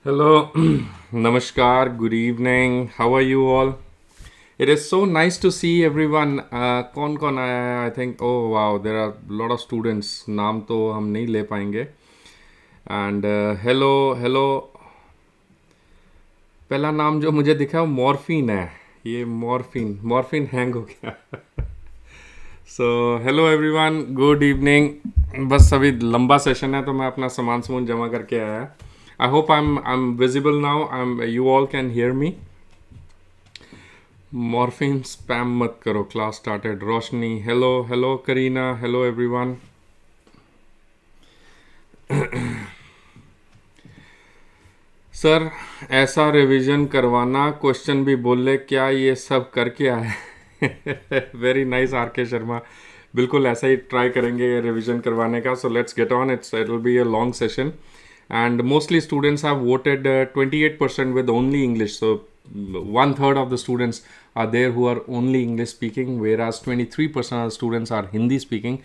Hello, Namaskar, good evening. How are you all? It is so nice to see everyone. कौन आया है? I think, oh wow, there are a lot of students. नाम तो हम नहीं ले पाएंगे. And hello. पहला नाम जो मुझे दिखा वो मॉर्फिन है. ये मॉर्फिन हैंग हो गया. So hello everyone, good evening. बस अभी लंबा सेशन है तो मैं अपना सामान जमा करके आया. I hope I am visible now. You all can hear me. मॉर्फिन स्पैम मत करो. Class started. Roshni, hello Kareena, hello everyone. Sir ऐसा रिवीजन करवाना, क्वेश्चन भी बोल ले, क्या ये सब करके आए? वेरी नाइस आर के शर्मा. बिल्कुल ऐसा ही ट्राई करेंगे रिवीजन करवाने का. सो let's get on. It will be a long session and mostly students have voted 28% with only English. So 1/3 of the students are there who are only English speaking, whereas 23% of the students are Hindi speaking,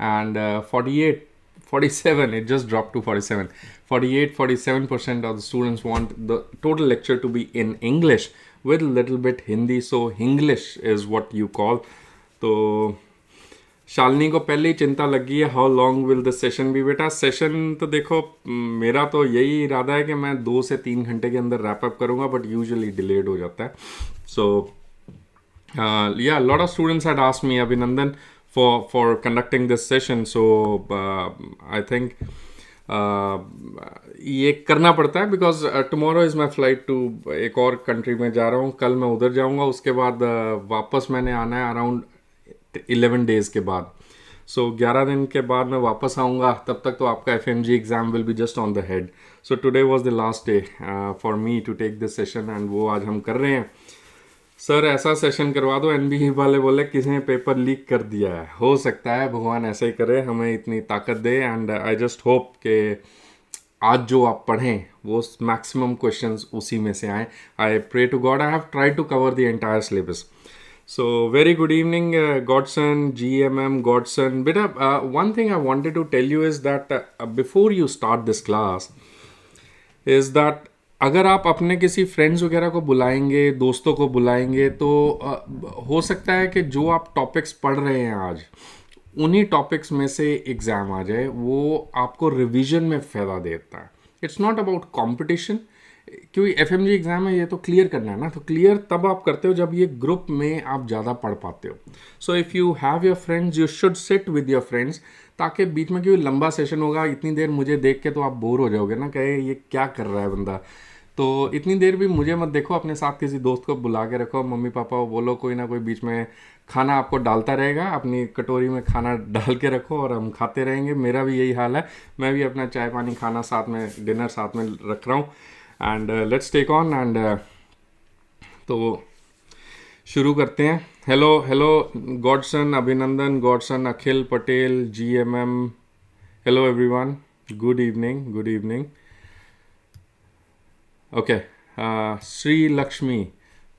and 47, it just dropped to 47. 47% of the students want the total lecture to be in English with a little bit Hindi. So English is what you call. तो शालिनी को पहले ही चिंता लगी है, how long will the session be. बेटा session तो देखो, मेरा तो यही इरादा है कि मैं 2 से 3 घंटे के अंदर रैप अप करूँगा, बट यूजुअली डिलेड हो जाता है. So yeah lot of students had asked me, Abhinandan, for conducting this session. So I think ये करना पड़ता है because tomorrow is my flight to एक और कंट्री में जा रहा हूँ. कल मैं उधर जाऊँगा, उसके बाद वापस मैंने आना है अराउंड 11 डेज़ के बाद. सो 11 दिन के बाद मैं वापस आऊँगा. तब तक तो आपका FMG exam will be just on the head. So today was the last day for me to take this session, and वो आज हम कर रहे हैं. सर ऐसा सेशन करवा दो. NBE वाले बोले किसी ने पेपर लीक कर दिया है. हो सकता है भगवान ऐसा ही करे, हमें इतनी ताकत दे. एंड आई जस्ट होप कि आज जो आप पढ़ें वो मैक्सिमम क्वेश्चंस उसी में से आए. I pray to God. I have tried to cover the entire syllabus. So very good evening, Godson, GMM, Godson. Beta, one thing I wanted to tell you is that before you start this class, is that अगर आप अपने किसी friends वगैरह को बुलाएंगे, दोस्तों को बुलाएंगे, तो हो सकता है कि जो आप टॉपिक्स पढ़ रहे हैं आज, उन्हीं टॉपिक्स में से एग्ज़ाम आ जाए. वो आपको रिवीजन में फ़ायदा देता है. इट्स नॉट अबाउट कॉम्पिटिशन, क्योंकि FMG एग्ज़ाम है, ये तो क्लियर करना है ना. तो क्लियर तब आप करते हो जब ये ग्रुप में आप ज़्यादा पढ़ पाते हो. So if you have your friends, you should sit with your friends, ताकि बीच में क्योंकि लंबा सेशन होगा, इतनी देर मुझे देख के तो आप बोर हो जाओगे ना, कहे ये क्या कर रहा है बंदा. तो इतनी देर भी मुझे मत देखो. अपने साथ किसी दोस्त को बुला के रखो, मम्मी पापा को बोलो, कोई ना कोई बीच में खाना आपको डालता रहेगा. अपनी कटोरी में खाना डाल के रखो और हम खाते रहेंगे. मेरा भी यही हाल है. मैं भी अपना चाय पानी खाना साथ में, डिनर साथ में रख रहा हूँ. And let's take on. And तो शुरू करते हैं. Hello Godson, Abhinandan, Godson, Akhil Patel, GMM. Hello everyone, good evening. Okay, Sri Lakshmi,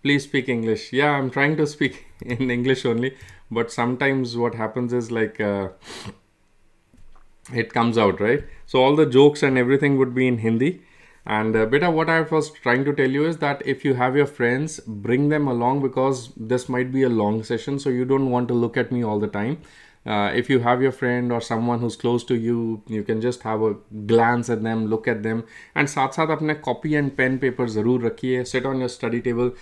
please speak English. Yeah, I'm trying to speak in English only, but sometimes what happens is like it comes out, right? So all the jokes and everything would be in Hindi. And beta, what I was trying to tell you is that if you have your friends, bring them along, because this might be a long session, so you don't want to look at me all the time. If you have your friend or someone who's close to you, you can just have a glance at them, look at them, and साथ साथ अपने copy and pen paper ज़रूर रखिए. Sit on your study table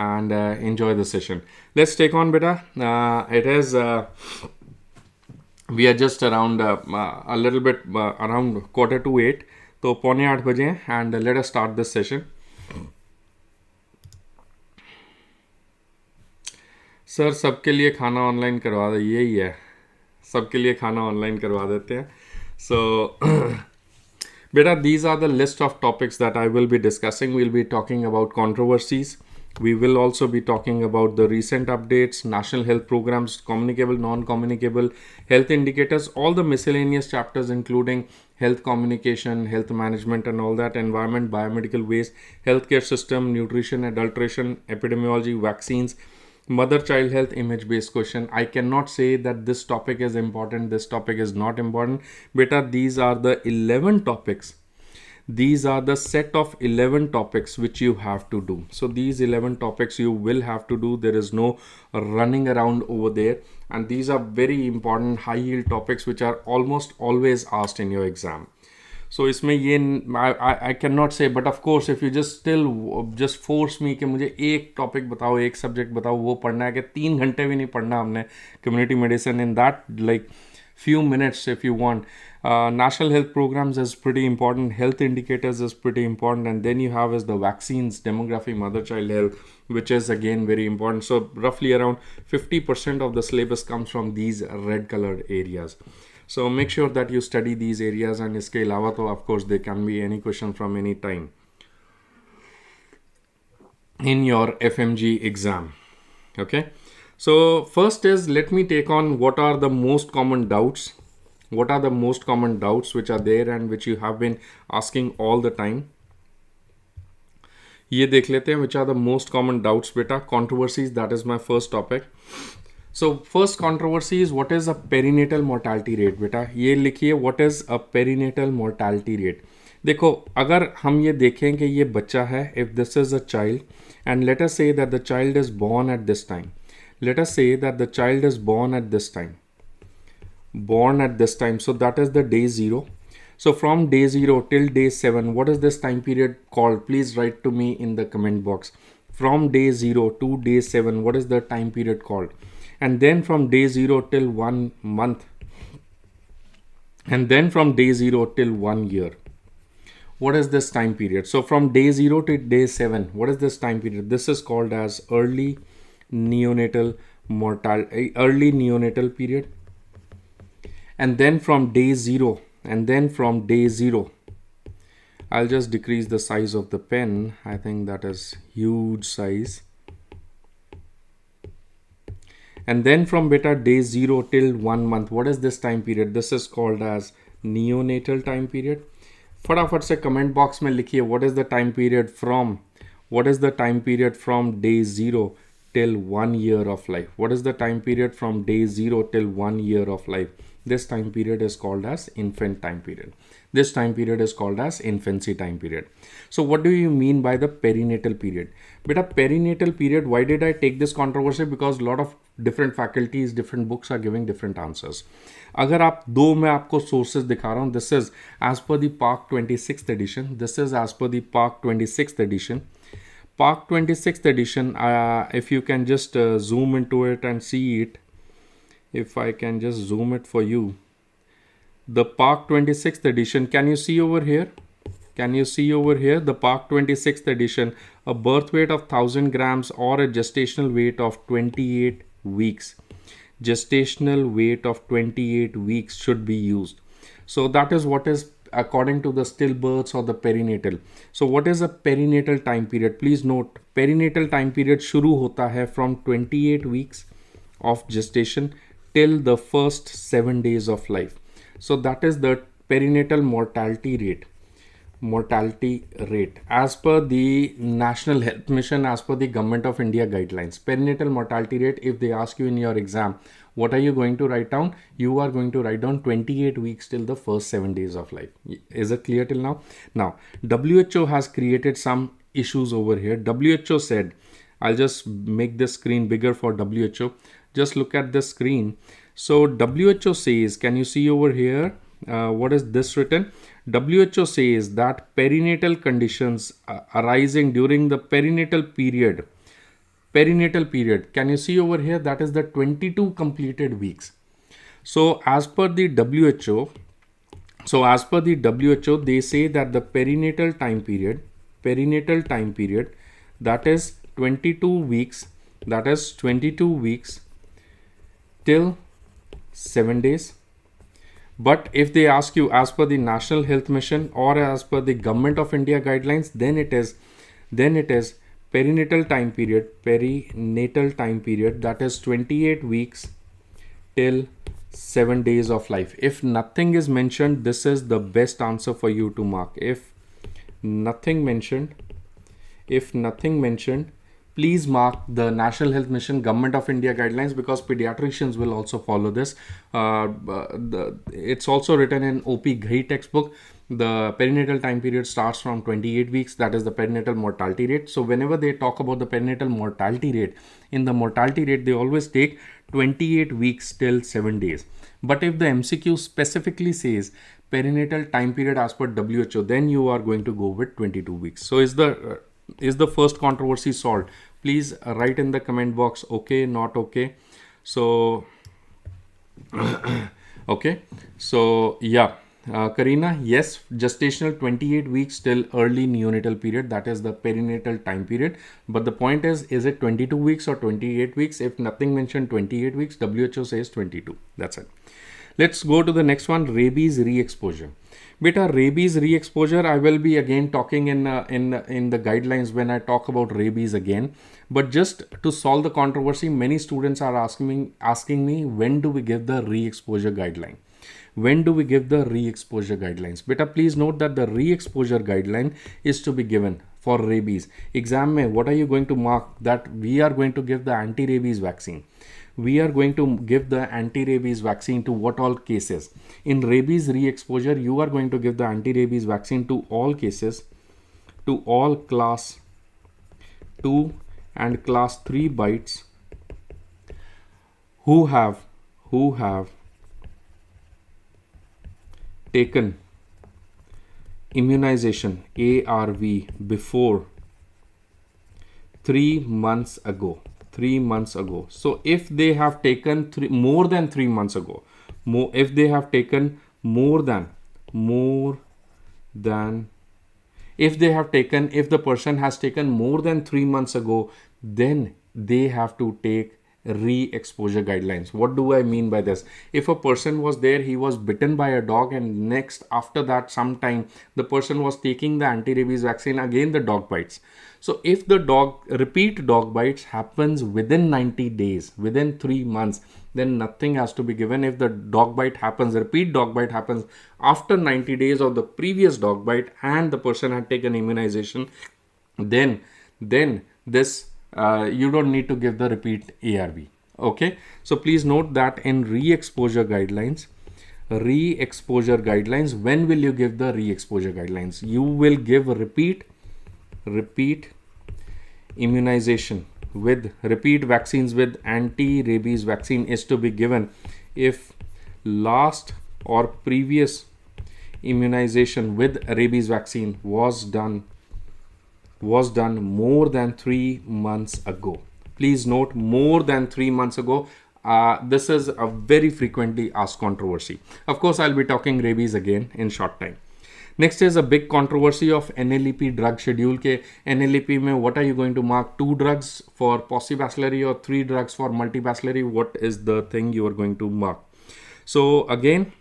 and enjoy the session. Let's take on, beta. It is we are just around a little bit around 7:45. तो 7:45 बजे, and let us start this session. Sir सबके लिए खाना online करवा दे. यही है, सबके लिए खाना ऑनलाइन करवा देते हैं. सो बेटा, these are the list of topics that I will be discussing. We'll be talking about controversies. We will also be talking about the recent updates, national health programs, communicable, non-communicable, health indicators, all the miscellaneous chapters including health communication, health management and all that, environment, biomedical waste, healthcare system, nutrition, adulteration, epidemiology, vaccines, mother-child health, image-based question. I cannot say that this topic is important, this topic is not important. Beta, these are the 11 topics these are the set of 11 topics which you have to do. So these 11 topics you will have to do. There is no running around over there, and these are very important high yield topics which are almost always asked in your exam. So इसमें ये I cannot say, but of course if you just force me कि मुझे एक topic बताओ, एक subject बताओ, वो पढ़ना है कि 3 घंटे भी नहीं पढ़ना हमने community medicine in that like few minutes if you want. National health programs is pretty important, health indicators is pretty important, and then you have is the vaccines, demography, mother child health, which is again very important. So roughly around 50% of the syllabus comes from these red colored areas. So make sure that you study these areas, and iske alawa to of course there can be any question from any time in your FMG exam. Okay, so first is, let me take on what are the most common doubts. What are the most common doubts which are there and which you have been asking all the time? ये देख लेते हैं which are the most common doubts बेटा. Controversies, that is my first topic. So first controversy is, what is a perinatal mortality rate बेटा? ये लिखिए, what is a perinatal mortality rate. देखो, अगर हम ये देखें कि ये बच्चा है, if this is a child and let us say that the child is born at this time. Let us say that the child is born at this time. So that is the day 0. So from day 0 till day 7, what is this time period called? Please write to me in the comment box. From day 0 to day 7, what is the time period called? And then from day 0 till 1 month, and then from day 0 till 1 year, what is this time period? So from day 0 to day 7, what is this time period? This is called as early neonatal period. And then from day 0, I'll just decrease the size of the pen. I think that is huge size. And then from beta day 0 till 1 month, what is this time period? This is called as neonatal time period. फटाफट से comment box में लिखिए, what is the time period from day 0 till 1 year of life? What is the time period from day 0 till 1 year of life? This time period is called as infant time period. This time period is called as infancy time period. So what do you mean by the perinatal period? Beta, perinatal period, why did I take this controversy? Because a lot of different faculties, different books are giving different answers. अगर आप दो मैं आपको sources दिखा रहा हूँ, this is as per the PARC 26th edition. This is as per the PARC 26th edition. PARC 26th edition, if you can just zoom into it and see it. If I can just zoom it for you, the PARC 26th edition, can you see over here? The PARC 26th edition, a birth weight of 1000 grams or a gestational weight of 28 weeks. Gestational weight of 28 weeks should be used. So that is what is according to the stillbirths or the perinatal. So what is a perinatal time period? Please note, perinatal time period शुरू होता है from 28 weeks of gestation till the first 7 days of life. So that is the perinatal mortality rate. As per the National Health Mission, as per the Government of India guidelines, perinatal mortality rate, if they ask you in your exam, what are you going to write down? You are going to write down 28 weeks till the first 7 days of life. Is it clear till now? Now, WHO has created some issues over here. WHO said, I'll just make this screen bigger for WHO. Just look at the screen. So WHO says, can you see over here? What is this written? WHO says that perinatal conditions arising during the perinatal period. Can you see over here? That is the 22 completed weeks. So as per the WHO, they say that the perinatal time period, that is 22 weeks. That is 22 weeks till 7 days. But if they ask you as per the National Health Mission or as per the Government of India guidelines, then it is perinatal time period, that is 28 weeks till 7 days of life. If nothing is mentioned, this is the best answer for you to mark. If nothing mentioned, please mark the National Health Mission Government of India guidelines, because pediatricians will also follow this. It's also written in OP Ghai textbook. The perinatal time period starts from 28 weeks, that is the perinatal mortality rate. So whenever they talk about the perinatal mortality rate, in the mortality rate they always take 28 weeks till 7 days. But if the MCQ specifically says perinatal time period as per WHO, then you are going to go with 22 weeks. So is the first controversy solved? Please write in the comment box, okay, not okay. So okay, so yeah, Karina, yes, gestational 28 weeks till early neonatal period, that is the perinatal time period. But the point is it 22 weeks or 28 weeks? If nothing mentioned 28 weeks, WHO says 22. That's it. Let's go to the next one, rabies re-exposure. Beta, rabies re-exposure, I will be again talking in the guidelines when I talk about rabies again. But just to solve the controversy, many students are asking me, when do we give the re-exposure guideline? When do we give the re-exposure guidelines? Beta, please note that the re-exposure guideline is to be given for rabies. Exam mein, what are you going to mark? That we are going to give the anti-rabies vaccine. We are going to give the anti-rabies vaccine to what all cases? In rabies re-exposure, you are going to give the anti-rabies vaccine to all cases, to all class 2 and class 3 bites who have taken immunization ARV before 3 months ago. 3 months ago. So if they have taken more than 3 months ago, if they have taken if the person has taken more than 3 months ago, then they have to take re-exposure guidelines. What do I mean by this? If a person was there, he was bitten by a dog, and next after that sometime the person was taking the anti-rabies vaccine, again the dog bites. So if the repeat dog bites happens within 90 days, within 3 months, then nothing has to be given. If the repeat dog bite happens after 90 days of the previous dog bite and the person had taken immunization, then this you don't need to give the repeat ARV. Okay, so please note that in re-exposure guidelines, when will you give the re-exposure guidelines? You will give a repeat immunization with repeat vaccines with anti-rabies vaccine is to be given if last or previous immunization with rabies vaccine was done more than 3 months ago. Please note, more than 3 months ago. This is a very frequently asked controversy. Of course, I'll be talking rabies again in short time. Next is a big controversy of NLEP drug schedule. Ke NLEP mein what are you going to mark? 2 drugs for paucibacillary or 3 drugs for multibacillary? What is the thing you are going to mark? So again,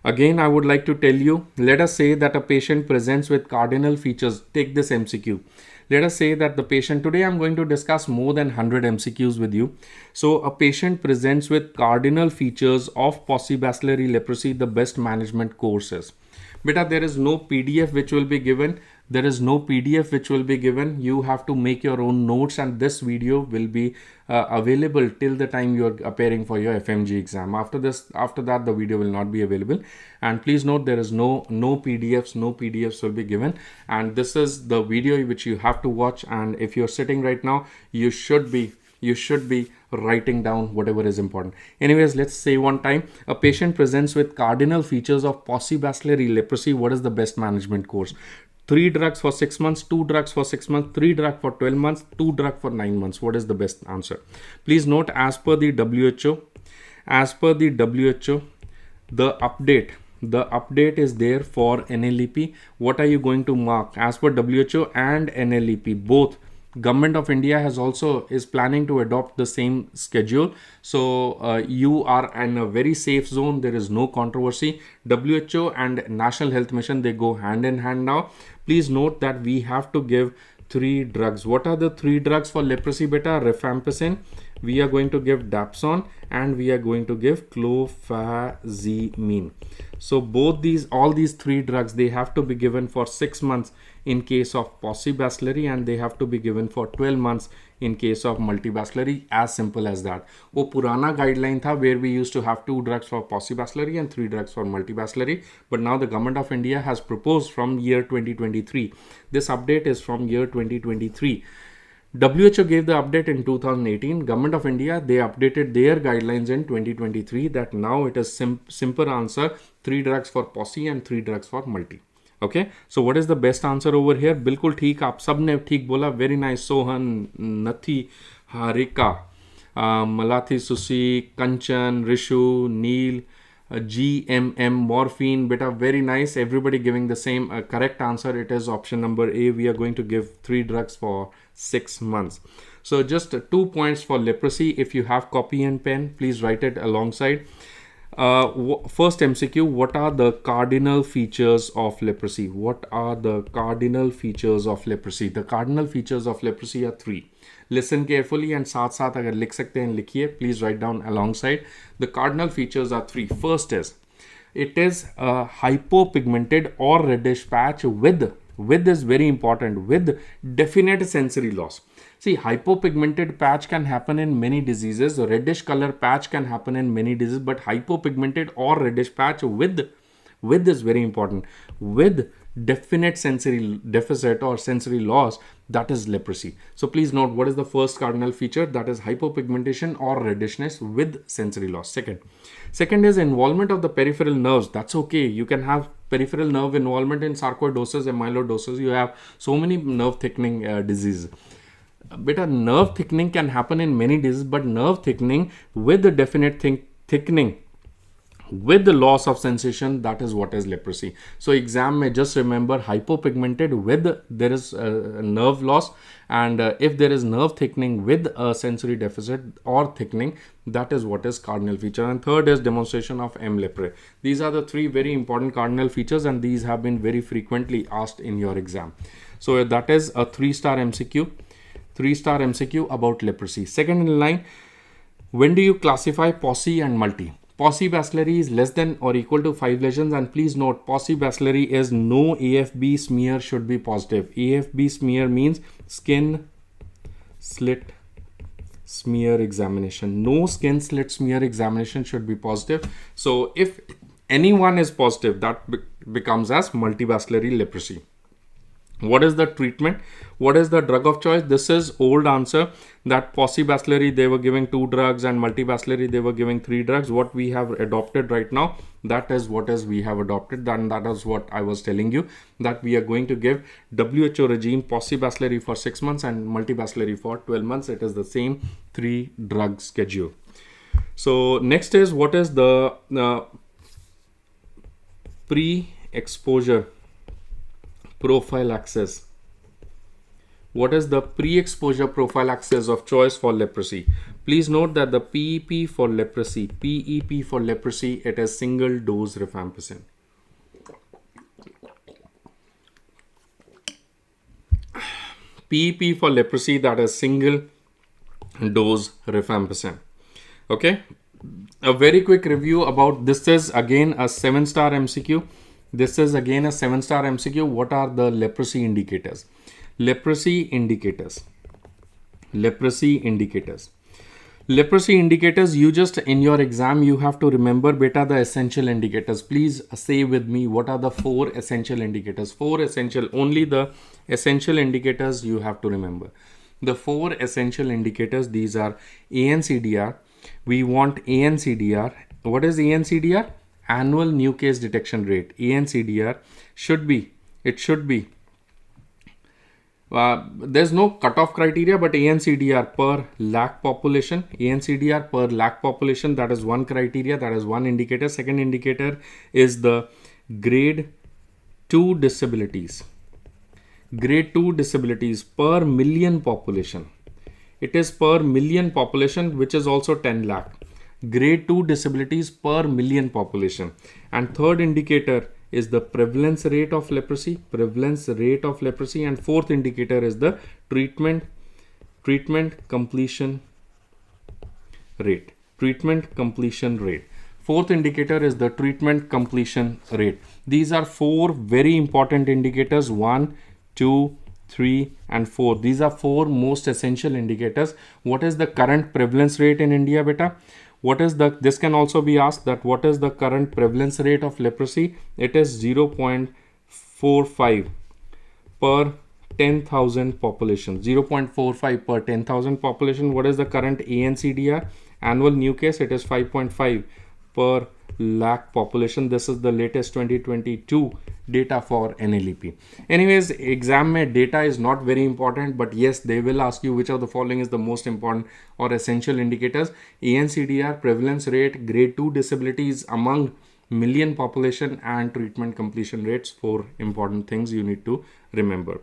I would like to tell you, let us say that a patient presents with cardinal features. Take this MCQ. Let us say that the patient, today I'm going to discuss more than 100 MCQs with you. So a patient presents with cardinal features of paucibacillary leprosy, the best management courses. Beta, there is no PDF which will be given. You have to make your own notes, and this video will be available till the time you are appearing for your FMG exam. After that the video will not be available. And please note, there is no PDFs will be given, and this is the video which you have to watch. And if you're sitting right now, you should be writing down whatever is important. Anyways, let's say one time, a patient presents with cardinal features of paucibacillary leprosy. What is the best management course? 3 drugs for 6 months, 2 drugs for 6 months, 3 drugs for 12 months, 2 drugs for 9 months. What is the best answer? Please note, as per the WHO, the update is there for NLEP. What are you going to mark? As per WHO and NLEP, both, Government of India is planning to adopt the same schedule. So you are in a very safe zone. There is no controversy. WHO and National Health Mission, they go hand in hand now. Please note that we have to give 3 drugs. What are the 3 drugs for leprosy beta? Rifampicin, we are going to give dapsone, and we are going to give clofazimine. So all these three drugs, they have to be given for 6 months in case of possibacillary, and they have to be given for 12 months in case of multibacillary. As simple as that. वो पुराना guideline था where we used to have 2 drugs for possibacillary and 3 drugs for multibacillary, but now the government of India has proposed from year 2023. This update is from year 2023. WHO gave the update in 2018. Government of India, they updated their guidelines in 2023 that now it is simple answer, 3 drugs for possy and 3 drugs for multi. Okay, so what is the best answer over here? बिल्कुल ठीक, आप सब ने ठीक बोला. Very nice. Sohan, नथी, हारिका, मलाथी सुसी, कंचन, रिशु, नील, GMM, morphine, beta, very nice. Everybody giving the same correct answer. It is option number A. We are going to give 3 drugs for 6 months. So just 2 points for leprosy. If you have copy and pen, please write it alongside. First MCQ, what are the cardinal features of leprosy? What are the cardinal features of leprosy? The cardinal features of leprosy are 3. Listen carefully and साथ साथ अगर लिख सकते हैं लिखिए. Please write down alongside. The cardinal features are 3. First is, it is a hypopigmented or reddish patch with is very important, with definite sensory loss. See, hypopigmented patch can happen in many diseases. Reddish color patch can happen in many diseases, but hypopigmented or reddish patch with is very important. With definite sensory deficit or sensory loss, that is leprosy. So please note, what is the first cardinal feature? That is hypopigmentation or reddishness with sensory loss. Second is involvement of the peripheral nerves. That's okay. You can have peripheral nerve involvement in sarcoidosis, amyloidosis. You have so many nerve thickening diseases. Beta, nerve thickening can happen in many diseases, but nerve thickening with the definite thickening with the loss of sensation, that is what is leprosy. So exam may just remember hypopigmented with there is nerve loss, and if there is nerve thickening with a sensory deficit or thickening, that is what is cardinal feature. And third is demonstration of M. leprae. These are the 3 very important cardinal features, and these have been very frequently asked in your exam. So that is a 3-star MCQ. 3-star MCQ about leprosy. Second in line, when do you classify possy and multi? Possibacillary is less than or equal to 5 lesions, and please note, possibacillary is no AFB smear should be positive. AFB smear means skin slit smear examination. No skin slit smear examination should be positive. So if anyone is positive, that becomes as multibacillary leprosy. What is the treatment? What is the drug of choice? This is old answer, that possibacillary they were giving 2 drugs and multibacillary they were giving 3 drugs. What we have adopted right now, that is what is we have adopted. Then that is what I was telling you, that we are going to give WHO regime possibacillary for 6 months and multibacillary for 12 months. It is the same 3 drug schedule. So next is, what is the pre-exposure prophylaxis? What is the pre-exposure prophylaxis of choice for leprosy? Please note that the PEP for leprosy, it is single dose rifampicin. PEP for leprosy, that is single dose rifampicin. Okay. A very quick review about this is again a 7-star MCQ. This is again a 7-star MCQ. What are the leprosy indicators? Leprosy indicators. Leprosy indicators. Leprosy indicators, you just in your exam, you have to remember beta the essential indicators. Please say with me, what are the 4 essential indicators? 4 essential, only the essential indicators you have to remember. The 4 essential indicators, these are ANCDR. We want ANCDR. What is ANCDR? Annual new case detection rate. ANCDR should be, it should be, there's no cutoff criteria, but ANCDR per lakh population. ANCDR per lakh population, that is one criteria, that is one indicator. Second indicator is the grade 2 disabilities. Grade 2 disabilities per million population. It is per million population, which is also 10 lakh. Grade 2 disabilities per million population. And third indicator is the prevalence rate of leprosy. Prevalence rate of leprosy. And fourth indicator is the treatment completion rate. Treatment completion rate. Fourth indicator is the treatment completion rate. These are four very important indicators: 1, 2, 3, and 4. These are four most essential indicators. What is the current prevalence rate in India, beta? What is the, this can also be asked, that what is the current prevalence rate of leprosy? It is 0.45 per 10,000 population. 0.45 per 10,000 population. What is the current ANCDR? Annual new case, it is 5.5 per lakh population. This is the latest 2022 data for NLEP. Anyways, exam mein data is not very important, but yes, they will ask you which of the following is the most important or essential indicators. ANCDR, prevalence rate, grade 2 disabilities among million population, and treatment completion rates. Four important things you need to remember.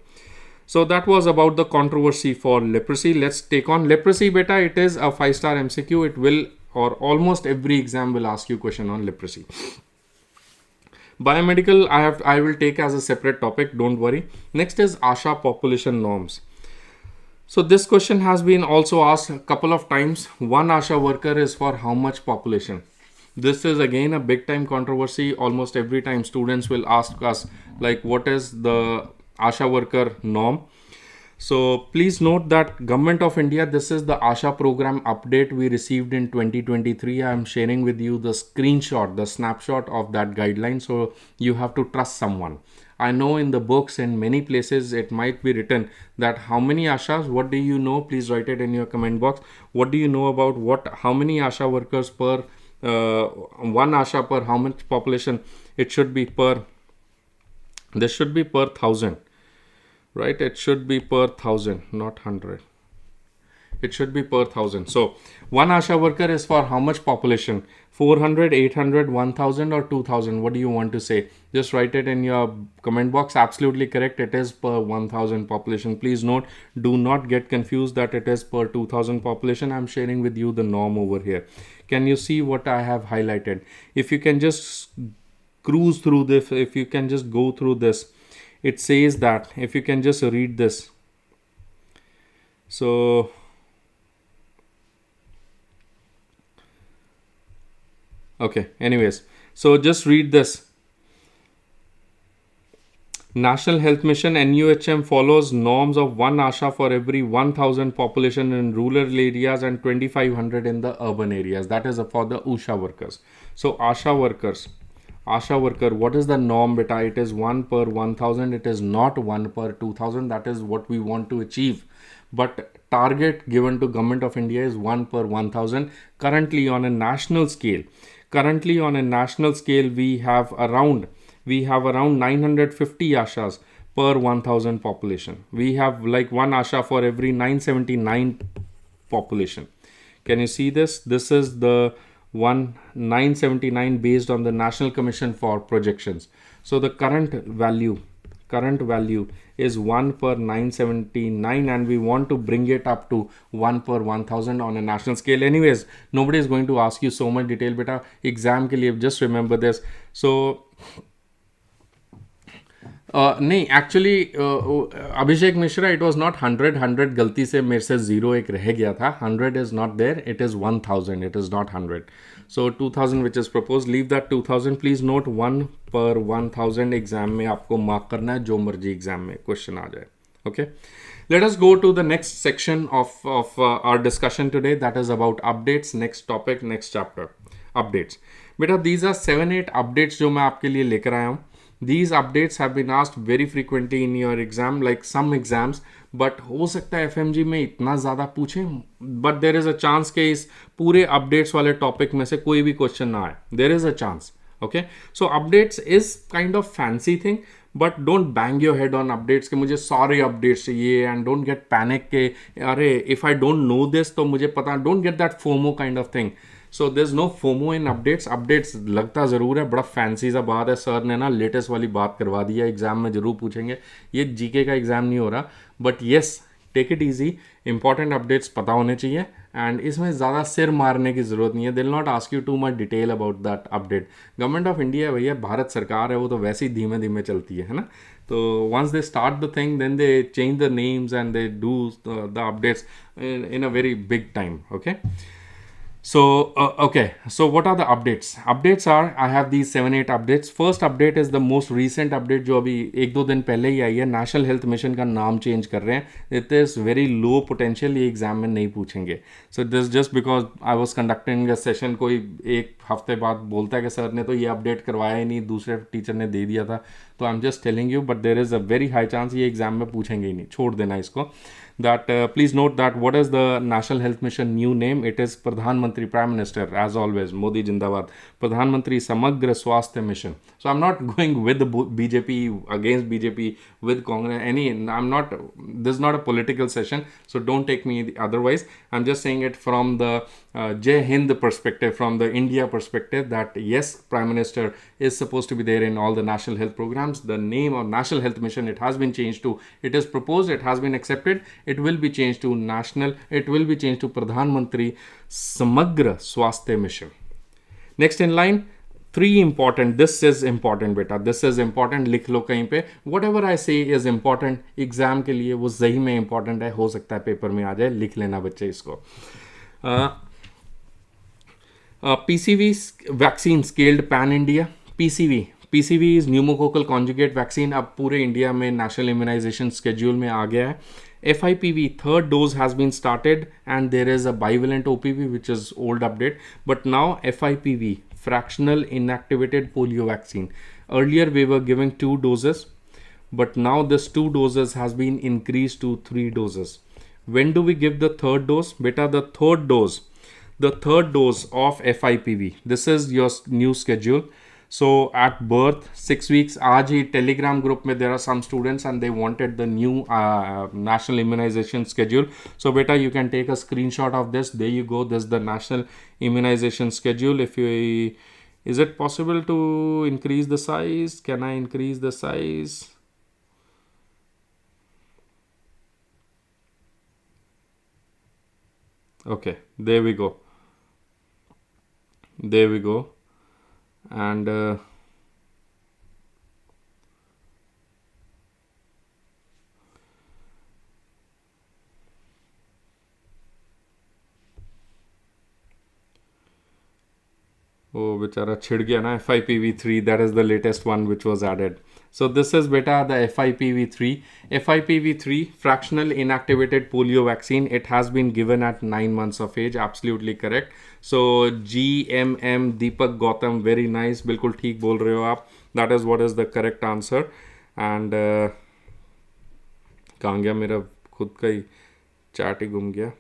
So that was about the controversy for leprosy. Let's take on leprosy, beta. It is a 5-star MCQ. It will, or almost every exam will ask you question on leprosy. Biomedical, I will take as a separate topic, don't worry. Next is ASHA population norms. So this question has been also asked a couple of times. One ASHA worker is for how much population? This is again a big time controversy. Almost every time students will ask us like, what is the ASHA worker norm? So please note that Government of India, this is the ASHA program update we received in 2023. I am sharing with you the screenshot, the snapshot of that guideline. So you have to trust someone. I know in the books in many places it might be written that how many ASHAs, what do you know? Please write it in your comment box. What do you know about how many ASHA workers per one ASHA per how much population? It should be per, this should be per 1,000. Right, it should be per 1,000, not 100. It should be per 1,000. So one ASHA worker is for how much population? 400, 800, 1,000 or 2,000? What do you want to say? Just write it in your comment box. Absolutely correct. It is per 1,000 population. Please note, do not get confused that it is per 2,000 population. I'm sharing with you the norm over here. Can you see what I have highlighted? If you can just cruise through this, if you can just go through this, it says that, if you can just read this. So okay, anyways, so just read this. National Health Mission NUHM follows norms of one ASHA for every 1,000 population in rural areas and 2,500 in the urban areas. That is for the USHA workers. So ASHA workers, ASHA worker, what is the norm, beta? It is 1 per 1,000. It is not 1 per 2,000. That is what we want to achieve. But target given to Government of India is 1 per 1,000. Currently on a national scale, we have around 950 ASHAs per 1,000 population. We have like one ASHA for every 979 population. Can you see this? This is the 979 based on the National Commission for Projections. So the current value is 1 per 979, and we want to bring it up to 1 per 1,000 on a national scale. Anyways, nobody is going to ask you so much detail, beta. Exam ke liye just remember this. So नहीं actually Abhishek Mishra, it was not 100 गलती से मेरे से 0 एक रह गया था. 100 is not there, it is 1,000, it is not 100. So 2,000 which is propose, leave that 2,000. Please note 1 पर 1,000 एग्जाम में आपको मार्क करना है, जो मर्जी एग्जाम में क्वेश्चन आ जाए. Okay, let us go to the next section of our discussion today, that is about updates. Next topic, next chapter, updates. बेटा these are 7-8 updates जो मैं आपके लिए लेकर आया हूँ. These updates have been asked very frequently in your exam, like some exams, but हो सकता है FMG में इतना ज़्यादा पूछें, but there is a chance कि इस पूरे updates वाले topic में से कोई भी question ना आए. There is a chance. Okay, so updates is kind of fancy thing, but don't bang your head on updates कि मुझे सारे updates चाहिए, and don't get panic कि अरे if I don't know this तो मुझे पता, don't get that FOMO kind of thing. So there is no FOMO in updates. Updates लगता ज़रूर है, बड़ा फैंसी सा बात है, सर ने ना लेटेस्ट वाली बात करवा दी है, एग्जाम में ज़रूर पूछेंगे. ये जीके का एग्जाम नहीं हो रहा, but yes take it easy. Important updates पता होने चाहिए, एंड इसमें ज़्यादा सिर मारने की ज़रूरत नहीं है. They will not ask you too much detail about that update. Government of India भैया, भारत सरकार है, वो तो वैसे ही धीमे धीमे चलती है ना. तो once they start the thing, then they change the names and they do the updates in a very big time. Okay, Okay, so what are the updates? Updates are, I have these 7-8 updates. First update is the most recent update जो अभी 1-2 दिन पहले ही आई है. National health mission का नाम change कर रहे हैं. It is very low potential, ये एग्जाम में नहीं पूछेंगे. So this just because I was conducting a session, कोई एक हफ्ते बाद बोलता है कि सर ने तो ये अपडेट करवाया ही नहीं, दूसरे टीचर ने दे दिया था. तो I am just telling you, but there is a very high chance ये एग्जाम में पूछेंगे ही नहीं, छोड़ देना इसको. That please note that what is the National Health Mission new name? It is Pradhan Mantri, Prime Minister, as always, Modi Jindabad, Pradhan Mantri Samagra Swasthya Mission. So I'm not going with the BJP, against BJP, with Congress, I'm not, this is not a political session, so don't take me otherwise. I'm just saying it from the Jai Hind perspective, from the India perspective, that yes, Prime Minister is supposed to be there in all the national health programs. The name of National Health Mission, it has been changed to, it is proposed, it has been accepted, it will be changed to Pradhan Mantri Samagra Swasthya Mission. Next in line, 3 important, this is important beta, this is important, लिख लो कहीं पे. Whatever I say is important, exam के लिए वो सही में important है, हो सकता है पेपर में आ जाए, लिख लेना बच्चे इसको. PCV vaccine scaled pan India. PCV is pneumococcal conjugate vaccine, अब पूरे इंडिया में नेशनल इम्यूनाइजेशन स्केड्यूल में आ गया है. FIPV third dose has been started and there is a bivalent OPV which is old update, but now FIPV, fractional inactivated polio vaccine. Earlier we were giving 2 doses, but now this 2 doses has been increased to 3 doses. When do we give the third dose? Beta, the third dose of FIPV, this is your new schedule. So at birth, 6 weeks, आज ही Telegram group में there are some students and they wanted the new national immunization schedule. So beta, you can take a screenshot of this. There you go. This is the national immunization schedule. Is it possible to increase the size? Can I increase the size? Okay, there we go. And oh बेचारा छिड़ गया ना. FIPV3, that is the latest one which was added. So this is beta the FIPV3 fractional inactivated polio vaccine. It has been given at 9 months of age. Absolutely correct. So GMM Deepak Gautam, very nice, बिल्कुल ठीक बोल रहे हो आप. That is what is the correct answer. And कहाँ गया मेरा खुद का ही चार्ट ही गुम गया.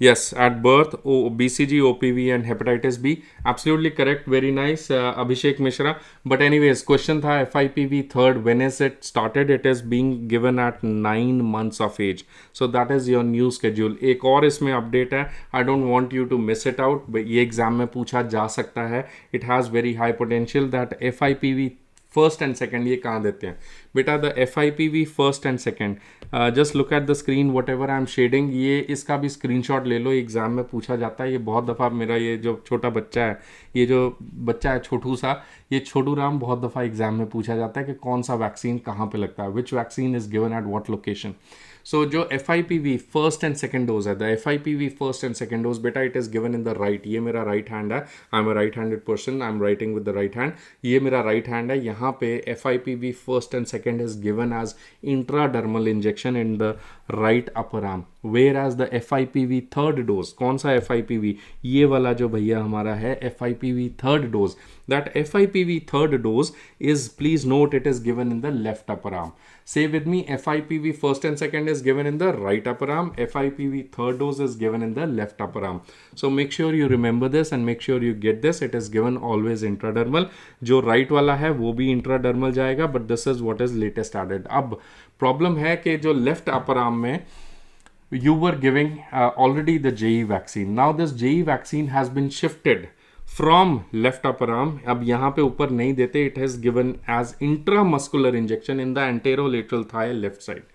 Yes, at birth, BCG, OPV and hepatitis B. Absolutely correct. Very nice, Abhishek Mishra. But anyways, question tha FIPV third, when is it started? It is being given at 9 months of age. So that is your new schedule. एक और इसमें update है. I don't want you to miss it out. But ये exam में पूछा जा सकता है. It has very high potential that FIPV first and second ये कहाँ देते हैं बेटा. The FIPV first and second, just look at the screen whatever I am shading. ये इसका भी स्क्रीनशॉट ले लो, एग्जाम में पूछा जाता है. ये बहुत दफ़ा मेरा ये जो छोटा बच्चा है, ये जो बच्चा है छोटू सा, ये छोटू राम, बहुत दफ़ा एग्जाम में पूछा जाता है कि कौन सा वैक्सीन कहाँ पे लगता है, which vaccine is given at what location. So जो FIPV first and second dose है, the FIPV first and second dose बेटा, it is given in the right. ये मेरा राइट हैंड है, I am a right handed person, I am writing with the right hand. ये मेरा right hand है. यहाँ पे FIPV first and second is given as intradermal injection in the right upper arm. Whereas the FIPV third dose, कौन सा FIPV, ये वाला जो भैया हमारा है FIPV third dose, that FIPV third dose is, please note, it is given in the left upper arm. Say with me, FIPV first and second is given in the right upper arm, FIPV third dose is given in the left upper arm. So make sure you remember this and make sure you get this. It is given always intradermal. जो right वाला है वो भी intradermal जाएगा, but this is what is latest added. अब problem है कि जो left upper arm में you were giving already the JE vaccine. Now this JE vaccine has been shifted from left upper arm. अब यहाँ पे ऊपर नहीं देते. It has given as intramuscular injection in the anterolateral thigh left side.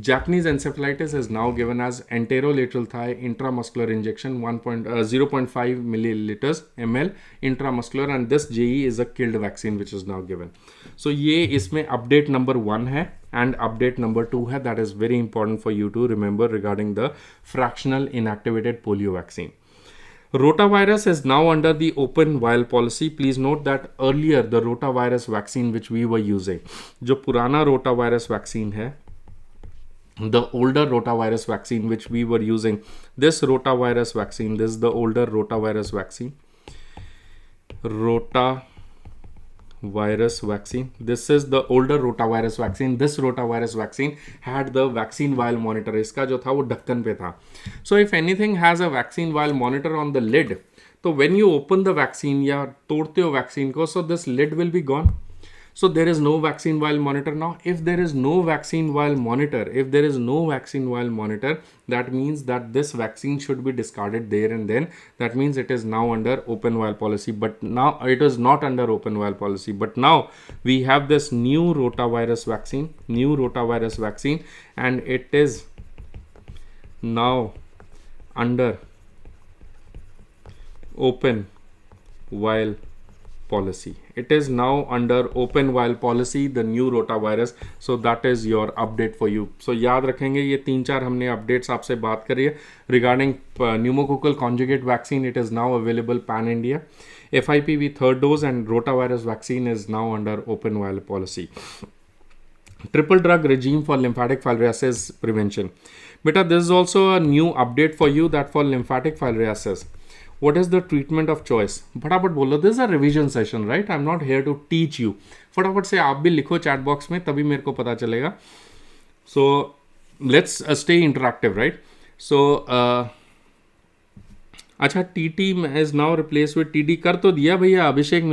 Japanese encephalitis is now given as anterolateral thigh intramuscular injection 0.5 milliliters ml intramuscular, and this JE is a killed vaccine which is now given. So ये इसमें update number 1 है and update number 2 है, that is very important for you to remember regarding the fractional inactivated polio vaccine. Rotavirus is now under the open vial policy. Please note that earlier the rotavirus vaccine which we were using, जो पुराना rotavirus vaccine है, the older rotavirus vaccine which we were using, this rotavirus vaccine, this is the older rotavirus vaccine, this is the older rotavirus vaccine. This rotavirus vaccine had the vaccine vial monitor, इसका जो था वो ढक्कन पे था. So if anything has a vaccine vial monitor on the lid, तो when you open the vaccine या तोड़ते हो vaccine को, so this lid will be gone. So there is no vaccine vial monitor now. If there is no vaccine vial monitor, that means that this vaccine should be discarded there and then. That means it is now under open vial policy. But now it is not under open vial policy. But now we have this new rotavirus vaccine, and it is now under open vial policy. It is now under open vial policy, the new rotavirus. So that is your update for you. So याद रखेंगे ये 3-4 हमने updates आपसे बात करी है regarding pneumococcal conjugate vaccine. It is now available pan India. FIPV third dose and rotavirus vaccine is now under open vial policy. Triple drug regime for lymphatic filariasis prevention. Beta, this is also a new update for you that for lymphatic filariasis, what is the treatment of choice? फटाफट बोलो. This is a revision session, right? I'm not here to teach you. फटाफट से आप भी लिखो chat box में, तभी मेरे को पता चलेगा. So let's stay interactive, right? So अच्छा, TT is now replaced with TD. कर तो दिया भैया अभिषेक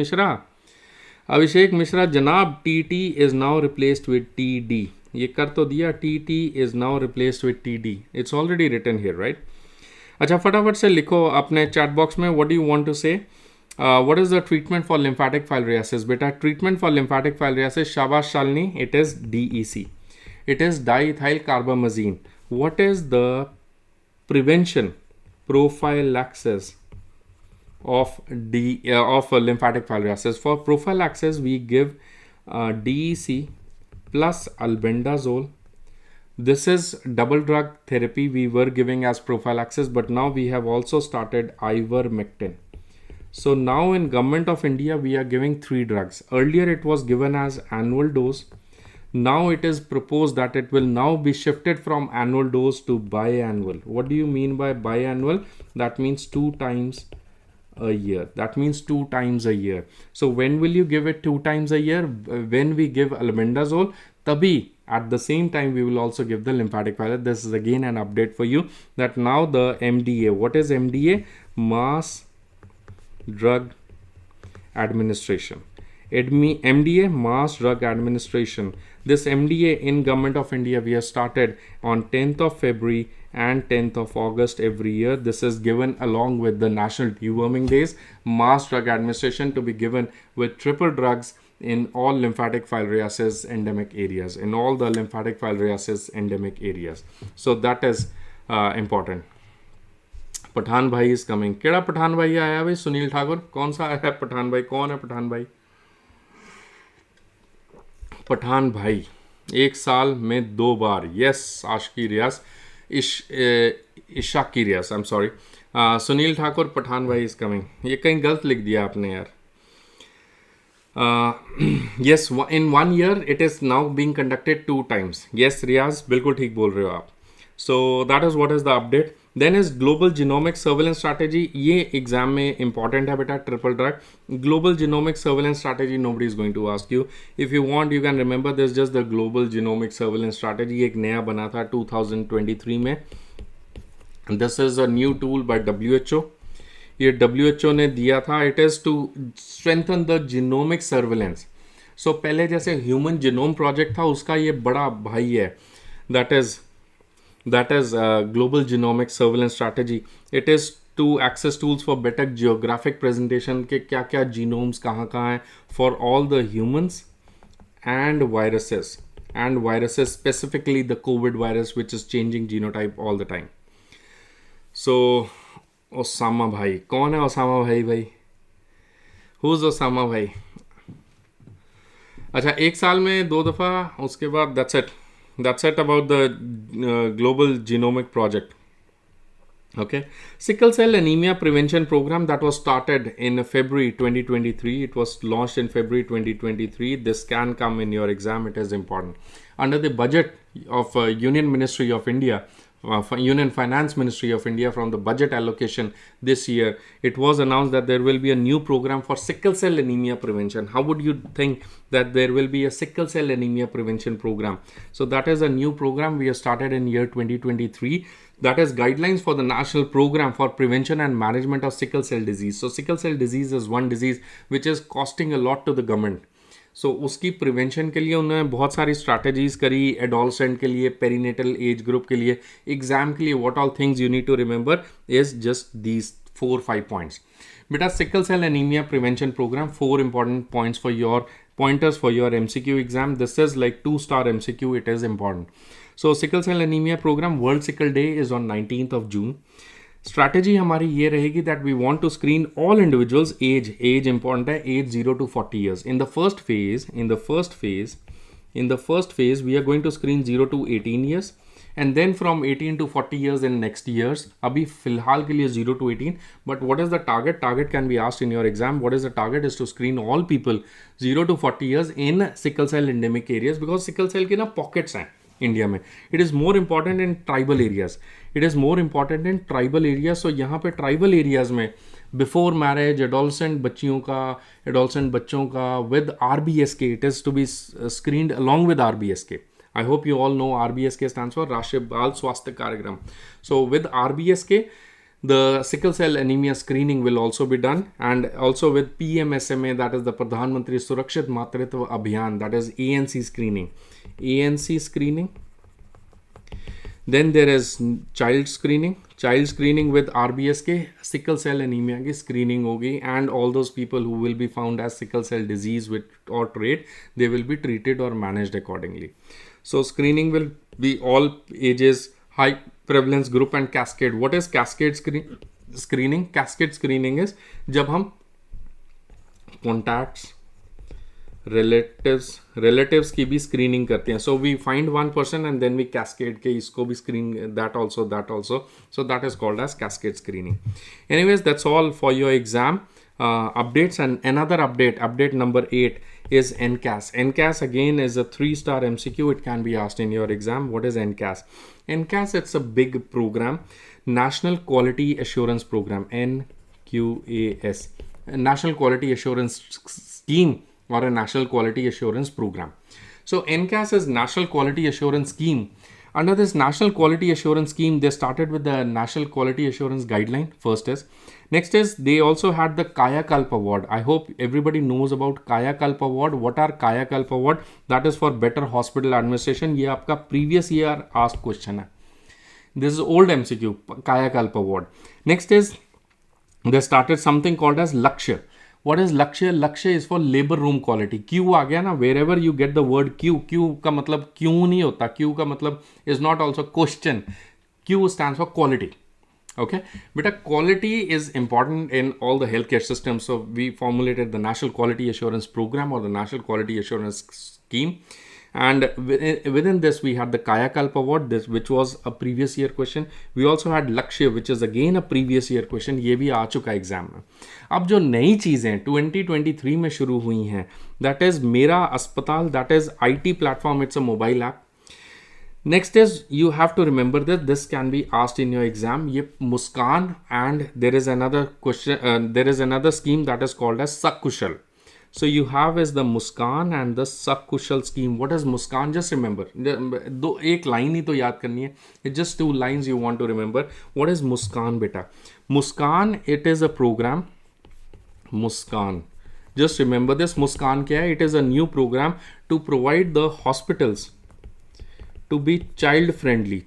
मिश्रा जनाब. TT is now replaced with TD. ये कर तो दिया. TT is now replaced with TD. It's already written here, right? अच्छा, फटाफट से लिखो अपने चैट बॉक्स में. What do you want to say? What is the treatment for lymphatic filariasis? बेटा, ट्रीटमेंट फॉर लिम्फैटिक फाइलरियासिस, शाबाश Shalini, it is DEC. It is diethyl carbamazine. What is the prevention prophylaxis of lymphatic filariasis? For prophylaxis, we give DEC plus albendazole. This is double drug therapy we were giving as prophylaxis, but now we have also started ivermectin. So now in Government of India, we are giving 3 drugs. Earlier it was given as annual dose. Now it is proposed that it will now be shifted from annual dose to biannual. What do you mean by biannual? That means 2 times a year. So when will you give it 2 times a year? When we give albendazole, tabhi at the same time we will also give the lymphatic filariasis. This is again an update for you that now the MDA. What is MDA? Mass Drug Administration. MDA, Mass Drug Administration. This MDA in Government of India, we have started on 10th of February and 10th of August every year. This is given along with the National Deworming Days. Mass Drug Administration to be given with triple drugs in all lymphatic filariasis endemic areas, So that is important. Pathan भाई is coming. केड़ा पठान भाई आया भाई? सुनील ठाकुर. कौन सा आया है पठान भाई? कौन है पठान भाई? पठान भाई 1 साल में 2 बार. Yes, Ashki Riyaz, Ishaki Riyaz, I am sorry. Sunil Thakur, Pathan भाई इज कमिंग. ये कहीं गलत लिख दिया आपने यार. Yes, in 1 year it is now being conducted 2 times. Yes, Riaz, बिल्कुल ठीक बोल रहे हो आप. So that is what is the update. Then is global genomic surveillance strategy. ये एग्जाम में important है बेटा. Triple drug global genomic surveillance strategy. Nobody is going to ask you. If you want, you can remember this. Just the global genomic surveillance strategy एक नया बना था 2023 में. This is a new tool by WHO. ये WHO ने दिया था. It is to strengthen the genomic surveillance. So पहले जैसे ह्यूमन जीनोम प्रोजेक्ट था, उसका ये बड़ा भाई है. That is global genomic surveillance strategy. It is to access tools for better geographic presentation के क्या क्या genomes कहाँ हैं for all the humans and viruses and viruses, specifically the COVID virus, which is changing genotype all the time. So, Osama भाई, कौन है Osama भाई? Who's Osama भाई? अच्छा, एक साल में 2 दफ़ा, उसके बाद that's it about the global genomic project. Okay, sickle cell anemia prevention program that was started in February 2023. It was launched in February 2023. This can come in your exam. It is important. Under the budget of Union Ministry of India, Union Finance Ministry of India, from the budget allocation this year, it was announced that there will be a new program for sickle cell anemia prevention. How would you think that there will be a sickle cell anemia prevention program? So that is a new program we have started in year 2023. That is Guidelines for the National Program for Prevention and Management of Sickle Cell Disease. So sickle cell disease is one disease which is costing a lot to the government. So उसकी prevention के लिए उन्होंने बहुत सारी strategies करी, adolescent के लिए, perinatal age group के लिए, एग्जाम के लिए. What all things you need to remember is just these 4-5 points. बेटा, sickle cell anaemia prevention programme, 4 important points for your pointers for your MCQ exam. This is like 2-star MCQ. It is important. So sickle cell anemia program, World Sickle Day is on 19th of June. Strategy हमारी ये रहेगी that we want to screen all individuals. Age important है, age 0 to 40 years. In the first phase, we are going to screen 0 to 18 years. And then from 18 to 40 years in next years. अभी फिलहाल के लिए 0 to 18. But what is the target? Target can be asked in your exam. What is the target? Is to screen all people 0 to 40 years in sickle cell endemic areas, because sickle cell के ना pockets हैं India में. It is more important in tribal areas. So यहाँ पे tribal areas में before marriage, adolescent बच्चों का with RBSK, it is to be screened along with RBSK. I hope you all know RBSK stands for Rashtriya Bal Swasthya Karyakram. So with RBSK, the sickle cell anemia screening will also be done, and also with PMSMA, that is the Pradhan Mantri Surakshit Matritva Abhiyan, that is ANC screening. Then there is child screening with RBSK, sickle cell anemia की screening होगी, and all those people who will be found as sickle cell disease with or trait, they will be treated or managed accordingly. So screening will be all ages, high prevalence group and cascade. What is cascade screening? Cascade screening is जब हम contacts, relatives की भी screening करते हैं. So we find one person and then we cascade के इसको भी screen, that also. So that is called as cascade screening. Anyways, that's all for your exam updates. And another update number 8 is NCAS. NCAS again is a 3-star MCQ. It can be asked in your exam. What is NCAS? NCAS, it's a big program, National Quality Assurance Program, NQAS, a National Quality Assurance Scheme or a National Quality Assurance Program. So NCAS is National Quality Assurance Scheme. Under this National Quality Assurance Scheme, they started with the National Quality Assurance Guideline, first is. Next is, they also had the Kayakalp Award. I hope everybody knows about Kayakalp Award. What are Kayakalp Award? That is for better hospital administration. ये आपका previous year asked question है. This is old MCQ, Kayakalp Award. Next is, they started something called as Lakshya. What is Lakshya? Lakshya is for labor room quality. Q आ गया ना, wherever you get the word Q का मतलब क्यों नहीं होता. Q का मतलब is not also question. Q stands for quality. Okay, but quality is important in all the healthcare systems. So we formulated the National Quality Assurance Program or the National Quality Assurance Scheme. And within this, we had the Kayakalp Award, which was a previous year question. We also had Lakshya, which is again a previous year question. ये भी आ चुका exam में. अब जो नई चीज़ें 2023 में शुरू हुई हैं, that is मेरा अस्पताल, that is IT platform. It's a mobile app. Next is, you have to remember that this can be asked in your exam. ये Muskan, and there is another question. There is another scheme that is called as Sakushal. So you have is the Muskan and the Sakushal scheme. What is Muskan? Just remember. एक line ही तो याद करनी है. It's just 2 lines you want to remember. What is Muskan, beta? Muskan, it is a program. Muskan. Just remember this. Muskan क्या है? It is a new program to provide the hospitals to be child friendly.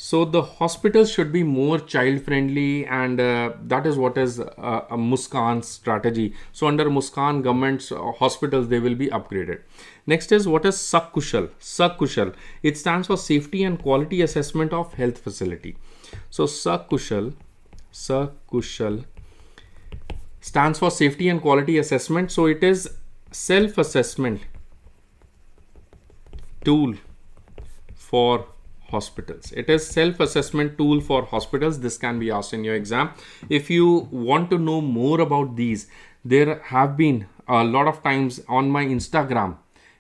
So the hospitals should be more child friendly, and that is what is a Muskan strategy. So under Muskan government's hospitals, they will be upgraded. Next is what is Sakushal. Sakushal. It stands for Safety and Quality Assessment of Health Facility. So Sakushal stands for Safety and Quality Assessment. So it is self-assessment tool for hospitals. It is self-assessment tool for hospitals. This can be asked in your exam. If you want to know more about these, there have been a lot of times on my Instagram.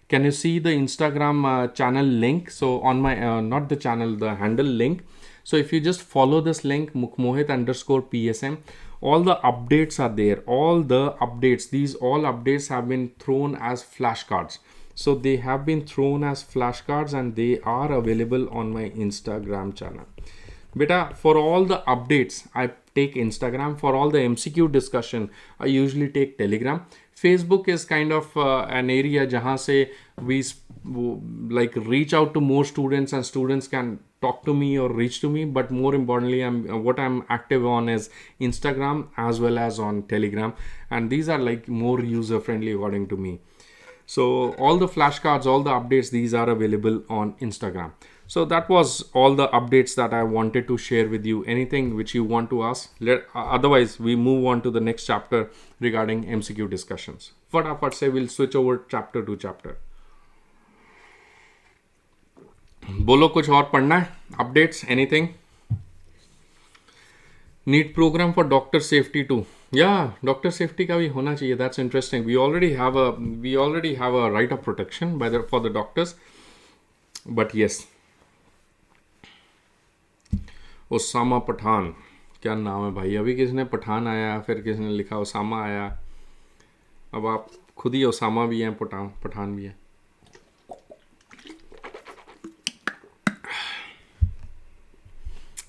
Can you see the Instagram channel link? So on my not the channel, the handle link. So if you just follow this link, Mukhmohit_PSM, all the updates are there. All the updates, these all updates have been thrown as flashcards. So they have been thrown as flashcards and they are available on my Instagram channel. Beta, for all the updates, I take Instagram. For all the MCQ discussion, I usually take Telegram. Facebook is kind of an area jahan se we like reach out to more students and students can talk to me or reach to me. But more importantly, what I'm active on is Instagram as well as on Telegram. And these are like more user friendly according to me. So all the flashcards, all the updates, these are available on Instagram. So that was all the updates that I wanted to share with you. Anything which you want to ask? Otherwise, we move on to the next chapter regarding MCQ discussions. Fatafat se we'll switch over chapter to chapter. बोलो कुछ और पढ़ना है? Updates? Anything? Need program for doctor safety too. Yeah, doctor safety का भी होना चाहिए. That's interesting. We already have a right of protection for the doctors. But yes. Osama Pathan, क्या नाम है भाई? अभी किसने पठान आया, फिर किसने लिखा ओसामा आया. अब आप खुद ही ओसामा भी हैं, पठान भी हैं.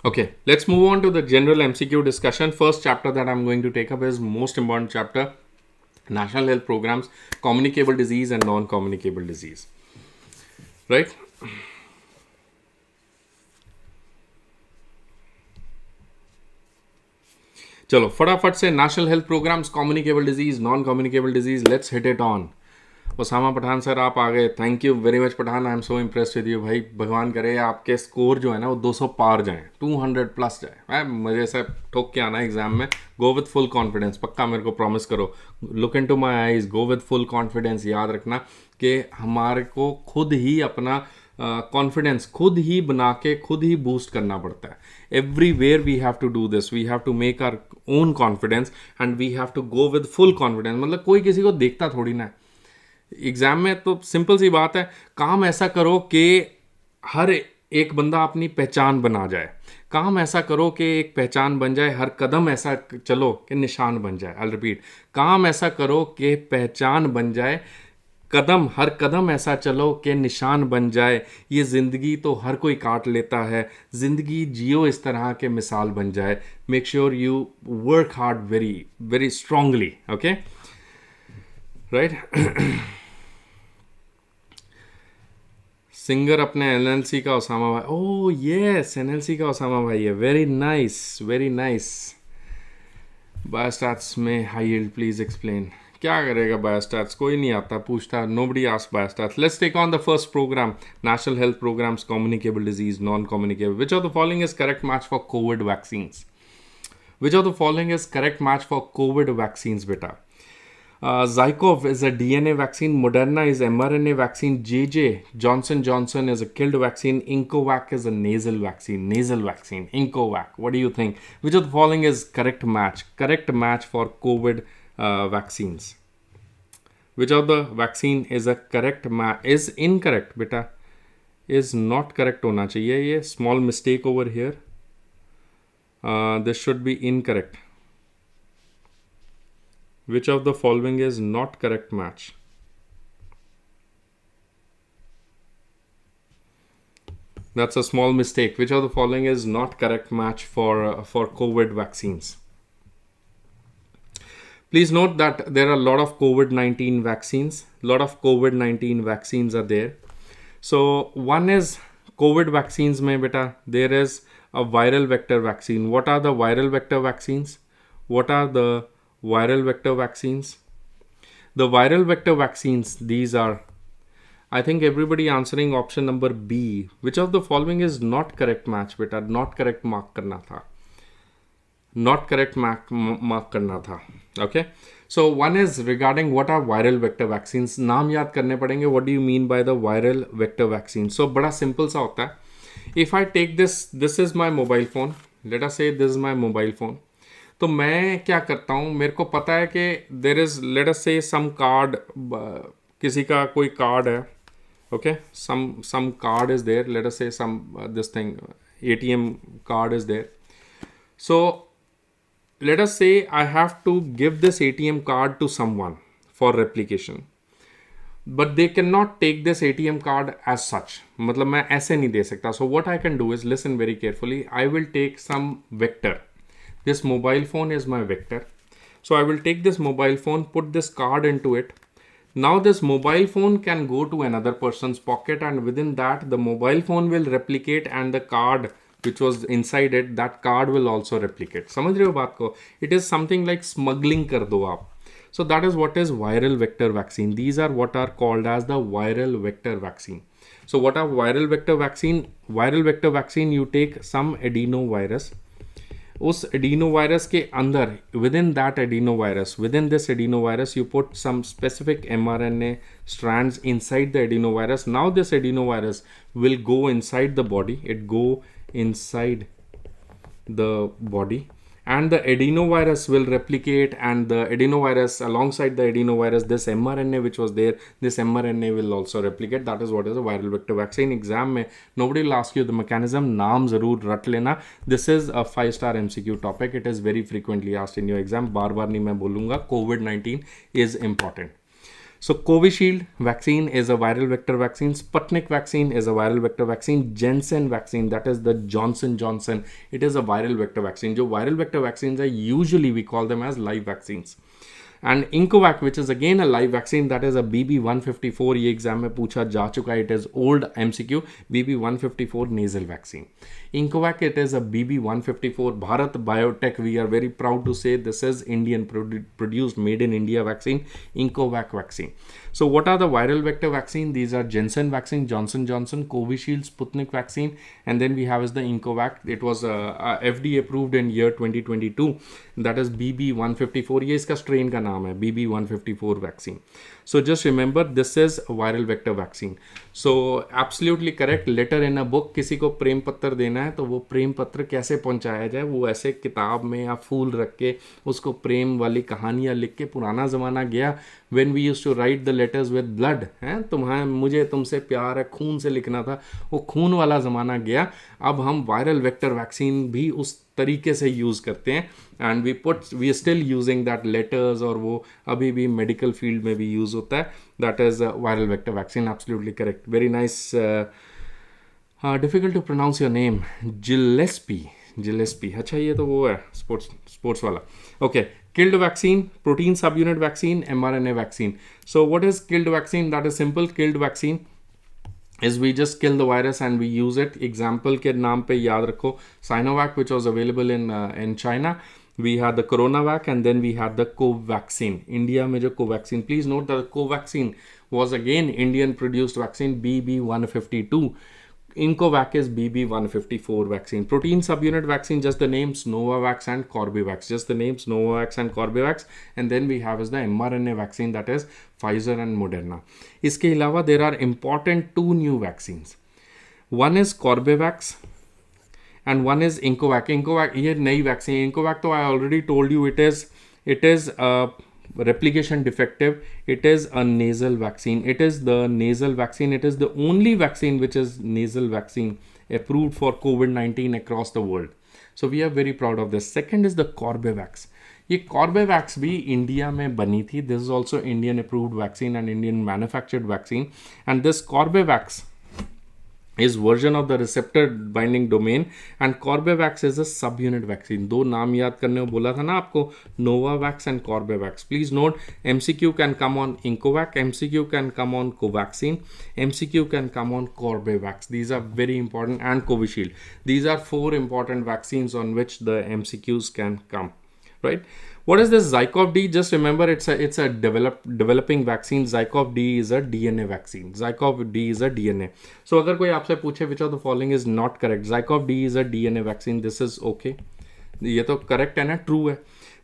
Okay, let's move on to the general MCQ discussion. First chapter that I'm going to take up is most important chapter, National Health Programs, Communicable Disease and Non-Communicable Disease. Right? चलो फटाफट से national health programmes, communicable disease, non communicable disease, let's hit it on. Osama Pathan sir आप आ गए. Thank you very much Pathan. I am so impressed with you भाई. भगवान करे आपके स्कोर जो है ना वो 200 पार जाए, 200 प्लस जाए. मजे से ठोक के आना एग्जाम में. गो विद फुल कॉन्फिडेंस. पक्का मेरे को प्रॉमिस करो. Look into my eyes. Go with full confidence. याद रखना कि हमारे को खुद ही अपना कॉन्फिडेंस खुद ही बना के खुद ही बूस्ट करना पड़ता है. Everywhere we have to do this. We have to make our own confidence and we have to go with full confidence. मतलब कोई किसी को देखता थोड़ी ना है एग्जाम में. तो सिंपल सी बात है, काम ऐसा करो कि हर एक बंदा अपनी पहचान बना जाए. काम ऐसा करो कि एक पहचान बन जाए. हर कदम ऐसा चलो कि निशान बन जाए. आई रिपीट, काम ऐसा करो कि पहचान बन जाए. हर कदम ऐसा चलो कि निशान बन जाए. ये ज़िंदगी तो हर कोई काट लेता है. ज़िंदगी जियो इस तरह के मिसाल बन जाए. Make sure you work hard very very strongly. Okay, right. Singer अपने एनएलसी का ओसामा भाई. ओह यस, एनएलसी का ओसामा भाई है. Very nice, very nice. Biostats में हाई यील्ड प्लीज एक्सप्लेन. क्या करेगा बायोस्टैट्स? कोई नहीं आता, पूछता. Nobody asked biostats. Let's take on the first programme, national health programmes, communicable disease, non communicable. Which of the following is correct match for covid vaccines? Which of the following is correct match for covid vaccines बेटा? Zykov is a DNA vaccine. Moderna is mRNA vaccine. JJ Johnson is a killed vaccine. Incovac is a nasal vaccine. Incovac. What do you think? Which of the following is correct match? Correct match for COVID vaccines. Which of the vaccine is a correct match? Is incorrect, beta. Is not correct होना चाहिए. ये small mistake over here. This should be incorrect. Which of the following is not correct match? That's a small mistake. Which of the following is not correct match for COVID vaccines? Please note that there are a lot of COVID-19 vaccines. A lot of COVID-19 vaccines are there. So one is covid vaccines में बेटा there is a viral vector vaccine. What are the viral vector vaccines? What are the viral vector vaccines? The viral vector vaccines, these are, I think everybody answering option number B. Which of the following is not correct match beta? Not correct mark करना था. Not correct mark करना था. Okay. So one is regarding what are viral vector vaccines. नाम याद करने पड़ेंगे. What do you mean by the viral vector vaccine? So बड़ा simple सा होता है. If I take this is my mobile phone. Let us say this is my mobile phone. तो मैं क्या करता हूँ, मेरे को पता है कि there is late us say some card, किसी का कोई कार्ड है, okay, some card is there, let us say some this thing ATM card is there. So let us say I have to give this ATM card to someone for replication, but they can not take this ATM card as such. मतलब मैं ऐसे नहीं दे सकता. So what I can do is listen very carefully. I will take some vector. This mobile phone is my vector. So I will take this mobile phone, put this card into it. Now this mobile phone can go to another person's pocket, and within that the mobile phone will replicate, and the card which was inside it, that card will also replicate. समझ रहे हो बात को? It is something like smuggling कर दो आप. So that is what is viral vector vaccine. These are what are called as the viral vector vaccine. So what are viral vector vaccine? Viral vector vaccine, you take some adenovirus. उस adenovirus के अंदर, within that adenovirus, within this adenovirus, you put some specific mRNA strands inside the adenovirus. Now this adenovirus will go inside the body. It go inside the body, and the adenovirus will replicate, and the adenovirus, alongside the adenovirus, this mRNA which was there, this mRNA will also replicate. That is what is a viral vector vaccine. Exam mein nobody will ask you the mechanism. Naam zarur rat lena. This is a 5-star MCQ topic. It is very frequently asked in your exam. बार बार नहीं मैं बोलूँगा. COVID-19 is important. So Covishield vaccine is a viral vector vaccine. Sputnik vaccine is a viral vector vaccine. Janssen vaccine, that is the Johnson Johnson, it is a viral vector vaccine. जो viral vector vaccines are, usually we call them as live vaccines. And Incovac, which is again a live vaccine, that is a BB154. ये exam में पूछा जा चुका है. It is old MCQ. BB154 nasal vaccine. Incovac, it is a BB154. Bharat Biotech, we are very proud to say this is Indian produced, made in India vaccine. Incovac vaccine. So what are the viral vector vaccine? These are Janssen vaccine, Johnson Johnson, Covishield, Sputnik vaccine, and then we have is the Incovac. It was FDA approved in year 2022. That is BB154. ये इसका strain का नाम है, BB154 vaccine. So just remember, this is a viral vector vaccine. So absolutely correct. Letter in a book, किसी को प्रेम पत्र देना है तो वो प्रेम पत्र कैसे पहुंचाया जाए, वो ऐसे किताब में या फूल रख के उसको प्रेम वाली कहानियाँ लिख के. पुराना ज़माना गया, when we used to write the letters with blood, हैं तुम्हारे मुझे तुमसे प्यार है, खून से लिखना था, वो खून वाला ज़माना गया. अब हम वायरल वेक्टर वैक्सीन भी उस तरीके से यूज़ करते हैं, and we are still using that letters, और वो अभी भी मेडिकल फील्ड में भी यूज़ होता है. That is viral vector vaccine. Absolutely correct. Very nice. Difficult to pronounce your name. Gillespie. अच्छा, ये तो वो है स्पोर्ट्स वाला. Okay. Killed vaccine, protein subunit vaccine, mRNA vaccine. So what is killed vaccine? That is simple. Killed vaccine is we just kill the virus and we use it. Example के नाम पे याद रखो. Sinovac, which was available in China. We had the Coronavac, and then we had the Covaxin. India में जो Covaxin, please note that the Covaxin was again Indian produced vaccine, BB152. Incovac is BB154 vaccine. Protein subunit vaccine, just the names Novavax and Corbevax. Just the names Novavax and Corbevax. And then we have is the mRNA vaccine, that is Pfizer and Moderna. इसके अलावा there are important 2 new vaccines. One is Corbevax and one is Incovac. Incovac ये नई vaccine. Incovac तो I already told you it is replication defective. It is a nasal vaccine. It is the nasal vaccine. It is the only vaccine which is nasal vaccine approved for COVID-19 across the world. So we are very proud of this. Second is the Corbevax. ये Corbevax भी India में बनी थी. This is also Indian approved vaccine and Indian manufactured vaccine. And this Corbevax is version of the receptor binding domain, and Corbevax is a subunit vaccine. दो नाम याद करने को बोला था ना आपको, Novavax and Corbevax. Please note, MCQ can come on Incovac, MCQ can come on Covaxin, MCQ can come on Corbevax. These are very important, and Covishield. These are 4 important vaccines on which the MCQs can come, right? What is this Zycov D? Just remember, it's a developing vaccine. Zycov D is a DNA vaccine. Zycov D is a DNA. So अगर कोई आपसे पूछे which of the following is not correct, Zycov D is a DNA vaccine. This is okay. ये तो correct है ना, true है.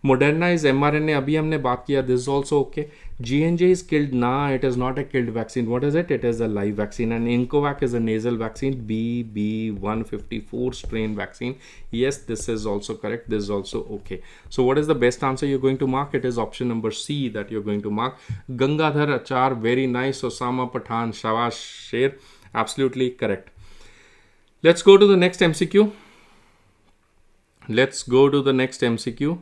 Moderna is mRNA. अभी हमने बात किया. This is also okay. J&J is killed. Nah, it is not a killed vaccine. What is it? It is a live vaccine. And Incovac is a nasal vaccine. BB154 strain vaccine. Yes, this is also correct. This is also okay. So what is the best answer you're going to mark? It is option number C that you're going to mark. Gangadhar Achar, very nice. Osama Pathan, Shabash Sher, absolutely correct. Let's go to the next MCQ. Let's go to the next MCQ.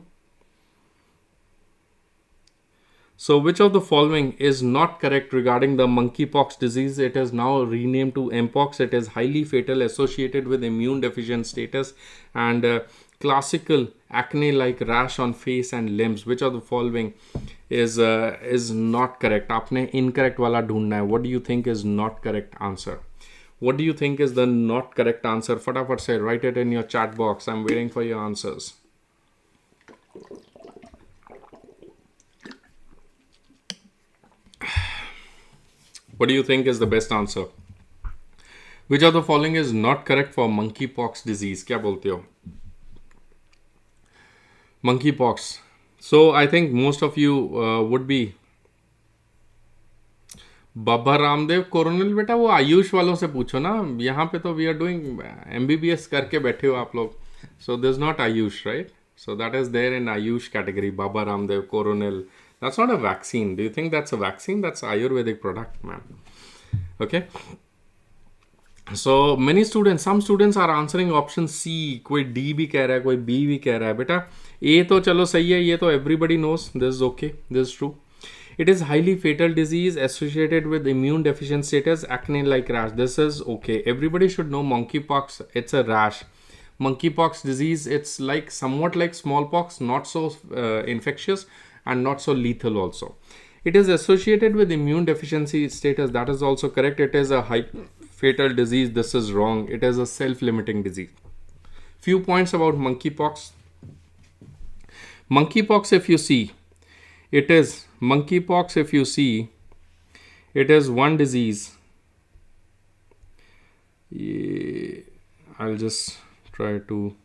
So which of the following is not correct regarding the monkeypox disease? It is now renamed to Mpox. It is highly fatal, associated with immune deficient status, and classical acne-like rash on face and limbs. Which of the following is not correct? आपने incorrect वाला ढूंढना है. What do you think is not correct answer? What do you think is the not correct answer? फटाफट से write it in your chat box. I'm waiting for your answers. What do you think is the best answer? Which of the following is not correct for monkeypox disease? क्या बोलते हो? Monkeypox. So I think most of you would be Baba Ramdev coronal. बेटा वो आयुष वालों से पूछो ना. यहाँ पे तो वी आर डूइंग MBBS करके बैठे हो आप लोग. So there's not Ayush, right? So that is there in Ayush category. Baba Ramdev, Coronel. That's not a vaccine. Do you think that's a vaccine? That's Ayurvedic product, man. Okay. So many students, some students are answering option C. कोई D भी कह रहा है, कोई B भी कह रहा है. बेटा A तो चलो सही है, ये तो everybody knows. This is okay. This is true. It is highly fatal disease associated with immune deficient status, acne-like rash. This is okay. Everybody should know monkeypox. It's a rash. Monkeypox disease, it's like somewhat like smallpox, not so infectious and not so lethal also. It is associated with immune deficiency status. That is also correct. It is a high fatal disease. This is wrong. It is a self-limiting disease. Few points about monkeypox. Monkeypox, if you see, it is monkeypox. If you see, it is one disease. I'll just try to.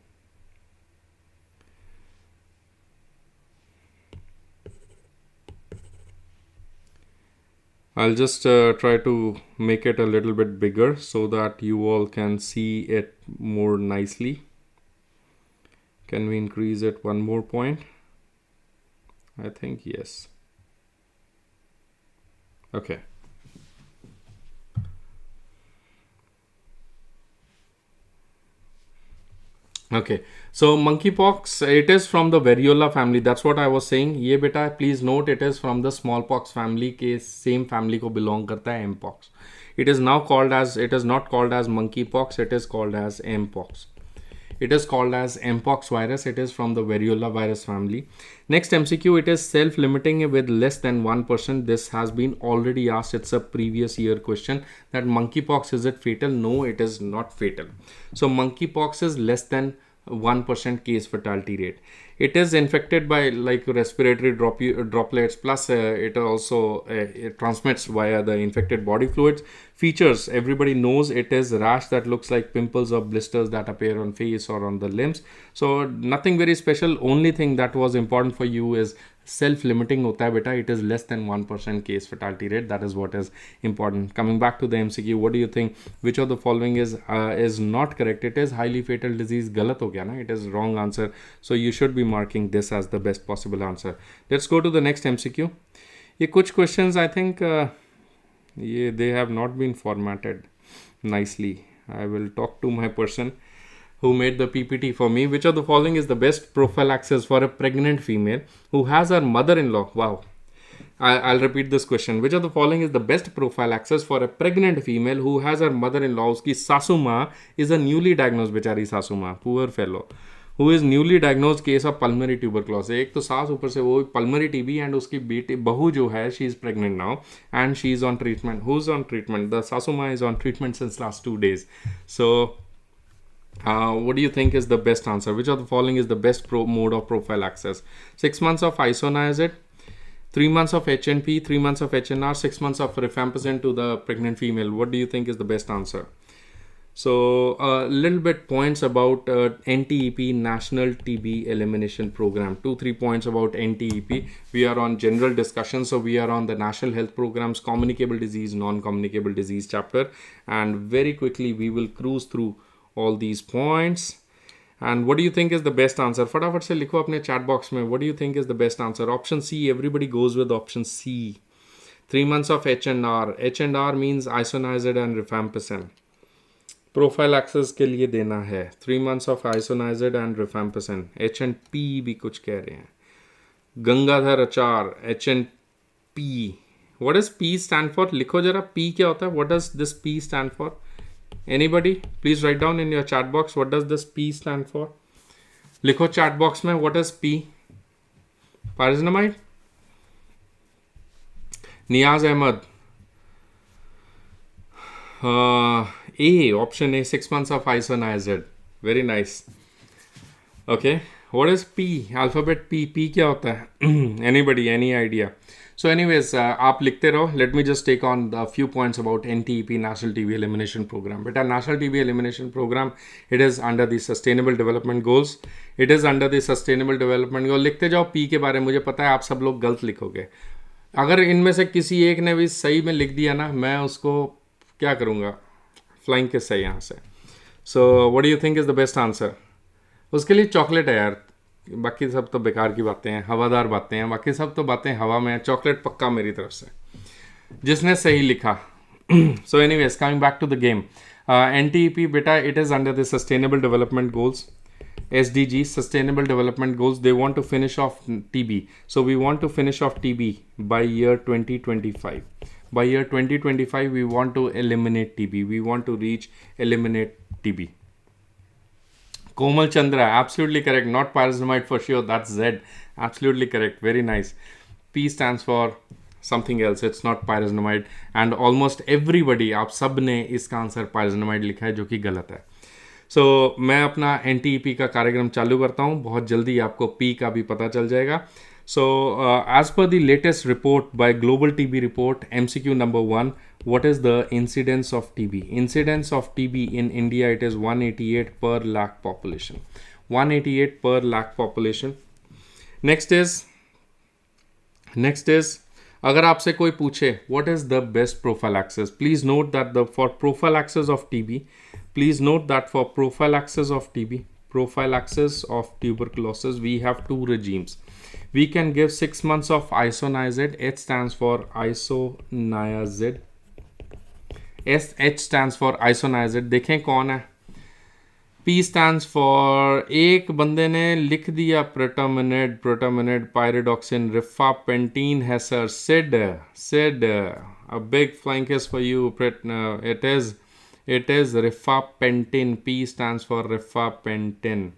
I'll just try to make it a little bit bigger so that you all can see it more nicely. Can we increase it one more point? I think yes. Okay. Okay, so monkeypox, it is from the variola family. That's what I was saying. ये बेटा please note, it is from the smallpox family के same family को belong करता है mpox. It is now called as, it is not called as monkeypox, it is called as mpox. It is called as mpox virus. It is from the variola virus family. Next MCQ, it is self-limiting with less than 1%. This has been already asked. It's a previous year question that monkeypox, is it fatal? No, it is not fatal. So monkeypox is less than 1% case fatality rate. It is infected by like respiratory droplets, plus it also it transmits via the infected body fluids. Features, everybody knows it is rash that looks like pimples or blisters that appear on face or on the limbs. So nothing very special. Only thing that was important for you is self-limiting hota hai beta. It is less than 1% case fatality rate. That is what is important. Coming back to the MCQ, what do you think? Which of the following is not correct? It is highly fatal disease. Galat ho gaya na? It is wrong answer. So you should be marking this as the best possible answer. Let's go to the next MCQ. Ye kuch questions I think they have not been formatted nicely. I will talk to my person who made the PPT for me. Which of the following is the best prophylaxis for a pregnant female who has her mother-in-law? Wow. I'll repeat this question. Which of the following is the best prophylaxis for a pregnant female who has her mother-in-law, उसकी सासू माँ is a newly diagnosed बेचारी सासू माँ, poor fellow, who is newly diagnosed case of pulmonary tuberculosis. एक तो सास ऊपर से वो pulmonary TB and उसकी बेटी बहू जो है she is pregnant now and she is on treatment. Who's on treatment? The सासू माँ is on treatment since last 2 days. So what do you think is the best answer? Which of the following is the best mode of prophylaxis? 6 months of isoniazid, 3 months of HNP, 3 months of HNR, 6 months of rifampicin to the pregnant female. What do you think is the best answer? So a little bit points about NTEP, National TB Elimination Program. 2-3 points about NTEP. We are on general discussion. So we are on the National Health Program's communicable disease, non-communicable disease chapter. And very quickly we will cruise through all these points. And what do you think is the best answer? फटाफट से लिखो अपने chat box में. What do you think is the best answer? Option C. Everybody goes with option C. 3 months of H&R. H&R means isoniazid and rifampicin. Prophylaxis के लिए देना है. 3 months of isoniazid and rifampicin. H&P भी कुछ कह रहे हैं. गंगाधर आचार. H&P. What does P stand for? लिखो जरा P क्या होता है? What does this P stand for? Anybody? Please write down in your chat box. What does this P stand for? लिखो chat box में. What is P? Pyrazinamide? Niyaz Ahmed. A. Option A. 6 months of isoniazid. Very nice. Okay. What is P? Alphabet P. P क्या होता है? Anybody? Any idea? So anyways, आप लिखते रहो. Let me just take on a few points about NTEP, National TB Elimination Program. But National TB Elimination Program, it is under the Sustainable Development Goals. It is under the Sustainable Development Goals. लिखते जाओ P के बारे में. मुझे पता है आप सब लोग गलत लिखोगे. अगर इनमें से किसी एक ने भी सही में लिख दिया ना, मैं उसको क्या करूँगा? फ्लाइंग किस सही यहाँ से. So what do you think is the best answer? उसके लिए चॉकलेट है यार. बाकी सब तो बेकार की बातें हैं, हवादार बातें हैं, बाकी सब तो बातें हवा में. चॉकलेट पक्का मेरी तरफ से जिसने सही लिखा. So anyways, coming back to the game. NTEP बेटा, it is under the sustainable development goals. SDG, Sustainable Development Goals, they want to finish off TB. So we want to finish off TB by year 2025. By year 2025, we want to eliminate TB. We want to reach eliminate TB. Komal Chandra, absolutely correct. Not pyrazinamide for sure. That's Z. Absolutely correct. Very nice. P stands for something else. It's not pyrazinamide. And almost everybody, आप सब ने इसका answer pyrazinamide लिखा है, जो कि गलत है. So मैं अपना NTEP का कार्यक्रम चालू करता हूँ. बहुत जल्दी आपको P का भी पता चल जाएगा. So as per the latest report by Global TB Report, MCQ number 1, what is the incidence of TB? Incidence of TB in India, it is 188 per lakh population. 188 per lakh population. Next is अगर आपसे कोई पूछे what is the best prophylaxis, please note that for prophylaxis of TB, please note that for prophylaxis of TB, prophylaxis of tuberculosis, we have 2 regimes. We can give 6 months of isoniazid. H stands for isoniazid. H stands for isoniazid. देखें कौन है. P stands for, एक बंदे ने लिख दिया protamid, pyridoxine, rifampicin है sir. Sid, a big flying kiss for you. It is rifampicin. P stands for rifampicin.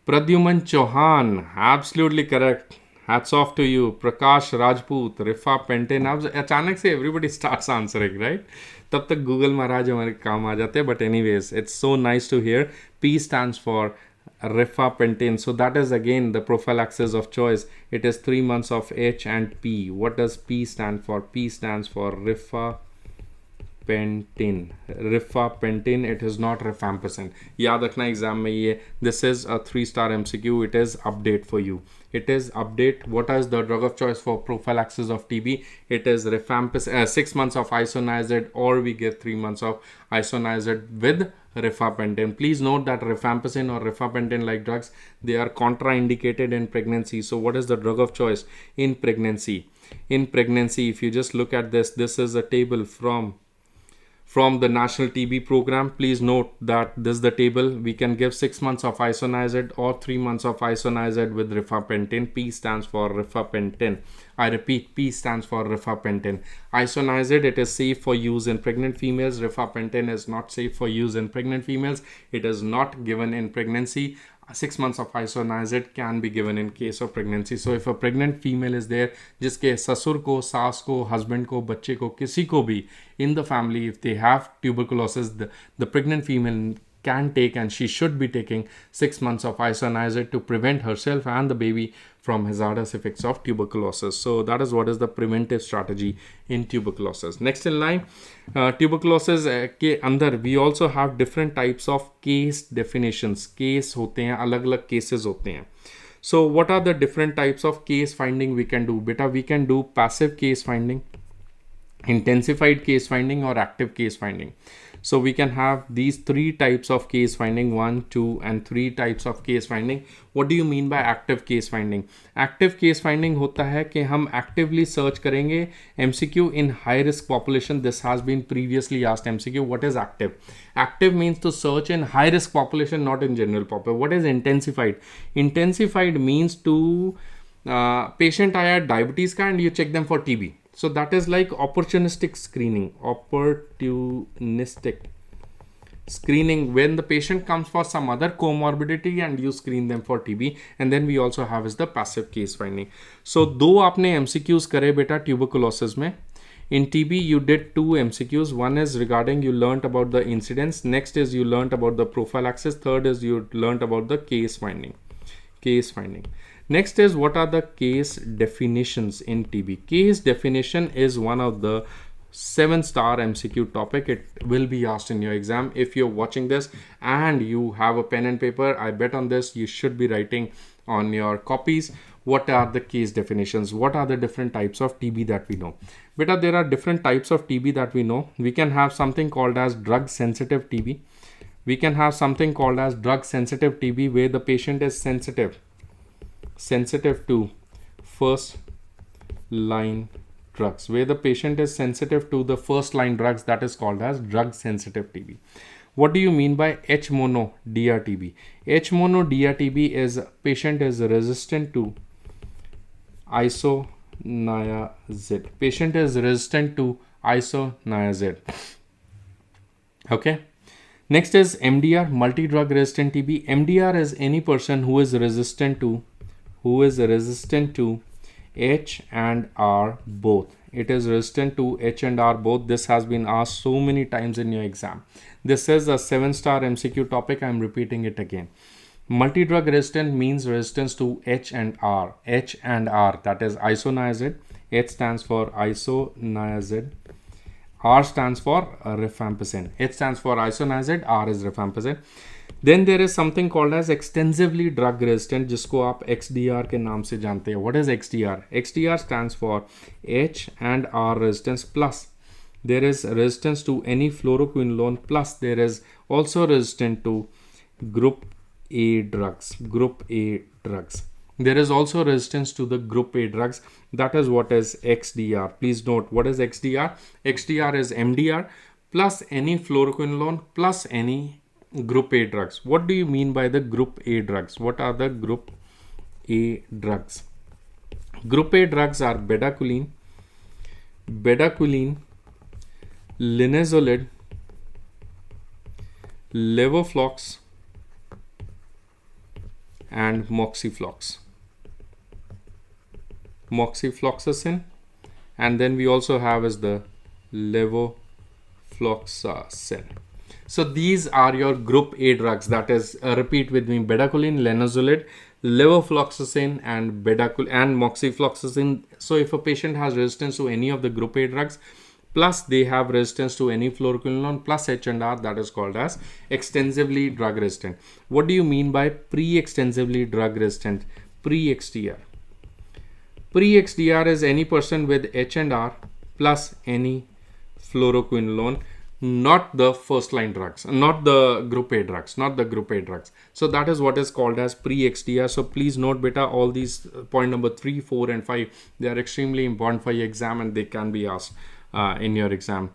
Pradyuman Chauhan, absolutely correct. Hats off to you. Prakash Rajput, rifampicin. अब अचानक से everybody starts answering, right? तब तक Google महाराज हमारे काम आ जाते हैं. But anyways, it's so nice to hear. P stands for rifampicin. So that is again the prophylaxis of choice. It is 3 months of H and P. What does P stand for? P stands for rifampicin. It is not rifampicin. याद रखना exam में ये. This is a 3-star MCQ. It is update for you. It is update. What is the drug of choice for prophylaxis of TB? It is rifampicin. 6 months of isoniazid, or we give 3 months of isoniazid with rifampicin. Please note that rifampicin or rifampicin like drugs, they are contraindicated in pregnancy. So what is the drug of choice in pregnancy? In pregnancy, if you just look at this, this is a table from from the National TB program. Please note that this is the table. We can give 6 months of isoniazid or 3 months of isoniazid with rifampicin. P stands for rifampicin. I repeat, P stands for rifampicin. Isoniazid, it is safe for use in pregnant females. Rifampicin is not safe for use in pregnant females. It is not given in pregnancy. 6 months of isoniazid can be given in case of pregnancy. So if a pregnant female is there, जिसके ससुर को, सास को, husband को, बच्चे को, किसी को भी in the family, if they have tuberculosis, the pregnant female can take, and she should be taking, 6 months of isoniazid to prevent herself and the baby from hazardous effects of tuberculosis. So that is what is the preventive strategy in tuberculosis. Next in line, tuberculosis के अंदर we also have different types of case definitions. Case होते हैं, अलग-अलग cases होते हैं. So what are the different types of case finding we can do? Beta, we can do passive case finding, intensified case finding, or active case finding. So we can have these 3 types of case finding, 1, 2 and 3 types of case finding. What do you mean by active case finding? Active case finding होता है कि हम actively search करेंगे MCQ in high risk population. This has been previously asked MCQ. What is active? Active means to search in high risk population, not in general population. What is intensified? Intensified means to patient आया diabetes का and you check them for TB. So that is like opportunistic screening. Opportunistic screening, when the patient comes for some other comorbidity and you screen them for TB. And then we also have is the passive case finding. So दो आपने MCQs करे बेटा tuberculosis में. In TB you did 2 MCQs. One is regarding you learnt about the incidence. Next is you learnt about the prophylaxis. Third is you learnt about the case finding. Case finding. Next is what are the case definitions in TB. Case definition is one of the 7-star MCQ topic. It will be asked in your exam. If you're watching this and you have a pen and paper, I bet on this you should be writing on your copies. What are the case definitions? What are the different types of TB that we know? Beta, there are different types of TB that we know. We can have something called as drug sensitive TB. We can have something called as drug sensitive TB where the patient is sensitive to first line drugs, where the patient is sensitive to the first line drugs, that is called as drug sensitive TB. What do you mean by H mono DRTB? H mono DRTB is patient is resistant to isoniazid. Patient is resistant to isoniazid. Okay. Next is MDR, multi-drug resistant TB. MDR is any person who is resistant to H and R both. It is resistant to H and R both. This has been asked so many times in your exam. This is a 7-star MCQ topic. I am repeating it again. Multi-drug resistant means resistance to H and R. H and R, that is isoniazid. H stands for isoniazid. R stands for rifampicin. H stands for isoniazid. R is rifampicin. Then there is something called as extensively drug resistant, जिसको आप XDR के नाम से जानते हैं. What is XDR? XDR stands for H and R resistance plus there is resistance to any fluoroquinolone plus there is also resistant to group A drugs. Group A drugs. There is also resistance to the group A drugs. That is what is XDR. Please note what is XDR. XDR is MDR plus any fluoroquinolone plus any group A drugs. What do you mean by the group A drugs? What are the group A drugs? Group A drugs are bedaquiline, linezolid, levoflox and moxifloxacin, and then we also have is the levofloxacin. So these are your group A drugs, that is repeat with me: bedaquiline, linezolid, levofloxacin and moxifloxacin. So if a patient has resistance to any of the group A drugs plus they have resistance to any fluoroquinolone plus H and R, that is called as extensively drug resistant. What do you mean by pre-extensively drug resistant? Pre-XDR. Pre-XDR is any person with H and R plus any fluoroquinolone, not the first line drugs, not the group A drugs, So that is what is called as pre-XDR. So please note beta, all these point number 3, 4 and 5, they are extremely important for your exam and they can be asked in your exam.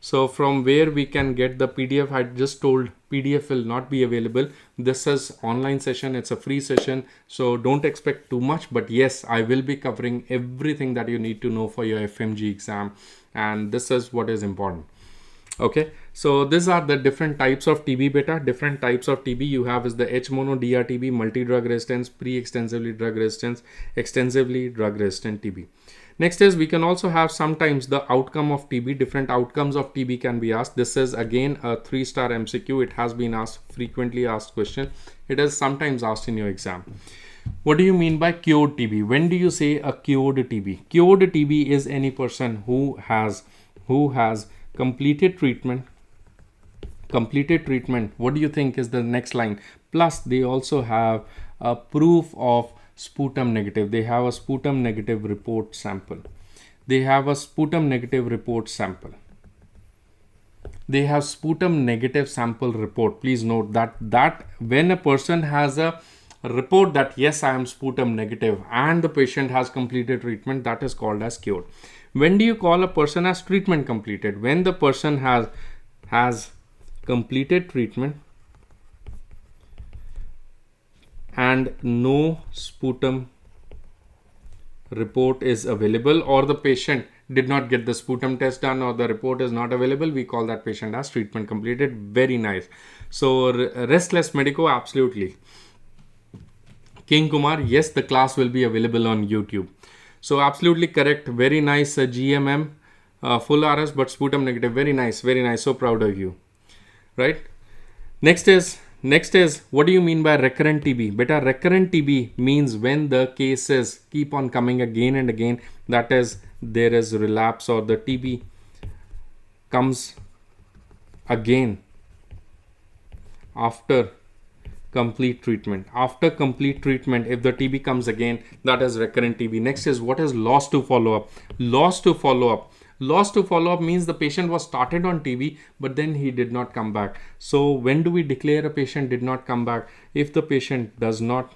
So from where we can get the PDF? I just told PDF will not be available. This is online session. It's a free session. So don't expect too much. But yes, I will be covering everything that you need to know for your FMG exam. And this is what is important. Okay, so these are the different types of TB beta. Different types of TB you have is the H mono DRTB, multi-drug resistance, pre-extensively drug resistance, extensively drug resistant TB. Next is we can also have sometimes the outcome of TB. Different outcomes of TB can be asked. This is again a 3-star MCQ. It has been asked, frequently asked question. It is sometimes asked in your exam. What do you mean by cured TB? When do you say a cured TB? Cured TB is any person who has completed treatment. What do you think is the next line? Plus they also have a proof of sputum negative. They have a sputum negative report sample. They have sputum negative sample report. Please note that when a person has a report that yes, I am sputum negative and the patient has completed treatment, that is called as cured. When do you call a person as treatment completed? When the person has completed treatment and no sputum report is available, or the patient did not get the sputum test done, or the report is not available, we call that patient as treatment completed. Very nice. So restless medico, absolutely. King Kumar, yes, the class will be available on YouTube. So absolutely correct. Very nice. GMM, full RS but sputum negative. Very nice. So proud of you. Right. Next is what do you mean by recurrent TB? Beta, recurrent TB means when the cases keep on coming again and again. That is, there is relapse, or the TB comes again after complete treatment. After complete treatment, if the TB comes again, that is recurrent TB. Next is what is loss to follow up? Loss to follow up means the patient was started on TB but then he did not come back. So when do we declare a patient did not come back? If the patient does not,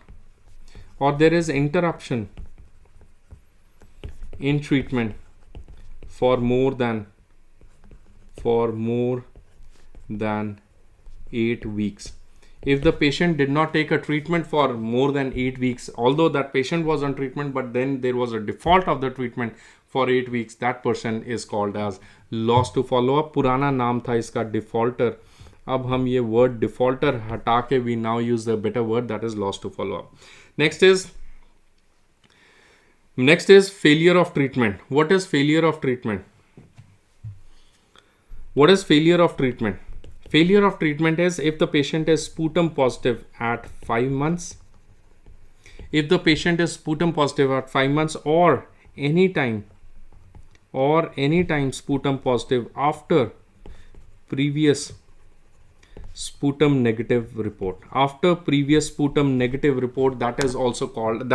or there is interruption in treatment for more than 8 weeks. If the patient did not take a treatment for more than 8 weeks, although that patient was on treatment, but then there was a default of the treatment for 8 weeks, that person is called as loss to follow up. पुराना नाम था इसका defaulter. अब हम ये word defaulter हटा के we now use the better word, that is loss to follow up. Next is failure of treatment. What is failure of treatment? Failure of treatment is if the patient is sputum positive at 5 months. If the patient is sputum positive at 5 months, or anytime sputum positive after previous sputum negative report. After previous sputum negative report, that is also called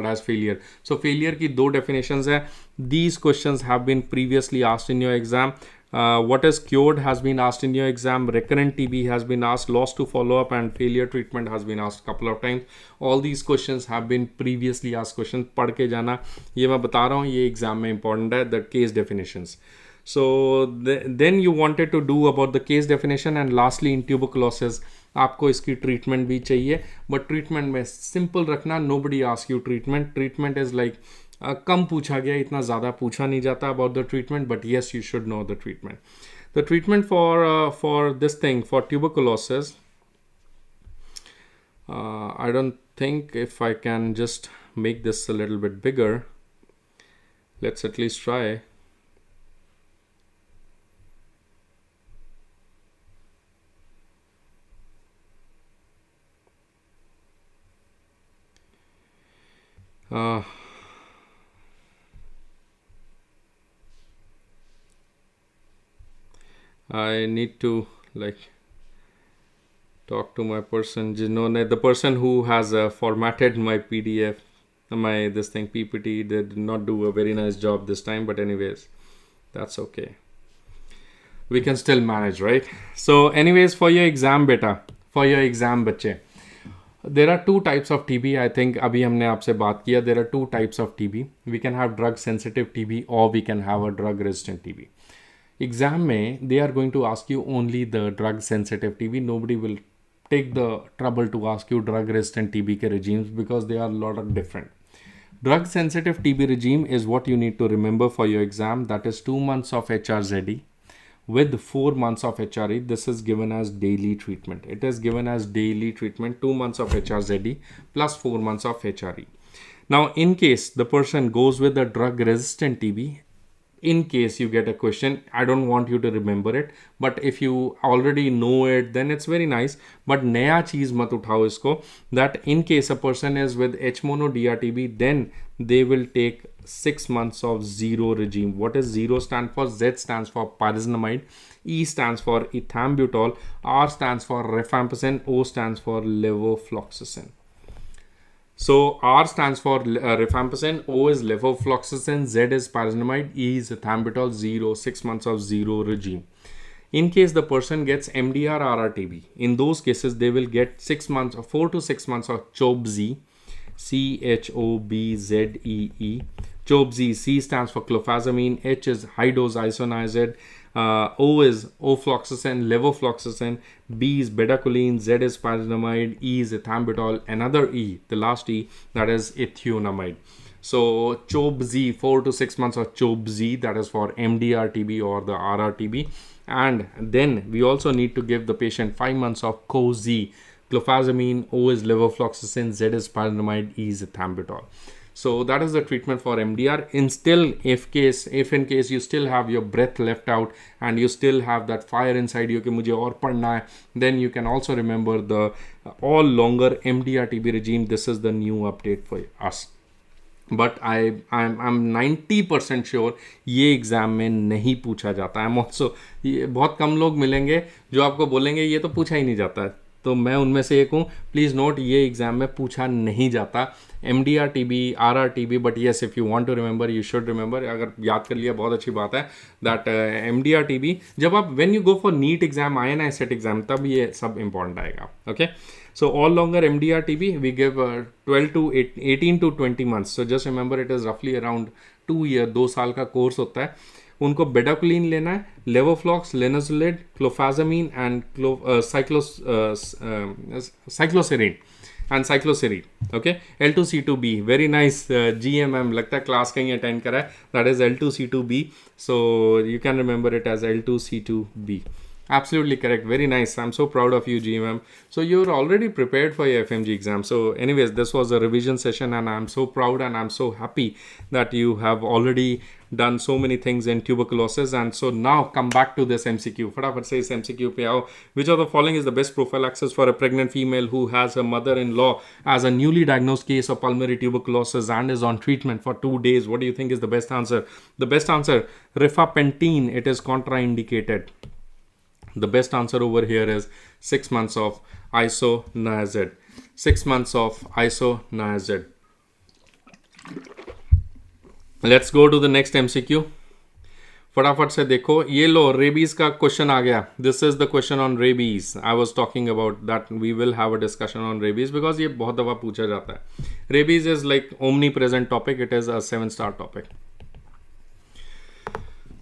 as failure. So failure की दो definitions है. These questions have been previously asked in your exam. What is cured has been asked in your exam. Recurrent TB has been asked. Loss to follow up and failure treatment has been asked a couple of times. All these questions have been previously asked questions. पढ़ के जाना, ये मैं बता रहा हूँ, ये exam में important है, the case definitions. So then you wanted to do about the case definition, and lastly in tuberculosis आपको इसकी treatment भी चाहिए, but treatment में simple रखना. Nobody asks you treatment. Treatment is like कम पूछा गया, इतना ज़्यादा पूछा नहीं जाता about the treatment, but yes, you should know the treatment. The treatment for this thing, for tuberculosis, I don't think if I can just make this a little bit bigger. Let's at least try. I need to talk to my person, the person who has formatted my PDF, PPT. They did not do a very nice job this time, but anyways, that's okay. We can still manage, right? So anyways, for your exam बच्चे, there are two types of TB. I think अभी हमने आपसे बात किया, there are two types of TB. We can have drug sensitive TB or we can have a drug resistant TB. Exam में they are going to ask you only the drug sensitive TB. Nobody will take the trouble to ask you drug resistant TB के regimes because they are a lot of different. Drug sensitive TB regime is what you need to remember for your exam. That is 2 months of HRZE with 4 months of HRE. This is given as daily treatment. It is given as daily treatment, 2 months of HRZE plus 4 months of HRE. Now, in case the person goes with the drug resistant TB, in case you get a question, I don't want you to remember it, but if you already know it, then it's very nice. But नया चीज मत उठाओ इसको, that in case a person is with H mono DRTB, then they will take 6 months of zero regime. What is zero stand for? Z stands for pyrazinamide, E stands for ethambutol, R stands for rifampicin, O stands for levofloxacin. So R stands for rifampicin, O is levofloxacin, Z is pyrazinamide, E is ethambutol, 6 months of zero regime. In case the person gets MDR RRTB, in those cases they will get 6 months, 4 to 6 months of CHOBZ, CHOBZEE. CHOBZ, C stands for clofazimine, H is high dose isoniazid, O is ofloxacin, levofloxacin, B is bedaquiline, Z is pyrazinamide, E is ethambutol, another E, the last E, that is ethionamide. So CHOBZ, 4 to 6 months of CHOBZ, that is for MDR-TB or the RR-TB. And then we also need to give the patient 5 months of COZ, clofazimine, O is levofloxacin, Z is pyrazinamide, E is ethambutol. So that is the treatment for MDR. If in case you still have your breath left out and you still have that fire inside you कि मुझे और पढ़ना है, then you can also remember the all longer MDR TB regime. This is the new update for us. But I'm 90% sure ये exam में नहीं पूछा जाता है. I'm also बहुत कम लोग मिलेंगे जो आपको बोलेंगे ये तो पूछा ही नहीं जाता है, तो मैं उनमें से एक हूँ. प्लीज़ नोट, ये एग्जाम में पूछा नहीं जाता MDR TB, RR TB, but yes if you want to remember you should remember. अगर याद कर लिया बहुत अच्छी बात है. दैट MDR TB जब आप when you go for NEET exam, INI SET exam, तब ये सब इंपॉर्टेंट आएगा. Okay, so all longer MDR TB we give 18 to 20 months. So just remember it is roughly around 2 year, 2 साल का course होता है. उनको बेडाक्विलिन लेना है, levoflox, linezolid, clofazimine and cycloserine and cycloserine. Okay, L2C2B, very nice. GMM लगता है class कहीं अटेंड करा है. That is L2C2B, so you can remember it as L2C2B. Absolutely correct. Very nice. I'm so proud of you, GMM. So you're already prepared for your FMG exam. So anyways, this was a revision session and I'm so proud and I'm so happy that you have already done so many things in tuberculosis. And so now come back to this MCQ. फटाफट से इस MCQ पे आओ. Which of the following is the best prophylaxis for a pregnant female who has her mother-in-law as a newly diagnosed case of pulmonary tuberculosis and is on treatment for 2 days? What do you think is the best answer? The best answer, rifapentine. It is contraindicated. The best answer over here is 6 months of isoniazid. 6 months of isoniazid. Let's go to the next MCQ. फटाफट से देखो, ये लो rabies का question आ गया. This is the question on rabies. I was talking about that. We will have a discussion on rabies because ये बहुत दफा पूछा जाता है. Rabies is like omnipresent topic. It is a 7-star topic.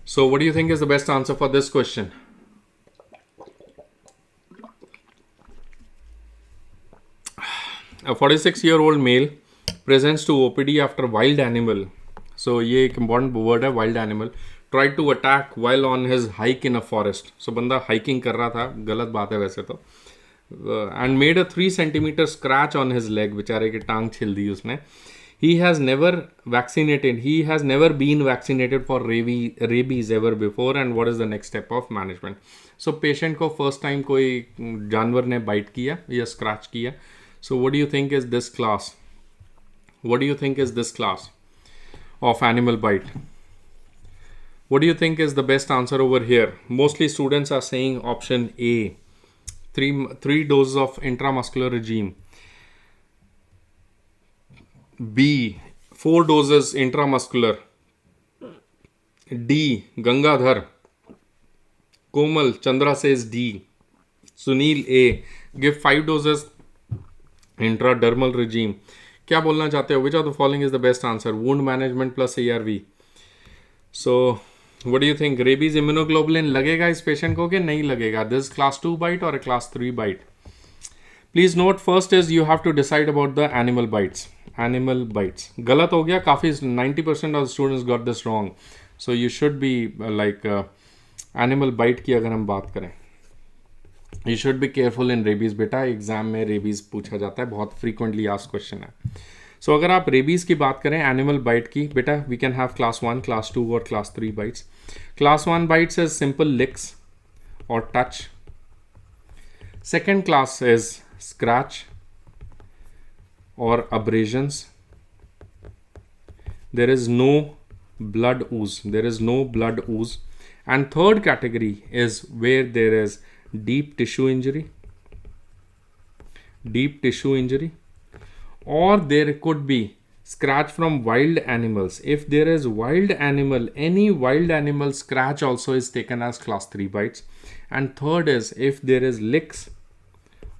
So what do you think is the best answer for this question? A 46-year-old male presents to OPD after wild animal. So ये एक important word है, wild animal. Tried to attack while on his hike in a forest. So बंदा hiking कर रहा था, गलत बात है वैसे तो. And made a 3 centimeter scratch on his leg. बेचारे की टांग छिल दी उसने. He has never been vaccinated for rabies ever before. And what is the next step of management? So patient को first time कोई जानवर ने bite किया या scratch किया. So what do you think is this class? What do you think is this class of animal bite? What do you think is the best answer over here? Mostly students are saying option A. 3 doses of intramuscular regime. B, 4 doses intramuscular. D, Gangadhar. Komal, Chandra says D. Sunil A, give 5 doses intradermal regime. क्या बोलना चाहते हो? Which of the following is the best answer? Wound management plus ARV. So What do you think? Rabies immunoglobulin लगेगा इस patient को कि नहीं लगेगा? This class 2 bite or a class 3 bite? Please note first is you have to decide about the animal bites. Animal bites. गलत हो गया काफ़ी 90% of the students got this wrong. So you should be animal bite की अगर हम बात करें. You should be careful in rabies बेटा. एग्जाम में rabies पूछा जाता है, बहुत frequently asked question है. So अगर आप रेबीज़ की बात करें एनिमल बाइट की बेटा we can have class 1, class 2 और class 3 bites. Class 1 bites is simple licks और touch. Second class is scratch और abrasions. There is no blood ooze, there is no blood ooze. And third category is where there is deep tissue injury, or there could be scratch from wild animals. If there is wild animal, any wild animal scratch also is taken as class 3 bites. And third is if there is licks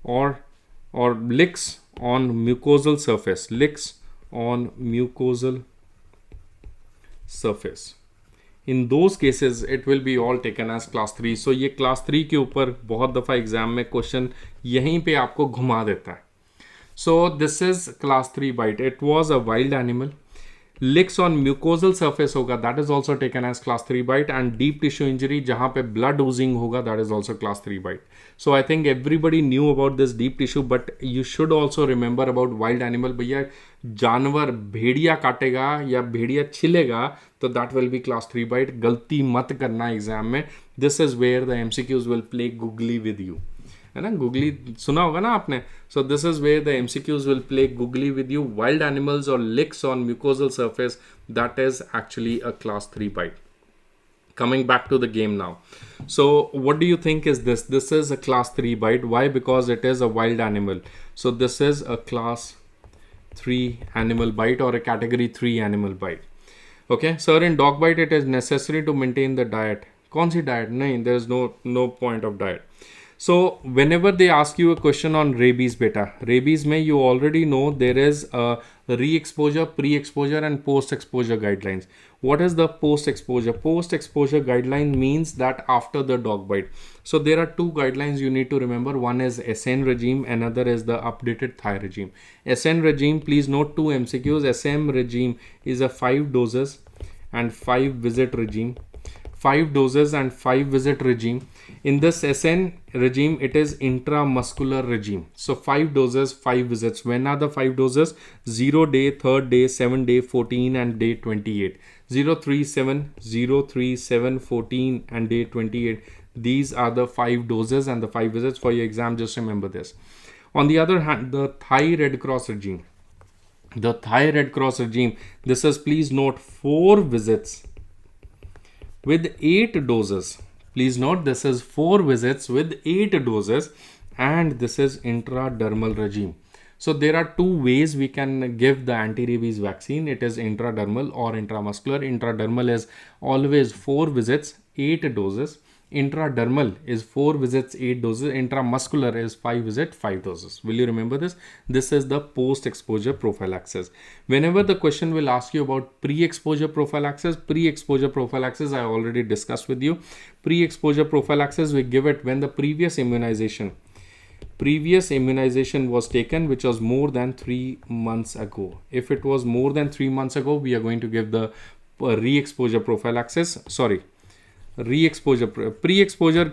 or licks on mucosal surface, in those cases it will be all taken as class 3. So ये class 3 के ऊपर बहुत दफ़ा एग्जाम में question यहीं पे आपको घुमा देता है. So this is class 3 bite. It was a wild animal. Licks on mucosal surface होगा, that is also taken as class 3 bite. And deep tissue injury जहाँ पे blood oozing होगा, that is also class 3 bite. So I think everybody knew about this deep tissue, but you should also remember about wild animal. भैया जानवर भेड़िया काटेगा या भेड़िया छिलेगा तो that will be class 3 bite. गलती मत करना एग्जाम में. This is where the MCQs will play googly with you. है ना, गुगली सुना होगा ना आपने. So this is where the MCQs will play googly with you. Wild animals और licks on mucosal surface, that is actually a class 3 bite. Coming back to the game now. So what do you think is this? This is a class 3 bite. Why? Because it is a wild animal. So this is a class 3 animal bite or a category 3 animal bite. Okay, sir, in dog bite it is necessary to maintain the diet. कौन सी diet? नहीं, there is no point of diet. So whenever they ask you a question on rabies beta, rabies में you already know there is a re-exposure, pre-exposure and post-exposure guidelines. What is the post-exposure? Post-exposure guideline means that after the dog bite. So there are two guidelines you need to remember. One is SN regime, another is the updated thigh regime. SN regime, please note 2 MCQs. SM regime is a 5 doses and 5 visit regime. 5 doses and 5 visit regime. In this SN regime, it is intramuscular regime. So 5 doses, 5 visits. When are the 5 doses? 0 day, 3rd day, 7 day, 14 and day 28. 0, 3, 7, 0, 3, 7, 14 and day 28. These are the 5 doses and the 5 visits for your exam. Just remember this. On the other hand, the Thai Red Cross regime. The Thai Red Cross regime, this is, please note, 4 visits with 8 doses. Please note this is 4 visits with 8 doses and this is intradermal regime. So there are 2 ways we can give the anti-rabies vaccine. It is intradermal or intramuscular. Intradermal is always 4 visits, 8 doses. Intradermal is 4 visits, 8 doses. Intramuscular is 5 visits, 5 doses. Will you remember this? This is the post-exposure prophylaxis. Whenever the question will ask you about pre-exposure prophylaxis, I already discussed with you. Pre-exposure prophylaxis, we give it when the previous immunization was taken, which was more than 3 months ago. If it was more than 3 months ago, we are going to give the pre-exposure prophylaxis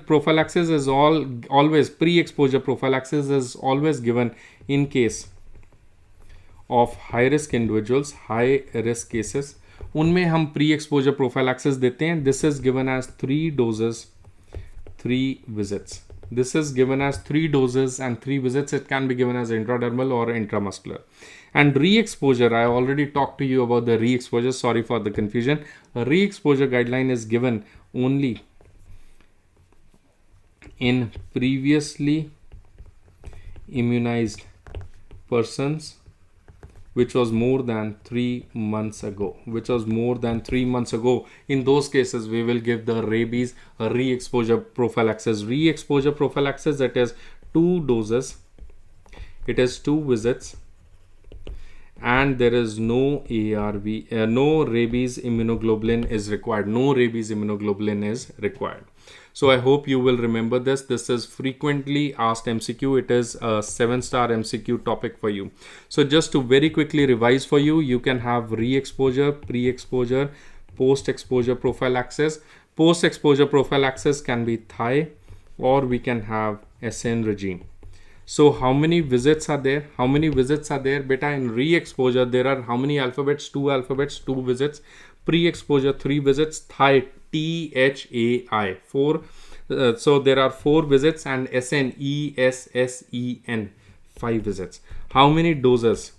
prophylaxis is always pre-exposure prophylaxis is always given in case of high risk individuals, high risk cases. उनमें हम pre-exposure prophylaxis देते हैं. This is given as 3 doses, 3 visits. This is given as 3 doses and 3 visits. It can be given as intradermal or intramuscular. And re-exposure, I already talked to you about the re-exposure. Sorry for the confusion. A re-exposure guideline is given only in previously immunized persons which was more than 3 months ago. In those cases, we will give the rabies re-exposure prophylaxis. Re-exposure prophylaxis, it is 2 doses, it is 2 visits, and there is no ARV, no rabies immunoglobulin is required. No rabies immunoglobulin is required. So I hope you will remember this. This is frequently asked MCQ. It is a 7-star MCQ topic for you. So just to very quickly revise for you, you can have re-exposure, pre-exposure, post-exposure prophylaxis. Post-exposure prophylaxis can be Thai, or we can have SN regime. So how many visits are there? How many visits are there? Beta, in re-exposure, there are how many alphabets? 2 alphabets, 2 visits. Pre-exposure, 3 visits. Thai, THAI, 4. So there are 4 visits, and SNESSEN, 5 visits. How many doses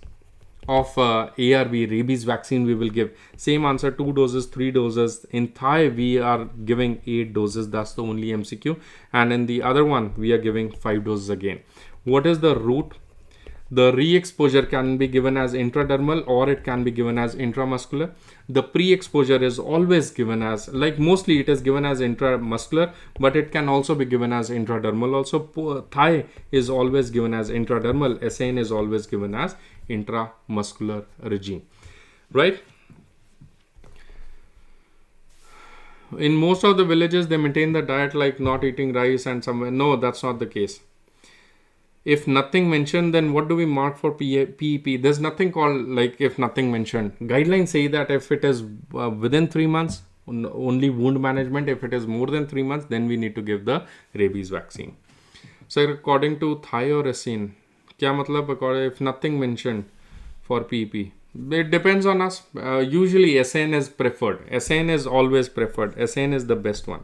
of ARV, rabies vaccine, we will give? Same answer, 2 doses, 3 doses. In Thai, we are giving 8 doses. That's the only MCQ. And in the other one, we are giving 5 doses again. What is the route? The re-exposure can be given as intradermal, or it can be given as intramuscular. The pre-exposure is always given as, like mostly it is given as intramuscular, but it can also be given as intradermal. Also, Thai is always given as intradermal. SN is always given as intramuscular regime, right? In most of the villages, they maintain the diet like not eating rice and somewhere. No, that's not the case. If nothing mentioned, then what do we mark for PEP? There's nothing called like if nothing mentioned. Guidelines say that if it is within 3 months, only wound management. If it is more than 3 months, then we need to give the rabies vaccine. So according to Thai or SN, kya matlab if nothing mentioned for PEP? It depends on us. Usually SN is preferred. SN is always preferred. SN is the best one.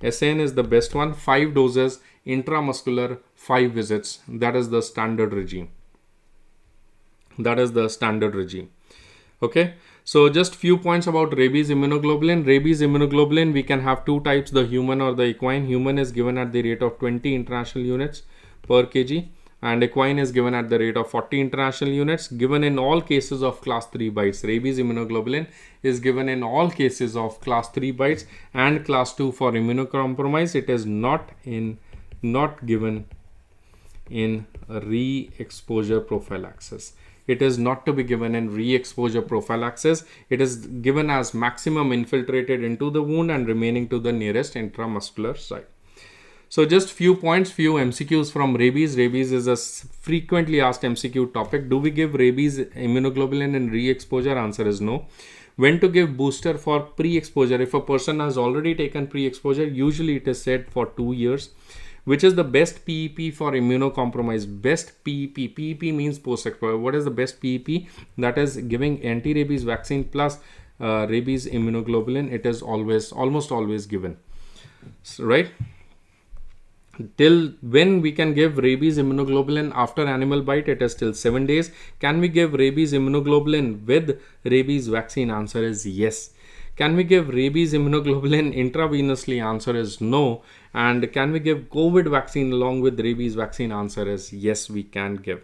SN is the best one. 5 doses, intramuscular, 5 visits. That is the standard regime. That is the standard regime. Okay. So just few points about rabies immunoglobulin. Rabies immunoglobulin, we can have 2 types, the human or the equine. Human is given at the rate of 20 international units per kg, and equine is given at the rate of 40 international units, given in all cases of class 3 bites. Rabies immunoglobulin is given in all cases of class 3 bites and class 2 for immunocompromise. It is not given in re-exposure prophylaxis. It is not to be given in re-exposure prophylaxis. It is given as maximum infiltrated into the wound and remaining to the nearest intramuscular site. So just few points, few MCQs from rabies. Rabies is a frequently asked MCQ topic. Do we give rabies immunoglobulin in re-exposure? Answer is no. When to give booster for pre-exposure? If a person has already taken pre-exposure, usually it is said for 2 years. Which is the best PEP for immunocompromised? Best PEP. PEP means post-exposure. What is the best PEP? That is giving anti-rabies vaccine plus rabies immunoglobulin. It is almost always given, right? Till when we can give rabies immunoglobulin after animal bite? It is till 7 days. Can we give rabies immunoglobulin with rabies vaccine? Answer is yes. Can we give rabies immunoglobulin intravenously? Answer is no. And can we give COVID vaccine along with rabies vaccine? Answer is yes, we can give.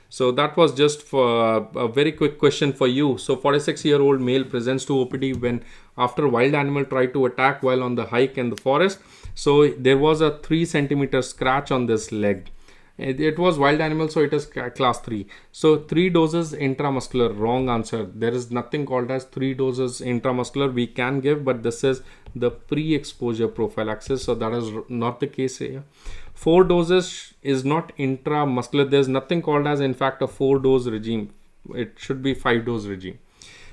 So that was just for a very quick question for you. So 46-year-old male presents to OPD when after wild animal tried to attack while on the hike in the forest. So there was a 3 centimeter scratch on this leg. It was wild animal, so it is class 3. So 3 doses intramuscular, wrong answer. There is nothing called as 3 doses intramuscular. We can give, but this is the pre-exposure prophylaxis. So that is not the case here. 4 doses is not intramuscular. There is nothing called as, in fact, a 4-dose regime. It should be 5-dose regime.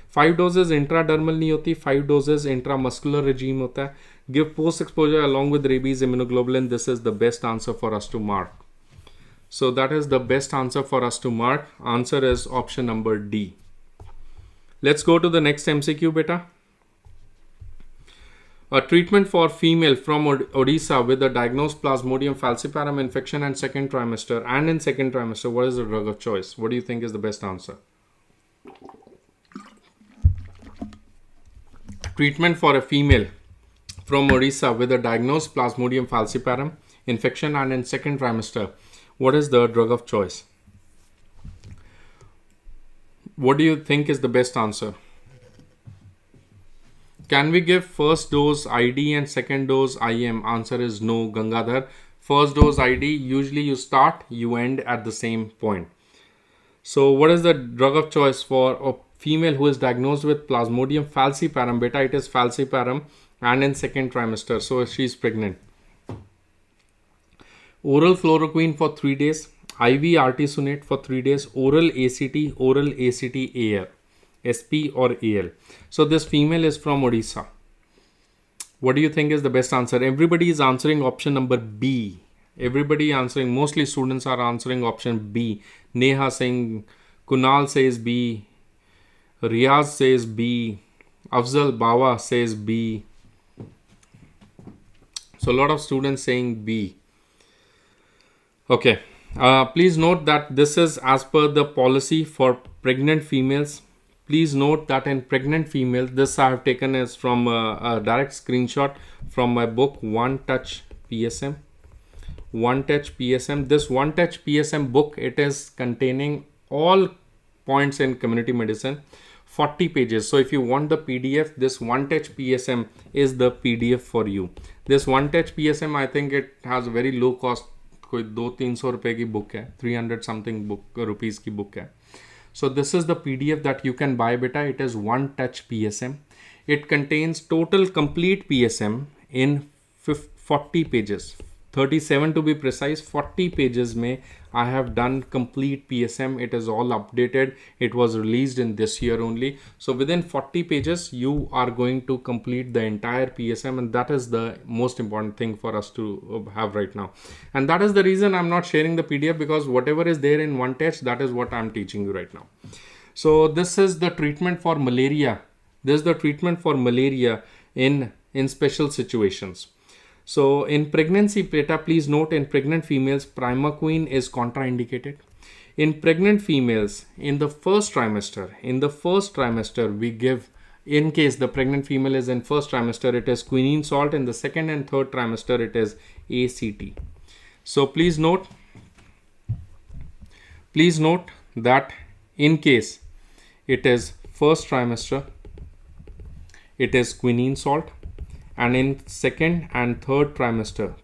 5 doses intradermal नहीं होती, 5 doses intramuscular regime होता है. Give post-exposure along with rabies immunoglobulin. This is the best answer for us to mark. So that is the best answer for us to mark. Answer is option number D. Let's go to the next MCQ, beta. A treatment for female from Odisha with a diagnosed Plasmodium falciparum infection and second trimester. And in second trimester, what is the drug of choice? What do you think is the best answer? Treatment for a female from Odisha with a diagnosed Plasmodium falciparum infection and in second trimester. What is the drug of choice? What do you think is the best answer? Can we give first dose ID and second dose IM? Answer is no, Gangadhar. First dose ID, usually you start, you end at the same point. So what is the drug of choice for a female who is diagnosed with Plasmodium falciparum? Beta, it is falciparum and in second trimester, so she is pregnant. Oral chloroquine for 3 days, IV artesunate for 3 days, oral ACT AL, SP or AL. So this female is from Odisha. What do you think is the best answer? Everybody is answering option number B. Everybody answering, mostly students are answering option B. Neha saying, Kunal says B, Riaz says B, Afzal Bawa says B. So a lot of students saying B. Okay. Please note that this is as per the policy for pregnant females. Please note that in pregnant females, this I have taken as from a direct screenshot from my book One Touch PSM. One Touch PSM. This One Touch PSM book, it is containing all points in community medicine, 40 pages. So if you want the PDF, this One Touch PSM is the PDF for you. This One Touch PSM, I think it has a very low cost. कोई 200-300 रुपए की book है, 300 something rupees की book है. So this is the PDF that you can buy, beta. It is One Touch PSM. It contains total complete PSM in 40 pages. 37 to be precise. 40 pages mein I have done complete PSM. It is all updated. It was released in this year only. So within 40 pages, you are going to complete the entire PSM, and that is the most important thing for us to have right now. And that is the reason I'm not sharing the PDF, because whatever is there in One Touch, that is what I'm teaching you right now. So this is the treatment for malaria. This is the treatment for malaria in special situations. So in pregnancy, beta, please note, in pregnant females, primaquine is contraindicated. In pregnant females, in the first trimester, we give, in case the pregnant female is in first trimester, it is quinine salt. In the second and third trimester, it is ACT. So please note that in case it is first trimester, it is quinine salt. And in second and third trimester,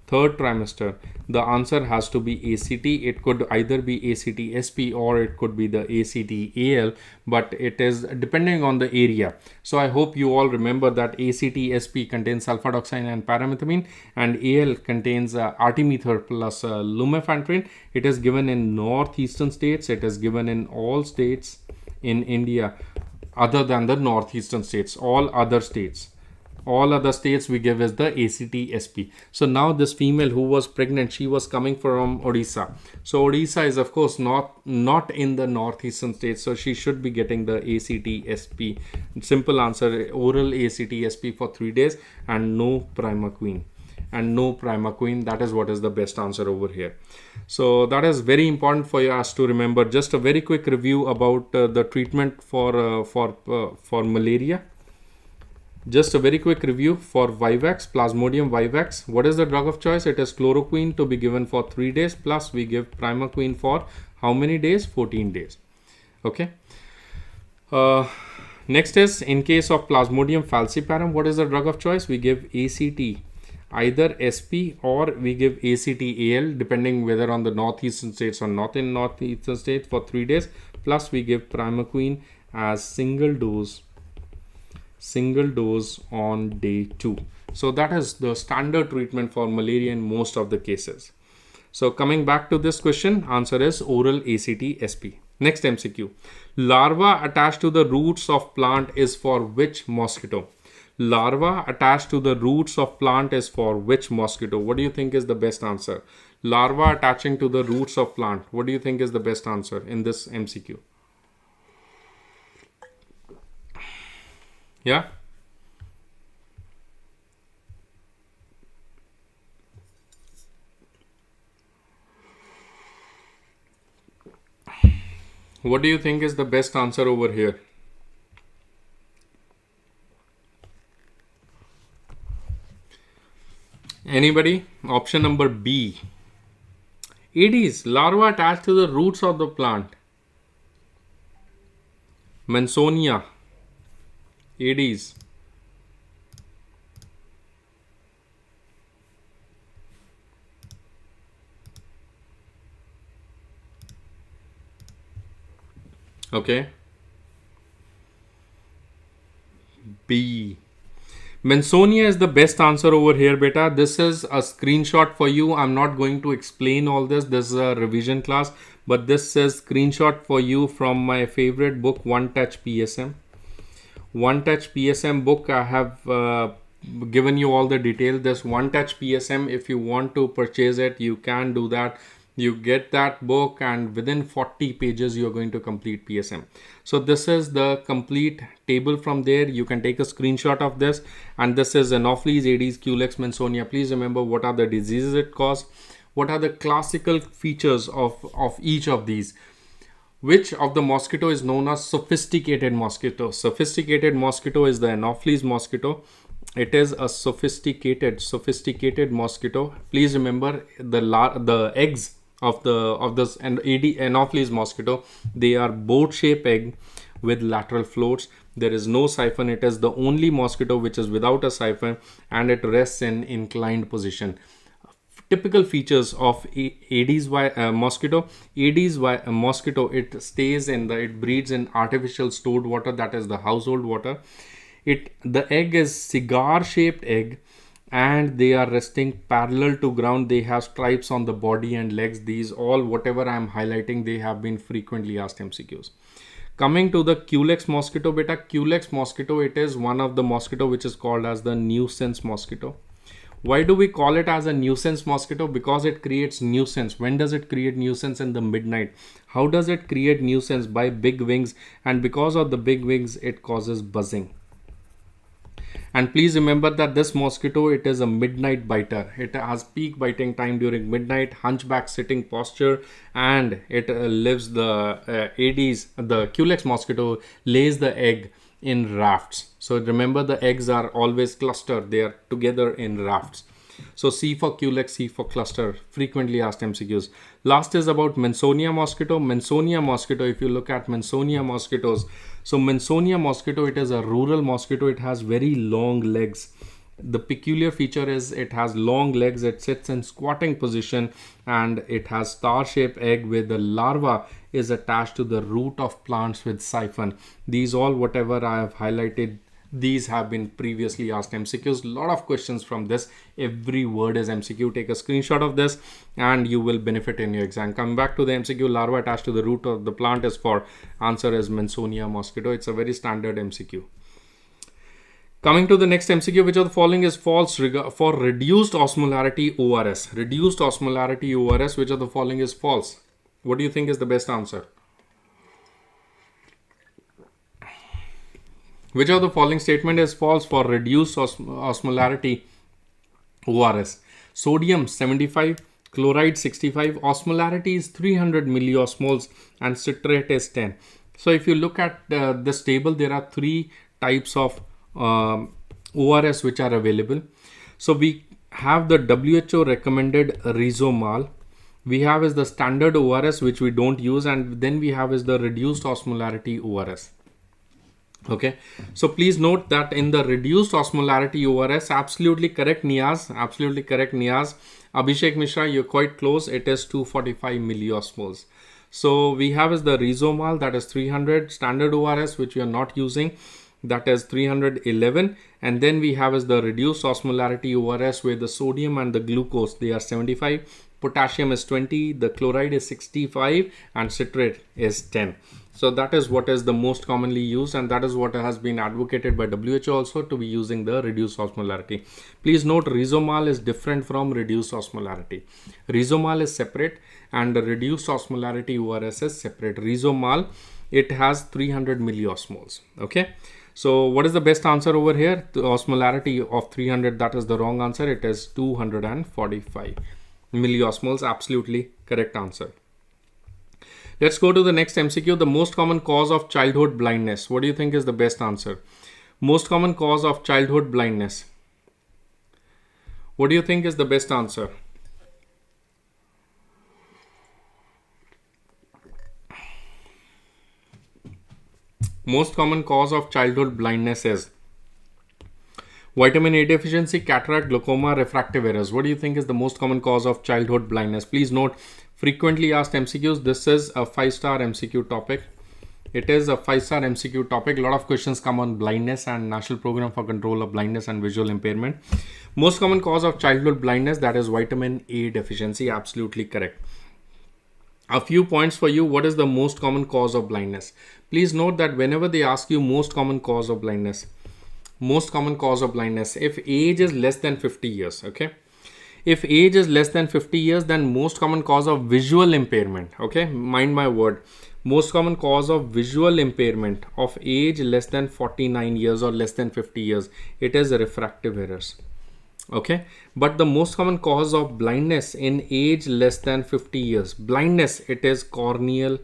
the answer has to be ACT. It could either be ACT SP or it could be the ACT AL, but it is depending on the area. So I hope you all remember that ACT SP contains sulfadoxine and paramethamine, and AL contains artemether plus lumefantrine. It is given in northeastern states. It is given in all states in India other than the northeastern states. All other states we give is the ACT SP. So now this female who was pregnant, she was coming from Odisha. So Odisha is of course not in the northeastern states, so she should be getting the ACT SP. Simple answer, oral ACT SP for 3 days and no primaquine. That is what is the best answer over here. So that is very important for us to remember. Just a very quick review about the treatment for malaria. Just a very quick review for Vivax, Plasmodium Vivax. What is the drug of choice? It is chloroquine to be given for 3 days, plus we give primaquine for how many days? 14 days. Okay. Next is, in case of Plasmodium falciparum, what is the drug of choice? We give ACT, either SP or we give ACT AL, depending whether on the northeastern states or not in northeastern states, for 3 days, plus we give primaquine as single dose on day 2. So that is the standard treatment for malaria in most of the cases. So coming back to this question, answer is oral ACT SP. Next MCQ. Larva attached to the roots of plant is for which mosquito? Larva attached to the roots of plant is for which mosquito? What do you think is the best answer? Larva attaching to the roots of plant. What do you think is the best answer in this MCQ? Yeah. What do you think is the best answer over here? Anybody? Option number B. Aedes, larva attached to the roots of the plant. Mansonia. Aedes. Okay. B. Mensonia is the best answer over here, beta. This is a screenshot for you. I'm not going to explain all this. This is a revision class, but this says screenshot for you from my favorite book, One Touch PSM. One Touch PSM book. I have given you all the detail. This One Touch PSM, if you want to purchase it, you can do that. You get that book, and within 40 pages you are going to complete PSM. So this is the complete table from there. You can take a screenshot of this, and this is Anopheles, Aedes, Culex, Mensonia. Please remember what are the diseases it causes, what are the classical features of each of these. Which of the mosquito is known as sophisticated mosquito? Sophisticated mosquito is the Anopheles mosquito. It is a sophisticated mosquito. Please remember the eggs of this Anopheles mosquito, they are boat-shaped egg with lateral floats. There is no siphon. It is the only mosquito which is without a siphon, and it rests in inclined position. Typical features of Aedes mosquito. Aedes mosquito, it breeds in artificial stored water, that is the household water. The egg is cigar-shaped egg, and they are resting parallel to ground. They have stripes on the body and legs. These all, whatever I am highlighting, they have been frequently asked MCQs. Coming to the Culex mosquito, beta. Culex mosquito, it is one of the mosquito which is called as the nuisance mosquito. Why do we call it as a nuisance mosquito? Because it creates nuisance. When does it create nuisance? In the midnight. How does it create nuisance? By big wings, and because of the big wings, it causes buzzing. And please remember that this mosquito, it is a midnight biter. It has peak biting time during midnight, hunchback sitting posture, and it lives the Aedes, the Culex mosquito lays the egg in rafts. So remember, the eggs are always clustered. They are together in rafts. So C for Culex, C for cluster, frequently asked MCQs. Last is about Mensonia mosquito. Mensonia mosquito, if you look at Mensonia mosquitoes, so Mensonia mosquito, it is a rural mosquito. It has very long legs. The peculiar feature is it has long legs. It sits in squatting position, and it has star-shaped egg where the larva is attached to the root of plants with siphon. These all, whatever I have highlighted, these have been previously asked MCQs. Lot of questions from this. Every word is MCQ. Take a screenshot of this and you will benefit in your exam. Come back to the MCQ. Larva attached to the root of the plant is for answer is Mensonia mosquito. It's a very standard MCQ. Coming to the next MCQ, which of the following is false for reduced osmolarity ORS? Reduced osmolarity ORS, which of the following is false? What do you think is the best answer? Which of the following statement is false for reduced osmolarity ORS? Sodium 75, chloride 65, osmolarity is 300 milliosmoles, and citrate is 10. So if you look at this table, there are three types of ORS which are available. So we have the WHO recommended Rizomal. We have is the standard ORS which we don't use, and then we have is the reduced osmolarity ORS. Okay, so please note that in the reduced osmolarity ORS, absolutely correct Niaz, absolutely correct Niaz. Abhishek Mishra, you're quite close. It is 245 milliosmoles. So we have is the Rizomal, that is 300, standard ORS which we are not using, that is 311, and then we have is the reduced osmolarity ORS where the sodium and the glucose, they are 75, potassium is 20, the chloride is 65, and citrate is 10. So that is what is the most commonly used, and that is what has been advocated by WHO also to be using the reduced osmolarity. Please note, Rizomal is different from reduced osmolarity. Rizomal is separate and the reduced osmolarity ORS is separate. Rizomal, it has 300 milliosmoles. Okay. So what is the best answer over here? The osmolarity of 300, that is the wrong answer. It is 245 milliosmoles. Absolutely correct answer. Let's go to the next MCQ. The most common cause of childhood blindness. What do you think is the best answer? Most common cause of childhood blindness. What do you think is the best answer? Most common cause of childhood blindness is vitamin A deficiency, cataract, glaucoma, refractive errors. What do you think is the most common cause of childhood blindness? Please note, frequently asked MCQs. This is a 5-star MCQ topic. It is a 5-star MCQ topic. A lot of questions come on blindness and National Program for Control of Blindness and Visual Impairment. Most common cause of childhood blindness, that is vitamin A deficiency. Absolutely correct. A few points for you. What is the most common cause of blindness? Please note that whenever they ask you most common cause of blindness, if age is less than 50 years, okay? If age is less than 50 years, then most common cause of visual impairment, okay? Mind my word. Most common cause of visual impairment of age less than 49 years or less than 50 years, it is refractive errors. Okay, but the most common cause of blindness in age less than 50 years, blindness, it is corneal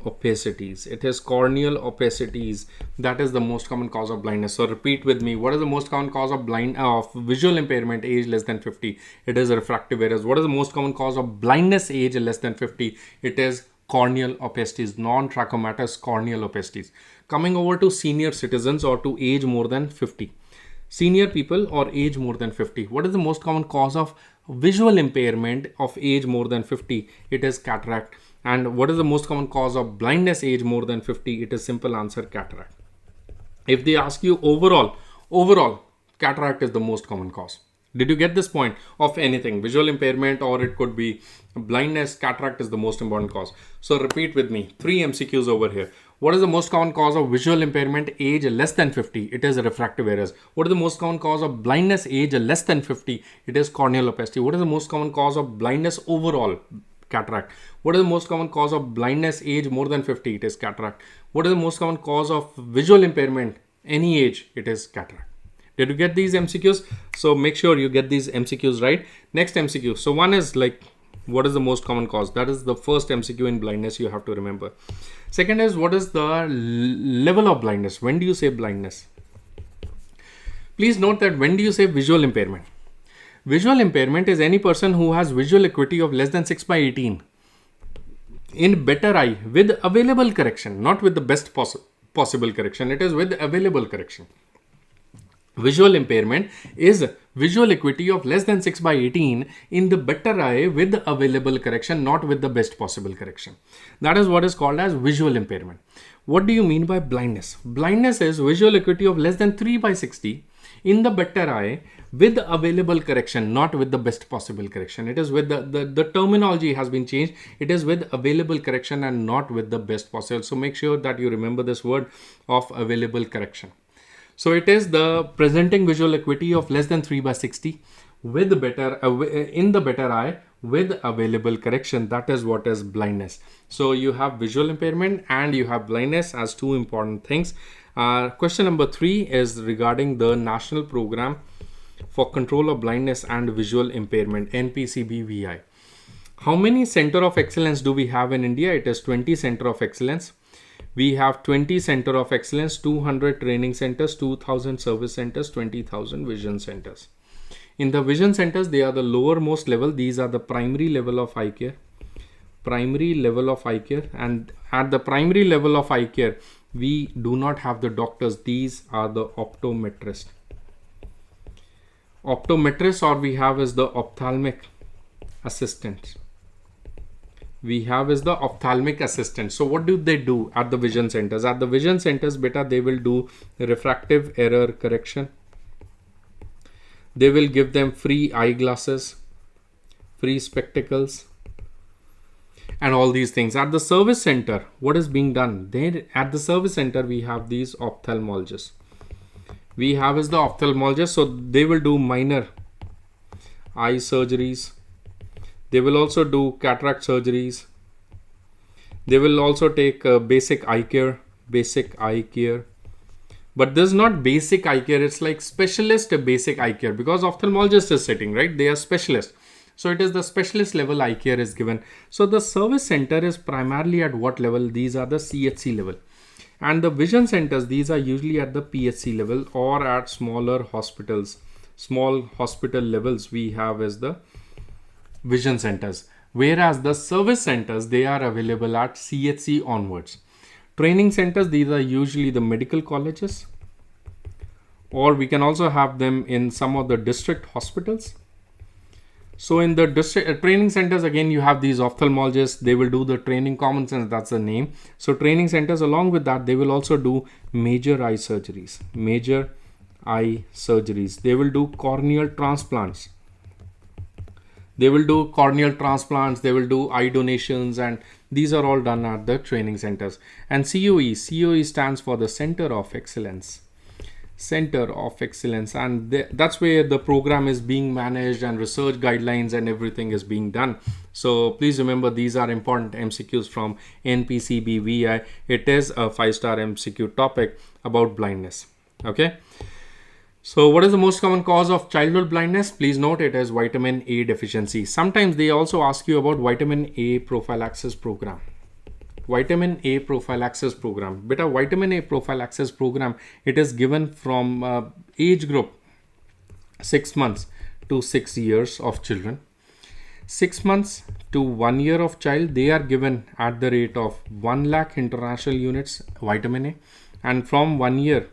opacities. It is corneal opacities. That is the most common cause of blindness. So repeat with me. What is the most common cause of visual impairment age less than 50? It is refractive errors. What is the most common cause of blindness age less than 50? It is corneal opacities, non-trachomatous corneal opacities. Coming over to senior citizens or to age more than 50. Senior people or age more than 50. What is the most common cause of visual impairment of age more than 50? It is cataract. And what is the most common cause of blindness age more than 50? It is simple answer, cataract. If they ask you overall, cataract is the most common cause. Did you get this point of anything? Visual impairment, or it could be blindness, cataract is the most important cause. So repeat with me. 3 MCQs over here. What is the most common cause of visual impairment age less than 50? It is refractive errors. What is the most common cause of blindness age less than 50? It is corneal opacity. What is the most common cause of blindness overall? Cataract. What is the most common cause of blindness age more than 50? It is cataract. What is the most common cause of visual impairment any age? It is cataract. Did you get these MCQs? So make sure you get these MCQs right. Next MCQ. So one is like, what is the most common cause? That is the first MCQ in blindness you have to remember. Second is, what is the level of blindness? When do you say blindness? Please note that when do you say visual impairment? Visual impairment is any person who has visual acuity of less than 6/18 in better eye with available correction, not with the best possible correction. It is with available correction. Visual impairment is visual acuity of less than 6/18 in the better eye with available correction, not with the best possible correction. That is what is called as visual impairment. What do you mean by blindness? Blindness is visual acuity of less than 3/60 in the better eye with available correction, not with the best possible correction. It is with the terminology has been changed. It is with available correction and not with the best possible. So make sure that you remember this word of available correction. So it is the presenting visual acuity of less than 3/60 with better in the better eye with available correction. That is what is blindness. So you have visual impairment and you have blindness as two important things. Question number 3 is regarding the National Program for Control of Blindness and Visual Impairment, NPCBVI. How many Center of Excellence do we have in India? It is 20 Center of Excellence. We have 20 Center of Excellence, 200 training centers, 2000 service centers, 20,000 vision centers. In the vision centers, they are the lowermost level. These are the primary level of eye care. Primary level of eye care. And at the primary level of eye care, we do not have the doctors. These are the optometrists. Optometrists, or we have is the ophthalmic assistants. We have is the ophthalmic assistant. So what do they do at the vision centers? At the vision centers, beta, they will do refractive error correction. They will give them free eyeglasses, free spectacles, and all these things. At the service center, what is being done? There at the service center, we have these ophthalmologists. We have is the ophthalmologist. So they will do minor eye surgeries. They will also do cataract surgeries. They will also take basic eye care. But this is not basic eye care. It's like specialist basic eye care, because ophthalmologist is sitting, right? They are specialists. So it is the specialist level eye care is given. So the service center is primarily at what level? These are the CHC level. And the vision centers, these are usually at the PHC level or at smaller hospitals. Small hospital levels we have as the vision centers. Whereas the service centers, they are available at CHC onwards. Training centers, these are usually the medical colleges, or we can also have them in some of the district hospitals. So in the district training centers, again, you have these ophthalmologists. They will do the training, common sense, that's the name. So training centers, along with that, they will also do major eye surgeries. Major eye surgeries. They will do corneal transplants. They will do corneal transplants. They will do eye donations, and these are all done at the training centers. And COE stands for the Center of Excellence. Center of Excellence, and that's where the program is being managed and research guidelines and everything is being done. So please remember, these are important MCQs from NPCBVI. It is a 5-star MCQ topic about blindness. Okay, so what is the most common cause of childhood blindness? Please note, it is vitamin A deficiency. Sometimes they also ask you about vitamin A prophylaxis program. Vitamin A prophylaxis program. Beta, vitamin A prophylaxis program, it is given from age group 6 months to 6 years of children. 6 months to 1 year of child, they are given at the rate of 1 lakh international units vitamin A, and from 1 year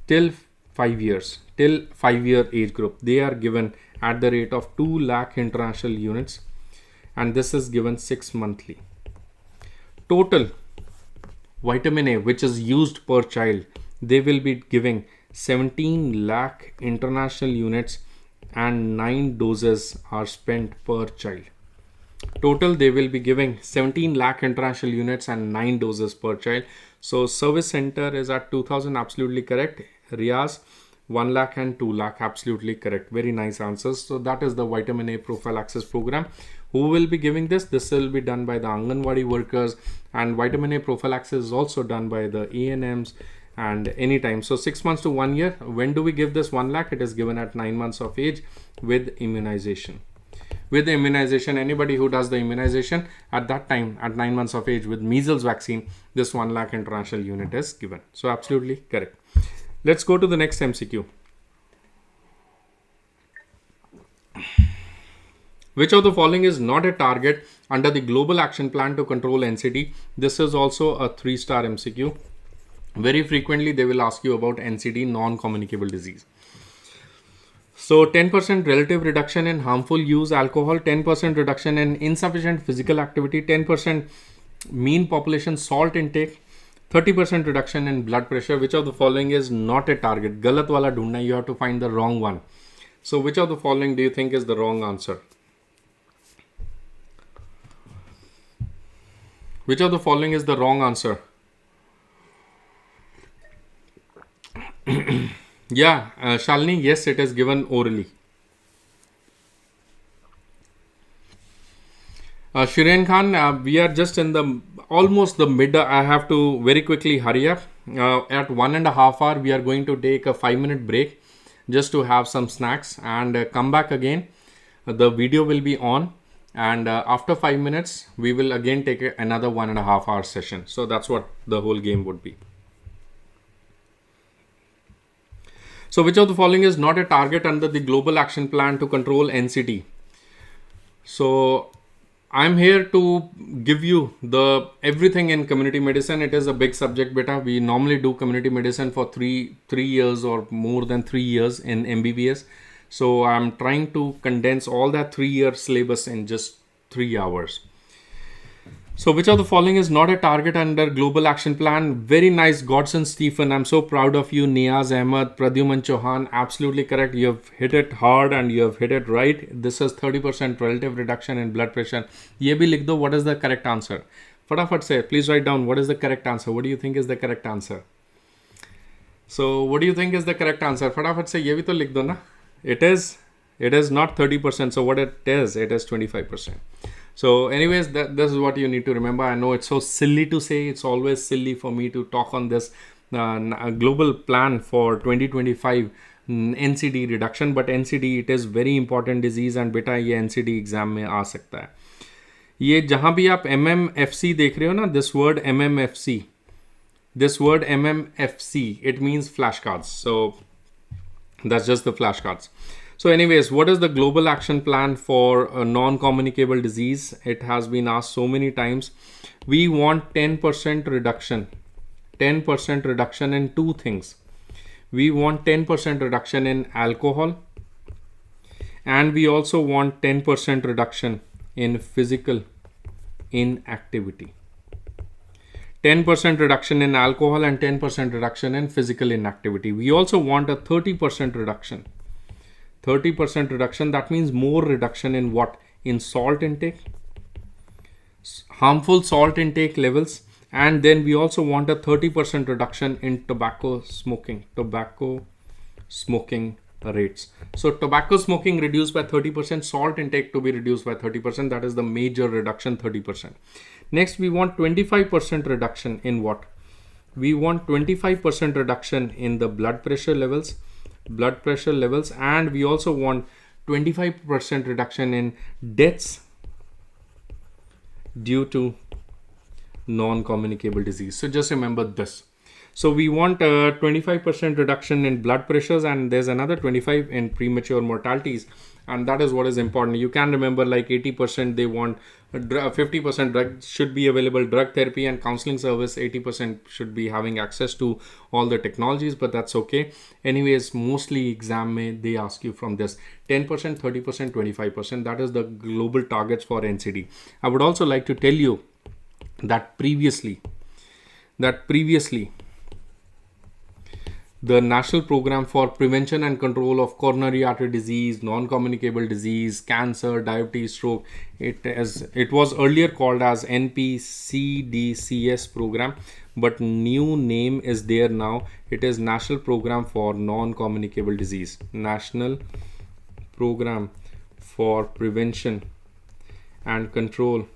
till 5 years, till 5-year age group, they are given at the rate of 2 lakh international units, and this is given 6 monthly. Total vitamin A which is used per child, they will be giving 17 lakh international units, and 9 doses are spent per child. Total they will be giving 17 lakh international units and 9 doses per child. So service center is at 2000, absolutely correct. Riaz 1 lakh and 2 lakh, absolutely correct. Very nice answers. So that is the vitamin A prophylaxis program. Who will be giving this? This will be done by the Anganwadi workers, and vitamin A prophylaxis is also done by the ANMs and anytime. So 6 months to 1 year. When do we give this 1 lakh? It is given at 9 months of age with immunization. With the immunization, anybody who does the immunization at that time, at 9 months of age with measles vaccine, this 1 lakh international unit is given. So absolutely correct. Let's go to the next MCQ. Which of the following is not a target under the Global Action Plan to control NCD? This is also a 3-star MCQ. Very frequently they will ask you about NCD, non-communicable disease. So 10% relative reduction in harmful use alcohol, 10% reduction in insufficient physical activity, 10% mean population salt intake, 30% reduction in blood pressure. Which of the following is not a target? Galat wala dhundna, you have to find the wrong one. So which of the following do you think is the wrong answer? Which of the following is the wrong answer? Yeah, Shalini, yes, it is given orally. Shiren Khan, we are just in the almost the mid. I have to very quickly hurry up. At 1.5 hours, we are going to take a 5-minute break just to have some snacks and come back again. The video will be on, and after 5 minutes, we will again take another 1.5 hour session. So that's what the whole game would be. So which of the following is not a target under the Global Action Plan to control NCD? So I'm here to give you the everything in community medicine. It is a big subject, beta. We normally do community medicine for three years or more than 3 years in MBBS. So I'm trying to condense all that 3-year syllabus in just 3 hours. So which of the following is not a target under Global Action Plan? Very nice, Godson Stephen. I'm so proud of you. Niaz Ahmed, Pradyuman Chauhan, absolutely correct. You have hit it hard and you have hit it right. This is 30% relative reduction in blood pressure. Ye bhi likh do, what is the correct answer? Fatafat say, please write down what is the correct answer. What do you think is the correct answer? So what do you think is the correct answer? Fatafat say, ye bhi to likh do na. It is not 30%. So what it is 25%. So anyways, this is what you need to remember. I know it's so silly to say. It's always silly for me to talk on this global plan for 2025 NCD reduction. But NCD, it is very important disease, and beta ये NCD exam में आ सकता है. ये जहाँ भी आप MMFC देख रहे हो ना, this word MMFC, it means flashcards. So that's just the flashcards. So anyways, what is the Global Action Plan for a non-communicable disease? It has been asked so many times. We want 10% reduction. 10% reduction in 2 things. We want 10% reduction in alcohol, And we also want 10% reduction in physical inactivity. 10% reduction in alcohol and 10% reduction in physical inactivity. We also want a 30% reduction. 30% reduction, that means more reduction in what? In salt intake, harmful salt intake levels, and then we also want a 30% reduction in tobacco smoking rates. So tobacco smoking reduced by 30%, salt intake to be reduced by 30%. That is the major reduction, 30%. Next, we want 25% reduction in what? We want 25% reduction in the blood pressure levels, and we also want 25% reduction in deaths due to non-communicable disease. So just remember this. So we want a 25% reduction in blood pressures, and there's another 25 in premature mortalities, and that is what is important. You can remember, like 80% they want 50% drug should be available, drug therapy and counseling service. 80% should be having access to all the technologies, but that's okay. Anyways, mostly exam may they ask you from this 10%, 30%, 25%. That is the global targets for NCD. I would also like to tell you that previously the National Program for Prevention and Control of Coronary Artery Disease, Non-Communicable Disease, Cancer, Diabetes, Stroke, it was earlier called as NPCDCS program, but new name is there now. It is National Program for Non-Communicable Disease. National Program for Prevention and Control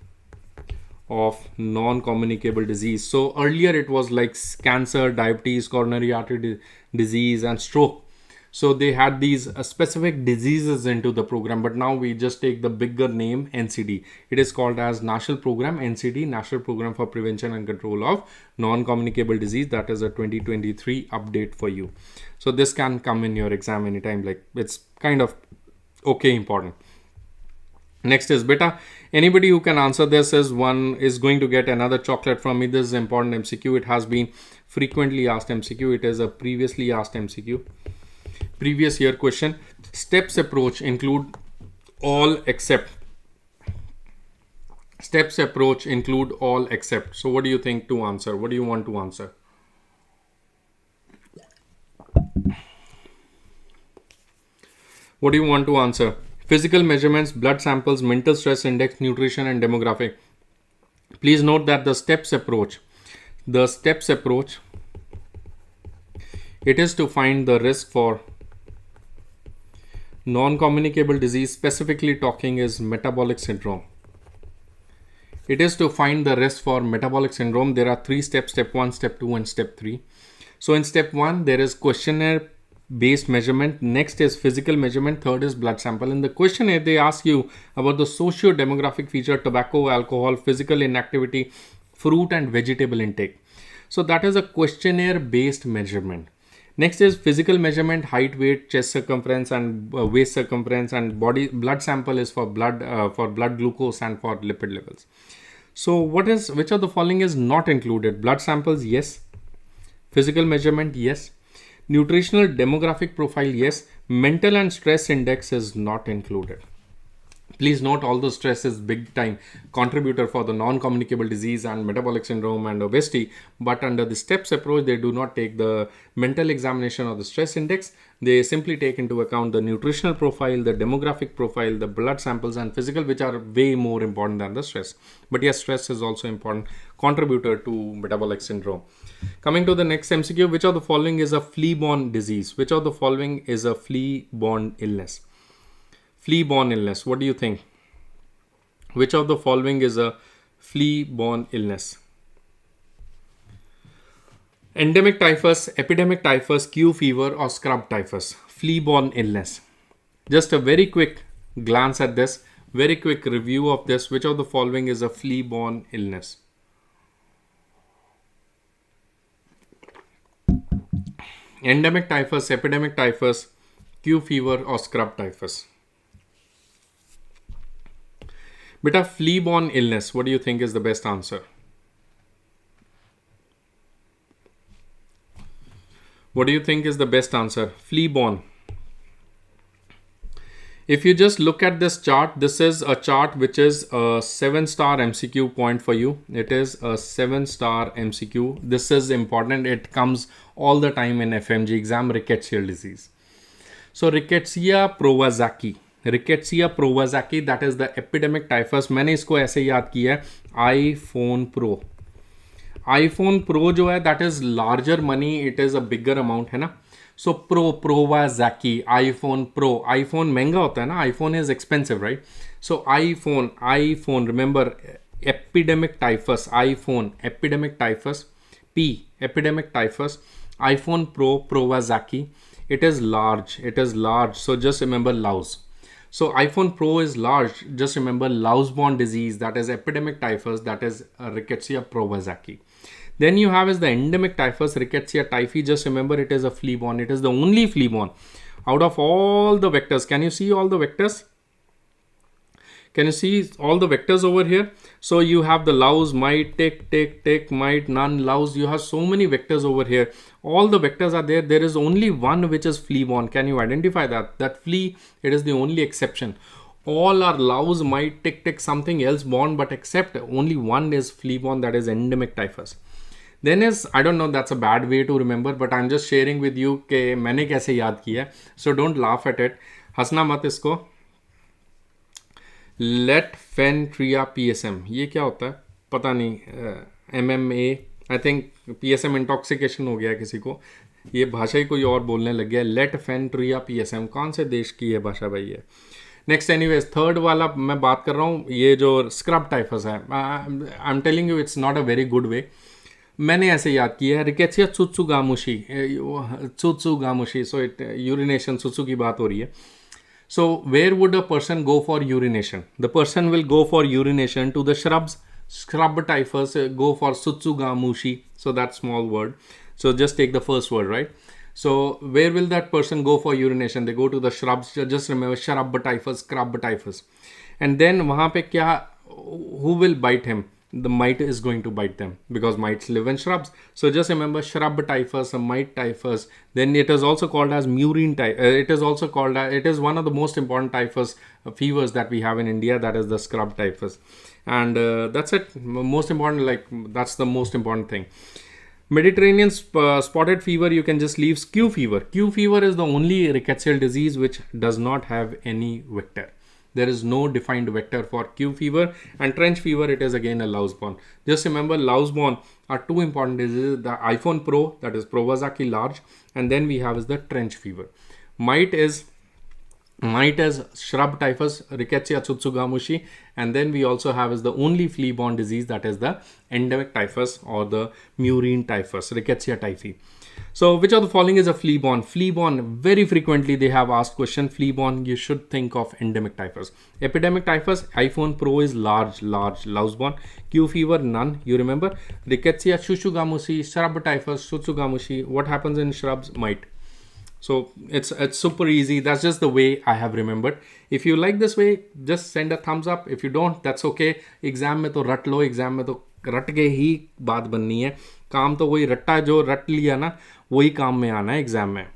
of non-communicable disease. So earlier it was like cancer, diabetes, coronary artery disease and stroke. So they had these specific diseases into the program, but now we just take the bigger name NCD. It is called as National Program NCD, National Program for Prevention and Control of Non-Communicable Disease. That is a 2023 update for you. So this can come in your exam anytime. Like it's kind of okay, important. Next is beta. Anybody who can answer this is going to get another chocolate from me. This is important MCQ. It has been frequently asked MCQ. It is a previously asked MCQ. Previous year question. Steps approach include all except. Steps approach include all except. So what do you think to answer? What do you want to answer? What do you want to answer? Physical measurements, blood samples, mental stress index, nutrition and demographic. Please note that the steps approach, it is to find the risk for non-communicable disease, specifically talking is metabolic syndrome. It is to find the risk for metabolic syndrome. There are 3 steps, step 1, step 2 and step 3. So in step 1, there is questionnaire based measurement. Next is physical measurement. Third is blood sample. In the questionnaire, they ask you about the socio-demographic feature, tobacco, alcohol, physical inactivity, fruit and vegetable intake. So that is a questionnaire based measurement. Next is physical measurement, height, weight, chest circumference and waist circumference, and blood sample is for blood glucose and for lipid levels. So which of the following is not included? Blood samples, yes. Physical measurement, yes. Nutritional demographic profile, yes. Mental and stress index is not included. Please note, all the stress is big time contributor for the non-communicable disease and metabolic syndrome and obesity. But under the steps approach, they do not take the mental examination or the stress index. They simply take into account the nutritional profile, the demographic profile, the blood samples and physical, which are way more important than the stress. But yes, stress is also important contributor to metabolic syndrome. Coming to the next MCQ, which of the following is a flea-borne disease? Which of the following is a flea-borne illness? Flea-borne illness. What do you think? Which of the following is a flea-borne illness? Endemic typhus, epidemic typhus, Q fever or scrub typhus? Flea-borne illness. Just a very quick glance at this, very quick review of this. Which of the following is a flea-borne illness? Endemic typhus, epidemic typhus, Q fever or scrub typhus? Beta, flea-borne illness, what do you think is the best answer? What do you think is the best answer? Flea-borne. If you just look at this chart, this is a chart which is a 7-star MCQ point for you. It is a 7-star MCQ. This is important. It comes all the time in FMG exam, rickettsial disease. So Rickettsia prowazaki. Rickettsia prowazaki, that is the epidemic typhus. मैंने इसको ऐसे याद किया है, iPhone Pro. iPhone Pro जो है, that is larger money, it is a bigger amount, है ना. So prowazaki, iPhone Pro. iPhone महंगा होता है ना, iPhone is expensive, right? So iPhone, remember, epidemic typhus, iPhone, epidemic typhus, P, epidemic typhus, iPhone Pro, prowazaki. It is large, so just remember louse. So iPhone Pro is large, just remember louse-borne disease, that is epidemic typhus, that is Rickettsia prowazaki. Then you have is the endemic typhus, Rickettsia typhi. Just remember it is a flea-borne. It is the only flea-borne out of all the vectors. Can you see all the vectors? Can you see all the vectors over here? So you have the louse, mite, tick, mite, none, louse. You have so many vectors over here. All the vectors are there. There is only one which is flea-borne. Can you identify that? That flea, it is the only exception. All are louse, mite, tick, something else born, but except only one is flea-borne, that is endemic typhus. Then is, I don't know, that's a bad way to remember, but I'm just sharing with you कि मैंने कैसे याद किया है. So don't laugh at it. हंसना मत इसको. Letfentria PSM. ये क्या होता है? पता नहीं. MMA. I think PSM intoxication हो गया है किसी को. ये भाषा ही कोई और बोलने लग गया है. Letfentria PSM. कौन से देश की है भाषा भाई ये? नेक्स्ट एनीवेज, थर्ड वाला मैं बात कर रहा हूँ. ये जो स्क्रब टाइफस है, I am telling you it's not a very good way. मैंने ऐसे याद किया है. Rickettsia tsutsugamushi. So it urination, tsutsu की बात हो रही है. So where would a person go for urination? The person will go for urination to the shrubs. Scrub typhus, go for tsutsugamushi. So that small word. So just take the first word, right? So where will that person go for urination? They go to the shrubs. Just remember shrub typhus, scrub typhus. And then वहाँ पे क्या, who will bite him? The mite is going to bite them because mites live in shrubs. So just remember shrub typhus, mite typhus. Then it is also called as murine typhus. It is also called as, it is one of the most important typhus fevers that we have in India. That is the scrub typhus. And that's it. Most important, like that's the most important thing. Mediterranean spotted fever, you can just leave Q fever. Q fever is the only rickettsial disease which does not have any vector. There is no defined vector for Q fever. And trench fever, it is again a louse-borne. Just remember louse-borne are two important diseases. The iPhone Pro, that is prowazaki large, and then we have is the trench fever. Mite is shrub typhus, Rickettsia tsutsugamushi, and then we also have is the only flea-borne disease, that is the endemic typhus or the murine typhus, Rickettsia typhi. So which of the following is a flea-borne? Flea-borne, very frequently they have asked question. Flea-borne, you should think of endemic typhus. Epidemic typhus, iPhone Pro is large louse-borne. Q fever, none. You remember Rickettsia tsutsugamushi, shrub typhus, tsutsugamushi. What happens in shrubs? Mite. So it's super easy. That's just the way I have remembered. If you like this way, just send a thumbs up. If you don't, that's okay. Exam में तो रट लो, exam में तो रट के ही बात बननी है. काम तो वही रट्टा जो रट लिया ना, वही काम में आना है एग्जाम में.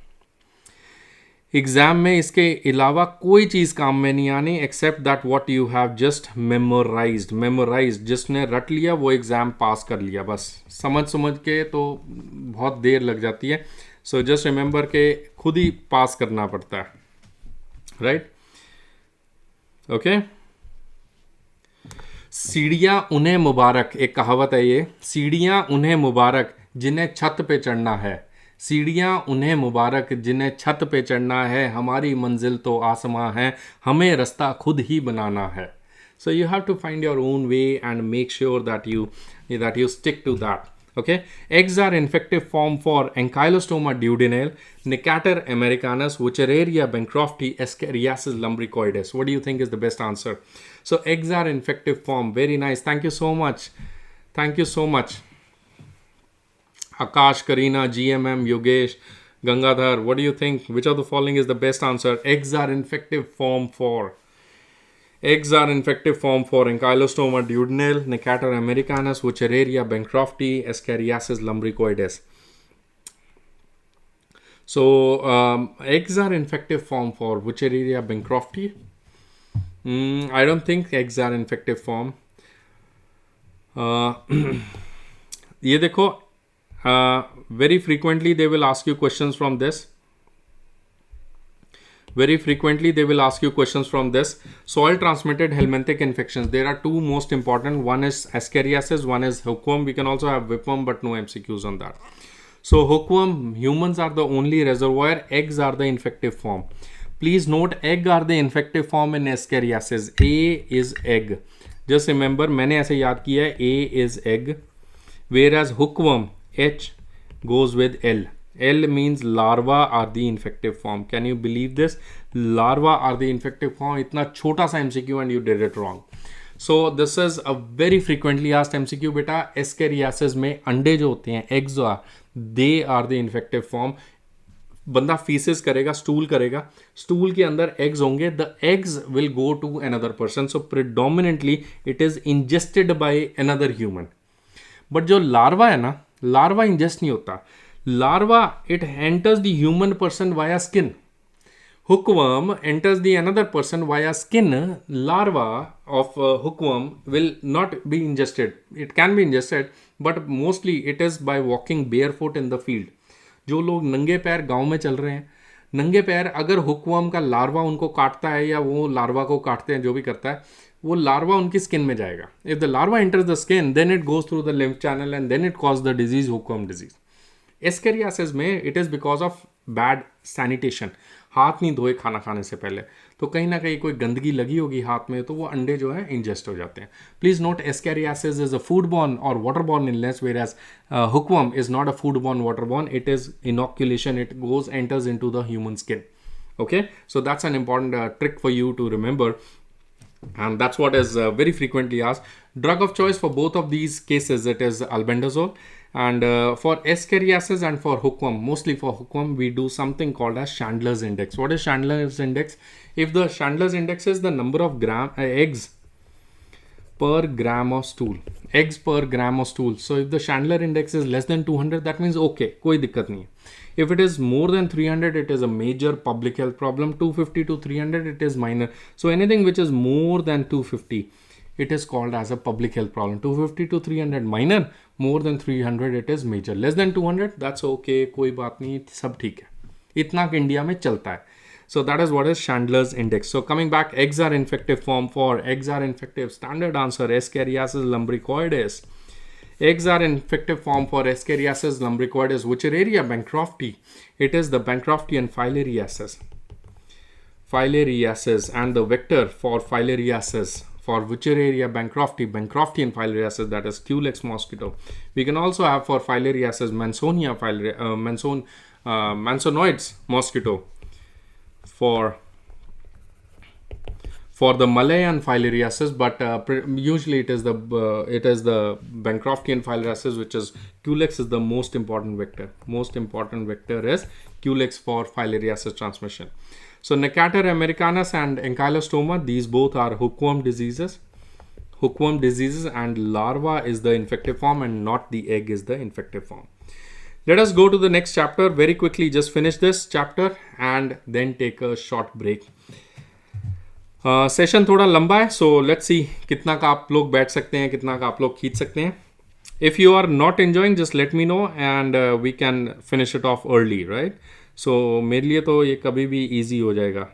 एग्जाम में इसके अलावा कोई चीज़ काम में नहीं आनी except that what you have just memorised. जिसने रट लिया वो एग्ज़ाम पास कर लिया. बस समझ के तो बहुत देर लग जाती है. सो जस्ट रिमेंबर के खुद ही पास करना पड़ता है, राइट? ओके. सीढ़ियाँ उन्हें मुबारक, एक कहावत है ये. सीढ़ियाँ उन्हें मुबारक जिन्हें छत पे चढ़ना है. सीढ़ियाँ उन्हें मुबारक जिन्हें छत पे चढ़ना है. हमारी मंजिल तो आसमां है, हमें रास्ता खुद ही बनाना है. So you have to find your own way and make sure that you stick to that. Okay. Eggs are infective form for Ankylostoma duodenale, Necator americanus, Wuchereria bancrofti, Escherichiasis lumbricoides. What do you think is the best answer? So eggs are infective form. Very nice. Thank you so much. Akash, Karina, GMM, Yogesh, Gangadhar. What do you think? Which of the following is the best answer? Eggs are infective form for Ankylostoma duodenale, Necator americanus, Wuchereria bancrofti, Escherichiasis lumbricoides. So eggs are infective form for Wuchereria bancrofti. I don't think eggs are infective form. ये देखो, very frequently they will ask you questions from this. Very frequently they will ask you questions from this. Soil transmitted helminthic infections. There are two most important. One is Escherichiasis, one is hookworm. We can also have whipworm, but no MCQs on that. So hookworm, humans are the only reservoir. Eggs are the infective form. Please note, egg are the infective form in Escherichiasis. A is egg. Just remember, मैंने ऐसे याद किया है, A is egg. Whereas hookworm, H goes with L. L means larva are the infective form. Can you believe this? Larva are the infective form. इतना छोटा सा MCQ and you did it wrong. So this is a very frequently asked MCQ. बेटा Escherichiasis में अंडे जो होते हैं, eggs are, they are the infective form. बंदा फीसेस करेगा, स्टूल करेगा, स्टूल के अंदर एग्स होंगे, the eggs will go to another person. So predominantly it is ingested by another human. But जो लार्वा है ना, लार्वा इंजेस्ट नहीं होता. Larva it enters the human person via skin. Hookworm enters the another person via skin. Larva of hookworm will not be ingested. It can be ingested, but mostly it is by walking barefoot in the field. जो लोग नंगे पैर गांव में चल रहे हैं, नंगे पैर, अगर हुकवर्म का लार्वा उनको काटता है या वो लार्वा को काटते हैं, जो भी करता है, वो लार्वा उनकी स्किन में जाएगा. If the larva enters the skin, then it goes through the lymph channel and then it cause the disease, hookworm disease. Ascariasis में it is because of bad sanitation. हाथ नहीं धोए खाना खाने से पहले, तो कहीं ना कहीं कोई गंदगी लगी होगी हाथ में, तो वो अंडे जो है इंजेस्ट हो जाते हैं. Please note, ascariasis is a food borne और water borne illness, whereas hookworm is not a food borne water borne. It is inoculation. It goes enters into the human skin. Okay, so that's an important trick for you to remember, and that's what is very frequently asked. Drug of choice for both of these cases, it is albendazole, and for Escherichiasis and for hookworm, mostly for hookworm, we do something called as Chandler's index. What is Chandler's index? If the Chandler's index is the number of eggs per gram of stool, eggs per gram of stool, so if the Chandler index is less than 200, that means okay, कोई दिक्कत नहीं है. If it is more than 300, it is a major public health problem. 250 to 300, it is minor. So anything which is more than 250, it is called as a public health problem. 250 to 300 minor, more than 300 it is major. Less than 200, that's okay, कोई बात नहीं, सब ठीक है. इतना कि India में चलता है. So that is what is Chandler's index. So coming back, eggs are infective form. For eggs are infective, standard answer, Escherichiasis lumbricoides. Eggs are infective form for Escherichiasis lumbricoides. Wuchereria bancrofti, it is the Bancroftian filariasis. Filariasis, and the vector for filariasis for Wuchereria bancrofti, Bancroftian filariasis, that is Culex mosquito. We can also have for filariasis Mansonia Mansonoids mosquito. For the Malayan filariasis, but usually it is the Bancroftian filariasis, which is Culex is the most important vector. Most important vector is Culex for filariasis transmission. So Necator americanus and Ankylostoma, these both are hookworm diseases. Hookworm diseases, and larva is the infective form and not the egg is the infective form. Let us go to the next chapter very quickly. Just finish this chapter and then take a short break. Session थोड़ा लंबा है, so let's see कितना का आप लोग बैठ सकते हैं, कितना का आप लोग खींच सकते हैं. If you are not enjoying, just let me know and we can finish it off early, right. So मेरे लिए तो ये कभी भी ईजी हो जाएगा.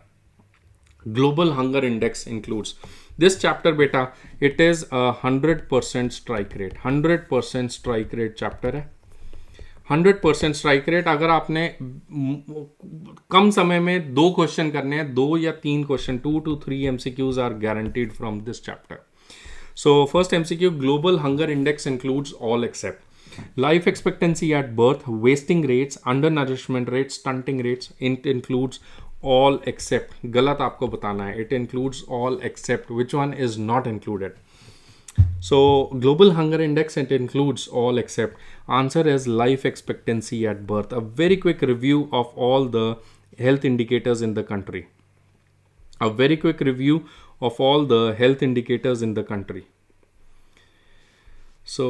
Global hunger index includes this chapter. बेटा it is 100% strike rate. 100% strike rate chapter है. 100% स्ट्राइक रेट. अगर आपने कम समय में 2 क्वेश्चन करने हैं, 2 या 3 question, 2 to 3 MCQs are guaranteed from this chapter. So first MCQ, global hunger index includes all except life expectancy at birth, wasting rates, undernourishment rates, stunting rates. It includes all except. गलत आपको बताना है. It includes all except. Which one is not included? So global hunger index, it includes all except. Answer is life expectancy at birth. A very quick review of all the health indicators in the country. A very quick review of all the health indicators in the country. So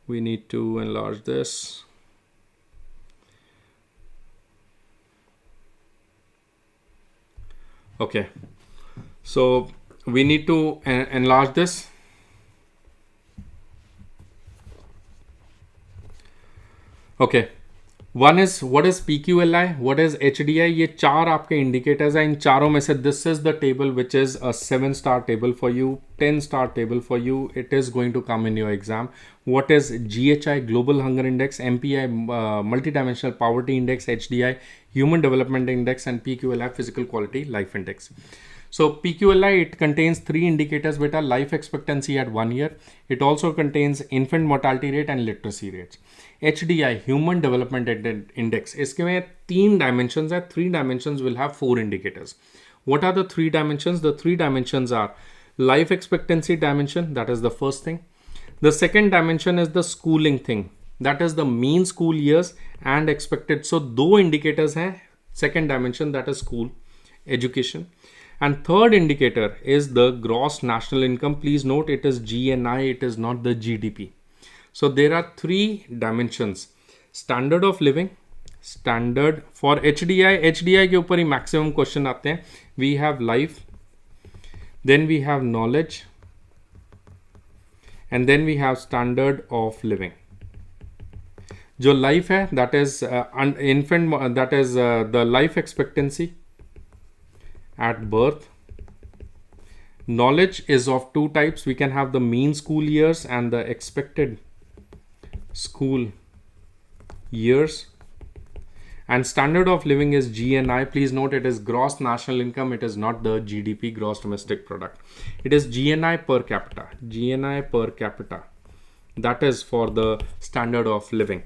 We need to enlarge this. Okay, so we need to enlarge this. Okay, one is what is PQLI, what is HDI. ये चार आपके indicators हैं. इन चारों में से this is the table which is a 7-star table for you, 10-star table for you. It is going to come in your exam. What is GHI, Global Hunger Index, MPI, Multidimensional Poverty Index, HDI, Human Development Index, and PQLI, Physical Quality Life Index. So PQLI, it contains 3 indicators beta: life expectancy at 1 year. It also contains infant mortality rate and literacy rates. HDI, Human Development Index, इसके में 3 dimensions है. 3 dimensions will have 4 indicators. What are the 3 dimensions? The 3 dimensions are life expectancy dimension, that is the first thing. The second dimension is the schooling thing, that is the mean school years and expected. So 2 indicators हैं. Second dimension, that is school education. And third indicator is the gross national income. Please note, it is GNI, it is not the GDP. So there are 3 dimensions: standard of living, standard for HDI. HDI के ऊपर ही maximum question आते हैं. We have life, then we have knowledge, and then we have standard of living. जो life है, that is infant, that is the life expectancy at birth. Knowledge is of 2 types. We can have the mean school years and the expected school years. And standard of living is GNI. Please note, it is gross national income. It is not the GDP, gross domestic product. It is GNI per capita. GNI per capita. That is for the standard of living.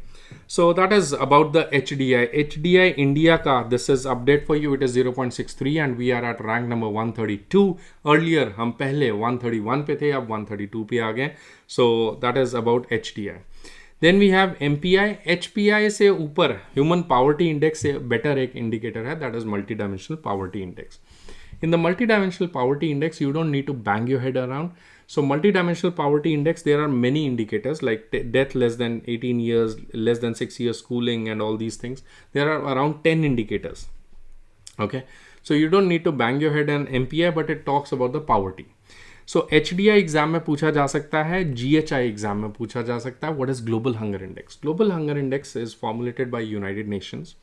So that is about the HDI. HDI India ka, this is update for you. It is 0.63 and we are at rank number 132. Earlier हम पहले 131 पे थे, अब 132 पे आ गए. So that is about HDI. Then we have MPI. HPI से ऊपर Human Poverty Index से better एक indicator है, that is Multidimensional Poverty Index. In the Multidimensional Poverty Index, you don't need to bang your head around. So Multidimensional Poverty Index, there are many indicators like death less than 18 years, less than 6 years schooling and all these things. There are around 10 indicators. Okay. So you don't need to bang your head on MPI, but it talks about the poverty. So HDI exam में पूछा जा सकता है, GHI exam में पूछा जा सकता है. What is Global Hunger Index? Global Hunger Index is formulated by United Nations.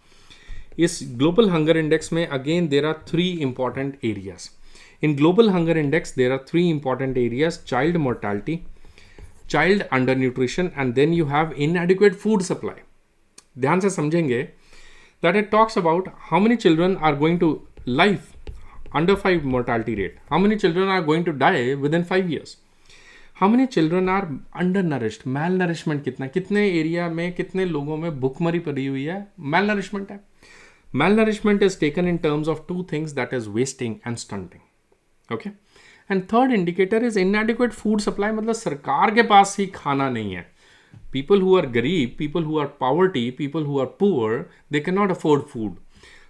इस Global Hunger Index में again there are 3 important areas. In Global Hunger Index, there are 3 important areas: child mortality, child undernutrition, and then you have inadequate food supply. ध्यान से समझेंगे that it talks about how many children are going to live under 5 mortality rate. How many children are going to die within 5 years? How many children are undernourished? Malnourishment कितने area में, कितने लोगों में भूखमरी पड़ी हुई है, malnourishment है. Malnourishment is taken in terms of 2 things, that is wasting and stunting. Okay. And third indicator is inadequate food supply. मतलब सरकार के पास ही खाना नहीं है. People who are गरीब, people who are poverty, people who are poor, they cannot afford food.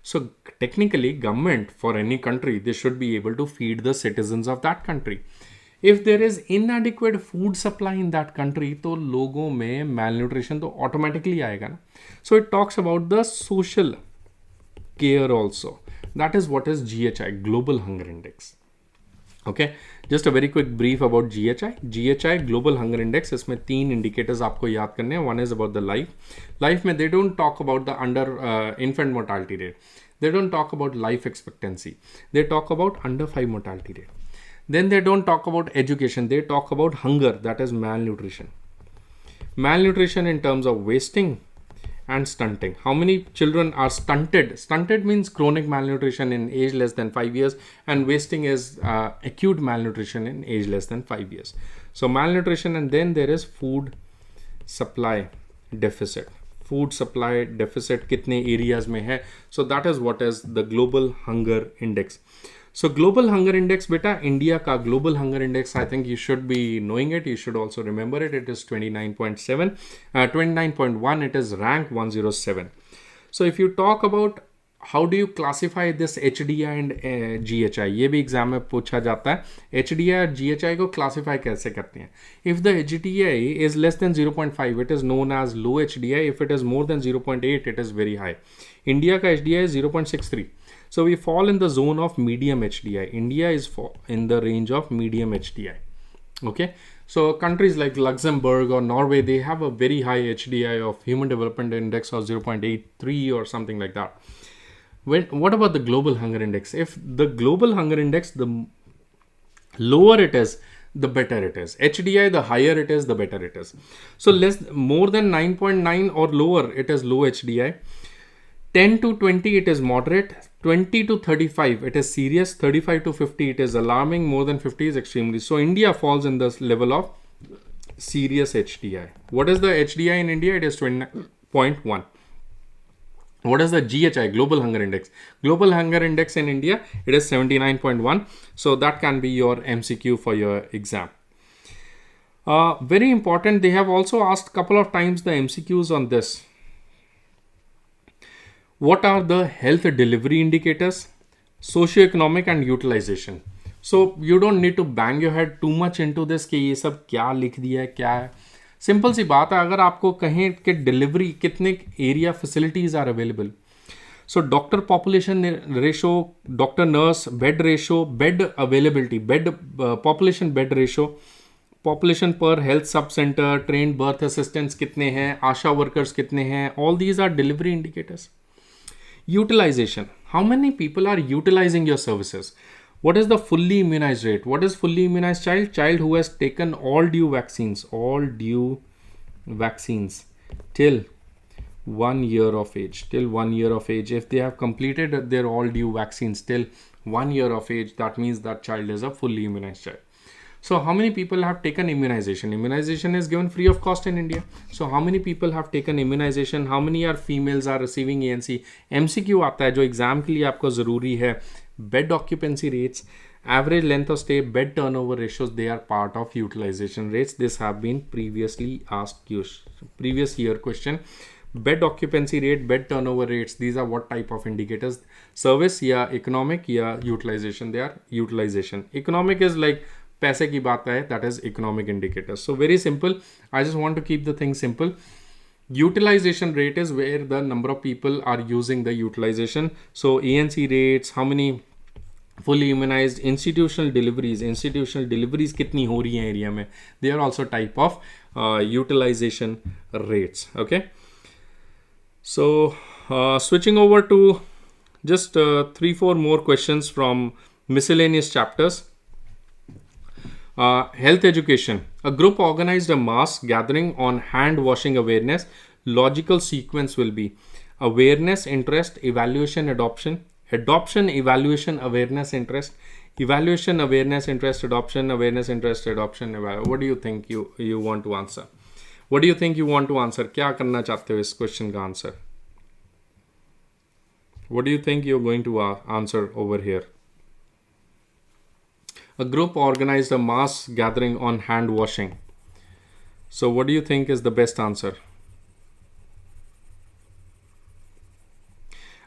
So technically, government for any country, they should be able to feed the citizens of that country. If there is inadequate food supply in that country, तो लोगों में malnutrition तो automatically आएगा ना. So it talks about the social care also. That is what is GHI, Global Hunger Index. Okay, just a very quick brief about GHI. GHI, Global Hunger Index, इसमें 3 indicators आपको याद करने हैं. One is about the life. Life में they don't talk about the infant mortality rate. They don't talk about life expectancy. They talk about under 5 mortality rate. Then they don't talk about education. They talk about hunger, that is malnutrition. Malnutrition in terms of wasting and stunting. How many children are stunted? Stunted means chronic malnutrition in age less than 5 years, and wasting is acute malnutrition in age less than 5 years. So malnutrition, and then there is food supply deficit. Food supply deficit कितने areas में है? So that is what is the Global Hunger Index. So Global Hunger Index, beta, India ka Global Hunger Index, I think you should be knowing it. You should also remember it. It is 29.7, 29.1. It is rank 107. So if you talk about how do you classify this HDI and GHI? ये भी exam में पूछा जाता है. HDI और GHI को classify कैसे करते हैं? If the HDI is less than 0.5, it is known as low HDI. If it is more than 0.8, it is very high. India का HDI is 0.63. So we fall in the zone of medium HDI. India is in the range of medium HDI. Okay. So countries like Luxembourg or Norway, they have a very high HDI of Human Development Index of 0.83 or something like that. What about the Global Hunger Index? If the Global Hunger Index, the lower it is, the better it is. HDI, the higher it is, the better it is. So more than 9.9 or lower, it is low HDI. 10 to 20, it is moderate. 20 to 35, it is serious. 35 to 50, it is alarming. More than 50 is extremely. So India falls in this level of serious HDI. What is the HDI in India? It is 20.1. What is the GHI, Global Hunger Index? Global Hunger Index in India, it is 79.1. So that can be your MCQ for your exam. Very important, they have also asked a couple of times the MCQs on this. What are the health delivery indicators? Socioeconomic and utilization. So you don't need to bang your head too much into this कि ये सब क्या लिख दिया है, क्या है. Simple सी बात है, अगर आपको कहें कि डिलीवरी कितने area facilities are available. So doctor population ratio, doctor nurse, bed ratio, bed availability, bed population bed ratio, population per health sub centre, trained birth assistants कितने हैं, आशा वर्कर्स कितने हैं, all these are delivery indicators. Utilization. How many people are utilizing your services? What is the fully immunized rate? What is fully immunized child? Child who has taken all due vaccines till 1 year of age. Till 1 year of age. If they have completed their all due vaccines till 1 year of age, that means that child is a fully immunized child. So how many people have taken immunization? Immunization is given free of cost in India. So how many people have taken immunization? How many are females are receiving ANC? MCQ आता है जो exam के लिए आपको ज़रूरी है. Bed occupancy rates, average length of stay, bed turnover ratios, they are part of utilization rates. This have been previously asked you, previous year question. Bed occupancy rate, bed turnover rates, these are what type of indicators? Service या economic या utilization? They are utilization. Economic is like पैसे की बात है, that is economic indicators. So very simple. I just want to keep the thing simple. Utilization rate is where the number of people are using the utilization. So ANC rates, how many fully immunized, institutional deliveries कितनी हो रही हैं area में, they are also type of utilization rates. Okay. So switching over to just 3-4 more questions from miscellaneous chapters. Health education. A group organized a mass gathering on hand washing awareness. Logical sequence will be awareness, interest, evaluation, adoption. Adoption, evaluation, awareness, interest. Evaluation, awareness, interest, adoption, awareness, interest, adoption. What do you think you want to answer? What do you think you want to answer? क्या करना चाहते हो इस question का answer? What do you think you're going to answer over here? A group organized a mass gathering on hand washing. So what do you think is the best answer?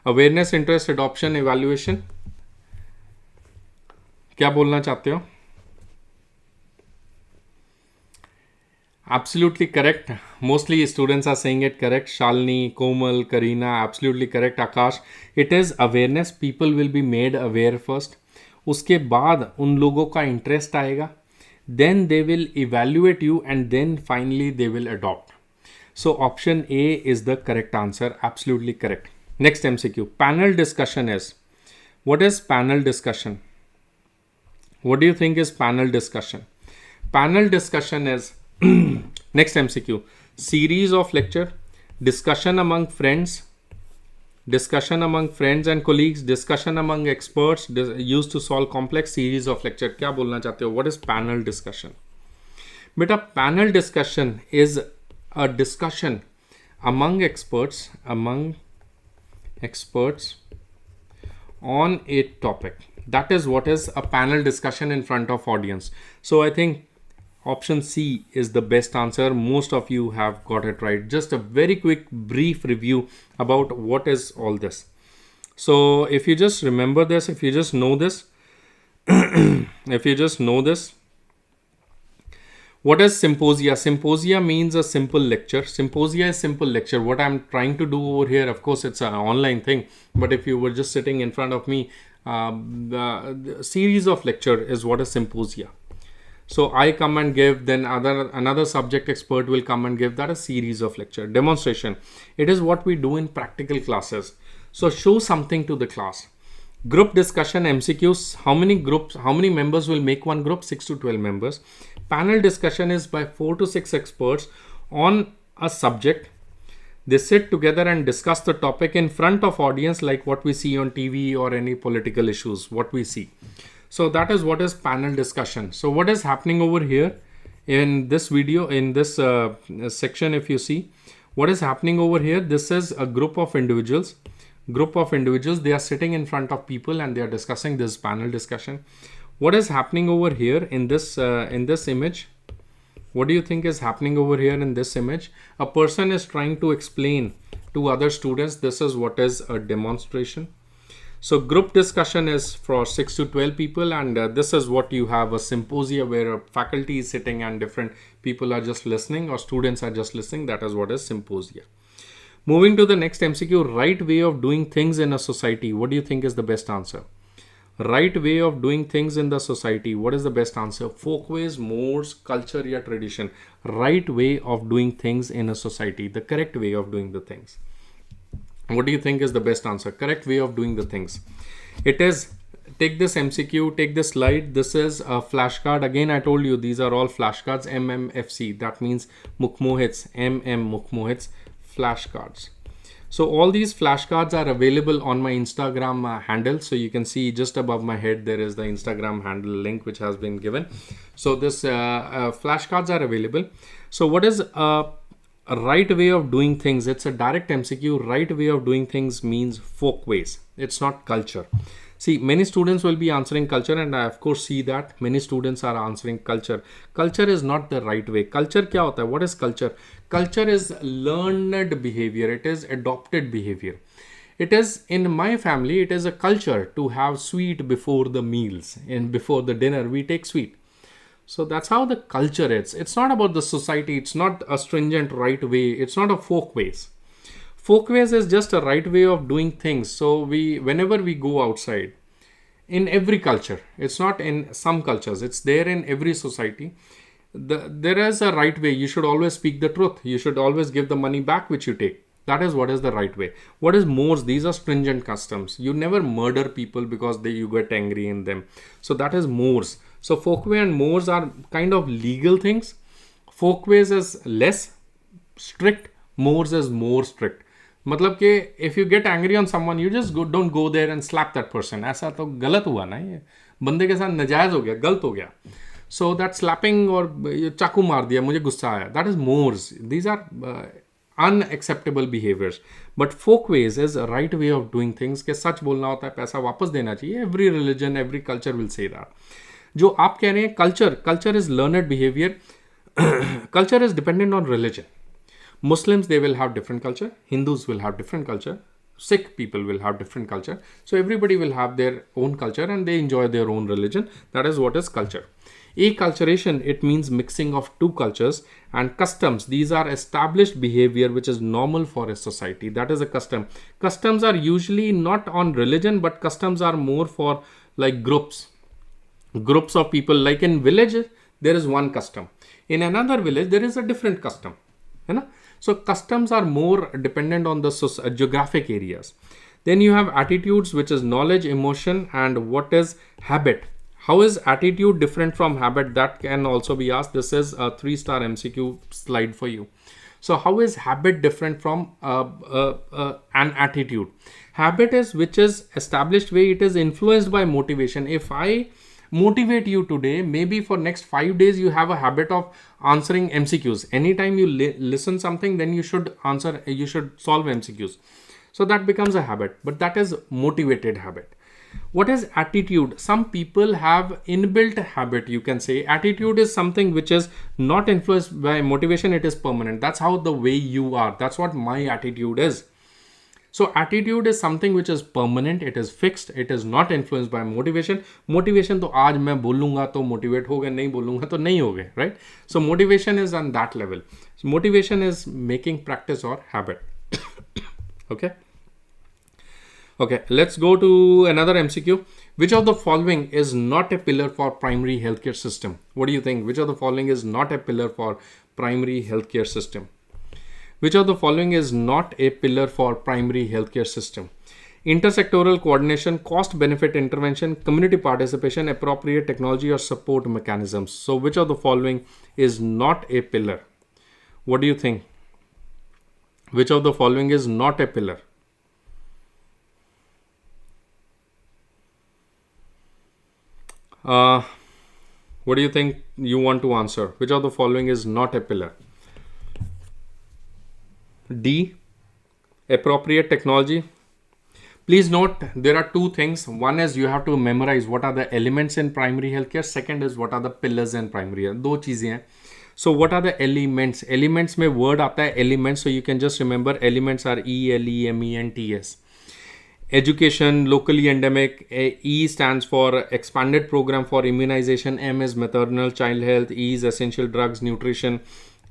Awareness, interest, adoption, evaluation. क्या बोलना चाहते हो? Absolutely correct. Mostly students are saying it correct. Shalini, Komal, Karina, absolutely correct. Akash. It is awareness. People will be made aware first. उसके बाद उन लोगों का interest आएगा, then they will evaluate you and then finally they will adopt. So option A is the correct answer, absolutely correct. Next MCQ, panel discussion is, what is panel discussion? What do you think is panel discussion? Panel discussion is next MCQ, series of lecture, discussion among friends, discussion among friends and colleagues, discussion among experts, used to solve complex series of lecture. क्या बोलना चाहते हो? What is panel discussion? बेटा panel discussion is a discussion among experts on a topic. That is what is a panel discussion in front of audience. So I think option C is the best answer. Most of you have got it right. Just a very quick brief review about what is all this. So if you just remember this, if you just know this, if you just know this, what is symposia? Symposia means a simple lecture. Symposia is simple lecture. What I'm trying to do over here, of course, it's an online thing. But if you were just sitting in front of me, the series of lecture is what is symposia. So I come and give, then another subject expert will come and give. That a series of lecture. Demonstration. It is what we do in practical classes. So show something to the class. Group discussion, MCQs. How many members will make one group? 6 to 12 members. Panel discussion is by 4 to 6 experts on a subject. They sit together and discuss the topic in front of audience, like what we see on TV or any political issues, what we see. So that is what is panel discussion. So what is happening over here in this video, in this section, if you see, what is happening over here, this is a group of individuals. They are sitting in front of people and they are discussing this panel discussion. What is happening over here in this image? What do you think is happening over here in this image? A person is trying to explain to other students. This is what is a demonstration. So group discussion is for 6 to 12 people, and this is what you have, a symposia where a faculty is sitting and different people are just listening or students are just listening. That is what is symposia. Moving to the next MCQ, right way of doing things in a society. What do you think is the best answer? Right way of doing things in the society. What is the best answer? Folkways, mores, culture, या tradition. Right way of doing things in a society. The correct way of doing the things. What do you think is the best answer? Correct way of doing the things. It is, take this MCQ, take this slide. This is a flashcard. Again, I told you these are all flashcards. MMFC. That means Mukhmohit's, Mukhmohit's flashcards. So all these flashcards are available on my Instagram handle. So you can see just above my head, there is the Instagram handle link which has been given. So this flashcards are available. So what is a right way of doing things? It's a direct MCQ. Right way of doing things means folkways. It's not culture. See, many students will be answering culture, and I of course see that many students are answering culture. Culture is not the right way. Culture क्या होता है? What is culture? Culture is learned behavior. It is adopted behavior. It is, in my family, it is a culture to have sweet before the meals, and before the dinner we take sweet. So that's how the culture is. It's not about the society. It's not a stringent right way. It's not a folkways. Folkways is just a right way of doing things. So whenever we go outside, in every culture, it's not in some cultures, it's there in every society. There is a right way. You should always speak the truth. You should always give the money back which you take. That is what is the right way. What is mores? These are stringent customs. You never murder people because you get angry in them. So that is mores. So folkway and mores are kind of legal things. Folkways is less strict. Mores is more strict. मतलब कि if you get angry on someone, you just don't go there and slap that person. ऐसा तो गलत हुआ ना, ये बंदे के साथ नाजायज हो गया, गलत हो गया. So that slapping और चाकू मार दिया, मुझे गुस्सा आया. That is mores. These are unacceptable behaviors. But folkways is a right way of doing things. कि सच बोलना होता है, पैसा वापस देना चाहिए. Every religion, every culture will say that. जो आप कह रहे हैं culture is learned behavior. Culture is dependent on religion. Muslims, they will have different culture. Hindus will have different culture. Sikh people will have different culture. So everybody will have their own culture and they enjoy their own religion. That is what is culture. Acculturation, it means mixing of two cultures. And customs, these are established behavior which is normal for a society. That is a custom. Customs are usually not on religion, but customs are more for like groups of people. Like in village, there is one custom. In another village, there is a different custom. So customs are more dependent on the geographic areas. Then you have attitudes, which is knowledge, emotion, and what is habit. How is attitude different from habit? That can also be asked. This is a 3-star MCQ slide for you. So how is habit different from an attitude? Habit is which is established way. It is influenced by motivation. If I motivate you today, maybe for next 5 days you have a habit of answering MCQs. Anytime you listen something, then you should answer, you should solve MCQs. So that becomes a habit, but that is motivated habit. What is attitude? Some people have inbuilt habit, you can say. Attitude is something which is not influenced by motivation. It is permanent. That's how the way you are. That's what my attitude is. So attitude is something which is permanent, it is fixed, it is not influenced by motivation. Motivation तो आज मैं बोलूँगा तो motivate हो गए, नहीं बोलूँगा तो नहीं हो गए, right? So motivation is on that level. So motivation is making practice or habit. Okay. Okay, let's go to another MCQ. Which of the following is not a pillar for primary healthcare system? What do you think? Which of the following is not a pillar for primary healthcare system? Which of the following is not a pillar for primary healthcare system? Intersectoral coordination, cost benefit intervention, community participation, appropriate technology or support mechanisms. So which of the following is not a pillar? What do you think? Which of the following is not a pillar? What do you think you want to answer? Which of the following is not a pillar? D, appropriate technology. Please note there are two things. One is you have to memorize what are the elements in primary healthcare. Second is what are the pillars in primary health. दो चीजें हैं. So what are the elements? Elements में word आता है elements. So you can just remember elements are ELEMENTS. Education, locally endemic. E stands for expanded program for immunization. M is maternal child health. E is essential drugs, nutrition.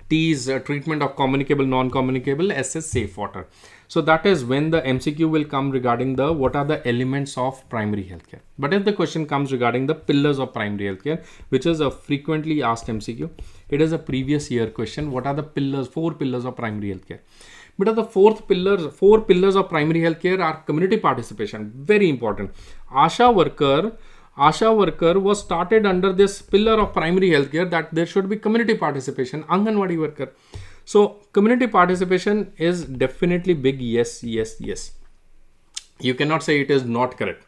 T is treatment of communicable, non-communicable. S is safe water. So that is when the MCQ will come regarding the what are the elements of primary healthcare. But if the question comes regarding the pillars of primary healthcare, which is a frequently asked MCQ, it is a previous year question. What are the pillars, 4 pillars of primary healthcare? But the four pillars of primary healthcare are community participation. Very important. Asha worker was started under this pillar of primary healthcare that there should be community participation. Anganwadi worker. So community participation is definitely big yes. You cannot say it is not correct.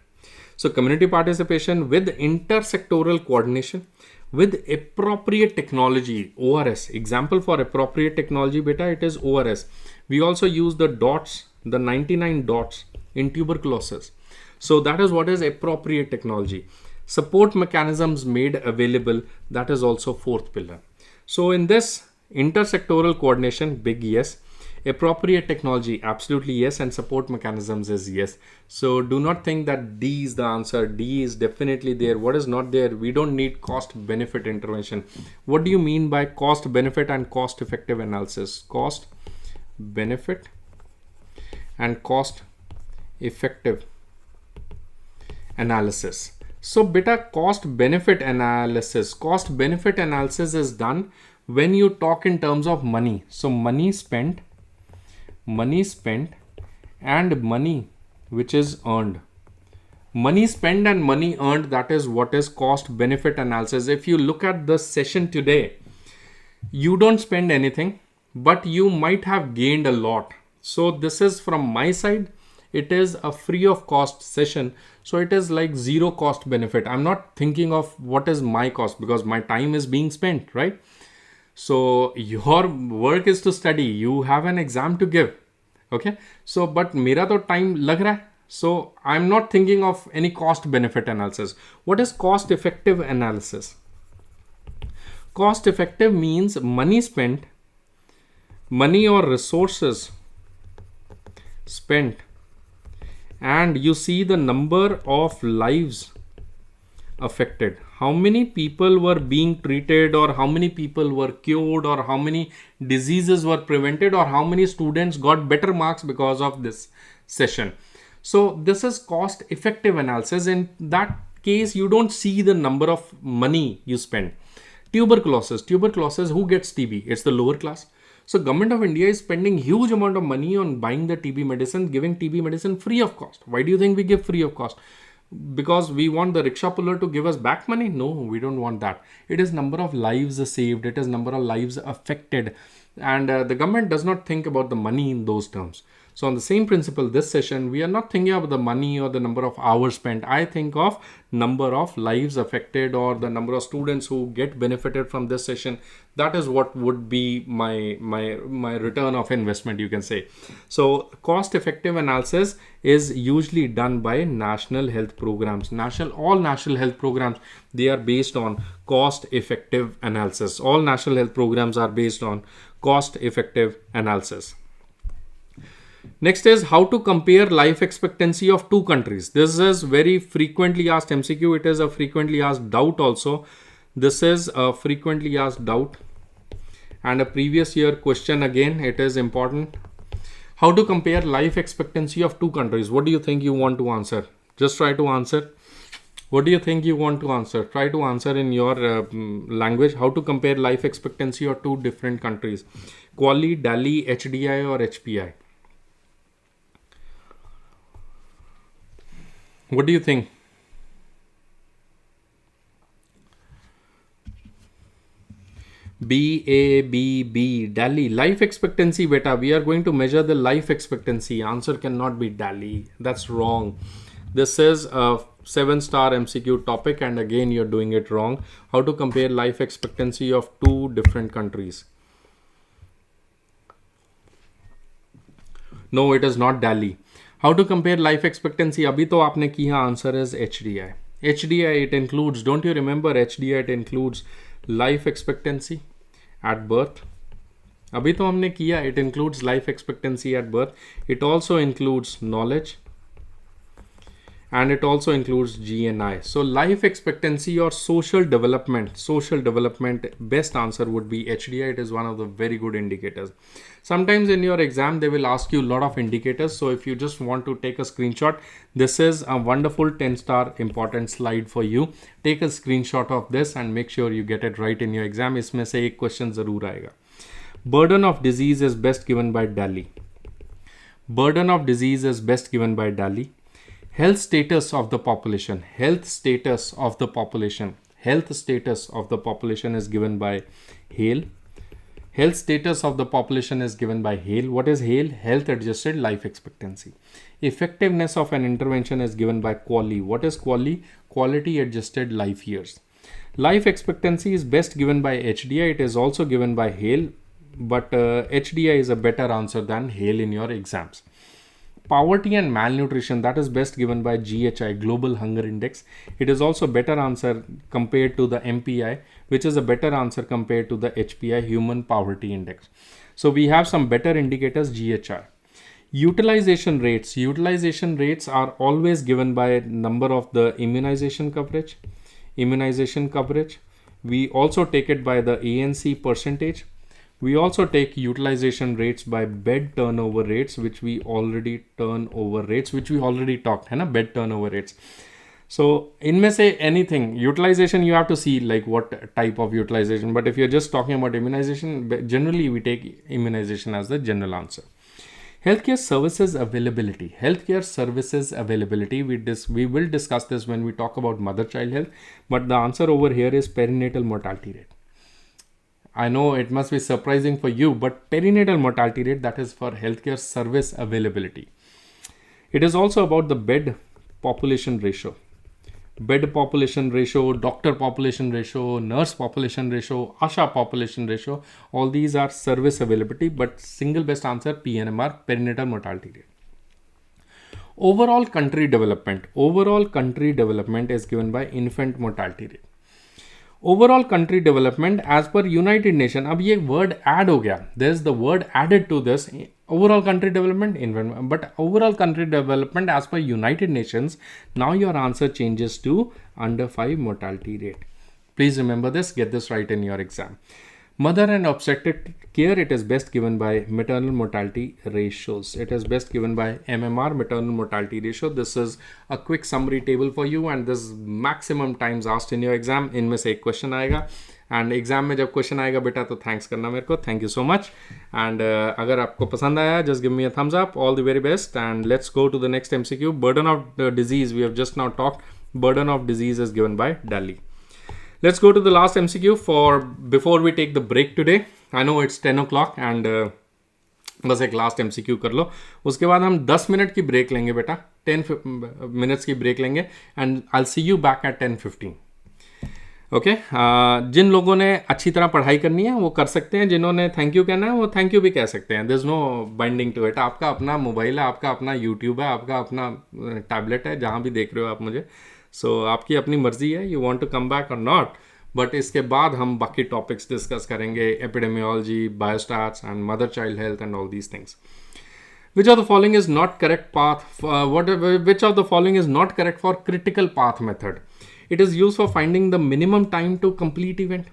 So community participation with intersectoral coordination, with appropriate technology, ORS. Example for appropriate technology, beta, it is ORS. We also use the dots, the 99 dots in tuberculosis. So that is what is appropriate technology. Support mechanisms made available, that is also 4th pillar. So in this, intersectoral coordination, big yes. Appropriate technology, absolutely yes. And support mechanisms is yes. So do not think that D is the answer. D is definitely there. What is not there? We don't need cost benefit intervention. What do you mean by cost benefit and cost effective analysis? Cost benefit and cost effective analysis. So beta, cost benefit analysis is done when you talk in terms of money. So money spent and money which is earned. Money spent and money earned, that is what is cost benefit analysis. If you look at the session today, you don't spend anything, but you might have gained a lot. So this is from my side. It is a free of cost session. So it is like zero cost benefit. I'm not thinking of what is my cost because my time is being spent, right? So your work is to study. You have an exam to give. Okay. So, but mera to time lag raha hai. So I'm not thinking of any cost benefit analysis. What is cost effective analysis? Cost effective means money spent, money or resources spent, and you see the number of lives affected. How many people were being treated, or how many people were cured, or how many diseases were prevented, or how many students got better marks because of this session. So this is cost effective analysis. In that case, you don't see the number of money you spend. Tuberculosis, who gets TB? It's the lower class. So government of India is spending huge amount of money on buying the TB medicine, giving TB medicine free of cost. Why do you think we give free of cost? Because we want the rickshaw puller to give us back money? No, we don't want that. It is number of lives saved. It is number of lives affected. And the government does not think about the money in those terms. So on the same principle, this session, we are not thinking about the money or the number of hours spent. I think of number of lives affected or the number of students who get benefited from this session. That is what would be my return of investment, you can say. So cost effective analysis is usually done by national health programs. All national health programs, they are based on cost effective analysis. All national health programs are based on cost effective analysis. Next is how to compare life expectancy of two countries. This is very frequently asked MCQ. It is a frequently asked doubt also. This is a frequently asked doubt and a previous year question again. It is important. How to compare life expectancy of two countries. What do you think you want to answer? Just try to answer. What do you think you want to answer? Try to answer in your language. How to compare life expectancy of two different countries. Quali, DALI, HDI or HPI? What do you think? B, A, B, B, DALI. Life expectancy, beta. We are going to measure the life expectancy. Answer cannot be DALI. That's wrong. This is a 7-star MCQ topic and again you're doing it wrong. How to compare life expectancy of two different countries. No, it is not DALI. How to compare life expectancy? Abhi to aapne kiya, answer is HDI. HDI, it includes, don't you remember HDI, it includes life expectancy at birth. Abhi to humne kiya, it includes life expectancy at birth. It also includes knowledge. And it also includes GNI. So life expectancy or social development, best answer would be HDI. It is one of the very good indicators. Sometimes in your exam, they will ask you a lot of indicators. So if you just want to take a screenshot, this is a wonderful 10-star important slide for you. Take a screenshot of this and make sure you get it right in your exam. Isme se ek question zarur aayega. Burden of disease is best given by DALI. Burden of disease is best given by DALI. Health status of the population. Health status of the population. Health status of the population is given by HALE. Health status of the population is given by HALE. What is HALE? Health adjusted life expectancy. Effectiveness of an intervention is given by QALY. What is QALY? Quality adjusted life years. Life expectancy is best given by HDI. It is also given by HALE, but HDI is a better answer than HALE in your exams. Poverty and malnutrition, that is best given by GHI, Global Hunger Index. It is also better answer compared to the MPI, which is a better answer compared to the HPI, Human Poverty Index. So we have some better indicators, GHI. Utilization rates. Utilization rates are always given by number of the immunization coverage. Immunization coverage. We also take it by the ANC percentage. We also take utilization rates by bed turnover rates, which we already talked, hai na? Bed turnover rates. So inme se anything, utilization you have to see like what type of utilization. But if you're just talking about immunization, generally we take immunization as the general answer. Healthcare services availability. Healthcare services availability. We will discuss this when we talk about mother-child health. But the answer over here is perinatal mortality rate. I know it must be surprising for you, but perinatal mortality rate, that is for healthcare service availability. It is also about the bed population ratio. Bed population ratio, doctor population ratio, nurse population ratio, ASHA population ratio. All these are service availability, but single best answer PNMR, perinatal mortality rate. Overall country development. Overall country development is given by infant mortality rate. Overall country development as per United Nations. अब ये word add हो गया. There is the word added to this. Overall country development, but overall country development as per United Nations. Now your answer changes to under 5 mortality rate. Please remember this. Get this right in your exam. Mother and obstetric care, it is best given by maternal mortality ratios. It is best given by MMR, maternal mortality ratio. This is a quick summary table for you and this is maximum times asked in your exam. इनमें से एक question आएगा and exam में जब question आएगा बेटा तो thanks करना मेरे को. Thank you so much. And अगर आपको पसंद आया, just give me a thumbs up. All the very best. And let's go to the next MCQ. Burden of disease. We have just now talked. Burden of disease is given by DALI. Let's go to the last MCQ before we take the break today. I know it's 10 o'clock and बस एक last MCQ कर लो. उसके बाद हम 10 minute की break लेंगे बेटा. 10 minutes की ब्रेक लेंगे and I'll see you back at 10:15. Okay जिन लोगों ने अच्छी तरह पढ़ाई करनी है वो कर सकते हैं. जिन्होंने थैंक यू कहना है वो थैंक यू भी कह सकते हैं. There is no binding to it. आपका अपना मोबाइल है, आपका अपना यूट्यूब है, आपका अपना टैबलेट है, जहाँ भी देख रहे हो आप मुझे. सो आपकी अपनी मर्जी है, you want to come back और नॉट. बट इसके बाद हम बाकी टॉपिक्स डिस्कस करेंगे, epidemiology, biostats and mother child health and all these things. Which of the following is not correct path? Which of the following is not correct for critical path method? It is used for finding the minimum time to complete event.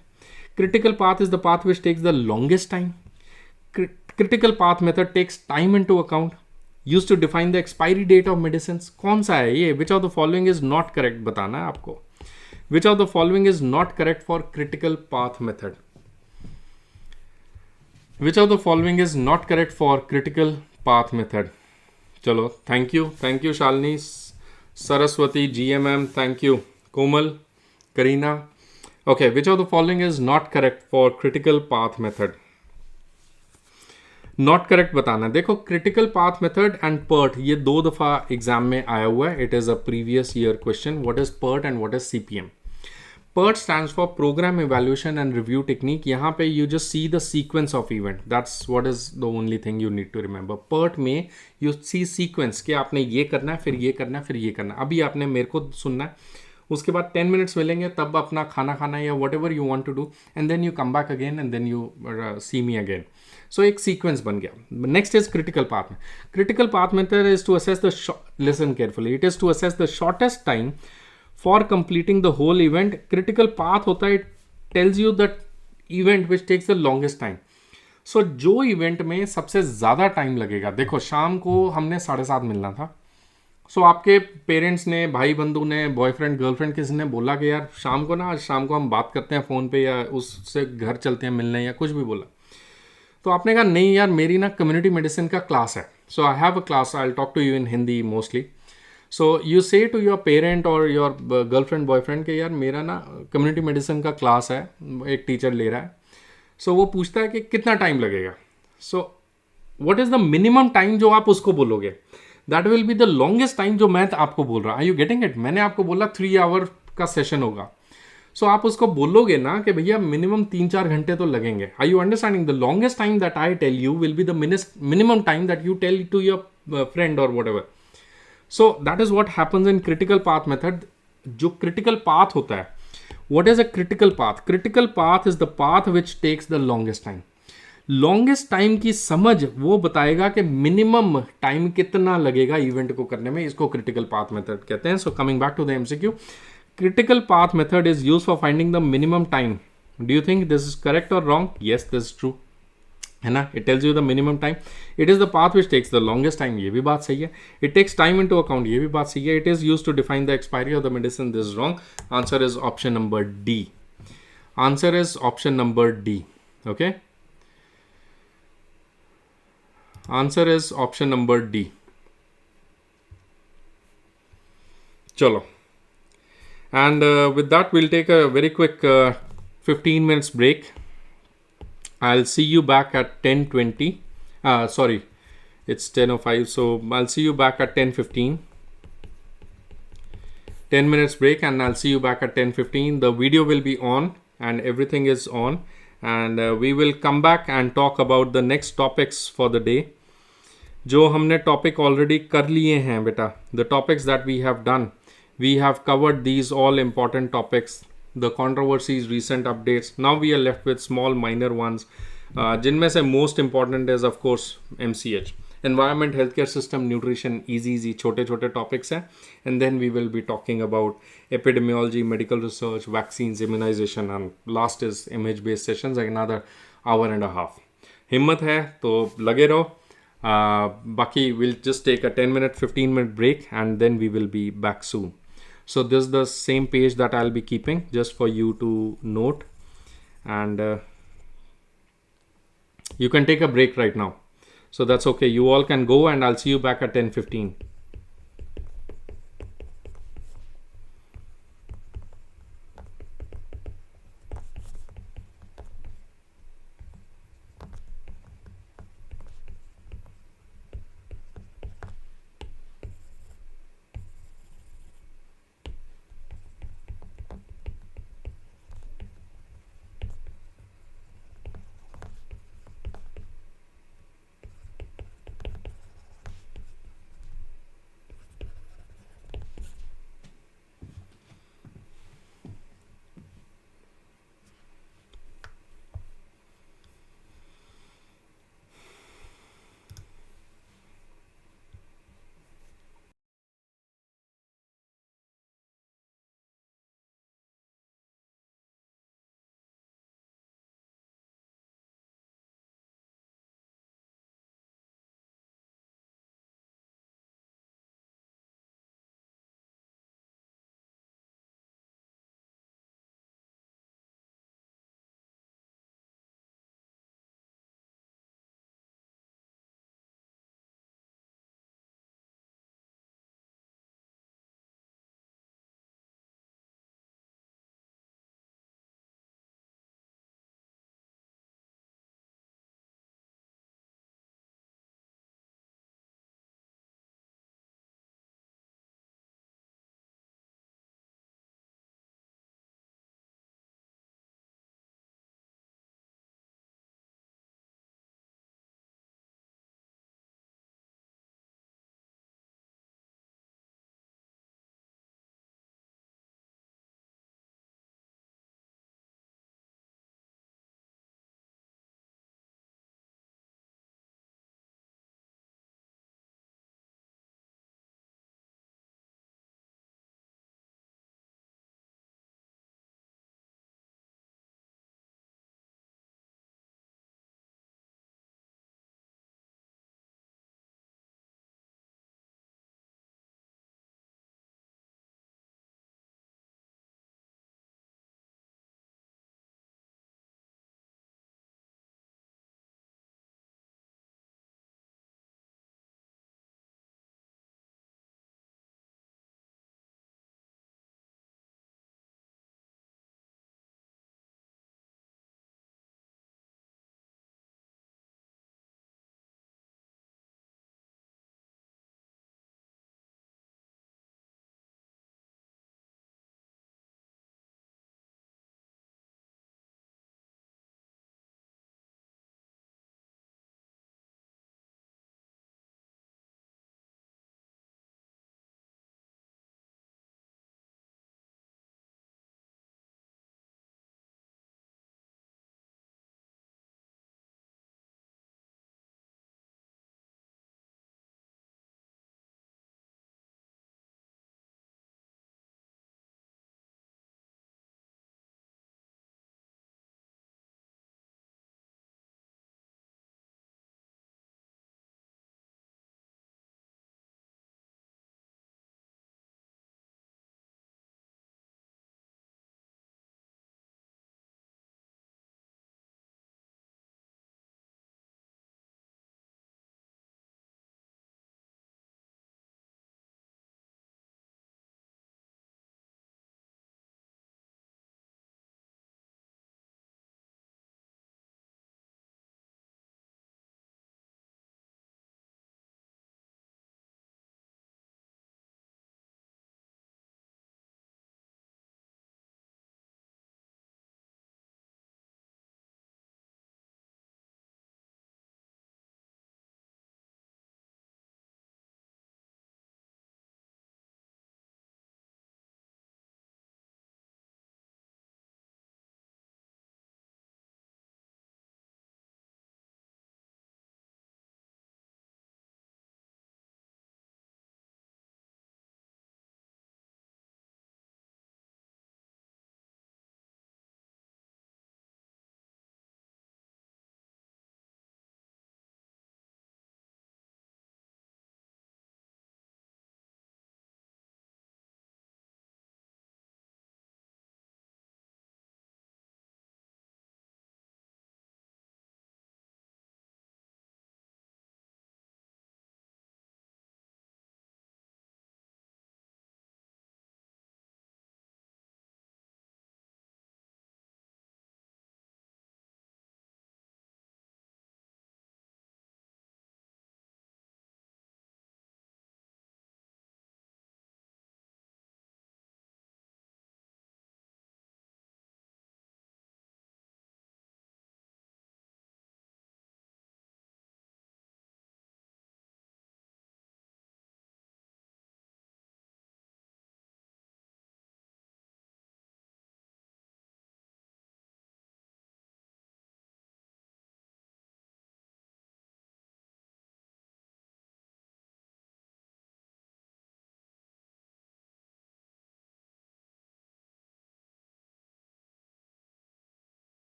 Critical path is the path which takes the longest time. Critical path method takes time into account. Used to define the expiry date of medicines. कौन सा है ये? Which of the following is not correct बताना है आपको. Which of the following is not correct for critical path method? Which of the following is not correct for critical path method? Chalo, thank you Shalini, Saraswati, GMM, thank you, Komal, Karina. Okay, which of the following is not correct for critical path method? Not correct बताना. देखो critical path method and PERT ये 2 दफ़ा एग्जाम में आया हुआ है. It is a previous year question. What is PERT and what is CPM? PERT stands for Program Evaluation and Review Technique. यहाँ पे you just see the sequence of event. That's what is the only thing you need to remember. PERT में you see sequence कि आपने ये करना है, फिर ये करना है, फिर ये करना है. अभी आपने मेरे को सुनना है, उसके बाद 10 मिनट्स मिलेंगे, तब अपना खाना खाना है या whatever you want to do, and then you come back again and then you see me again. So एक सीक्वेंस बन गया. Next is critical path. Critical path method is to assess the, listen carefully, it is to assess the shortest time for completing the whole event. Critical path होता है, it tells you that event which takes the longest time. So जो event में सबसे ज़्यादा time लगेगा, देखो शाम को हमने 7:30 मिलना था. सो आपके पेरेंट्स ने, भाई बंधु ने, बॉयफ्रेंड गर्लफ्रेंड किसी ने बोला कि यार शाम को ना, आज शाम को हम बात करते हैं फ़ोन पे, या उससे घर चलते हैं मिलने, या कुछ भी बोला. तो आपने कहा नहीं यार मेरी ना कम्युनिटी मेडिसिन का क्लास है, so I have a class, I will talk to you in Hindi mostly. So you say to your parent और योर गर्लफ्रेंड बॉयफ्रेंड के यार मेरा ना कम्युनिटी मेडिसिन का क्लास है, एक टीचर ले रहा है. सो वो पूछता है कि कितना टाइम लगेगा. So what is the minimum time जो आप उसको बोलोगे, that will be the longest time जो मैं आपको बोल रहा. Are you getting it? मैंने आपको बोला 3 आवर का सेशन होगा. सो आप उसको बोलोगे ना कि भैया मिनिमम 3-4 घंटे तो लगेंगे. Are you understanding? The longest time that I tell you will be the minimum time that you tell to your friend और whatever. So that is what happens in critical path method. जो critical path होता है, what is a critical path? Critical path is the path which takes the longest time. Longest time की समझ वो बताएगा कि minimum time कितना लगेगा इवेंट को करने में. इसको क्रिटिकल पाथ मेथड कहते हैं. So coming back to the MCQ, critical path method is used for finding the minimum time. Do you think this is correct or wrong? Yes, this is true, है ना. It tells you the minimum time. It is the path which takes the longest time. ये भी बात सही है. It takes time into account. ये भी बात सही है. It is used to define the expiry of the medicine. This is wrong. Answer is option number D. Answer is option number D. Okay. Answer is option number D. Chalo. And with that, we'll take a very quick 15 minutes break. I'll see you back at 10:20. Sorry, it's 10:05. So I'll see you back at 10:15. 10 minutes break, and I'll see you back at 10:15. The video will be on, and everything is on. And we will come back and talk about the next topics for the day. जो हमने topic already कर लिए हैं बेटा. The topics that we have done. We have covered these all important topics, the controversies, recent updates. Now we are left with small minor ones, जिनमें से most important is of course MCH, environment, healthcare system, nutrition, easy छोटे छोटे topics हैं. And then we will be talking about epidemiology, medical research, vaccines, immunization, and last is image based sessions, another hour and a half. हिम्मत है तो लगे रहो. बाकी we'll just take a 10-minute 15-minute break, and then we will be back soon. So this is the same page that I'll be keeping just for you to note, and you can take a break right now. So that's okay. You all can go, and I'll see you back at 10:15.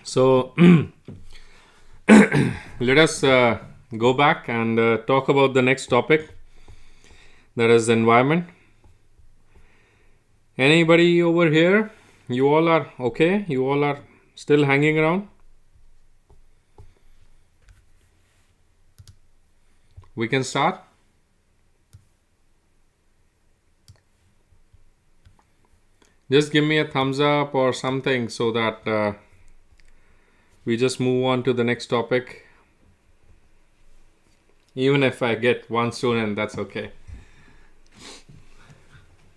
So let us go back and talk about the next topic, that is environment. Anybody over here? You all are okay? You all are still hanging around? We can start. Just give me a thumbs up or something so that we just move on to the next topic. Even if I get one student, that's okay.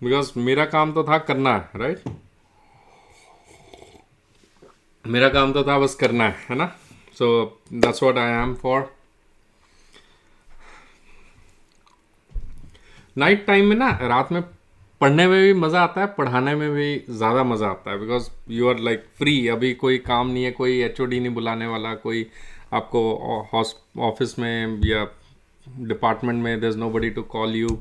Because मेरा काम तो था करना है, right? मेरा काम तो था बस करना है ना? So that's what I am for. Night time में ना, रात में पढ़ने में भी मज़ा आता है, पढ़ाने में भी ज़्यादा मज़ा आता है, because you are like free. अभी कोई काम नहीं है, कोई एचओडी नहीं बुलाने वाला, कोई आपको ऑफिस में या डिपार्टमेंट में there is nobody to call you.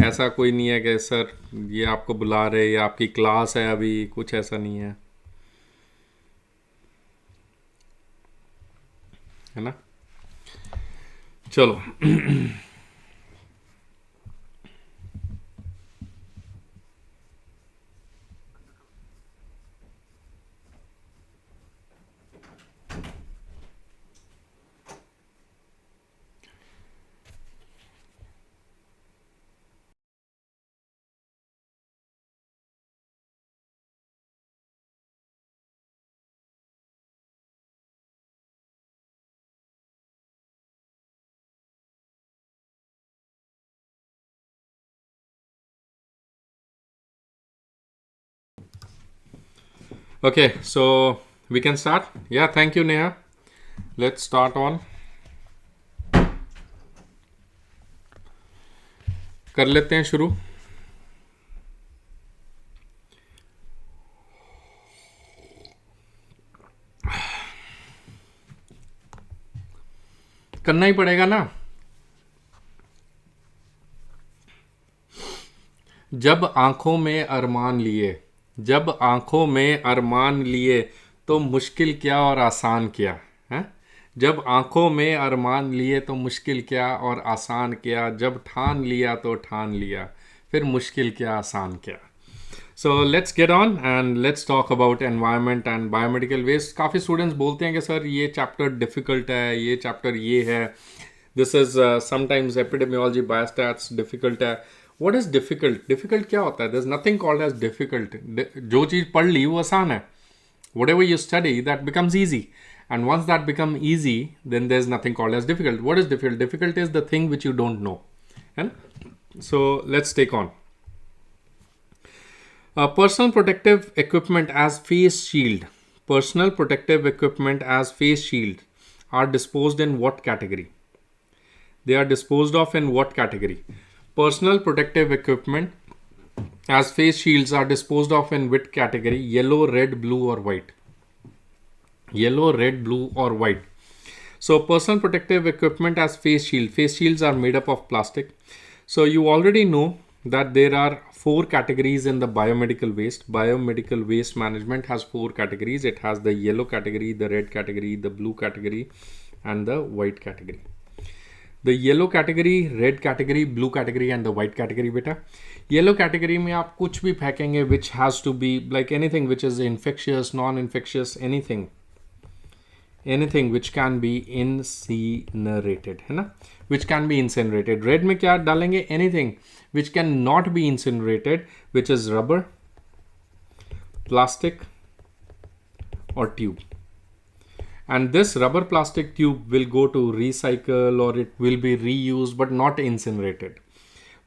ऐसा कोई नहीं है कि सर ये आपको बुला रहे या आपकी क्लास है, अभी कुछ ऐसा नहीं है, है ना. चलो. Okay, so we can start. Yeah, thank you, Neha. Let's start on. कर लेते हैं शुरू. करना ही पड़ेगा ना. जब आंखों में अरमान लिए, जब आंखों में अरमान लिए, तो मुश्किल क्या और आसान क्या है. जब आंखों में अरमान लिए तो मुश्किल क्या और आसान क्या, जब ठान लिया तो ठान लिया, फिर मुश्किल क्या आसान क्या. So let's get on and let's talk about environment and biomedical waste. काफ़ी स्टूडेंट्स बोलते हैं कि सर ये चैप्टर डिफ़िकल्ट है, ये चैप्टर ये है, this is sometimes epidemiology biostats difficult है. What is difficult? डिफ़िकल्ट क्या होता है? There is nothing called as difficult. जो चीज़ पढ़ ली वो आसान है. Whatever you study, that becomes easy. And once that becomes easy, then there's nothing called as difficult. What is difficult? Difficult is the thing which you don't know. And so let's take on. Personal protective equipment as face shield. Personal protective equipment as face shield are disposed in what category? They are disposed of in what category? Personal protective equipment as face shields are disposed of in which category? Yellow, red, blue or white? Yellow, red, blue or white. So personal protective equipment as face shield. Face shields are made up of plastic. So you already know that there are 4 categories in the biomedical waste. Biomedical waste management has 4 categories. It has the yellow category, the red category, the blue category and the white category. The yellow category, red category, blue category and the white category beta. Yellow category में आप कुछ भी फेंकेंगे which has to be like anything which is infectious, non-infectious, anything which can be incinerated, है ना, which can be incinerated. Red में क्या डालेंगे? Anything which can not be incinerated, which is rubber, plastic or tube. And this rubber plastic tube will go to recycle or it will be reused but not incinerated.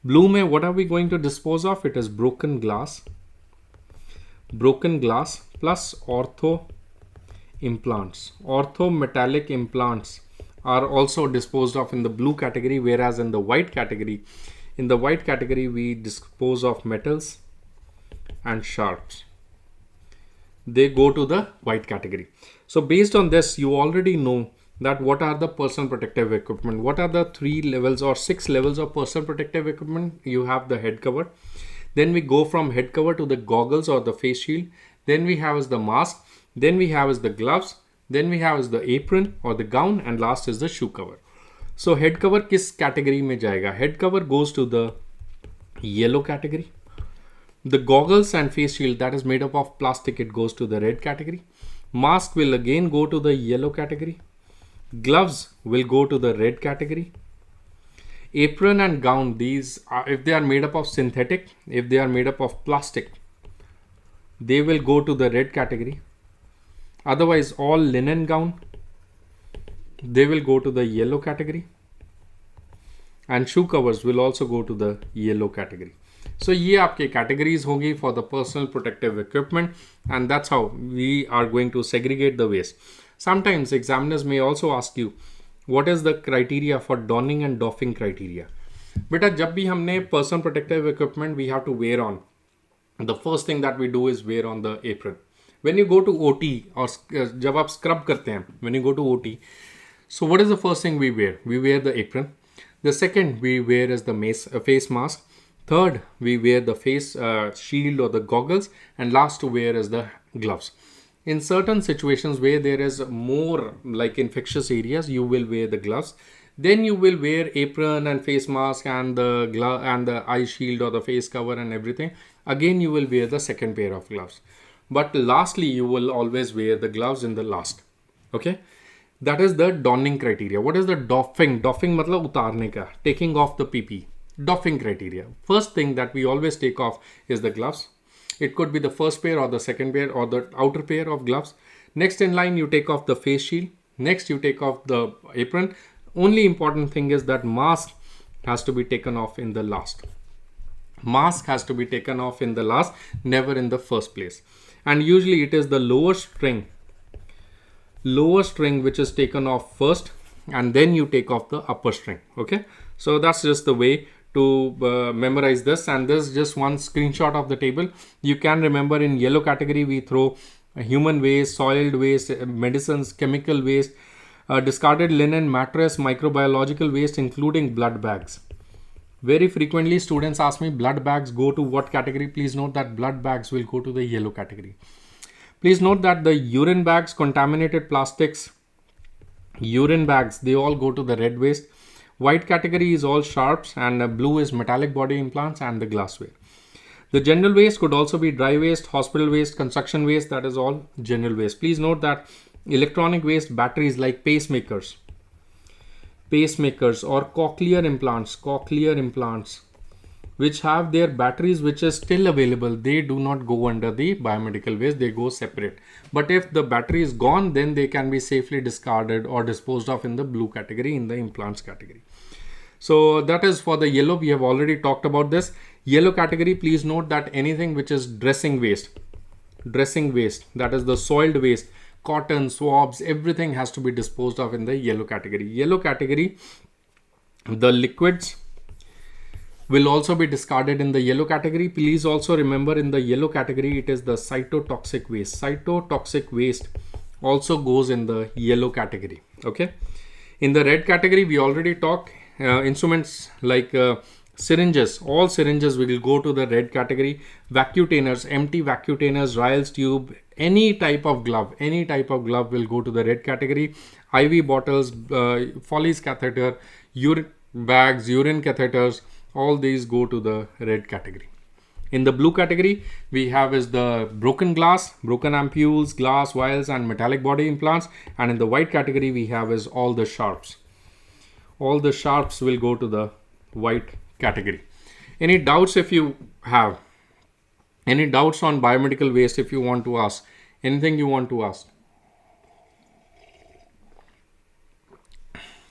Blue में what are we going to dispose of? It is broken glass plus ortho implants. Ortho metallic implants are also disposed of in the blue category, whereas in the white category, we dispose of metals and sharps. They go to the white category. So based on this, you already know that what are the personal protective equipment. What are the 3 levels or 6 levels of personal protective equipment? You have the head cover. Then we go from head cover to the goggles or the face shield. then we have is the mask, then we have is the gloves, then we have is the apron or the gown, and last is the shoe cover. So head cover किस category में जाएगा? Head cover goes to the yellow category. The goggles and face shield that is made up of plastic, it goes to the red category. Mask will again go to the yellow category. Gloves will go to the red category. Apron and gown, these are, if they are made up of synthetic, if they are made up of plastic, they will go to the red category. Otherwise, all linen gown, they will go to the yellow category. And shoe covers will also go to the yellow category. So ये आपके categories होंगी for the personal protective equipment, and that's how we are going to segregate the waste. Sometimes examiners may also ask you, what is the criteria for donning and doffing criteria? बेटा जब भी हमने personal protective equipment we have to wear on, the first thing that we do is wear on the apron. When you go to OT or जब आप scrub करते हैं, when you go to OT, so what is the first thing we wear? We wear the apron. The second we wear is the face mask. Third, we wear the face shield or the goggles, and last to wear is the gloves. In certain situations where there is more like infectious areas, you will wear the gloves. Then you will wear apron and face mask and the glove and the eye shield or the face cover and everything. Again, you will wear the second pair of gloves. But lastly, you will always wear the gloves in the last. Okay. That is the donning criteria. What is the doffing? Doffing मतलब उतारने का, taking off the PP. Doffing criteria. First thing that we always take off is the gloves. It could be the first pair or the second pair or the outer pair of gloves. Next in line, you take off the face shield. Next, you take off the apron. Only important thing is that mask has to be taken off in the last. Mask has to be taken off in the last, never in the first place. And usually it is the lower string which is taken off first, and then you take off the upper string. Okay, so that's just the way to memorize this, and this is just one screenshot of the table. You can remember in yellow category we throw human waste, soiled waste, medicines, chemical waste, discarded linen, mattress, microbiological waste including blood bags. Very frequently students ask me, blood bags go to what category? Please note that blood bags will go to the yellow category. Please note that the urine bags, contaminated plastics, urine bags, they all go to the red waste. White category is all sharps, and blue is metallic body implants and the glassware. The general waste could also be dry waste, hospital waste, construction waste, that is all general waste. Please note that electronic waste, batteries like pacemakers or cochlear implants, which have their batteries which is still available, they do not go under the biomedical waste, they go separate. But if the battery is gone, then they can be safely discarded or disposed of in the blue category, in the implants category. So that is for the yellow. We have already talked about this. Yellow category, please note that anything which is dressing waste, that is the soiled waste, cotton, swabs, everything has to be disposed of in the yellow category. Yellow category, the liquids will also be discarded in the yellow category. Please also remember, in the yellow category it is the cytotoxic waste. Cytotoxic waste also goes in the yellow category. Okay. In the red category we already talked, instruments like syringes, all syringes will go to the red category. Vacutainers, empty vacutainers, Ryle's tube, any type of glove will go to the red category. IV bottles, Foley's catheter, urine bags, urine catheters, all these go to the red category. In the blue category, we have is the broken glass, broken ampules, glass, vials, and metallic body implants. And in the white category, we have is all the sharps. All the sharps will go to the white category. Any doubts if you have? Any doubts on biomedical waste if you want to ask? Anything you want to ask?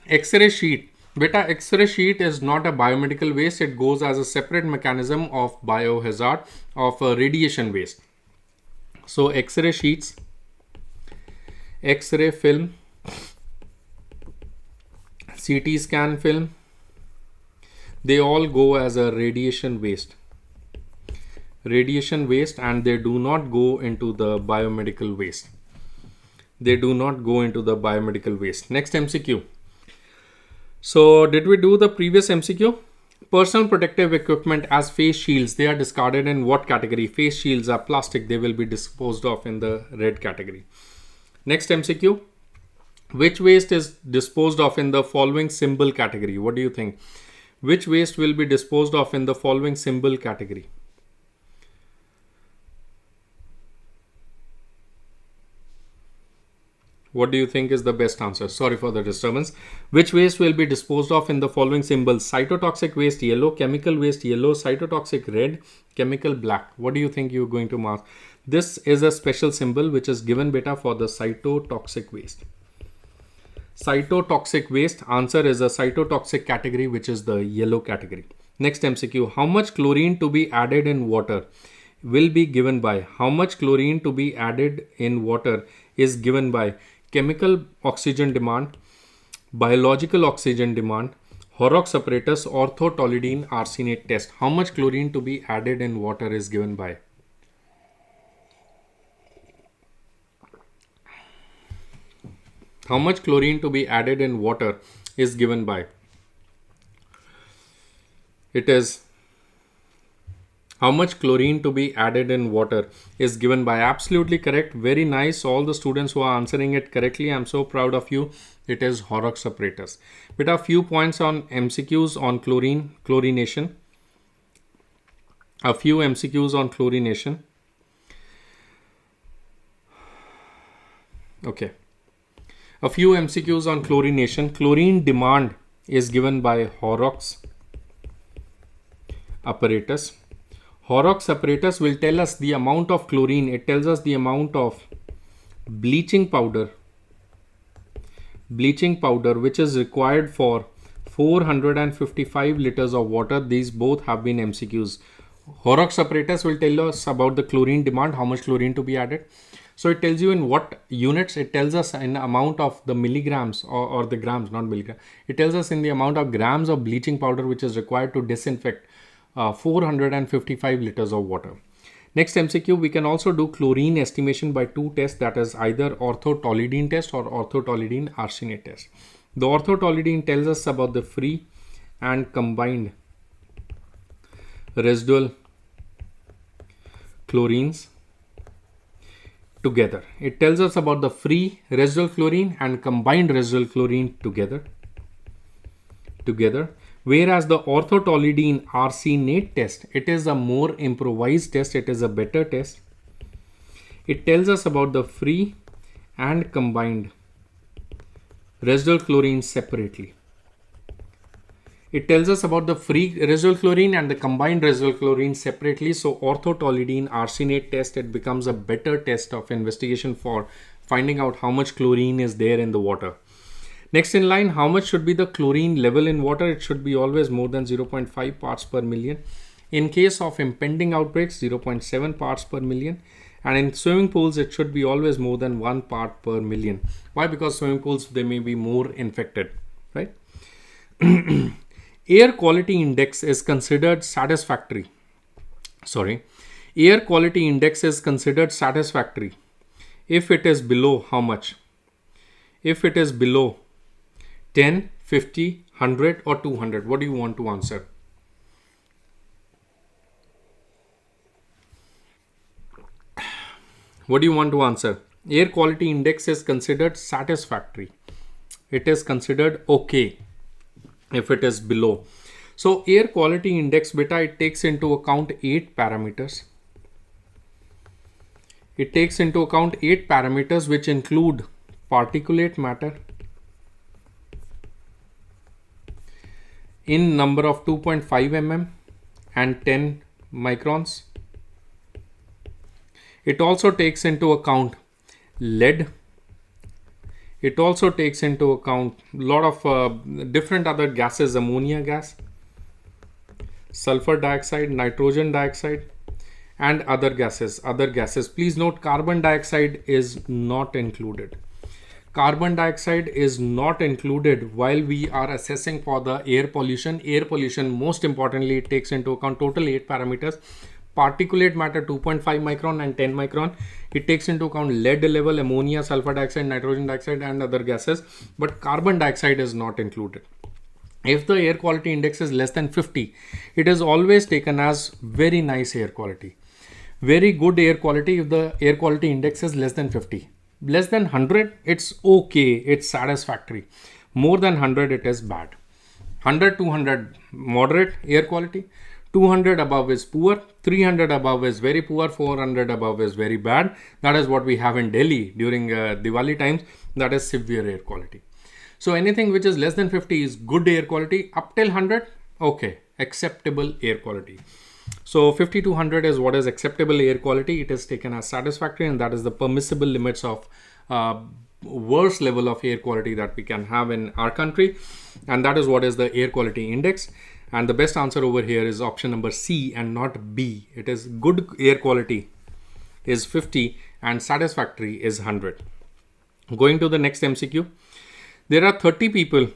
X-ray sheet. Beta, X-ray sheet is not a biomedical waste. It goes as a separate mechanism of biohazard of radiation waste. So X-ray sheets, X-ray film, CT scan film, they all go as a radiation waste. And they do not go into the biomedical waste. Next MCQ. So did we do the previous MCQ? Personal protective equipment as face shields, they are discarded in what category? Face shields are plastic, they will be disposed of in the red category. Next MCQ, which waste is disposed of in the following symbol category? What do you think? Which waste will be disposed of in the following symbol category? What do you think is the best answer? Sorry for the disturbance. Which waste will be disposed of in the following symbols? Cytotoxic waste yellow, chemical waste yellow, cytotoxic red, chemical black. What do you think you're going to mark? This is a special symbol which is given beta for the cytotoxic waste. Cytotoxic waste, answer is a cytotoxic category, which is the yellow category. Next MCQ, how much chlorine to be added in water will be given by? How much chlorine to be added in water is given by chemical oxygen demand, biological oxygen demand, Horrocks apparatus, orthotolidine arsenate test. How much chlorine to be added in water is given by? How much chlorine to be added in water is given by? It is how much chlorine to be added in water is given by. Absolutely correct. Very nice. All the students who are answering it correctly, I'm so proud of you. It is Horrocks apparatus. But a few points on MCQs on chlorination. A few MCQs on chlorination. Okay. A few MCQs on chlorination. Chlorine demand is given by Horrocks apparatus. Horrocks apparatus will tell us the amount of chlorine. It tells us the amount of bleaching powder which is required for 455 liters of water. These both have been MCQs. Horrocks apparatus will tell us about the chlorine demand, how much chlorine to be added. So it tells you in what units. It tells us in amount of the milligrams or the grams, not milligram. It tells us in the amount of grams of bleaching powder which is required to disinfect 455 liters of water. Next MCQ, we can also do chlorine estimation by two tests, that is either orthotolidine test or orthotolidine arsenate test. The orthotolidine tells us about the free and combined residual chlorines together. It tells us about the free residual chlorine and combined residual chlorine together. Whereas the orthotolidine arsenate test, it is a more improvised test. It is a better test. It tells us about the free and combined residual chlorine separately. It tells us about the free residual chlorine and the combined residual chlorine separately. So orthotolidine arsenate test, it becomes a better test of investigation for finding out how much chlorine is there in the water. Next in line, how much should be the chlorine level in water? It should be always more than 0.5 parts per million. In case of impending outbreaks, 0.7 parts per million. And in swimming pools, it should be always more than 1 part per million. Why? Because swimming pools, they may be more infected, right? Air quality index is considered satisfactory. Air quality index is considered satisfactory if it is below how much? If it is below 10, 50, 100 or 200. What do you want to answer? What do you want to answer? Air quality index is considered satisfactory. It is considered okay if it is below. So air quality index beta, it takes into account 8 parameters. It takes into account 8 parameters which include particulate matter in number of 2.5 mm and 10 microns. It also takes into account lead. It also takes into account a lot of different other gases, ammonia gas, sulfur dioxide, nitrogen dioxide, and other gases. Please note, carbon dioxide is not included. Carbon dioxide is not included while we are assessing for the air pollution. Air pollution, most importantly, it takes into account total 8 parameters. Particulate matter 2.5 micron and 10 micron. It takes into account lead level, ammonia, sulfur dioxide, nitrogen dioxide and other gases. But carbon dioxide is not included. If the air quality index is less than 50, it is always taken as very nice air quality. Very good air quality if the air quality index is less than 50. Less than 100, it's okay, it's satisfactory. More than 100, it is bad. 100, 200, moderate air quality. 200 above is poor. 300 above is very poor. 400 above is very bad. That is what we have in Delhi during Diwali times. That is severe air quality. So anything which is less than 50 is good air quality. Up till 100, okay, acceptable air quality. So 50 to 100 is what is acceptable air quality. It is taken as satisfactory, and that is the permissible limits of worst level of air quality that we can have in our country. And that is what is the air quality index. And the best answer over here is option number C and not B. It is good air quality is 50 and satisfactory is 100. Going to the next MCQ. There are 30 people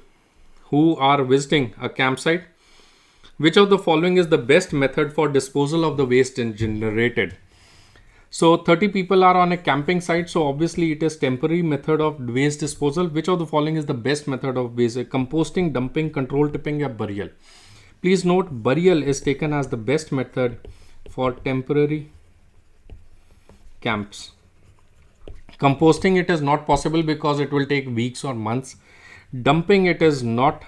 who are visiting a campsite. Which of the following is the best method for disposal of the waste generated? So 30 people are on a camping site. So obviously it is temporary method of waste disposal. Which of the following is the best method of waste? Composting, dumping, control tipping, or burial? Please note, burial is taken as the best method for temporary camps. Composting, it is not possible because it will take weeks or months. Dumping, it is not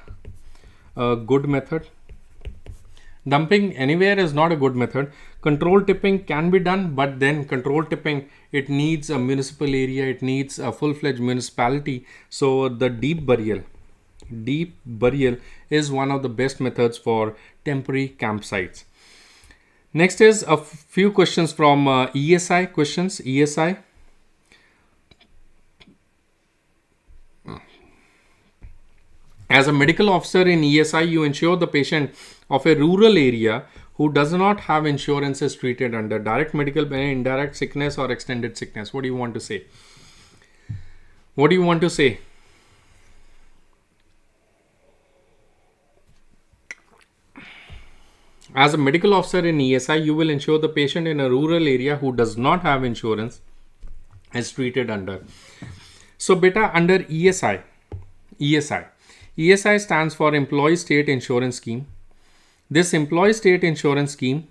a good method. Dumping anywhere is not a good method. Control tipping can be done, but then control tipping, it needs a municipal area, it needs a full-fledged municipality. So the deep burial is one of the best methods for temporary campsites. Next is a few questions from ESI questions. ESI. As a medical officer in ESI, you ensure the patient of a rural area who does not have insurance is treated under direct medical benefit, indirect sickness, or extended sickness. What do you want to say? What do you want to say? As a medical officer in ESI, you will ensure the patient in a rural area who does not have insurance is treated under. So beta, under ESI stands for Employee State Insurance Scheme. This Employee State Insurance Scheme,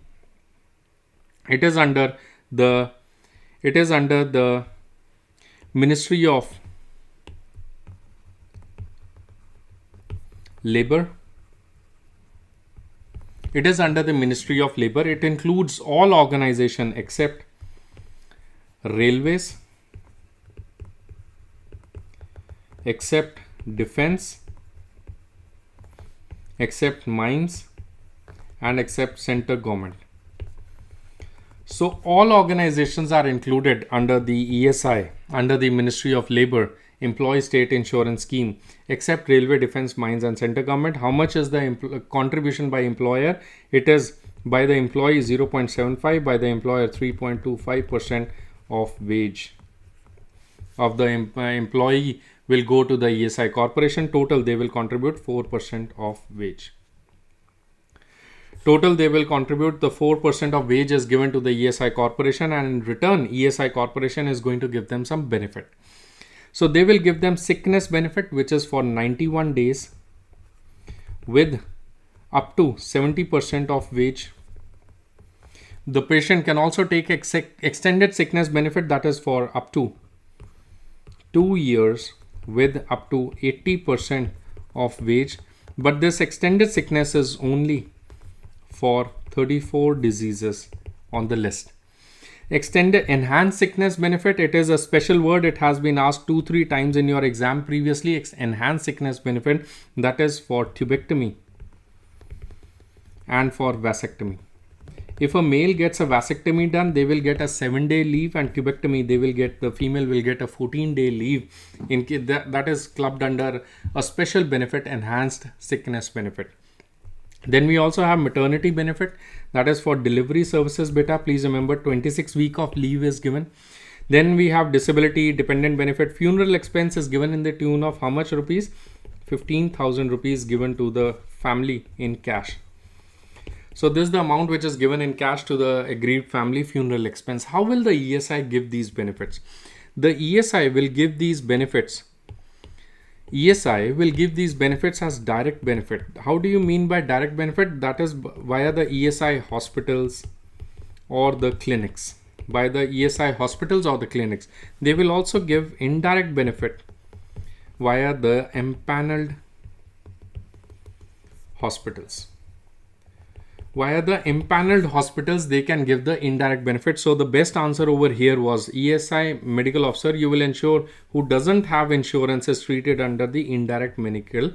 it is under the Ministry of Labor. It is under the Ministry of Labor. It includes all organizations except railways, except defense, except mines, and except central government. So all organizations are included under the ESI, under the Ministry of Labor Employee State Insurance Scheme, except railway, defense, mines, and central government. How much is the contribution by employer? It is by the employee 0.75, by the employer 3.25% of wage of the employee will go to the ESI corporation. Total they will contribute 4% of wage. Total they will contribute the 4% of wage is given to the ESI corporation, and in return ESI corporation is going to give them some benefit. So they will give them sickness benefit, which is for 91 days with up to 70% of wage. The patient can also take extended sickness benefit, that is for up to 2 years with up to 80% of wage. But this extended sickness is only for 34 diseases on the list. Extended enhanced sickness benefit, it is a special word. It has been asked 2-3 times in your exam previously. Enhanced sickness benefit, that is for tubectomy and for vasectomy. If a male gets a vasectomy done, they will get a 7-day leave, and tubectomy, the female will get a 14-day leave. In case that is clubbed under a special benefit, enhanced sickness benefit. Then we also have maternity benefit, that is for delivery services beta. Please remember 26 weeks of leave is given. Then we have disability dependent benefit. Funeral expense is given in the tune of how much rupees? 15,000 rupees given to the family in cash. So this is the amount which is given in cash to the aggrieved family, funeral expense. How will the ESI give these benefits? The ESI will give these benefits ESI will give these benefits as direct benefit. How do you mean by direct benefit? That is via the ESI hospitals or the clinics. By the ESI hospitals or the clinics. They will also give indirect benefit via the empaneled hospitals. Via the empaneled hospitals, they can give the indirect benefit. So the best answer over here was ESI medical officer. You will ensure who doesn't have insurance is treated under the indirect medical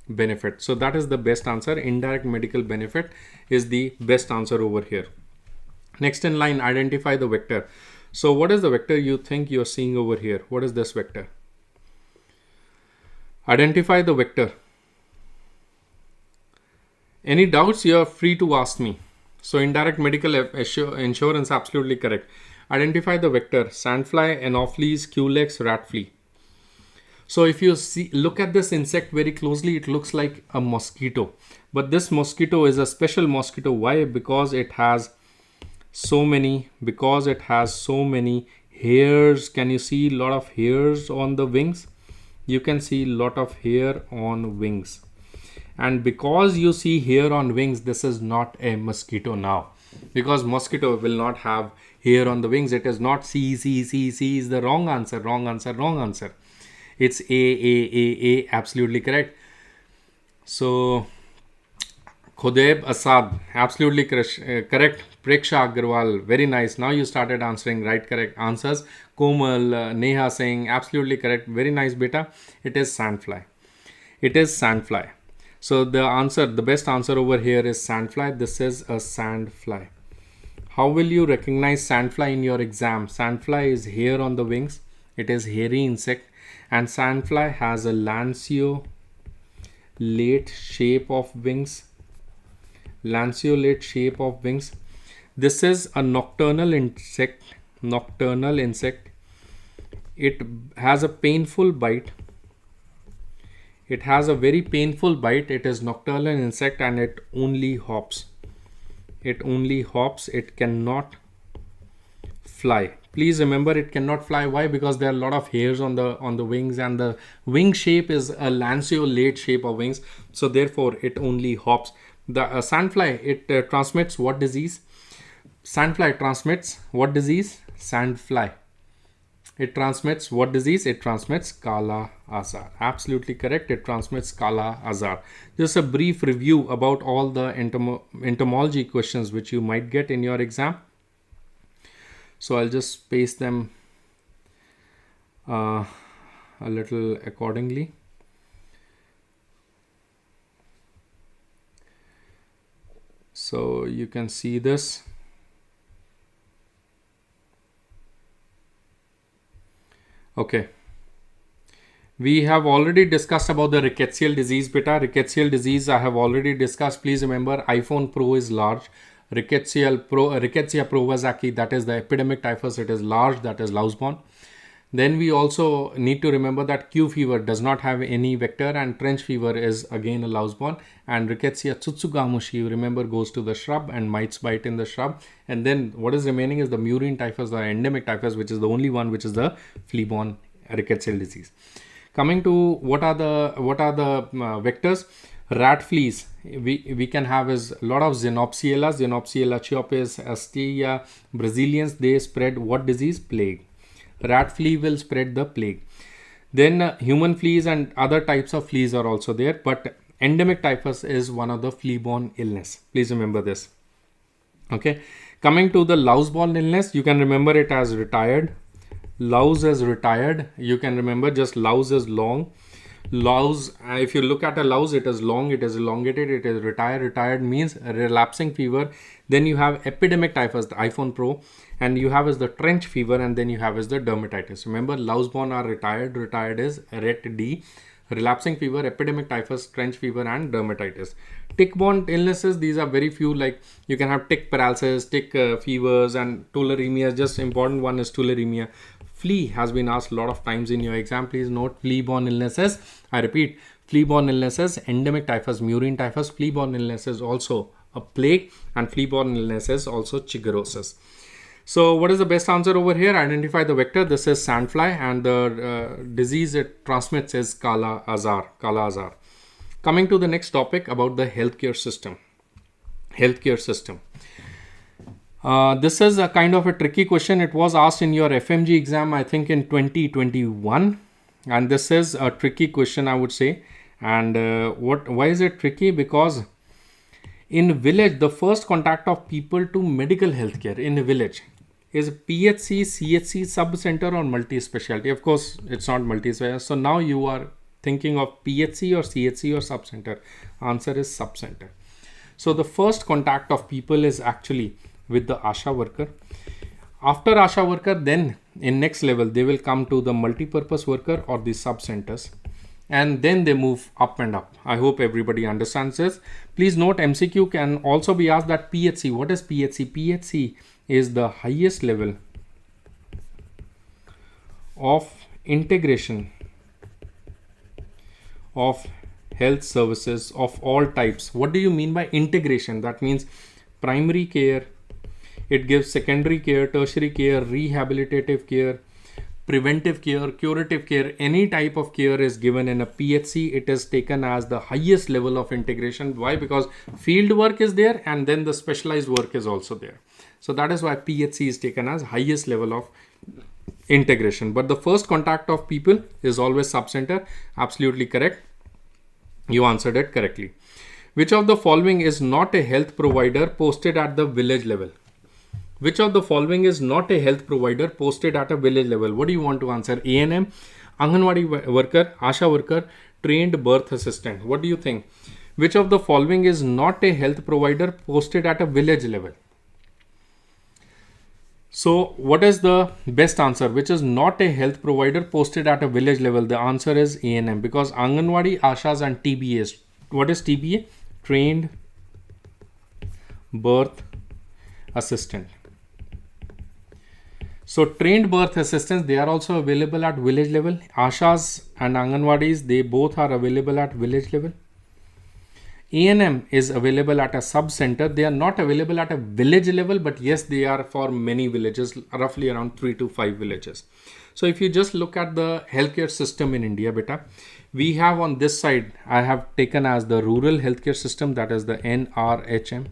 benefit. So that is the best answer. Indirect medical benefit is the best answer over here. Next in line, identify the vector. So what is the vector you think you're seeing over here? What is this vector? Identify the vector. Any doubts, you are free to ask me. So indirect medical insurance, absolutely correct. Identify the vector: sandfly, anopheles, culex, rat flea. So if you look at this insect very closely, it looks like a mosquito. But this mosquito is a special mosquito. Why? Because it has so many hairs. Can you see a lot of hairs on the wings? You can see a lot of hair on wings. And because you see hair on wings, this is not a mosquito now. Because mosquito will not have hair on the wings. It is not C is the wrong answer. It's A, absolutely correct. So, Khodeb Asad, absolutely correct. Preksha Agarwal, very nice. Now you started answering correct answers. Komal, Neha Singh, absolutely correct. Very nice, beta. It is sandfly. So the best answer over here is sandfly. This is a sandfly. How will you recognize sandfly in your exam? Sandfly is hair on the wings. It is hairy insect, and sandfly has a lanceolate shape of wings. This is a nocturnal insect. It has a painful bite. It has a very painful bite. It is nocturnal insect and it only hops. It cannot fly. Please remember, it cannot fly. Why? Because there are a lot of hairs on the wings, and the wing shape is a lanceolate shape of wings. So therefore, it only hops. The sandfly, it transmits what disease? Sandfly transmits what disease? Sandfly. It transmits what disease? It transmits Kala Azar. Absolutely correct. It transmits Kala Azar. Just a brief review about all the entomology questions which you might get in your exam. So I'll just paste them a little accordingly. So you can see this. Okay. We have already discussed about the rickettsial disease, beta. Rickettsial disease I have already discussed. Please remember, iPhone Pro is large. Rickettsia prowazaki, that is the epidemic typhus. It is large, that is louse-borne. Then we also need to remember that Q fever does not have any vector, and trench fever is again a louse-borne. And Rickettsia tsutsugamushi, you remember, goes to the shrub and mites bite in the shrub. And then what is remaining is the murine typhus, the endemic typhus, which is the only one which is the flea-borne rickettsial disease. Coming to what are the vectors? Rat fleas we can have is a lot of Xenopsiella Chiopes, Astia, Brazilians. They spread what disease? Plague. Rat flea will spread the plague. Then human fleas and other types of fleas are also there, but endemic typhus is one of the flea-borne illness. Please remember this. Okay. Coming to the louse-borne illness, you can remember it as retired. Louse is retired. You can remember just louse is long. Louse, if you look at a louse, it is long, it is elongated, it is retired. Retired means relapsing fever. Then you have epidemic typhus, the iPhone Pro, and you have is the trench fever, and then you have is the dermatitis. Remember, louse-borne are retired. Retired is Ret D. Relapsing fever, epidemic typhus, trench fever, and dermatitis. Tick-borne illnesses, these are very few. Like you can have tick paralysis, tick fevers, and tularemia. Just important one is tularemia. Flea has been asked a lot of times in your exam. Please note flea-borne illnesses. I repeat, flea-borne illnesses, endemic typhus, murine typhus. Flea-borne illnesses also a plague, and flea-borne illnesses also chigorosis. So what is the best answer over here? Identify the vector. This is sandfly, and the disease it transmits is Kala Azar. Coming to the next topic about the healthcare system. This is a kind of a tricky question. It was asked in your FMG exam, I think in 2021, and this is a tricky question, I would say. And why is it tricky? Because in village, the first contact of people to medical healthcare in a village is PHC, CHC, sub-center or multi-specialty. Of course, it's not multi-specialty. So now you are thinking of PHC or CHC or sub-center. Answer is sub-center. So the first contact of people is actually with the ASHA worker. After ASHA worker, then in next level, they will come to the multi-purpose worker or the sub-centers. And then they move up and up. I hope everybody understands this. Please note, MCQ can also be asked that PHC. What is PHC? PHC is the highest level of integration of health services of all types. What do you mean by integration? That means primary care, it gives secondary care, tertiary care, rehabilitative care, preventive care, curative care. Any type of care is given in a PHC. It is taken as the highest level of integration. Why? Because field work is there and then the specialized work is also there. So that is why PHC is taken as highest level of integration. But the first contact of people is always sub-center. Absolutely correct. You answered it correctly. Which of the following is not a health provider posted at the village level? Which of the following is not a health provider posted at a village level? What do you want to answer? ANM, Anganwadi worker, ASHA worker, trained birth assistant. What do you think? Which of the following is not a health provider posted at a village level? So what is the best answer? Which is not a health provider posted at a village level? The answer is ANM, because Anganwadi, ASHAs and TBAs. What is TBA? Trained birth assistant. So trained birth assistants, they are also available at village level. Ashas and Anganwadis, they both are available at village level. ANM is available at a sub-center. They are not available at a village level, but yes, they are for many villages, roughly around 3 to 5 villages. So if you just look at the healthcare system in India, beta, we have on this side, I have taken as the rural healthcare system, that is the NRHM.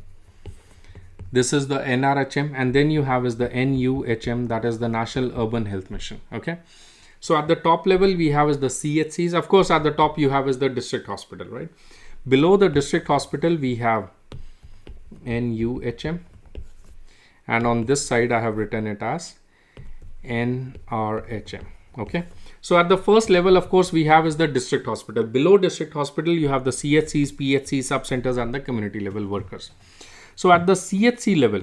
This is the NRHM, and then you have is the NUHM, that is the National Urban Health Mission. Okay. So at the top level, we have is the CHCs. Of course, at the top you have is the district hospital, right? Below the district hospital, we have NUHM. And on this side, I have written it as NRHM. Okay. So at the first level, of course, we have is the district hospital. Below district hospital, you have the CHCs, PHCs, sub-centers, and the community level workers. So at the CHC level,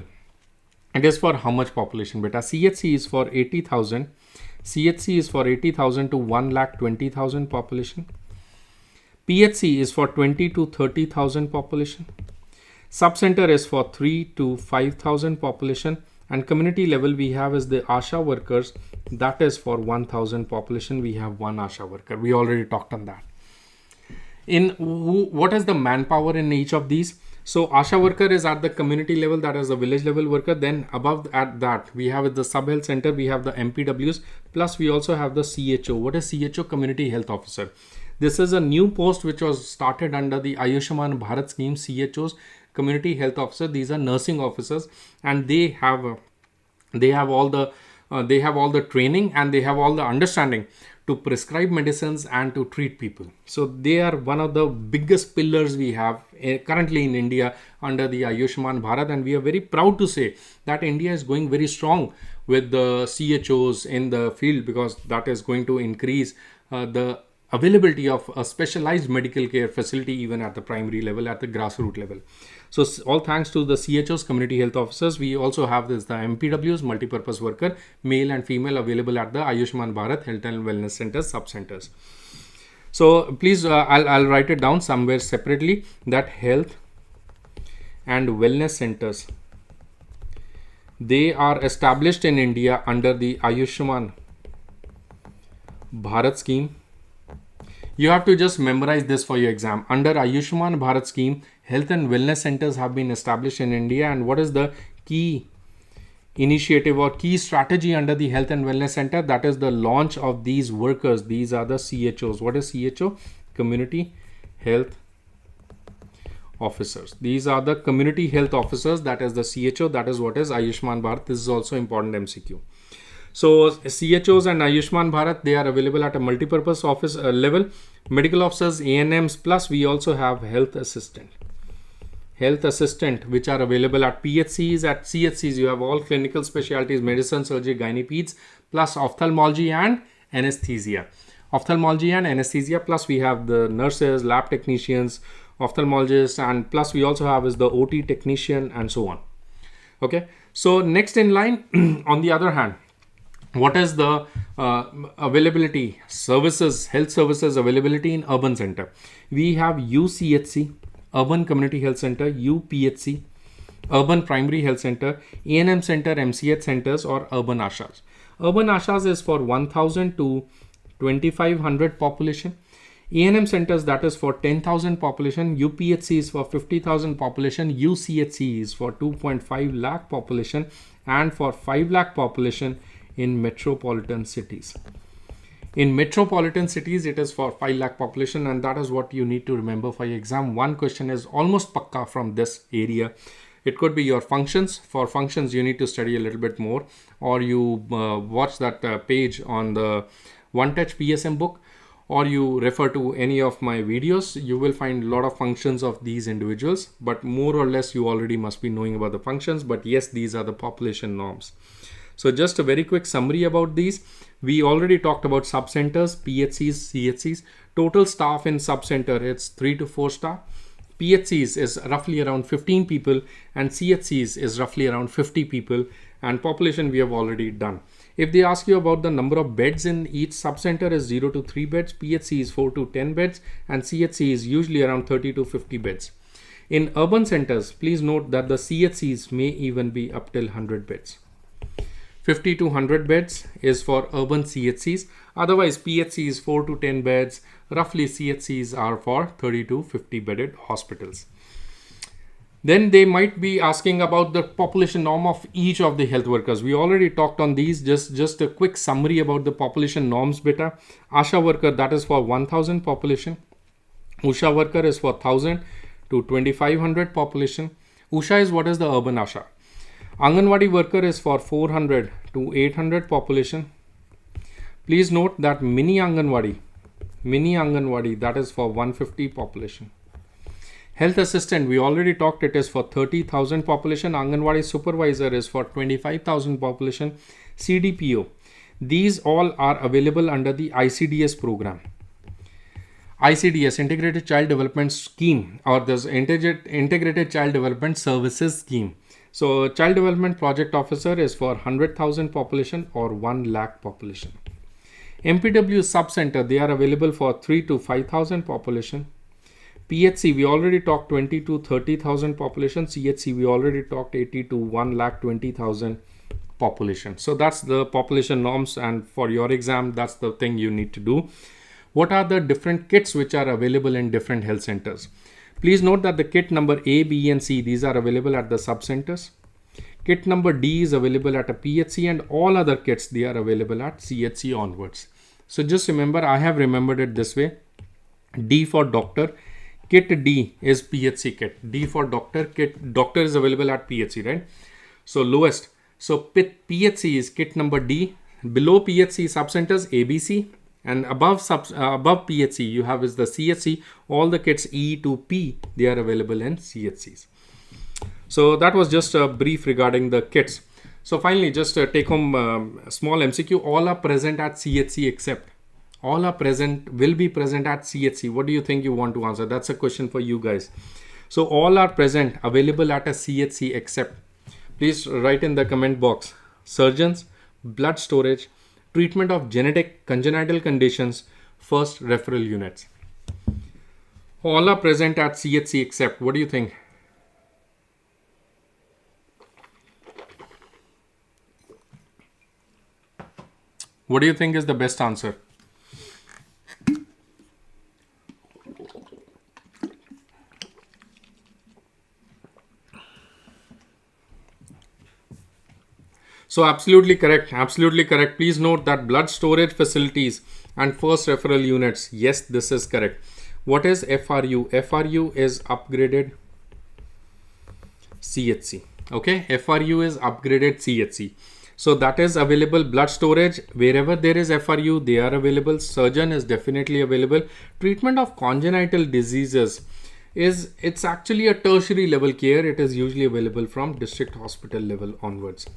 it is for how much population, beta? CHC is for 80,000. CHC is for 80,000 to 1,20,000 population. PHC is for 20 to 30,000 population. Sub-center is for 3 to 5,000 population. And community level, we have is the ASHA workers. That is for 1,000 population. We have one ASHA worker. We already talked on that. What is the manpower in each of these? So ASHA worker is at the community level, that is the village level worker. Then above at that, we have the sub-health center, we have the MPWs, plus we also have the CHO. What is CHO? Community Health Officer. This is a new post which was started under the Ayushman Bharat scheme. CHOs, Community Health Officer. These are nursing officers, and they have all the training, and they have all the understanding to prescribe medicines and to treat people. So they are one of the biggest pillars we have currently in India under the Ayushman Bharat, and we are very proud to say that India is going very strong with the CHOs in the field, because that is going to increase the availability of a specialized medical care facility even at the primary level, at the grassroots level. So all thanks to the CHOs, community health officers. We also have the MPWs, multi-purpose worker, male and female, available at the Ayushman Bharat Health and Wellness Centers, sub-centers. So please, I'll write it down somewhere separately, that health and wellness centers, they are established in India under the Ayushman Bharat scheme. You have to just memorize this for your exam. Under Ayushman Bharat scheme, health and wellness centers have been established in India. And what is the key initiative or key strategy under the Health and Wellness Center, that is the launch of these workers. These are the CHOs. What is CHO? Community Health Officers. These are the community health officers, that is the CHO. That is what is Ayushman Bharat. This is also important MCQ. So CHOs and Ayushman Bharat, they are available at a multi-purpose office level. Medical officers, ANMs, plus we also have health assistant. Health assistant, which are available at PHCs. At CHCs, you have all clinical specialties, medicine, surgery, gynae, peds, plus ophthalmology and anesthesia. Ophthalmology and anesthesia, plus we have the nurses, lab technicians, ophthalmologists, and plus we also have is the OT technician and so on. Okay, so next in line, on the other hand, what is the availability, services, health services availability in urban center? We have UCHC, Urban Community Health Center, UPHC, Urban Primary Health Center, ANM Center, MCH centers, or Urban Ashas. Urban Ashas is for 1000 to 2500 population. ANM centers, that is for 10,000 population. UPHC is for 50,000 population. UCHC is for 2.5 lakh population, and for 5 lakh population in metropolitan cities. In metropolitan cities, it is for 5 lakh population, and that is what you need to remember for your exam. One question is almost pakka from this area. It could be your functions. For functions, you need to study a little bit more, or you watch that page on the One Touch PSM book, or you refer to any of my videos. You will find a lot of functions of these individuals, but more or less you already must be knowing about the functions. But yes, these are the population norms. So just a very quick summary about these. We already talked about sub-centers, PHCs, CHCs. Total staff in sub-center, it's 3 to 4 staff. PHCs is roughly around 15 people, and CHCs is roughly around 50 people, and population we have already done. If they ask you about the number of beds in each sub-center, is 0 to 3 beds, PHC is 4 to 10 beds, and CHC is usually around 30 to 50 beds. In urban centers, please note that the CHCs may even be up till 100 beds. 50 to 100 beds is for urban CHCs. Otherwise, PHC is 4 to 10 beds. Roughly, CHCs are for 30 to 50 bedded hospitals. Then they might be asking about the population norm of each of the health workers. We already talked on these. Just a quick summary about the population norms beta. Asha worker, that is for 1000 population. Usha worker is for 1000 to 2500 population. Usha is what is the urban Asha. Anganwadi worker is for 400 to 800 population. Please note that mini Anganwadi, that is for 150 population. Health assistant, we already talked, it is for 30,000 population. Anganwadi supervisor is for 25,000 population. CDPO, these all are available under the ICDS program. ICDS, Integrated Child Development Scheme, or this Integrated Child Development Services Scheme. So Child Development Project Officer is for 100,000 population or 1 lakh population. MPW sub-center, they are available for 3 to 5,000 population. PHC, we already talked 20 to 30,000 population. CHC, we already talked 80 to 1,20,000 population. So that's the population norms, and for your exam, that's the thing you need to do. What are the different kits which are available in different health centers? Please note that the kit number A, B, and C, these are available at the sub-centers. Kit number D is available at a PHC, and all other kits, they are available at CHC onwards. So just remember, I have remembered it this way. D for doctor, kit D is PHC kit. D for doctor, kit doctor is available at PHC, right? So lowest. So PHC is kit number D. Below PHC sub-centers ABC. And above PHC, you have is the CHC. All the kits E to P, they are available in CHCs. So that was just a brief regarding the kits. So finally, just take home small MCQ. All are present at CHC except. All are present, will be present at CHC. What do you think you want to answer? That's a question for you guys. So all are present, available at a CHC except. Please write in the comment box. Surgeons, blood storage, treatment of genetic congenital conditions, first referral units. All are present at CHC except. What do you think? What do you think is the best answer? So absolutely correct. Absolutely correct. Please note that blood storage facilities and first referral units. Yes, this is correct. What is FRU? FRU is upgraded CHC. Okay, FRU is upgraded CHC. So that is available. Blood storage, wherever there is FRU, they are available. Surgeon is definitely available. Treatment of congenital diseases is, it's actually a tertiary level care. It is usually available from district hospital level onwards.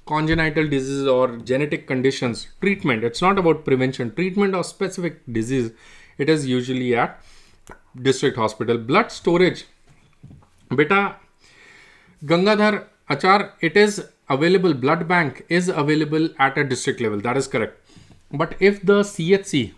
Congenital diseases or genetic conditions, treatment, it's not about prevention, treatment of specific disease, it is usually at district hospital. Blood storage, beta Gangadhar Achar, it is available, blood bank is available at a district level, that is correct. But if the CHC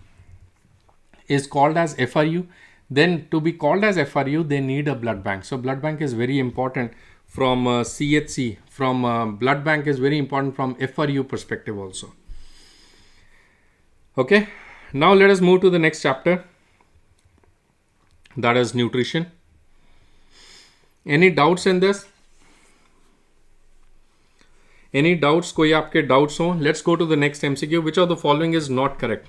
is called as FRU, then to be called as FRU, they need a blood bank. So blood bank is very important from CHC, from blood bank is very important from FRU perspective also. Okay, now let us move to the next chapter, that is nutrition. Any doubts in this? Any doubts? कोई आपके doubts हो? Let's go to the next MCQ. Which of the following is not correct?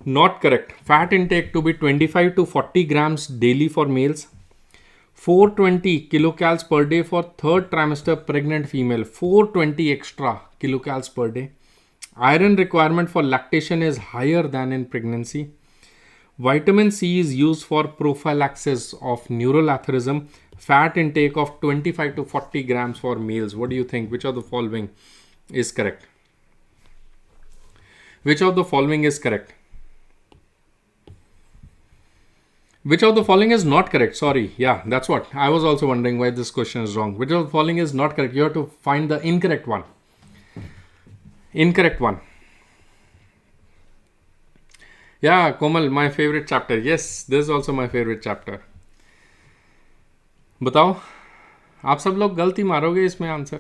Not correct. Fat intake to be 25 to 40 grams daily for males. 420 kilocals per day for third trimester pregnant female. 420 extra kilocals per day. Iron requirement for lactation is higher than in pregnancy. Vitamin C is used for prophylaxis of neurolathyrism. Fat intake of 25 to 40 grams for males. What do you think? Which of the following is correct? Which of the following is correct? Which of the following is not correct? Sorry. Yeah, that's what. I was also wondering why this question is wrong. Which of the following is not correct? You have to find the incorrect one. Incorrect one. Yeah, Komal, my favorite chapter. Yes, this is also my favorite chapter. बताओ, आप सब लोग गलती मारोगे इसमें answer,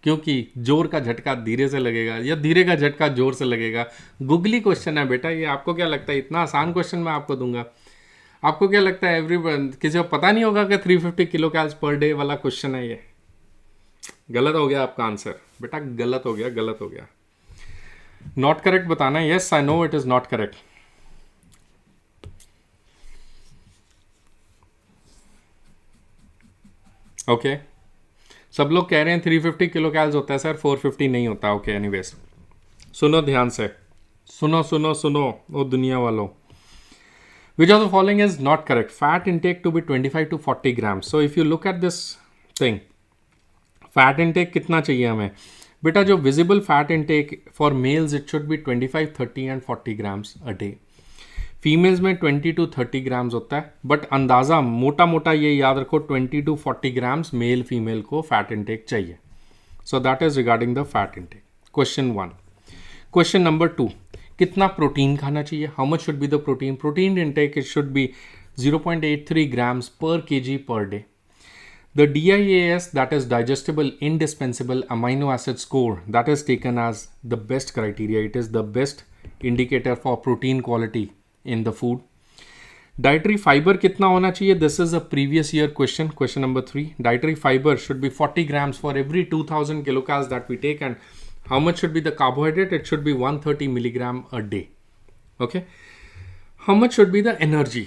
क्योंकि जोर का झटका धीरे से लगेगा या धीरे का झटका जोर से लगेगा. गूगली क्वेश्चन है बेटा ये. आपको क्या लगता है इतना आसान क्वेश्चन मैं आपको दूंगा? आपको क्या लगता है किसी को पता नहीं होगा कि 350 किलो कैल्स पर डे वाला क्वेश्चन है ये? गलत हो गया आपका आंसर बेटा, गलत हो गया, गलत हो गया. नॉट करेक्ट बताना. Yes I know it is not correct. Okay, सब लोग कह रहे हैं 350 किलो कैल्स होता है सर, 450 नहीं होता. ओके, एनीवेज सुनो ध्यान से, सुनो सुनो सुनो वो दुनिया वालों. Which of the following is not correct? Fat intake to be 25 to 40 grams. So if you look at this thing, fat intake कितना चाहिए हमें बेटा? जो visible fat intake for males it should be 25, 30 and 40 grams a day. Females में 20 to 30 grams होता है, but अंदाज़ा मोटा मोटा ये याद रखो 20 to 40 ग्राम्स मेल फीमेल को फैट इंटेक चाहिए. सो that is regarding the fat intake. Question 1. Question number 2, कितना प्रोटीन खाना चाहिए? How much should be the protein? Protein intake it should be 0.83 grams per kg per day. The DIAS, that is digestible indispensable amino acid score, that is taken as the best criteria. It is the best indicator for protein quality in the food. Dietary fiber कितना होना चाहिए? This is a previous year question. Question number 3. Dietary fiber should be 40 grams for every 2000 kilocalories that we take. And how much should be the carbohydrate? It should be 130 milligram a day. Okay. How much should be the energy?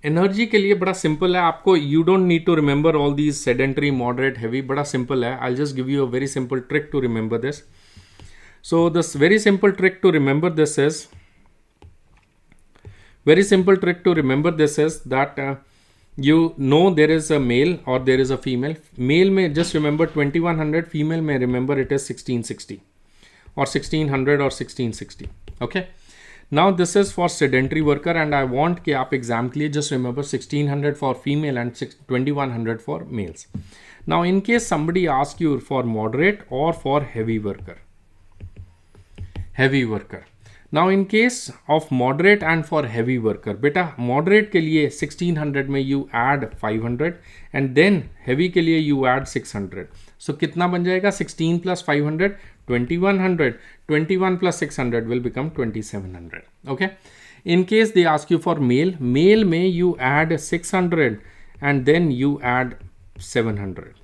Energy के लिए बड़ा simple है. आपको you don't need to remember all these sedentary, moderate, heavy. बड़ा simple है. I just give you a very simple trick to remember this. So this very simple trick to remember this is that you know there is a male or there is a female. Male में just remember 2100, female में remember it is 1660 or 1600 or 1660. Okay. Now this is for sedentary worker and I want कि आप exam के लिए just remember 1600 for female and 2100 for males. Now in case somebody asks you for moderate or for heavy worker. Now in case of moderate and for heavy worker, बेटा moderate के लिए 1600 में you add 500 and then heavy के लिए you add 600. So कितना बन जाएगा? 16 plus 500, 2100. 21 plus 600 will become 2700. Okay. In case they ask you for male में you add 600 and then you add 700.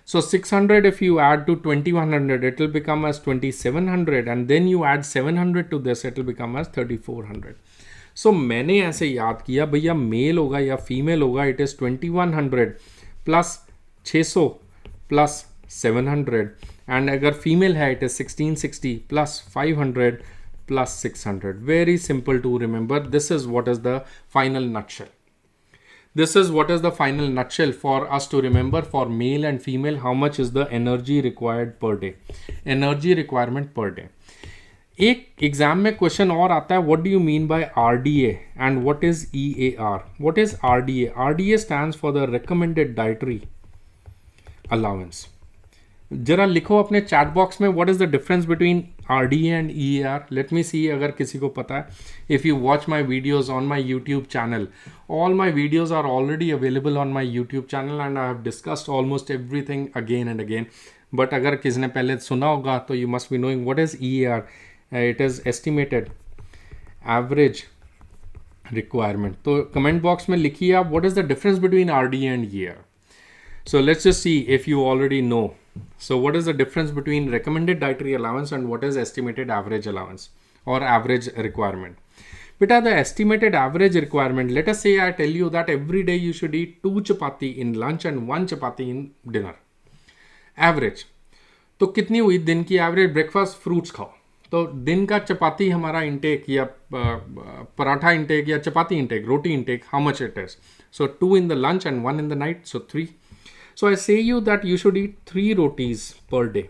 So 600 if you add to 2100, it will become as 2700, and then you add 700 to this, it will become as 3400. So मैंने ऐसे याद किया भैया mail होगा या female होगा, it is 2100 plus 600 plus 700, and अगर female है it is 1660 plus 500 plus 600. Very simple to remember. This is what is the final nutshell. This is what is the final nutshell for us to remember for male and female, how much is the energy required per day. Energy requirement per day. एक exam में question और आता है, what do you mean by RDA and what is EAR. What is RDA? RDA stands for the recommended dietary allowance. जरा लिखो अपने chat box में what is the difference between RDA and EAR. Let me see अगर किसी को पता है. If you watch my videos on my YouTube channel, all my videos are already available on my YouTube channel and I have discussed almost everything again and again. But अगर किसी ने पहले सुना होगा तो you must be knowing what is EAR. It is estimated average requirement. तो comment box में लिखिए आप what is the difference between RDA and EAR. So let's just see if you already know. So what is the difference between recommended dietary allowance and what is estimated average allowance or average requirement? Beta, the estimated average requirement, let us say I tell you that every day you should eat 2 chapati in lunch and 1 chapati in dinner. Average. तो कितनी हुई दिन की average? Breakfast fruits खाओ. तो दिन का चपाती हमारा इंटेक या पराठा इंटेक या chapati intake, roti intake, how much it is? So 2 in the lunch and 1 in the night, so 3. So I say you that you should eat 3 rotis per day.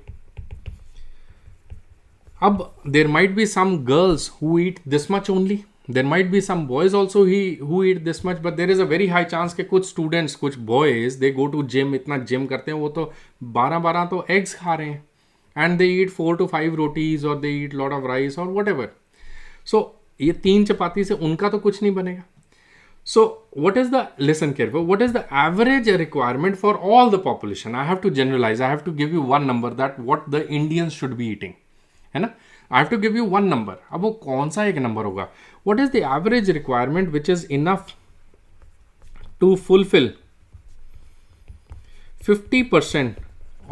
Ab, there might be some girls who eat this much only. There might be some boys also who eat this much, but there is a very high chance कि कुछ students, कुछ boys, they go to gym, इतना gym करते हैं, वो तो 12 तो eggs खा रहे हैं, and they eat 4 to 5 rotis or they eat lot of rice or whatever. So ये 3 चपाती से उनका तो कुछ नहीं बनेगा. So what is the, listen careful, what is the average requirement for all the population? I have to generalize. I have to give you one number that what the Indians should be eating, है ना? I have to give you one number. अब वो कौन सा एक number होगा? What is the average requirement which is enough to fulfill 50%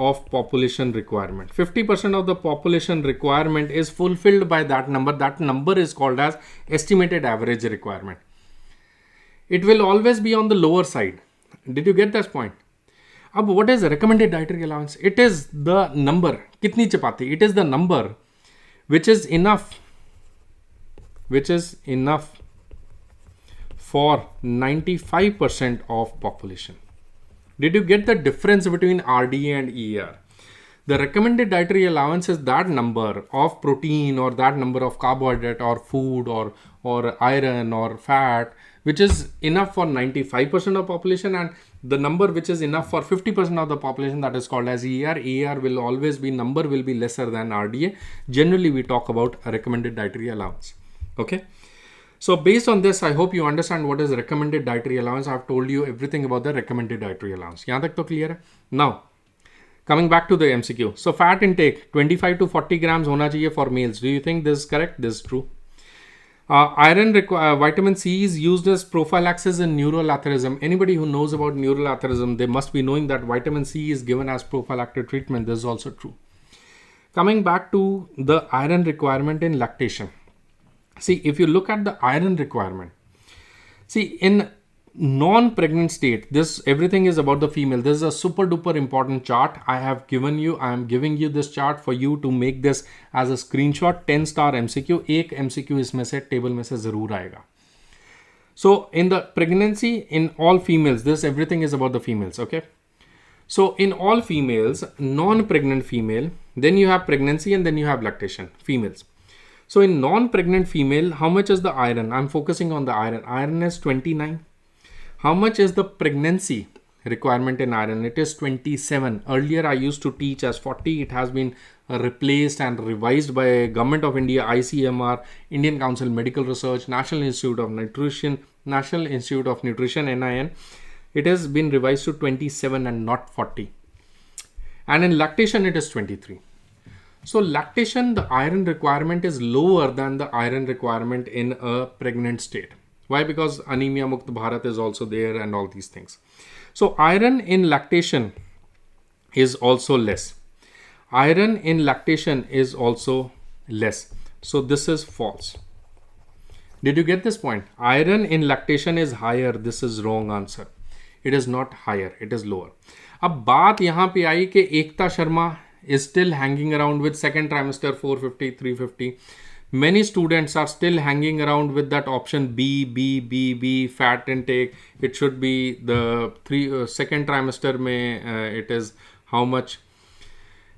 of population requirement? 50% of the population requirement is fulfilled by that number. That number is called as estimated average requirement. It will always be on the lower side. Did you get this point? अब what is recommended dietary allowance? It is the number. कितनी चपाती? It is the number which is enough for 95% of population. Did you get the difference between RDA and EAR? The recommended dietary allowance is that number of protein or that number of carbohydrate or food or iron or fat which is enough for 95% of population, and the number which is enough for 50% of the population, that is called as EAR. EAR will always be, number will be lesser than RDA. Generally we talk about a recommended dietary allowance. Okay. So based on this, I hope you understand what is recommended dietary allowance. I have told you everything about the recommended dietary allowance. यहाँ तक तो clear है? Now, coming back to the MCQ. So fat intake 25 to 40 grams होना चाहिए for males. Do you think this is correct? This is true. Vitamin C is used as prophylaxis in neural atherism. Anybody who knows about neural atherism, they must be knowing that vitamin C is given as prophylactic treatment. This is also true. Coming back to the iron requirement in lactation. See, if you look at the iron requirement, see, in non-pregnant state, this everything is about the female. This is a super duper important chart I have given you. I am giving you this chart for you to make this as a screenshot. 10 star MCQ. एक MCQ इसमें से table में से जरूर आएगा. So in the pregnancy, in all females, this everything is about the females. Okay. So in all females, non-pregnant female, then you have pregnancy and then you have lactation, females. So in non-pregnant female, how much is the iron? I'm focusing on the iron. Iron is 29. How much is the pregnancy requirement in iron? It is 27. Earlier I used to teach as 40. It has been replaced and revised by Government of India, ICMR, Indian Council Medical Research, National Institute of Nutrition, NIN. It has been revised to 27 and not 40. And in lactation, it is 23. So lactation, the iron requirement is lower than the iron requirement in a pregnant state. Why? Because Anemia Mukt Bharat is also there and all these things. So iron in lactation is also less. Iron in lactation is also less. So this is false. Did you get this point? Iron in lactation is higher. This is wrong answer. It is not higher. It is lower. अब बात यहाँ पे आई कि Ekta Sharma is still hanging around with second trimester 450, 350. Many students are still hanging around with that option B, fat intake. It should be the second trimester में it is how much,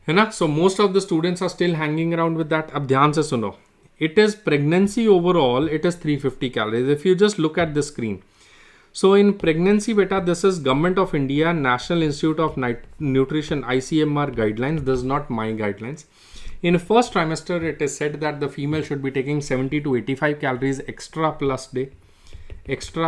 है ना? So most of the students are still hanging around with that. अब ध्यान से सुनो. It is pregnancy overall, it is 350 calories. If you just look at the screen. So in pregnancy beta, this is Government of India, National Institute of Nutrition, ICMR guidelines. This is not my guidelines. In first trimester, it is said that the female should be taking 70 to 85 calories extra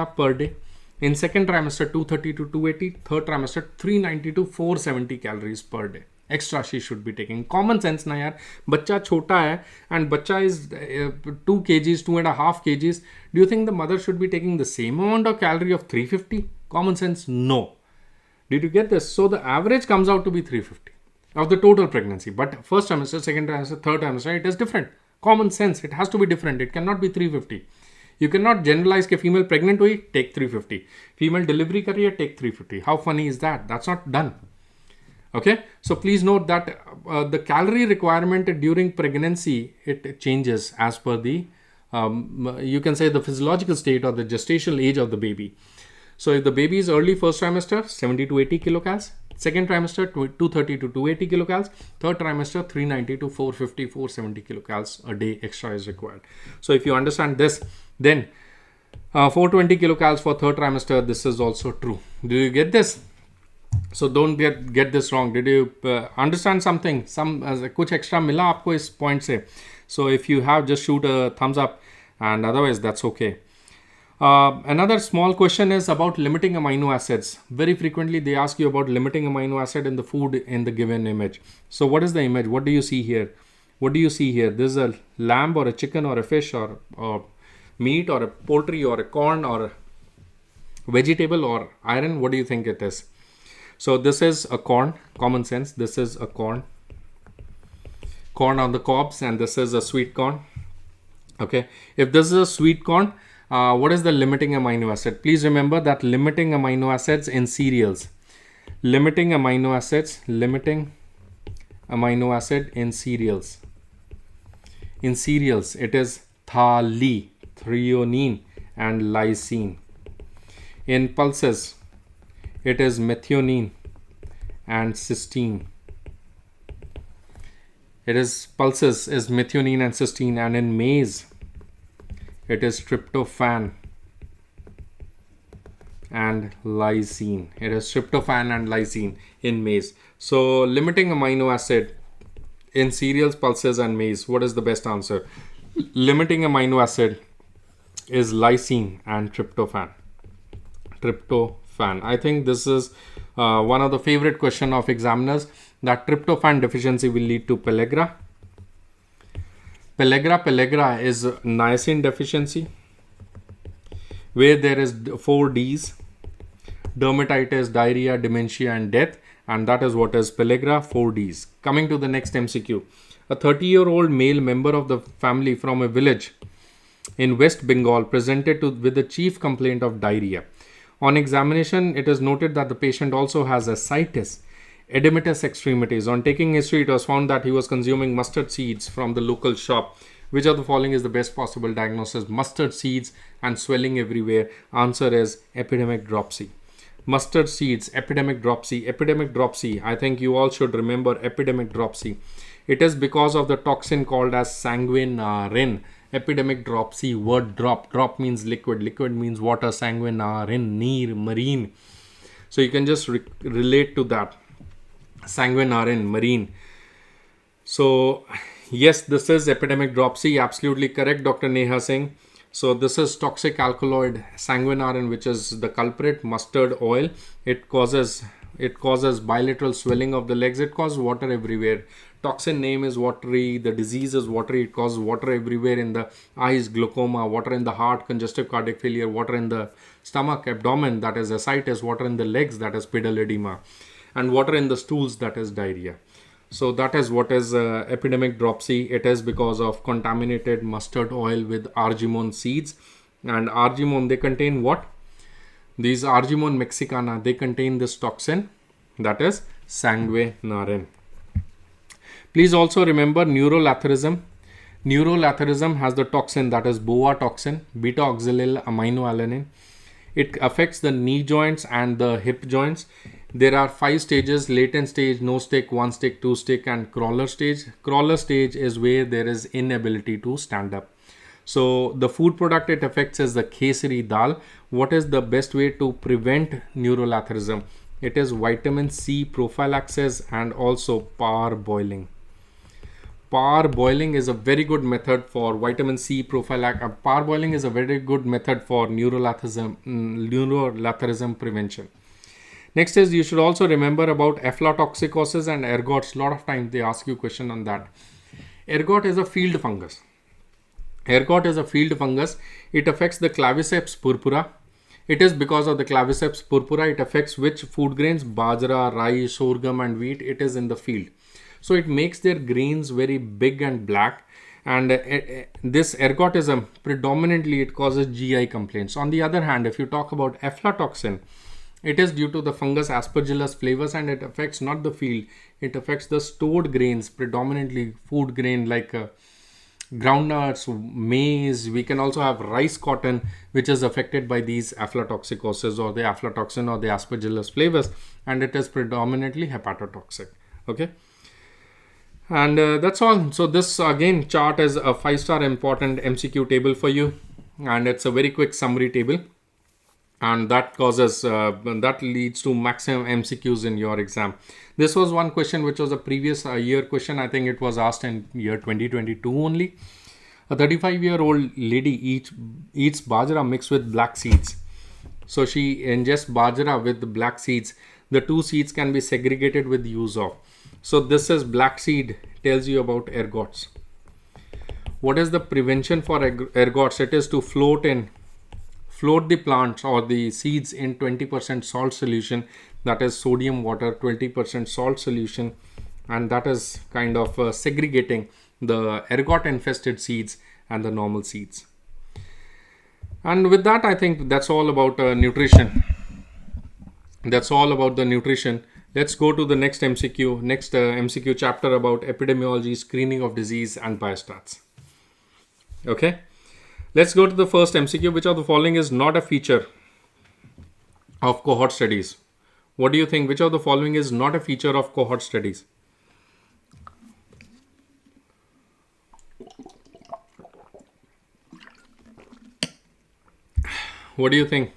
per day. In second trimester, 230 to 280. Third trimester, 390 to 470 calories per day. Extra she should be taking. Common sense ना यार, बच्चा छोटा है and बच्चा is 2 kgs, 2.5 kgs. Do you think the mother should be taking the same amount of calorie of 350? Common sense, no. Did you get this? So the average comes out to be 350 of the total pregnancy. But first trimester, second trimester, third trimester, it is different. Common sense, it has to be different. It cannot be 350. You cannot generalize कि female pregnant हुई, take 350. Female delivery कर रही है, take 350. How funny is that? That's not done. Okay, so please note that the calorie requirement during pregnancy, it changes as per the, you can say the physiological state or the gestational age of the baby. So if the baby is early first trimester, 70 to 80 kilocals, second trimester, 230 to 280 kilocals, third trimester, 390 to 450, 470 kilocals a day extra is required. So if you understand this, then 420 kilocals for third trimester, this is also true. Do you get this? So don't get this wrong. Did you understand something? कुछ extra मिला आपको इस point से? So if you have, just shoot a thumbs up, and otherwise that's okay. Another small question is about limiting amino acids. Very frequently they ask you about limiting amino acid in the food in the given image. So what is the image? What do you see here? What do you see here? This is a lamb or a chicken or a fish or meat or a poultry or a corn or a vegetable or iron. What do you think it is? So this is a corn, common sense. This is a corn on the cobs, and this is a sweet corn. Okay, if this is a sweet corn, what is the limiting amino acid? Please remember that limiting amino acids in cereals, limiting amino acid in cereals. In cereals, it is threonine and lysine. In pulses, it is methionine and cysteine. It is pulses is methionine and cysteine, and in maize it is tryptophan and lysine. It is tryptophan and lysine in maize. So limiting amino acid in cereals, pulses and maize. What is the best answer? Limiting amino acid is lysine and tryptophan. I think this is one of the favorite question of examiners, that tryptophan deficiency will lead to pellagra. Pellagra is niacin deficiency, where there is 4 Ds: dermatitis, diarrhea, dementia and death, and that is what is pellagra, 4 Ds. Coming to the next MCQ. A 30-year-old male member of the family from a village in West Bengal presented with the chief complaint of diarrhea. On examination, it is noted that the patient also has ascites, edematous extremities. On taking history, it was found that he was consuming mustard seeds from the local shop. Which of the following is the best possible diagnosis? Mustard seeds and swelling everywhere. Answer is epidemic dropsy. Mustard seeds, epidemic dropsy. Epidemic dropsy, I think you all should remember epidemic dropsy. It is because of the toxin called as sanguinarin. Epidemic dropsy, word drop means liquid means water, sanguinarin, neer, marine. So you can just relate to that, sanguinarin, marine. So yes, this is epidemic dropsy, absolutely correct, Dr. Neha Singh. So this is toxic alkaloid sanguinarin, which is the culprit. Mustard oil, it causes bilateral swelling of the legs, it causes water everywhere. Toxin name is watery, the disease is watery, it causes water everywhere in the eyes, glaucoma, water in the heart, congestive cardiac failure, water in the stomach, abdomen, that is ascites, water in the legs, that is pedal edema. and water in the stools, that is diarrhea. So that is what is epidemic dropsy. It is because of contaminated mustard oil with argemone seeds. And argemone, they contain what? These argemone mexicana, they contain this toxin, that is sanguinarin. Please also remember neurolatherism. Neurolatherism has the toxin, that is boa toxin, beta oxalyl aminoalanine. It affects the knee joints and the hip joints. There are 5 stages: latent stage, no stick, 1 stick, 2 stick, and crawler stage. Crawler stage is where there is inability to stand up. So the food product it affects is the kesari dal. What is the best way to prevent neurolatherism? It is vitamin C prophylaxis and also parboiling. Parboiling is a very good method for vitamin C prophylaxis. Parboiling is a very good method for neurolatherism prevention. Next is, you should also remember about aflatoxicosis and ergots. A lot of times they ask you question on that. Ergot is a field fungus. Ergot is a field fungus. It affects the claviceps purpura. It is because of the claviceps purpura. It affects which food grains? Bajra, rice, sorghum and wheat. It is in the field. So it makes their grains very big and black. And this ergotism, predominantly it causes GI complaints. On the other hand, if you talk about aflatoxin, it is due to the fungus Aspergillus flavus, and it affects not the field, it affects the stored grains, predominantly food grain like groundnuts, maize. We can also have rice cotton, which is affected by these aflatoxicosis or the aflatoxin or the Aspergillus flavus, and it is predominantly hepatotoxic. Okay. And that's all. So this again chart is a 5-star important MCQ table for you, and it's a very quick summary table. And that causes, that leads to maximum MCQs in your exam. This was one question which was a previous year question. I think it was asked in year 2022 only. A 35-year-old lady eats bajra mixed with black seeds. So she ingests bajra with the black seeds. The 2 seeds can be segregated with use of. So this is black seed, tells you about ergots. What is the prevention for ergots? It is to float the plants or the seeds in 20% salt solution, that is sodium water, 20% salt solution, and that is kind of segregating the ergot infested seeds and the normal seeds. And with that, I think that's all about nutrition. That's all about the nutrition. Let's go to the next MCQ, MCQ chapter about epidemiology, screening of disease and biostats. Okay. Let's go to the first MCQ. Which of the following is not a feature of cohort studies? What do you think? Which of the following is not a feature of cohort studies? What do you think?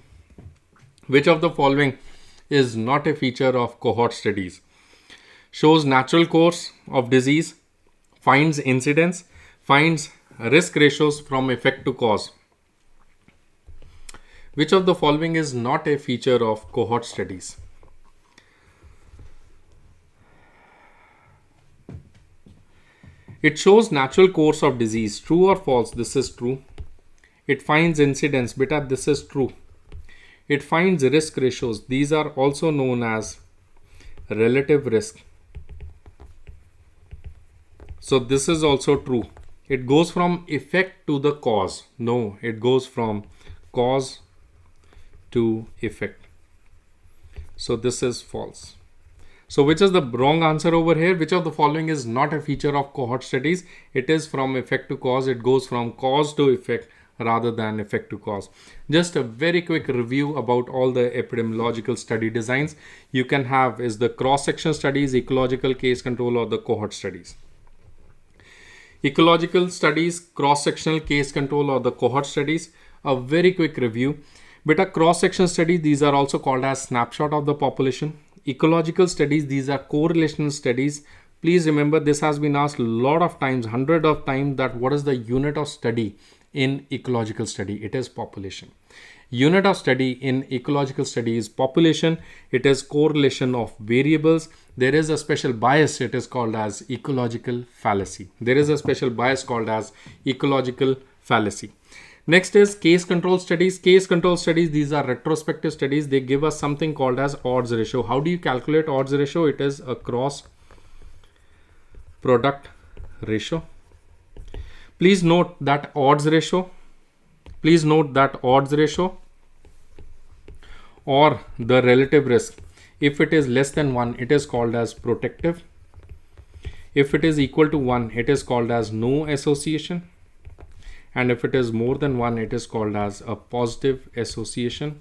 Which of the following is not a feature of cohort studies? Shows natural course of disease, finds incidence, finds risk ratios from effect to cause. Which of the following is not a feature of cohort studies? It shows natural course of disease. True or false? This is true. It finds incidence. Beta, this is true. It finds risk ratios. These are also known as relative risk. So this is also true. It goes from effect to the cause. No, it goes from cause to effect. So this is false. So which is the wrong answer over here? Which of the following is not a feature of cohort studies? It is from effect to cause. It goes from cause to effect rather than effect to cause. Just a very quick review about all the epidemiological study designs you can have is the cross-section studies, ecological case control, or the cohort studies. Ecological studies, cross-sectional case control, or the cohort studies. A very quick review. Beta, cross-section studies, these are also called as snapshot of the population. Ecological studies, these are correlational studies. Please remember, this has been asked a lot of times, hundred of times, that what is the unit of study in ecological study? It is population. Unit of study in ecological study is population. It is correlation of variables. There is a special bias. It is called as ecological fallacy. There is a special bias called as ecological fallacy. Next is case control studies. Case control studies, these are retrospective studies. They give us something called as odds ratio. How do you calculate odds ratio? It is a cross product ratio. Please note that odds ratio. Please note that odds ratio or the relative risk, if it is less than 1, it is called as protective. If it is equal to 1, it is called as no association. And if it is more than 1, it is called as a positive association.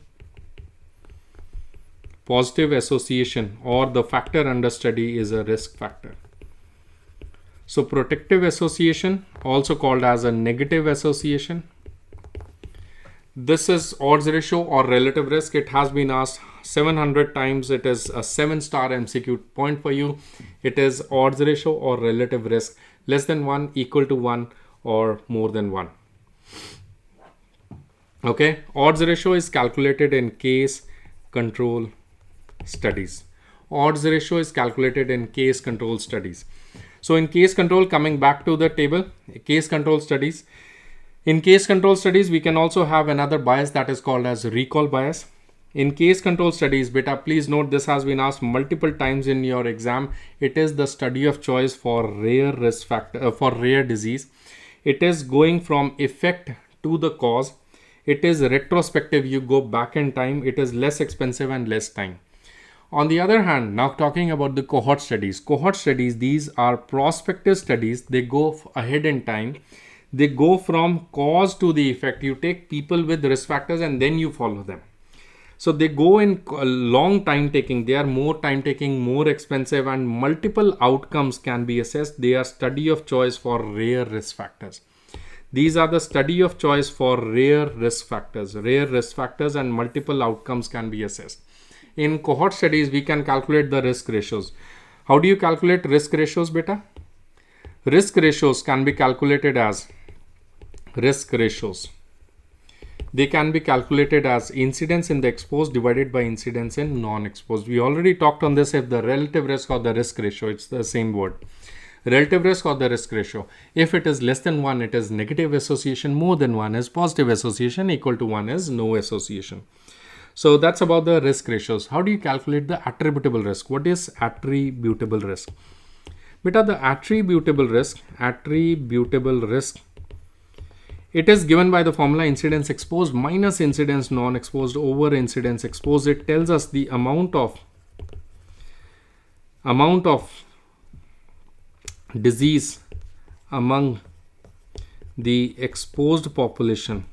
Positive association or the factor under study is a risk factor. So protective association, also called as a negative association. This is odds ratio or relative risk. It has been asked 700 times. It is a 7-star MCQ point for you. It is odds ratio or relative risk, less than 1, equal to 1, or more than 1. Okay, odds ratio is calculated in case control studies. Odds ratio is calculated in case control studies. So in case control, coming back to the table, case control studies. In case control studies, we can also have another bias that is called as recall bias. In case control studies, beta, please note this has been asked multiple times in your exam. It is the study of choice for rare risk factor, for rare disease. It is going from effect to the cause. It is retrospective. You go back in time. It is less expensive and less time. On the other hand, now talking about the cohort studies. Cohort studies, these are prospective studies. They go ahead in time. They go from cause to the effect. You take people with risk factors and then you follow them. So they go in long time taking. They are more time taking, more expensive, and multiple outcomes can be assessed. They are study of choice for rare risk factors. These are the study of choice for rare risk factors. Rare risk factors and multiple outcomes can be assessed. In cohort studies, we can calculate the risk ratios. How do you calculate risk ratios, beta? Risk ratios can be calculated as risk ratios. They can be calculated as incidence in the exposed divided by incidence in non-exposed. We already talked on this. If the relative risk or the risk ratio, it's the same word. Relative risk or the risk ratio. If it is less than 1, it is negative association. More than 1 is positive association. Equal to 1 is no association. So that's about the risk ratios. How do you calculate the attributable risk? What is attributable risk? Beta, the attributable risk, it is given by the formula incidence exposed minus incidence non-exposed over incidence exposed. It tells us the amount of disease among the exposed population.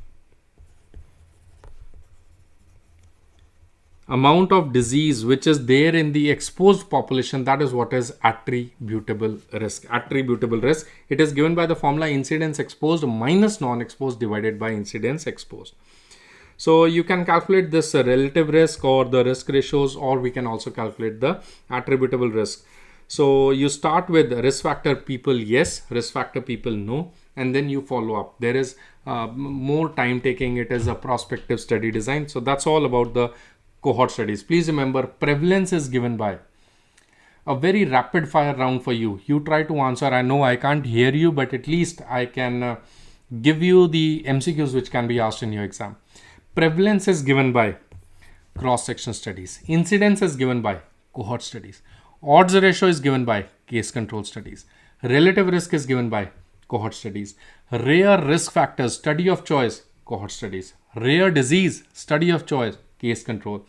Amount of disease which is there in the exposed population, that is what is attributable risk. Attributable risk, it is given by the formula incidence exposed minus non-exposed divided by incidence exposed. So you can calculate this relative risk or the risk ratios, or we can also calculate the attributable risk. So you start with risk factor people yes, risk factor people no, and then you follow up. There is more time taking. It is a prospective study design. So that's all about the cohort studies. Please remember, prevalence is given by a very rapid fire round for you. You try to answer. I know I can't hear you, but at least I can give you the MCQs which can be asked in your exam. Prevalence is given by cross-section studies. Incidence is given by cohort studies. Odds ratio is given by case control studies. Relative risk is given by cohort studies. Rare risk factors, study of choice, cohort studies. Rare disease, study of choice, case control.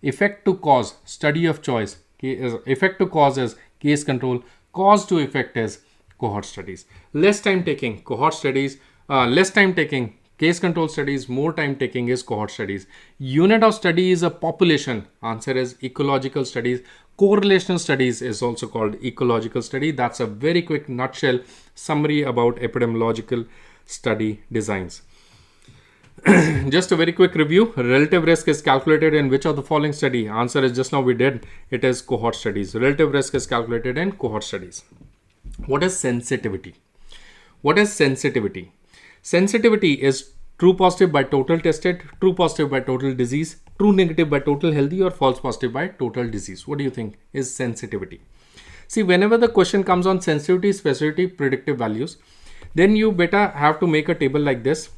Effect to cause, study of choice. Effect to cause is case control. Cause to effect is cohort studies. Less time taking, cohort studies. Less time taking, case control studies. More time taking is cohort studies. Unit of study is a population. Answer is ecological studies. Correlational studies is also called ecological study. That's a very quick nutshell summary about epidemiological study designs. Just a very quick review. Relative risk is calculated in which of the following study? Answer is just now we did. It is cohort studies. Relative risk is calculated in cohort studies. What is sensitivity? What is sensitivity? Sensitivity is true positive by total tested, true positive by total disease, true negative by total healthy, or false positive by total disease. What do you think is sensitivity? See, whenever the question comes on sensitivity, specificity, predictive values, then you better have to make a table like this.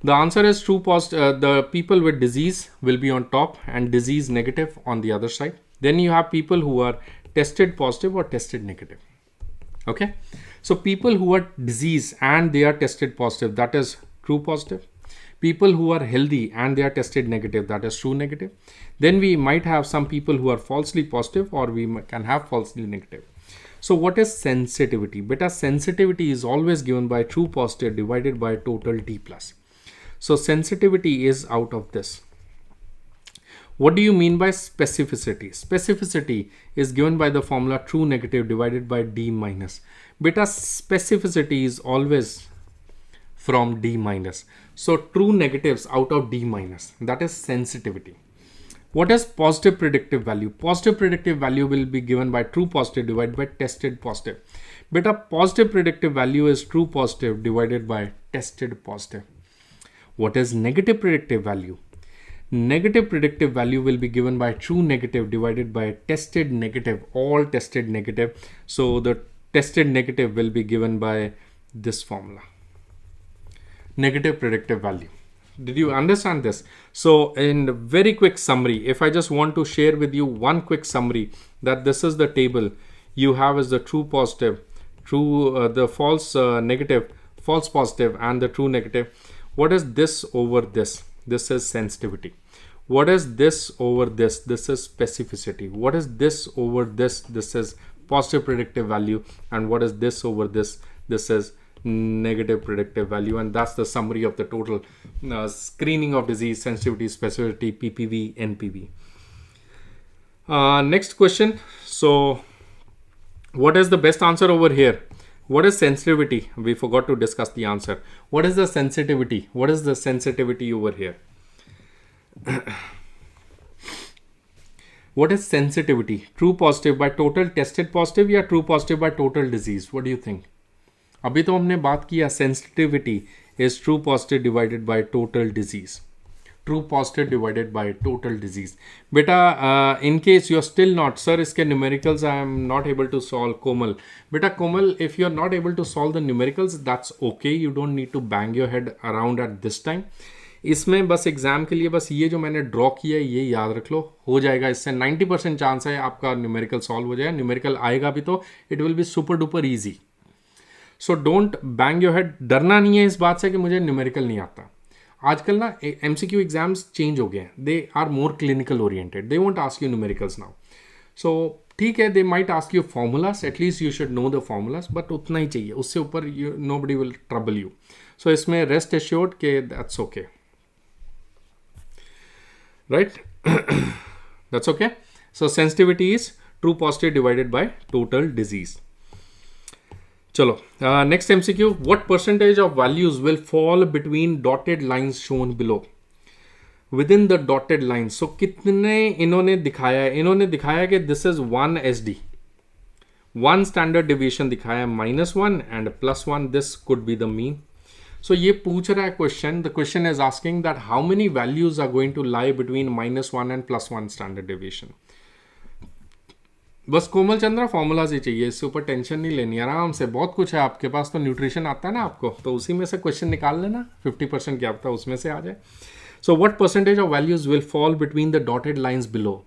The answer is true positive. The people with disease will be on top and disease negative on the other side. Then you have people who are tested positive or tested negative. Okay, so people who are disease and they are tested positive, that is true positive. People who are healthy and they are tested negative, that is true negative. Then we might have some people who are falsely positive, or we can have falsely negative. So what is sensitivity? Beta, sensitivity is always given by true positive divided by total T plus. So sensitivity is out of this. What do you mean by specificity? Specificity is given by the formula true negative divided by D minus. Beta, specificity is always from D minus. So true negatives out of D minus, that is sensitivity. What is positive predictive value? Positive predictive value will be given by true positive divided by tested positive. Beta, positive predictive value is true positive divided by tested positive. What is negative predictive value? Negative predictive value will be given by true negative divided by tested negative, all tested negative. So the tested negative will be given by this formula. Negative predictive value. Did you understand this? So in very quick summary, if I just want to share with you one quick summary, that this is the table you have is the true positive, the false negative, false positive, and the true negative. What is this over this? This is sensitivity. What is this over this? This is specificity. What is this over this? This is positive predictive value. And what is this over this? This is negative predictive value. And that's the summary of the total screening of disease, sensitivity, specificity, PPV, NPV. Next question. So what is the best answer over here? What is sensitivity? We forgot to discuss the answer. What is the sensitivity? What is the sensitivity over here? What is sensitivity? True positive by total tested positive या true positive by total disease? What do you think? अभी तो हमने बात किया sensitivity is true positive divided by total disease. True positive divided by total disease. Beta, in case you're still not, sir, इसके numericals I am not able to solve. Komal. Beta, Komal, if you're not able to solve the numericals, that's okay. You don't need to bang your head around at this time. इसमें बस exam के लिए बस ये जो मैंने draw किया है ये याद रख लो, हो जाएगा. इससे 90% चांस है आपका न्यूमेरिकल सॉल्व हो जाएगा. न्यूमेरिकल आएगा भी तो it will be super duper easy. So don't bang your head. डरना नहीं है इस बात से कि मुझे न्यूमेरिकल नहीं आता. आजकल ना MCQ एग्जाम्स चेंज हो गए हैं. They are more clinical oriented. They won't ask you numericals now. So ठीक है, they might ask you formulas. At least you should know the formulas, but उतना ही चाहिए. उससे ऊपर nobody will trouble you. So इसमें रेस्ट एश्योर्ड के that's okay. Right? That's okay. So sensitivity is true positive divided by total disease. Chalo, next MCQ. What percentage of values will fall between dotted lines shown below? Within the dotted lines. So कितने इन्होंने दिखाया है? इन्होंने दिखाया कि this is 1 SD. 1 standard deviation दिखाया -1 and +1. This could be the mean. So ये पूछ रहा है question. The question is asking that how many values are going to lie between -1 and +1 standard deviation. बस कोमल चंद्रा फॉर्मूलाज ही चाहिए, इससे ऊपर टेंशन नहीं लेनी. आराम से बहुत कुछ है आपके पास. तो न्यूट्रिशन आता है ना आपको, तो उसी में से क्वेश्चन निकाल लेना. 50% क्या पता उसमें से आ जाए. So what percentage of values will fall between the dotted lines below?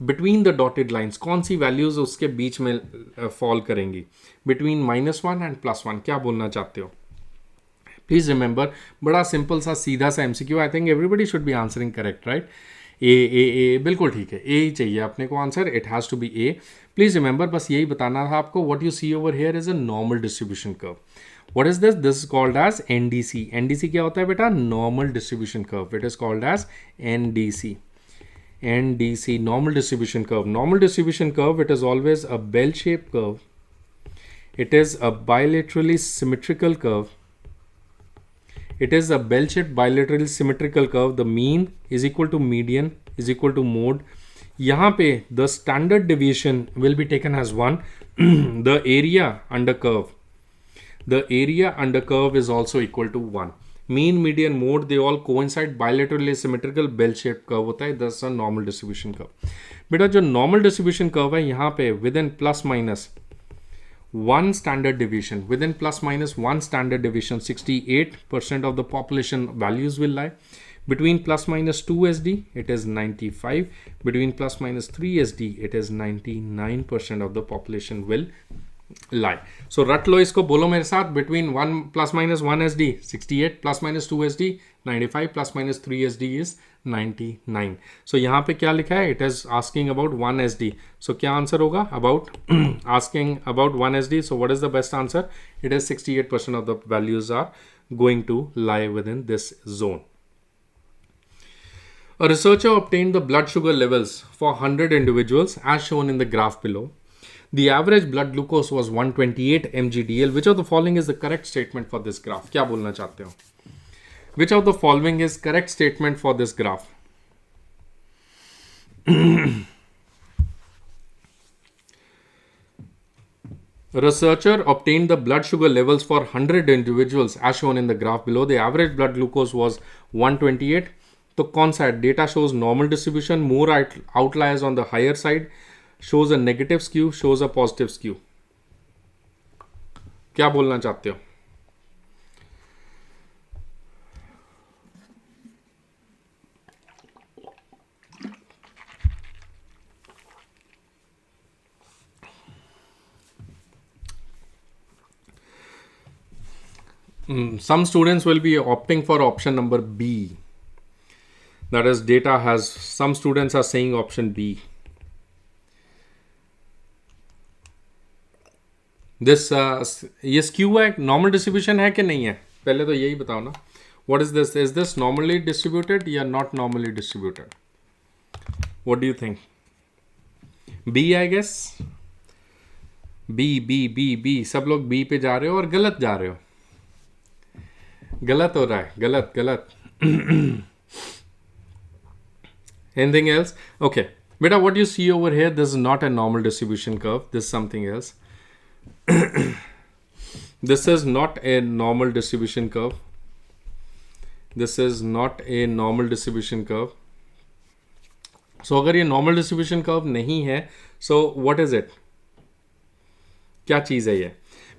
Between the dotted lines कौन सी वैल्यूज उसके बीच में फॉल करेंगी? Between -1 and +1. क्या बोलना चाहते हो? प्लीज रिमेंबर, बड़ा सिंपल सा सीधा सा MCQ. I think everybody should be answering correct, right? A बिल्कुल ठीक है. ए ही चाहिए अपने को answer. It has to be A. Please remember, बस यही बताना था आपको. What you see over here is a normal distribution curve. What is this? This is called as NDC. NDC क्या होता है बेटा? Normal distribution curve. It is called as NDC. NDC, normal distribution curve. Normal distribution curve, it is always a bell-shaped curve. It is a bilaterally symmetrical curve. It is a bell-shaped bilaterally symmetrical curve. The mean is equal to median is equal to mode. यहाँ पे the standard deviation will be taken as 1. The area under curve is also equal to 1. Mean, median, mode, they all coincide. Bilaterally symmetrical bell-shaped curve होता है. That's a normal distribution curve. बेटा जो normal distribution curve है यहाँ पे within plus minus one standard deviation. Within plus minus one standard deviation, 68% of the population values will lie. Between plus minus 2 SD, it is 95. Between plus minus 3 SD, it is 99% of the population will lie. So रट लो इसको, बोलो मेरे साथ. Between 1 plus minus 1 SD 68, plus minus 2 SD 95, plus minus 3 SD is 99. So यहाँ पे क्या लिखा है? It is asking about 1 SD. So क्या आंसर होगा? About asking about 1 SD. So what is the best answer? It is 68% of the values are going to lie within this zone. A researcher obtained the blood sugar levels for 100 individuals as shown in the graph below. The average blood glucose was 128 mg/dl. Which of the following is the correct statement for this graph? क्या बोलना चाहते हो? Which of the following is correct statement for this graph? A researcher obtained the blood sugar levels for 100 individuals as shown in the graph below. The average blood glucose was 128. तो कौन सा है? Data shows normal distribution, more outliers on the higher side, shows a negative skew, shows a positive skew. क्या बोलना चाहते हो? Some students will be opting for option number B. That is, data has, some students are saying option B. This ये skew है, normal distribution है कि नहीं है? पहले तो यही बताओ ना. What is this? Is this normally distributed या not normally distributed? What do you think? B, I guess. B. सब लोग B पे जा रहे हो और गलत जा रहे हो. गलत हो रहा है. गलत. Anything else? Okay. Beta, what you see over here, this is not a normal distribution curve. This is something else. This is not a normal distribution curve. This is not a normal distribution curve. So अगर ये normal distribution curve नहीं है, so what is it? क्या चीज़ है ये?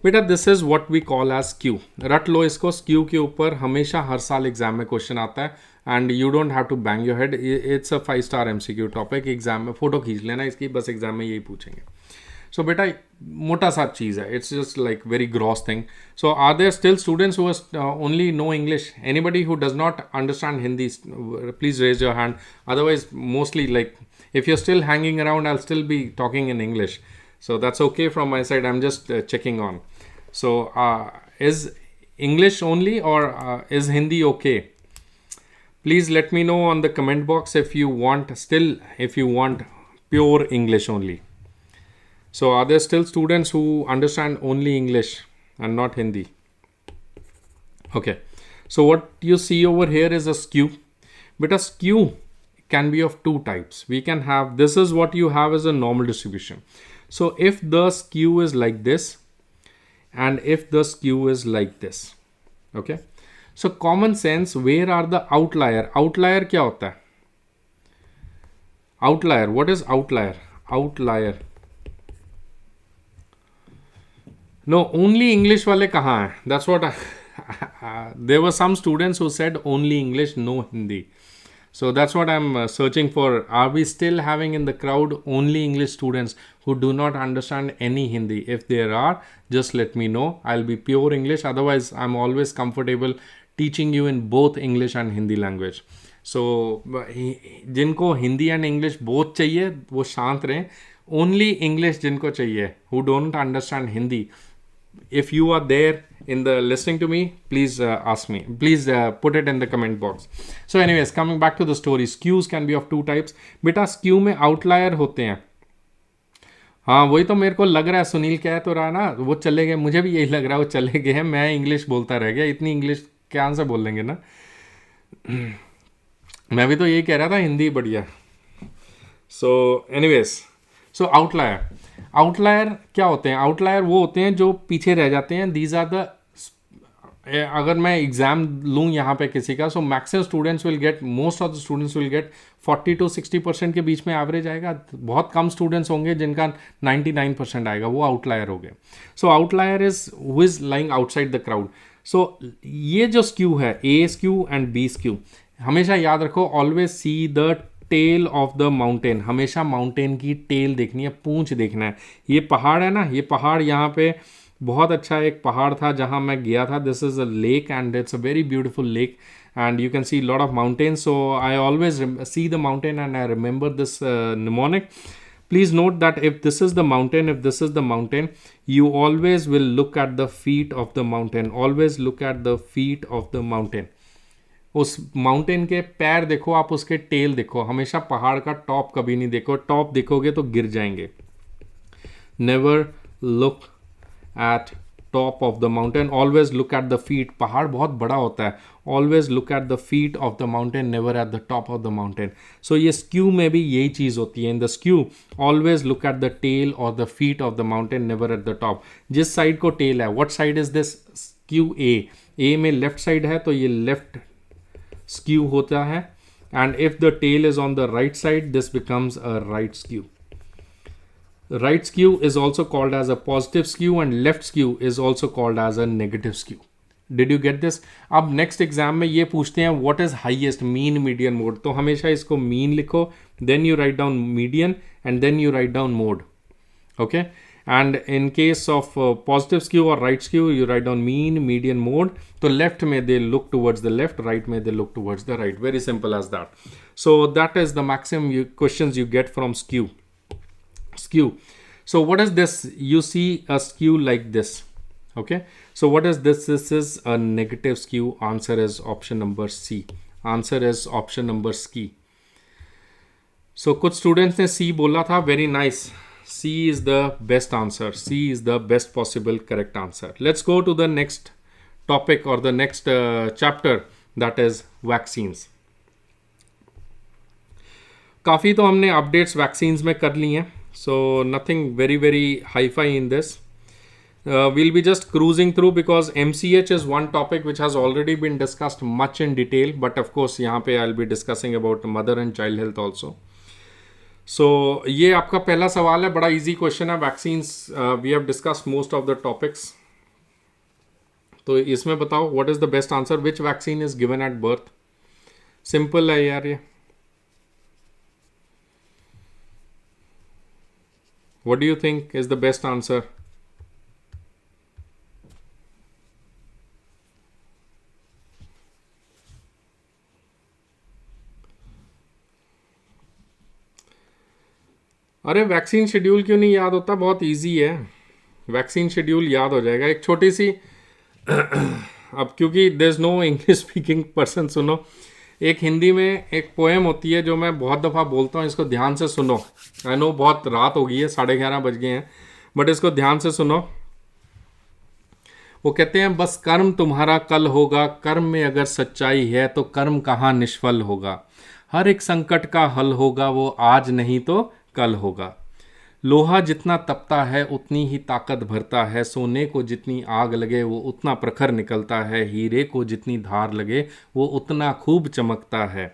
बेटा, this is what we call as skew. रट लो इसको. स्क्यू के ऊपर हमेशा हर साल एग्जाम में क्वेश्चन आता है and you don't have to bang your head. It's a 5 star MCQ topic. Exam में फोटो खींच लेना इसकी, बस एग्जाम में यही पूछेंगे. सो बेटा, मोटा सा चीज़ है. It's just like very gross thing. So are there still students who only know English? Anybody who does not understand Hindi, please raise your hand. Otherwise mostly like if you're still hanging around, I'll still be talking in English. So that's okay from my side. I'm just checking on. So is English only or is Hindi okay? Please let me know on the comment box if you want pure English only. So are there still students who understand only English and not Hindi? Okay. So what you see over here is a skew. But a skew can be of two types. We can have, this is what you have as a normal distribution. So if the skew is like this and if the skew is like this, okay. So common sense, where are the outlier? Outlier क्या होता है? Outlier, what is outlier? Outlier. No, only English वाले कहाँ हैं? That's what there were some students who said only English, no Hindi. So that's what I'm searching for. Are we still having in the crowd only English students who do not understand any Hindi? If there are, just let me know. I'll be pure English. Otherwise, I'm always comfortable teaching you in both English and Hindi language. So, जिनको Hindi and English both चाहिए, वो शांत रहें. Only English जिनको चाहिए, who don't understand Hindi. If you are there in the listening to me, please ask me. Please put it in the comment box. So anyways, coming back to the story, skews can be of two types. बेटा, skew में outlier होते हैं. हाँ, वही तो मेरे को लग रहा है. सुनील कह तो रहा ना, वो चले गए. मुझे भी यही लग रहा है, वो चले गए हैं. मैं इंग्लिश बोलता रह गया. इतनी इंग्लिश क्या से बोल लेंगे ना. मैं भी तो यही कह रहा था, हिंदी बढ़िया. So anyways, so outlier. Outlier क्या होते हैं? आउटलायर वो होते हैं जो पीछे रह जाते हैं. दीज आर द अगर मैं एग्ज़ाम लूँ यहाँ पे किसी का, so maximum students will get, most of the students will get 40 to 60% के बीच में एवरेज आएगा. बहुत कम स्टूडेंट्स होंगे जिनका 99% आएगा, वो आउटलायर हो गए. So outlier is who is lying outside the crowd. So ये जो स्क्यू है, A skew and B skew, हमेशा याद रखो, always see the tail of the mountain. हमेशा माउंटेन की टेल देखनी है, पूंछ देखना है. ये पहाड़ है ना, ये पहाड़ यहाँ पे बहुत अच्छा एक पहाड़ था जहाँ मैं गया था. This is a lake and it's a very beautiful lake and you can see lot of mountains. So I always see the mountain and I remember this mnemonic. Please note that if this is the mountain, you always will look at the feet of the mountain. Always look at the feet of the mountain. उस mountain के पैर देखो, आप उसके tell देखो. हमेशा पहाड़ का टॉप कभी नहीं देखो. टॉप देखोगे तो गिर जाएंगे. Never look at top of the mountain, always look at the feet. पहाड़ बहुत बड़ा होता है. Always look at the feet of the mountain, never at the top of the mountain. So ये स्क्यू में भी यही चीज़ होती है. In the skew always look at the tail और the feet of the mountain, never at the top. जिस side को टेल है, what side is this skew? A में लेफ्ट साइड है तो ये लेफ्ट स्क्यू होता है. And if the tail is on the right side, this becomes a right skew. Right skew is also called as a positive skew and left skew is also called as a negative skew. Did you get this? अब next exam में ये पूछते हैं what is highest, mean, median, mode. तो हमेशा इसको mean लिखो, then you write down median and then you write down mode. Okay? And in case of positive skew or right skew, you write down mean, median, mode. तो left में they look towards the left, right में they look towards the right. Very simple as that. So that is the maximum questions you get from skew. Skew. So what is this? You see a skew like this. Okay. So what is this? This is a negative skew. Answer is option number C. Answer is option number C. So कुछ students ने C बोला था. Very nice. C is the best answer. C is the best possible correct answer. Let's go to the next topic or the next chapter, that is vaccines. काफ़ी तो हमने updates vaccines में कर ली हैं. So nothing very hi-fi in this. We'll be just cruising through because MCH is one topic which has already been discussed much in detail. But of course यहाँ पे I'll be discussing about mother and child health also. So ये आपका पहला सवाल है, बड़ा easy question है. Vaccines we have discussed most of the topics. तो इसमें बताओ what is the best answer? Which vaccine is given at birth? Simple है यार ये. What do you think is the best answer? अरे वैक्सीन शेड्यूल क्यों नहीं याद होता? बहुत इजी है, वैक्सीन शेड्यूल याद हो जाएगा. एक छोटी सी अब क्योंकि there is no English speaking person, सुनो. एक हिंदी में एक पोएम होती है जो मैं बहुत दफ़ा बोलता हूँ, इसको ध्यान से सुनो. आई नो बहुत रात हो गई है, 11:30 बज गए हैं, बट इसको ध्यान से सुनो. वो कहते हैं बस कर्म तुम्हारा कल होगा, कर्म में अगर सच्चाई है तो कर्म कहाँ निष्फल होगा. हर एक संकट का हल होगा, वो आज नहीं तो कल होगा. लोहा जितना तपता है उतनी ही ताकत भरता है, सोने को जितनी आग लगे वो उतना प्रखर निकलता है, हीरे को जितनी धार लगे वो उतना खूब चमकता है.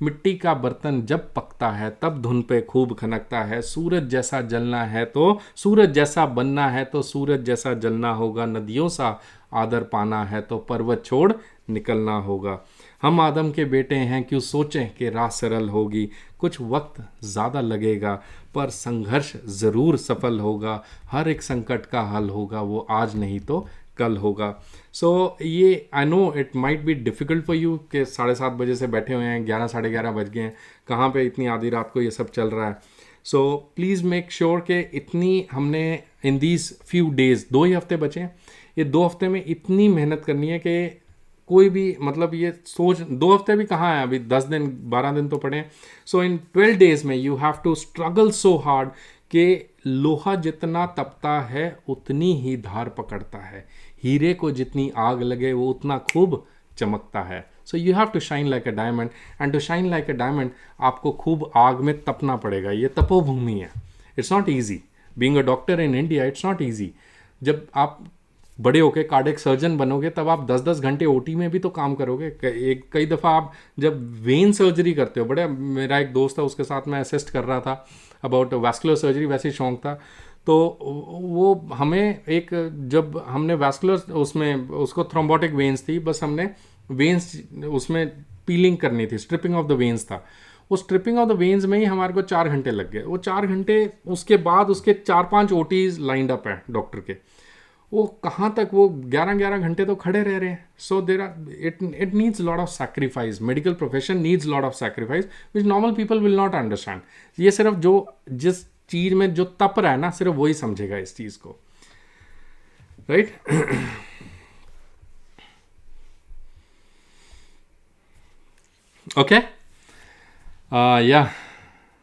मिट्टी का बर्तन जब पकता है तब धुन पे खूब खनकता है. सूरज जैसा जलना है तो सूरज जैसा बनना है तो सूरज जैसा जलना होगा. नदियों सा आदर पाना है तो पर्वत छोड़ निकलना होगा. हम आदम के बेटे हैं, क्यों सोचें कि राह सरल होगी. कुछ वक्त ज़्यादा लगेगा पर संघर्ष ज़रूर सफल होगा. हर एक संकट का हल होगा, वो आज नहीं तो कल होगा. सो ये I know it might be difficult for you कि 7:30 बजे से बैठे हुए हैं, 11 साढ़े 11 बज गए हैं, कहाँ पे इतनी आधी रात को ये सब चल रहा है. सो प्लीज़ मेक श्योर कि इतनी हमने इन दीज फ्यू डेज़, 2 ही हफ्ते बचे हैं, ये 2 हफ्ते में इतनी मेहनत करनी है कि कोई भी मतलब ये सोच 2 हफ्ते भी कहाँ है, अभी 10 दिन 12 दिन तो पड़े हैं. सो इन 12 डेज़ में you have to struggle so hard कि लोहा जितना तपता है उतनी ही धार पकड़ता है. हीरे को जितनी आग लगे वो उतना खूब चमकता है. So you have to shine like a diamond, and to shine like a diamond आपको खूब आग में तपना पड़ेगा. ये तपोभूमि है. It's not easy being a doctor in India. It's not easy. जब आप बड़े होके कार्डियक सर्जन बनोगे तब आप 10-10 घंटे ओटी में भी तो काम करोगे। कई दफ़ा आप जब वेन सर्जरी करते हो, बड़े, मेरा एक दोस्त था उसके साथ मैं असिस्ट कर रहा था अबाउट वैस्कुलर सर्जरी, वैसे ही शौक था। तो वो हमें एक, जब हमने वैस्कुलर उसमें उसको थ्रोम्बोटिक वेन्स थी, बस हमने वेन्स उसमें पीलिंग करनी थी, स्ट्रिपिंग ऑफ द वेन्स था। वो स्ट्रिपिंग ऑफ द वेन्स में ही हमारे को 4 घंटे लग गए। वो 4 घंटे, उसके बाद उसके 4-5 ओटीज लाइंड अप हैं डॉक्टर के। वो कहाँ तक, वो 11-11 घंटे तो खड़े रह रहे हैं। So there are it needs lot of sacrifice, medical profession needs lot of sacrifice which normal people will not understand. ये सिर्फ जो जिस चीज में जो तप रहा है ना, सिर्फ वही समझेगा इस चीज को, राइट? ओके, या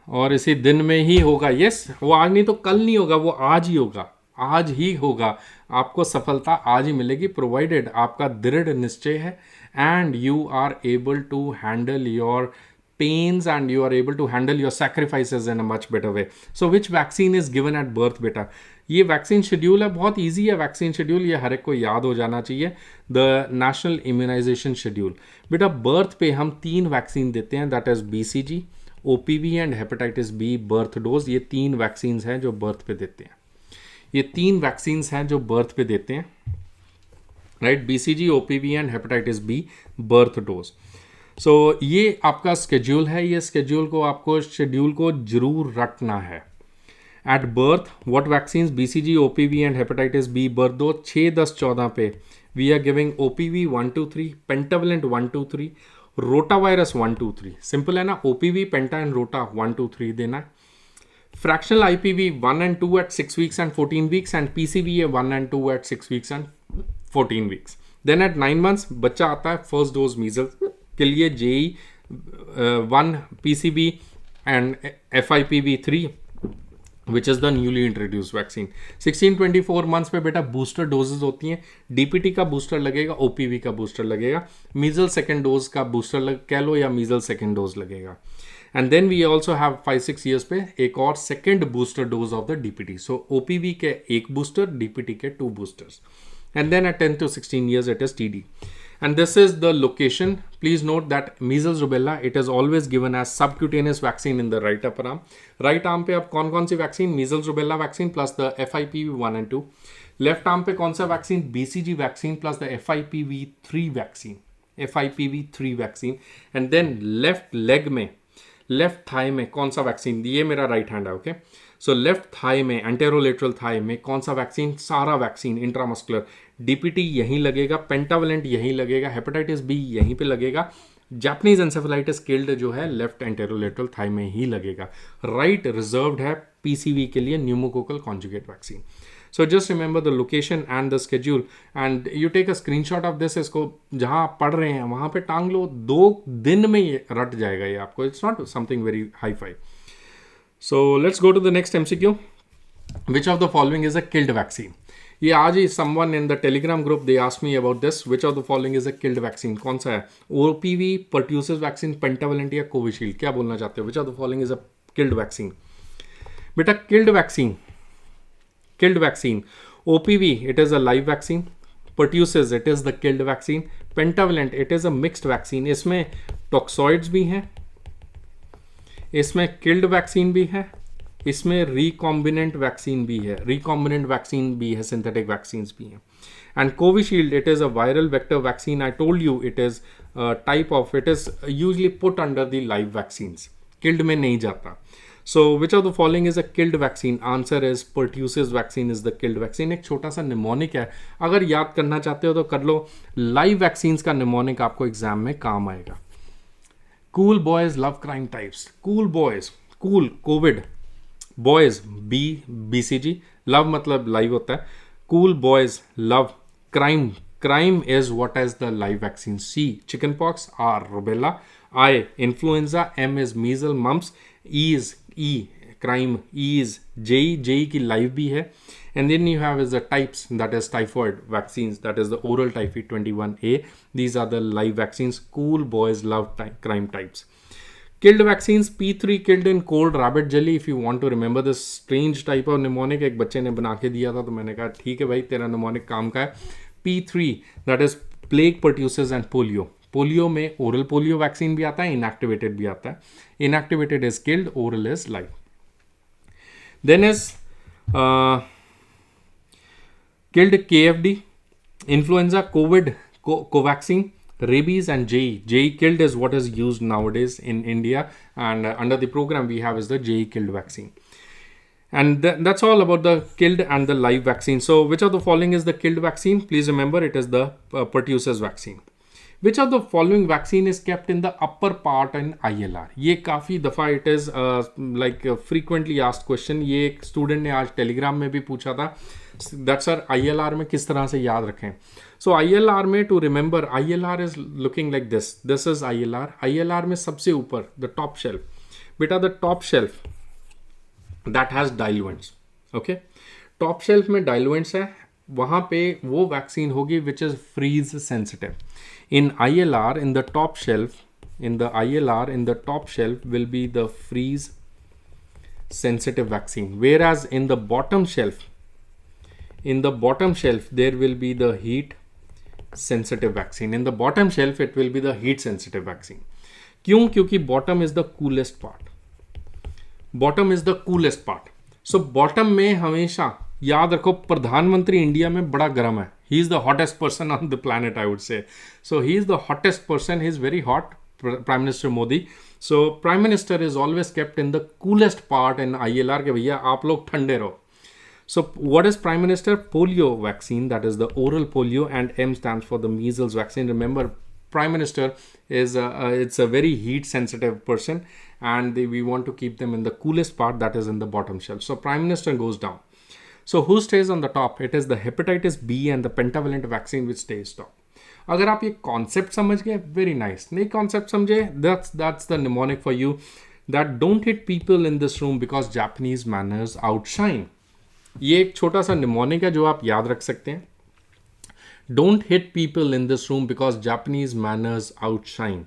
और इसी दिन में ही होगा। यस, वो आज नहीं तो कल नहीं होगा, वो आज ही होगा, आज ही होगा। आपको सफलता आज ही मिलेगी, प्रोवाइडेड आपका दृढ़ निश्चय है and you are able to handle your pains and you are able to handle your sacrifices in a much better way. So which vaccine is given at birth बेटा? ये वैक्सीन शेड्यूल है, बहुत easy है vaccine schedule, ये हर एक को याद हो जाना चाहिए। The national immunisation schedule. बेटा बर्थ पे हम 3 वैक्सीन देते हैं, that is BCG, OPV and hepatitis B birth dose. ये 3 वैक्सीन हैं जो बर्थ पे देते हैं, ये 3 वैक्सीन हैं जो बर्थ पे देते हैं, right? BCG, OPV and hepatitis B birth dose. So ये आपका स्केड्यूल है, ये स्केड्यूल को आपको शेड्यूल को जरूर रखना है। At birth what vaccines? BCG, OPV and hepatitis B birth dose 6, 10, 14 पे we are giving OPV 1, 2, 3, pentavalent 1, 2, 3, rotavirus 1, 2, 3। Simple है ना? OPV, पेंटा एंड रोटा 1, 2, 3 देना है। Fractional IPV 1 and 2 at 6 weeks and 14 weeks and PCV 1 and 2 at 6 weeks and 14 weeks. Then at 9 months बच्चा आता है first dose measles के लिए, JE1, PCV and FIPV 3 which is the newly introduced vaccine. 16-24 months पे बेटा booster doses होती हैं। DPT का बूस्टर लगेगा, OPV का बूस्टर लगेगा, मीजल सेकेंड डोज का बूस्टर कह लो या मीजल सेकेंड डोज लगेगा। And then we also have 5-6 years पे एक और second booster dose of the DPT। सो OPV के 1 बूस्टर, DPT के 2 boosters. And then at 10 to 16 years it is TD. And this is the location. Please note that measles rubella, it is always given as subcutaneous vaccine in the right upper arm. Right arm पे अब कौन कौन सी vaccine? measles rubella vaccine plus the FIPV 1 and 2. Left arm पे कौन सा vaccine? BCG vaccine plus the FIPV 3 vaccine. FIPV 3 vaccine. And then left leg में, left thigh में कौन सा वैक्सीन? ये मेरा राइट हैंड है, ओके? सो लेफ्ट थाई में, एंटेरोलेटरल थाई में कौन सा वैक्सीन? सारा वैक्सीन इंट्रामस्कुलर। DPT यहीं लगेगा, पेंटावेलेंट यहीं लगेगा, हेपेटाइटिस बी यहीं पे लगेगा, जापानीज एंसेफेलाइटिस किल्ड जो है लेफ्ट एंटेरोलेटरल थाई में ही लगेगा। राइट रिजर्व्ड है PCV के लिए, pneumococcal conjugate vaccine. So just remember the location and the schedule and you take a screenshot of this। इसको जहाँ आप पढ़ रहे हैं वहाँ पे टांग लो, 2 दिन में ये रट जाएगा ये आपको। It's not something very high-fi. So let's go to the next MCQ. Which of the following is a killed vaccine? ये आज ही someone in the Telegram group they asked me about this. Which of the following is a killed vaccine? कौन सा है? OPV, pertussis vaccine, pentavalent या Covishield? क्या बोलना चाहते हो? Which of the following is a killed vaccine? बेटा killed vaccine, killed vaccine, OPV it is a live vaccine, pertussis it is the killed vaccine, pentavalent it is a mixed vaccine। इसमें टॉक्सॉइड्स भी हैं, इसमें killed vaccine भी है, इसमें recombinant vaccine भी है, रिकॉम्बिनेंट वैक्सीन भी है, सिंथेटिक वैक्सीन्स भी हैं। And Covishield it is a viral vector vaccine. I told you it is type of, it is usually put under the live vaccines, killed में नहीं जाता। So which of the following is a killed vaccine? Answer is pertussis vaccine is the killed vaccine। एक छोटा सा mnemonic है, अगर याद करना चाहते हो तो कर लो। लाइव वैक्सीन्स का निमोनिक आपको एग्जाम में काम आएगा। Cool boys love crime types. Cool boys, cool COVID, boys BCG, love मतलब लाइव होता है। Cool boys love crime, crime is what is the live vaccine? C chicken pox, R rubella, I influenza, M is measle mumps, E is E crime, E is JE की live भी है। and then you have is the types, that is typhoid vaccines, that is the oral typhoid 21A. These are the live vaccines. Cool boys love crime types. Killed vaccines, P3 killed in cold rabbit jelly. If you want to remember this strange type of mnemonic, एक बच्चे ने बना के दिया था तो मैंने कहा ठीक है भाई तेरा mnemonic काम का है. P3 that is plague pertussis and polio. Polio में ओरल पोलियो वैक्सीन भी आता है, इनएक्टिवेटेड भी आता है. Inactivated is killed, oral is live. Then is killed KFD, influenza, COVID, Covaxin, rabies and JE. JE killed is what is used nowadays in India, and under the program we have is the JE killed vaccine. And that's all about the killed and the live vaccine. So which of the following is the killed vaccine? Please remember it is the pertussis vaccine. Which of the following vaccine is kept in the upper part in ILR? ये काफ़ी दफ़ा it is like frequently asked question. ये एक student ने आज telegram में भी पूछा था that sir ILR में किस तरह से याद रखें. So ILR में to remember, ILR is looking like this. This is ILR. ILR में सबसे ऊपर the top shelf. बेटा the top shelf that has diluents. Okay. Top shelf में diluents है, वहाँ पे वो वैक्सीन होगी which is freeze sensitive. In ILR, in the top shelf, in the ILR, in the top shelf will be the freeze sensitive vaccine. Whereas in the bottom shelf, there will be the heat sensitive vaccine. In the bottom shelf, it will be the heat sensitive vaccine. क्यों? क्योंकि bottom is the coolest part. Bottom is the coolest part. So bottom में हमेशा याद रखो प्रधानमंत्री India में बड़ा गर्म है. He is the hottest person on the planet, I would say. So he is the hottest person. He is very hot, Prime Minister Modi. So Prime Minister is always kept in the coolest part in ILR के भैया आप लोग ठंडे रहो. So what is Prime Minister? Polio vaccine, that is the oral polio, and M stands for the measles vaccine. Remember, Prime Minister is it's a very heat sensitive person, and we want to keep them in the coolest part, that is in the bottom shelf. So Prime Minister goes down. So who stays on the top? It is the hepatitis B and the pentavalent vaccine which stays top. अगर आप ये concept समझ गए, very nice. नहीं concept समझे, that's the mnemonic for you. That don't hit people in this room because Japanese manners outshine. ये एक छोटा सा mnemonic है जो आप याद रख सकते हैं. Don't hit people in this room because Japanese manners outshine.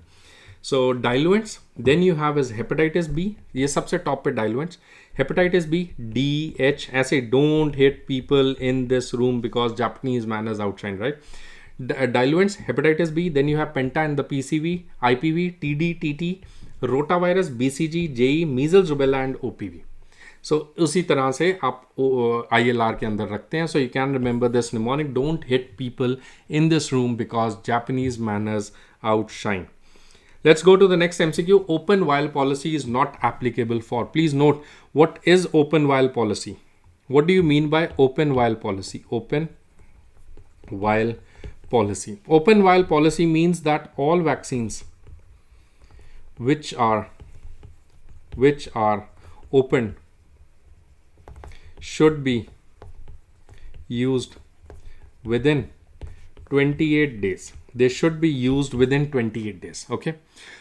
So diluents, then you have is hepatitis B. ये सबसे top पे diluents. Hepatitis B, D, H, ऐसे don't hit people in this room because Japanese manners outshine, right? Diluents, hepatitis B, then you have penta and the PCV, IPV, TD, TT, rotavirus, BCG, JE, measles, rubella and OPV. So उसी तरह से आप ILR के अंदर रखते हैं. So you can remember this mnemonic, don't hit people in this room because Japanese manners outshine. Let's go to the next MCQ. Open vial policy is not applicable for. Please note, what is open vial policy? What do you mean by open vial policy? Open vial policy. Open vial policy means that all vaccines which are open should be used within 28 days. They should be used within 28 days. Okay.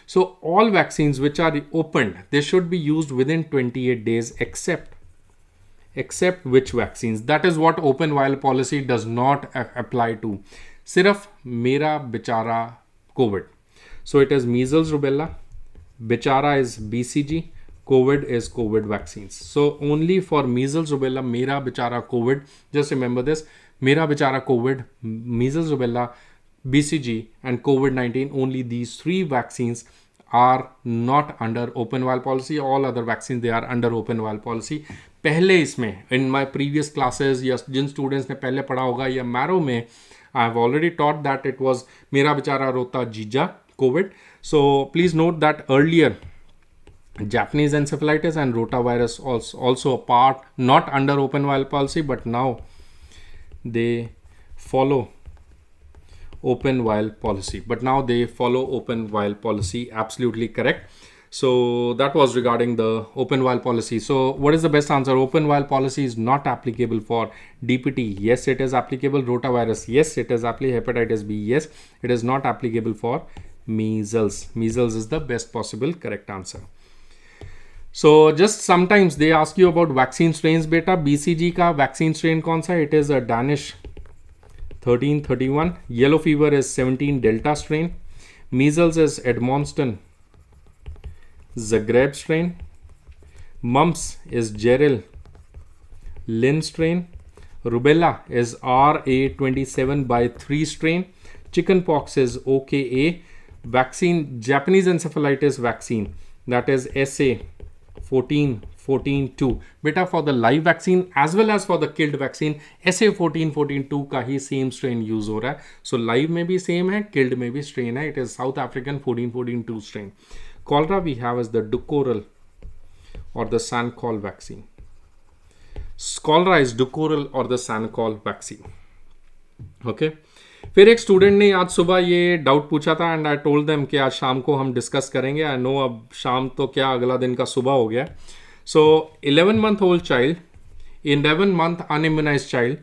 So all vaccines which are opened, they should be used within 28 days except which vaccines? That is what open vial policy does not apply to. Sirf mera bichara COVID. So it is measles, rubella. Bichara is BCG. COVID is COVID vaccines. So only for measles, rubella, mera bichara COVID. Just remember this. Mera bichara COVID, measles, rubella, BCG and COVID-19, only these three vaccines are not under open vial policy. All other vaccines, they are under open vial policy. पहले इसमें in my previous classes या जिन students ने पहले पढ़ा होगा या marrow में, I have already taught that it was मेरा बेचारा रोता जीजा COVID. So please note that earlier Japanese encephalitis and rotavirus also a part not under open vial policy, but now they follow open vial policy. Absolutely correct. So that was regarding the open vial policy. So what is the best answer? Open vial policy is not applicable for DPT. Yes, it is applicable. Rotavirus. Yes, it is applicable. Hepatitis B. Yes, it is not applicable for measles. Measles is the best possible correct answer. So just sometimes they ask you about vaccine strains. Beta BCG का vaccine strain कौन सा? It is a Danish 1331. Yellow fever is 17 Delta strain. Measles is Edmonston Zagreb strain. Mumps is Gerald Lynn strain. Rubella is RA27/3 strain. Chickenpox is OKA. Vaccine, Japanese encephalitis vaccine, that is SA14-14-2. Beta, for the live vaccine as well as for the killed vaccine, SA14-14-2 का ही same strain use हो रहा है. So live में भी same है, killed में भी strain है. It is South African 14-14-2 strain. Cholera we have is the Dukoral or the Sancol vaccine. Cholera is Dukoral or the Sancol vaccine. Okay. फिर एक स्टूडेंट ने आज सुबह ये डाउट पूछा था एंड आई टोल्ड देम कि आज शाम को हम डिस्कस करेंगे. आई नो अब शाम तो क्या अगला दिन का सुबह हो गया. सो 11 month old child, 11 month unimmunized child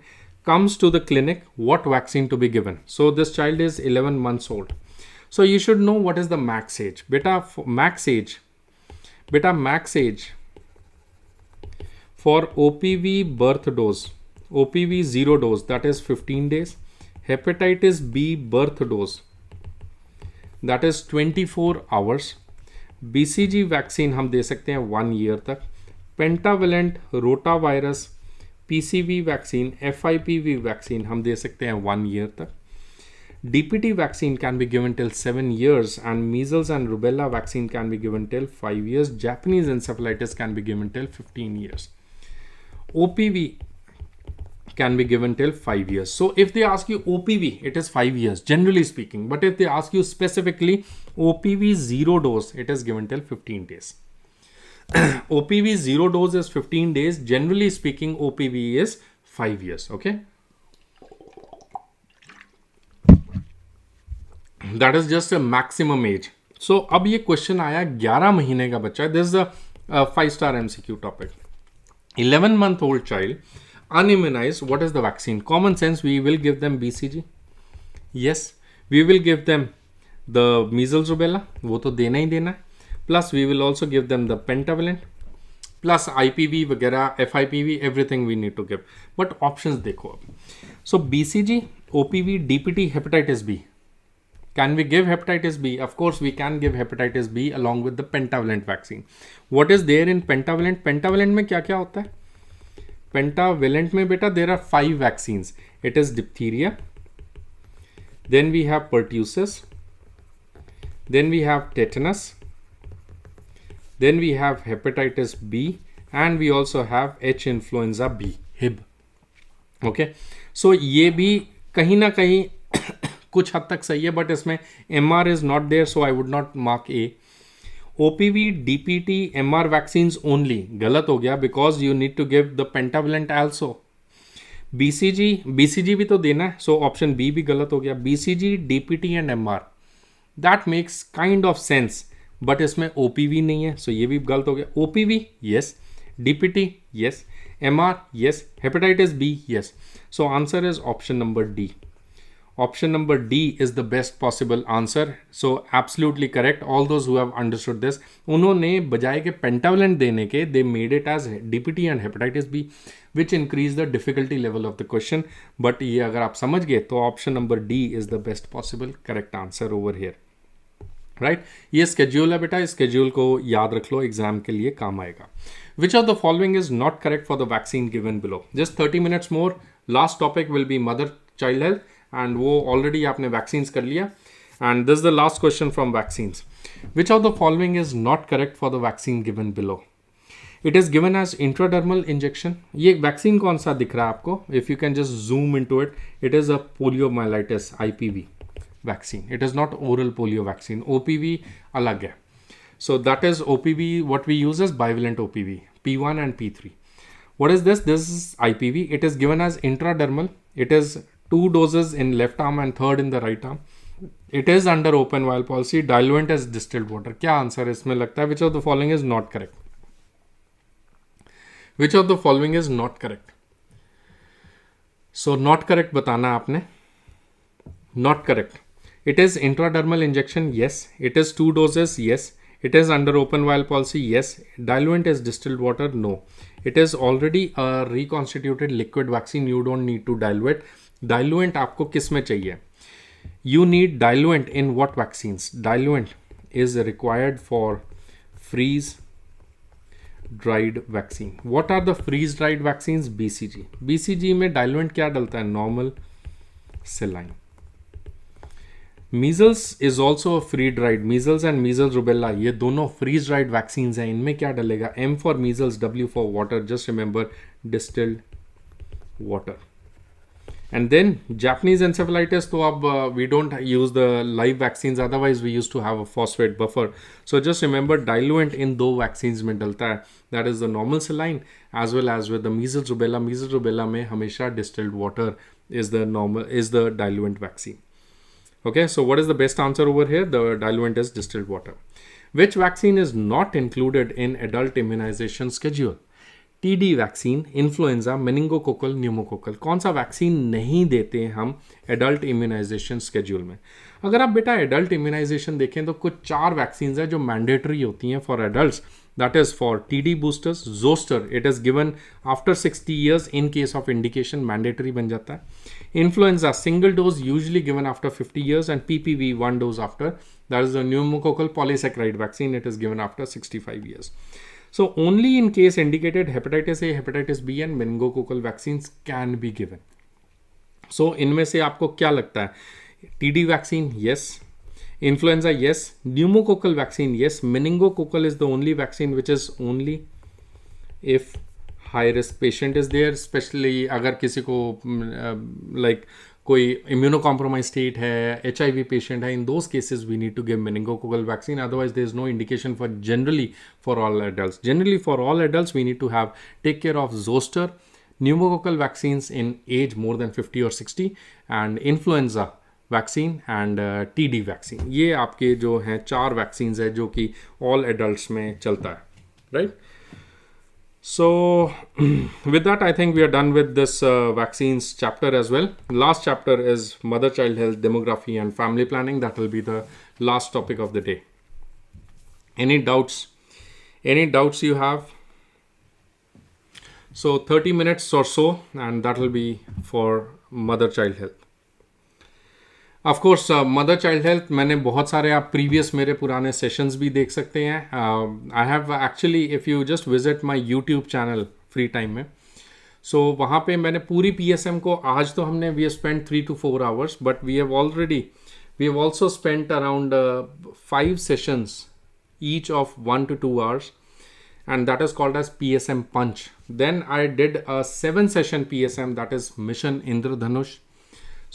comes to the clinic, what vaccine to be given? So this child is 11 months old. So you should know what is the max age. Beta, max age for OPV birth dose, OPV 0 dose, that is 15 days. Hepatitis B birth dose, that is 24 hours. BCG vaccine हम दे सकते हैं 1 year तक. Pentavalent rotavirus PCV vaccine, FIPV vaccine हम दे सकते हैं 1 year तक. DPT vaccine can be given till 7 years and measles and rubella vaccine can be given till 5 years. Japanese encephalitis can be given till 15 years. OPV can be given till 5 years. So if they ask you OPV, it is 5 years generally speaking. But if they ask you specifically OPV 0 dose, it is given till 15 days. OPV 0 dose is 15 days. Generally speaking, OPV is 5 years. Okay. That is just a maximum age. So अब ये question आया 11 महीने का बच्चा. This is a 5-star MCQ topic. 11-month old child, unimmunized, what is the vaccine? Common sense, we will give them BCG. Yes, we will give them the measles rubella, वो तो देना ही देना है. Plus we will also give them the pentavalent, plus IPV वगैरह, FIPV, everything we need to give. But options देखो अब. So BCG, OPV, DPT, hepatitis B. Can we give hepatitis B? Of course we can give hepatitis B along with the pentavalent vaccine. What is there in pentavalent? Pentavalent में क्या क्या होता है? Pentavalent में बेटा there are 5 vaccines. It is diphtheria, then we have pertussis, then we have tetanus, then we have hepatitis B, and we also have H influenza B, HIB. Okay, so ये भी कहीं ना कहीं कुछ हद तक सही है, but इसमें MR is not there, so I would not mark A. OPV, DPT, MR vaccines only, गलत हो गया because you need to give the pentavalent also. BCG भी तो देना है, so option B भी गलत हो गया. BCG, DPT and MR, that makes kind of sense, but इसमें OPV नहीं है, so ये भी गलत हो गया. OPV, yes. DPT, yes. MR, yes. Hepatitis B, yes. So answer is option number D. Option number D is the best possible answer. So absolutely correct. All those who have understood this, उन्होंने बजाय के pentavalent देने के, they made it as DPT and hepatitis B, which increase the difficulty level of the question. But ये अगर आप समझ गए तो option number D is the best possible correct answer over here. Right? ये schedule है बेटा, इस schedule को याद रख लो, एग्जाम के लिए काम आएगा. Which of the following is not correct for the vaccine given below? Just 30 minutes more. Last topic will be mother child health. And वो already आपने vaccines कर लिया. And this is the last question from vaccines. Which of the following is not correct for the vaccine given below? It is given as intradermal injection. ये vaccine कौन सा दिख रहा है आपको? If you can just zoom into it, it is a poliomyelitis IPV vaccine. It is not oral polio vaccine. OPV अलग है. So that is OPV. What we use is bivalent OPV, P1 and P3. What is this? This is IPV. It is given as intradermal. It is 2 doses in left arm and 3rd in the right arm. It is under open vial policy. Diluent as distilled water. क्या answer इसमें लगता है? Which of the following is not correct? Which of the following is not correct? So not correct बताना आपने. Not correct. It is intradermal injection. Yes. It is 2 doses. Yes. It is under open vial policy. Yes. Diluent as distilled water. No. It is already a reconstituted liquid vaccine. You don't need to dilute. Diluent आपको किस में चाहिए? You need diluent in what vaccines? Diluent is required for freeze dried vaccine. What are the freeze dried vaccines? BCG. BCG में diluent क्या डलता है? Normal saline. Measles is also free dried. Measles and measles rubella ये दोनों freeze dried vaccine हैं. इनमें क्या डलेगा? M for measles, W for water. Just remember distilled water. And then Japanese encephalitis तो अब we don't use the live vaccine, otherwise we use to have a phosphate buffer. So just remember diluent इन दो vaccine में डलता है. That is the normal saline as well as with the measles rubella. Measles rubella में हमेशा distilled water is the diluent vaccine. Okay, so what is the best answer over here? The diluent is distilled water. Which vaccine is not included in adult immunization schedule? TD vaccine, influenza, meningococcal, pneumococcal. कौन सा vaccine नहीं देते हैं हम adult immunisation schedule में? अगर आप बेटा एडल्ट इम्यूनाइजेशन देखें तो कुछ 4 वैक्सीन है जो मैंडेटरी होती हैं for adults. That is for TD boosters. Zoster, it is given after 60 years in case of indication, mandatory बन जाता है. Influenza, single dose usually given after 50 years, and PPV 1 dose after. That is the pneumococcal polysaccharide vaccine. It is given after 65 years. So only in case indicated, hepatitis A, hepatitis B and meningococcal vaccines can be given. So इनमें से आपको क्या लगता है? TD vaccine, yes. Influenza, yes. Pneumococcal vaccine, yes. Meningococcal is the only vaccine which is only if high risk patient is there, especially अगर किसी को like कोई immunocompromised state है, HIV patient है, in those cases we need to give meningococcal vaccine. Otherwise there is no indication for generally for all adults. Generally for all adults we need to take care of zoster, pneumococcal vaccines in age more than 50 or 60 and influenza vaccine and TD vaccine. ये आपके जो हैं 4 vaccines है जो कि all adults में चलता है, right? So with that I think we are done with this vaccines chapter as well. Last chapter is mother child health, demography and family planning. That will be the last topic of the day. Any doubts you have? So 30 minutes or so and that will be for mother child health. Of course mother child health मैंने बहुत सारे आप previous मेरे पुराने sessions भी देख सकते हैं. I have actually if you just visit my YouTube channel free time में, सो वहाँ पे मैंने पूरी PSM को आज तो हमने we have spend 3 to 4 hours but we have also spent around 5 sessions each of 1 to 2 hours and that is called as PSM Punch. Then I did a 7-session PSM, that is Mission Indradhanush.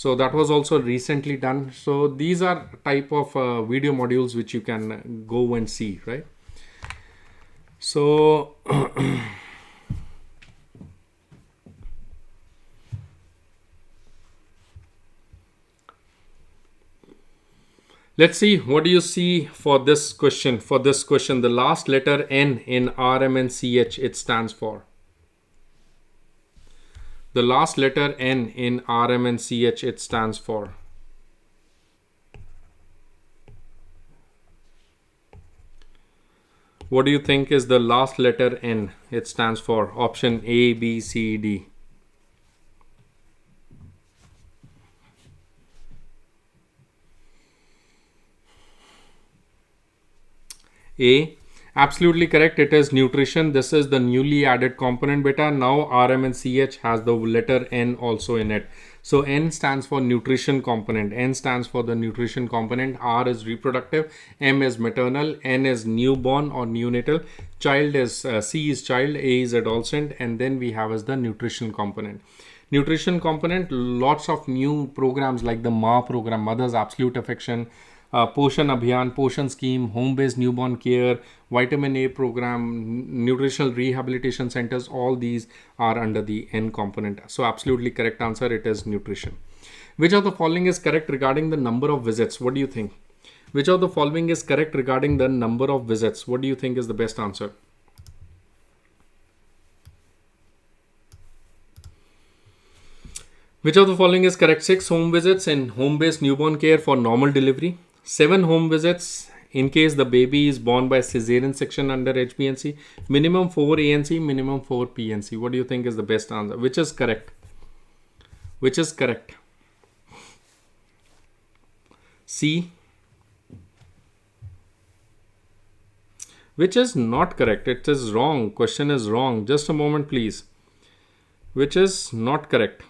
So that was also recently done. So these are type of video modules which you can go and see, right? So let's see, what do you see for this question? For this question, the last letter N in RM and CH, it stands for. The last letter N in RM and CH, it stands for. What do you think is the last letter N? It stands for option A, B, C, D. A. Absolutely correct. It is nutrition. This is the newly added component beta. Now RM and CH has the letter N also in it. So N stands for nutrition component. N stands for the nutrition component. R is reproductive. M is maternal. N is newborn or neonatal. Child is C is child. A is adolescent. And then we have as the nutrition component. Nutrition component, lots of new programs like the MA program, Mother's Absolute Affection, Poshan Abhiyan, Poshan Scheme, Home-Based Newborn Care, Vitamin A Program, Nutritional Rehabilitation Centers, all these are under the N component. So absolutely correct answer, it is nutrition. Which of the following is correct regarding the number of visits? What do you think? Which of the following is correct regarding the number of visits? What do you think is the best answer? Which of the following is correct? 6 home visits in home-based newborn care for normal delivery. 7 home visits in case the baby is born by cesarean section under HPNC. Minimum 4 ANC, minimum 4 PNC. What do you think is the best answer? Which is correct? Which is correct? C. Which is not correct. It is wrong. Question is wrong. Just a moment, please. Which is not correct.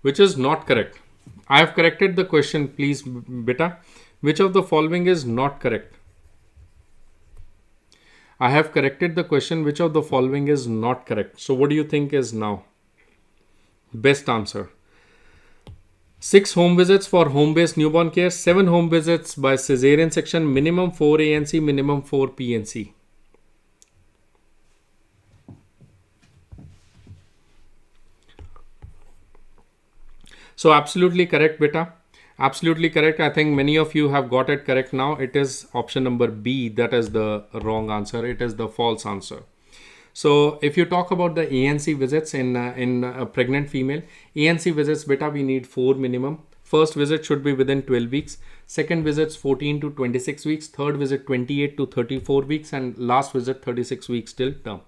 Which is not correct. I have corrected the question, please, beta. Which of the following is not correct? I have corrected the question. Which of the following is not correct? So what do you think is now best answer? 6 home visits for home-based newborn care, 7 home visits by cesarean section, minimum 4 ANC, minimum 4 PNC. So absolutely correct, beta. Absolutely correct. I think many of you have got it correct now. It is option number B. That is the wrong answer. It is the false answer. So if you talk about the ANC visits in a pregnant female, ANC visits, beta, we need 4 minimum. First visit should be within 12 weeks. Second visits 14 to 26 weeks. Third visit 28 to 34 weeks. And last visit 36 weeks till term.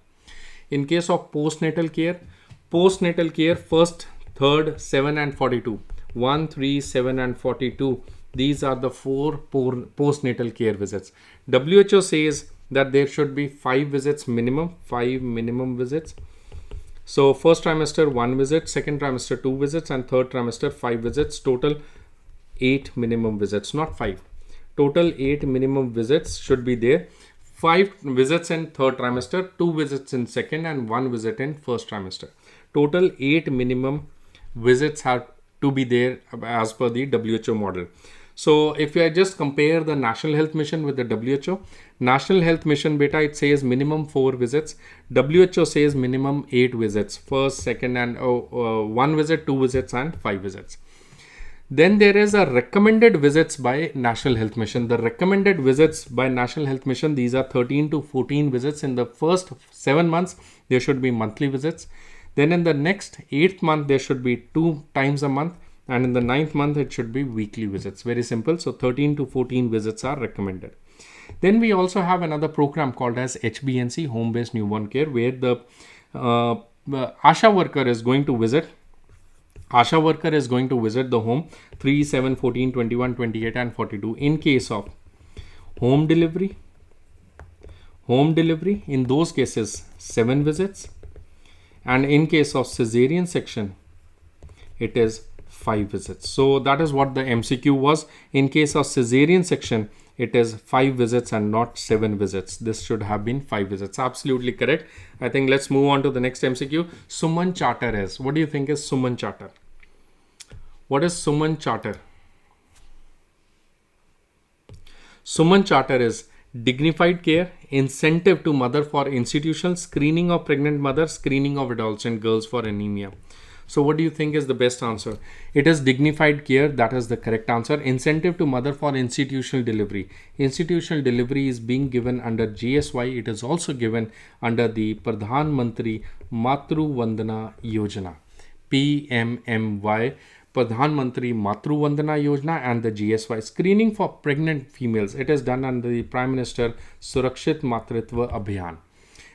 In case of postnatal care, first, third, 7 and 42. 1, 3, 7 and 42. These are the 4 postnatal care visits. WHO says that there should be 5 visits minimum, 5 minimum visits. So first trimester 1 visit, second trimester 2 visits, and third trimester 5 visits. Total 8 minimum visits, not 5. Total 8 minimum visits should be there. 5 visits in third trimester, 2 visits in second, and 1 visit in first trimester. Total 8 minimum visits have to be there as per the WHO model. So if I just compare the National Health Mission with the WHO, National Health Mission, beta, it says minimum 4 visits. WHO says minimum 8 visits. First, second, and 1 visit, 2 visits, and 5 visits. Then there is a recommended visits by National Health Mission. The recommended visits by National Health Mission, these are 13 to 14 visits. In the first 7 months, there should be monthly visits. Then in the next 8th month, there should be 2 times a month. And in the 9th month, it should be weekly visits. Very simple. So 13 to 14 visits are recommended. Then we also have another program called as HBNC, Home-Based Newborn Care, where the ASHA worker is going to visit. ASHA worker is going to visit the home 3, 7, 14, 21, 28 and 42 in case of home delivery. In those cases, 7 visits. And in case of cesarean section, it is 5 visits. So that is what the MCQ was. In case of cesarean section, it is 5 visits and not 7 visits. This should have been 5 visits. Absolutely correct. I think let's move on to the next MCQ. Suman Charter is. What do you think is Suman Charter? What is Suman Charter? Suman Charter is dignified care, incentive to mother for institutional, screening of pregnant mothers, screening of adolescent girls for anemia. So what do you think is the best answer? It is dignified care. That is the correct answer. Incentive to mother for institutional delivery. Institutional delivery is being given under GSY. It is also given under the Pradhan Mantri Matru Vandana Yojana, PMMY, Pradhan Mantri Matru Vandana Yojana, and the GSY. Screening for pregnant females, it is done under the Prime Minister Surakshit Matritva Abhiyan.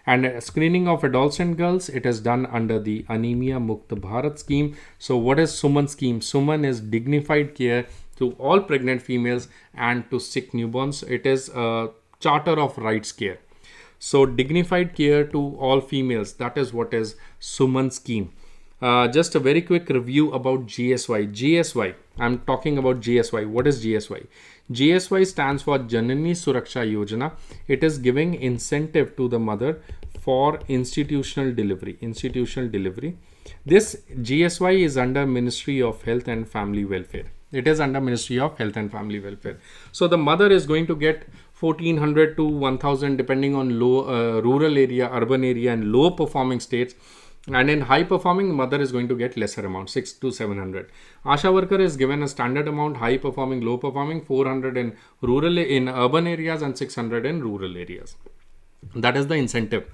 And screening of adolescent girls, it is done under the Anemia Mukt Bharat scheme. So what is Suman scheme? Suman is dignified care to all pregnant females and to sick newborns. It is a charter of rights care. So dignified care to all females, that is what is Suman scheme. Just a very quick review about GSY. GSY, I'm talking about GSY. What is GSY? GSY stands for Janani Suraksha Yojana. It is giving incentive to the mother for institutional delivery. This GSY is under Ministry of Health and Family Welfare. It is under Ministry of Health and Family Welfare. So the mother is going to get 1400 to 1000 depending on low rural area, urban area and low performing states. And in high performing, mother is going to get lesser amount, 6 to 700. Asha worker is given a standard amount, high performing, low performing, 400 in urban areas and 600 in rural areas. That is the incentive.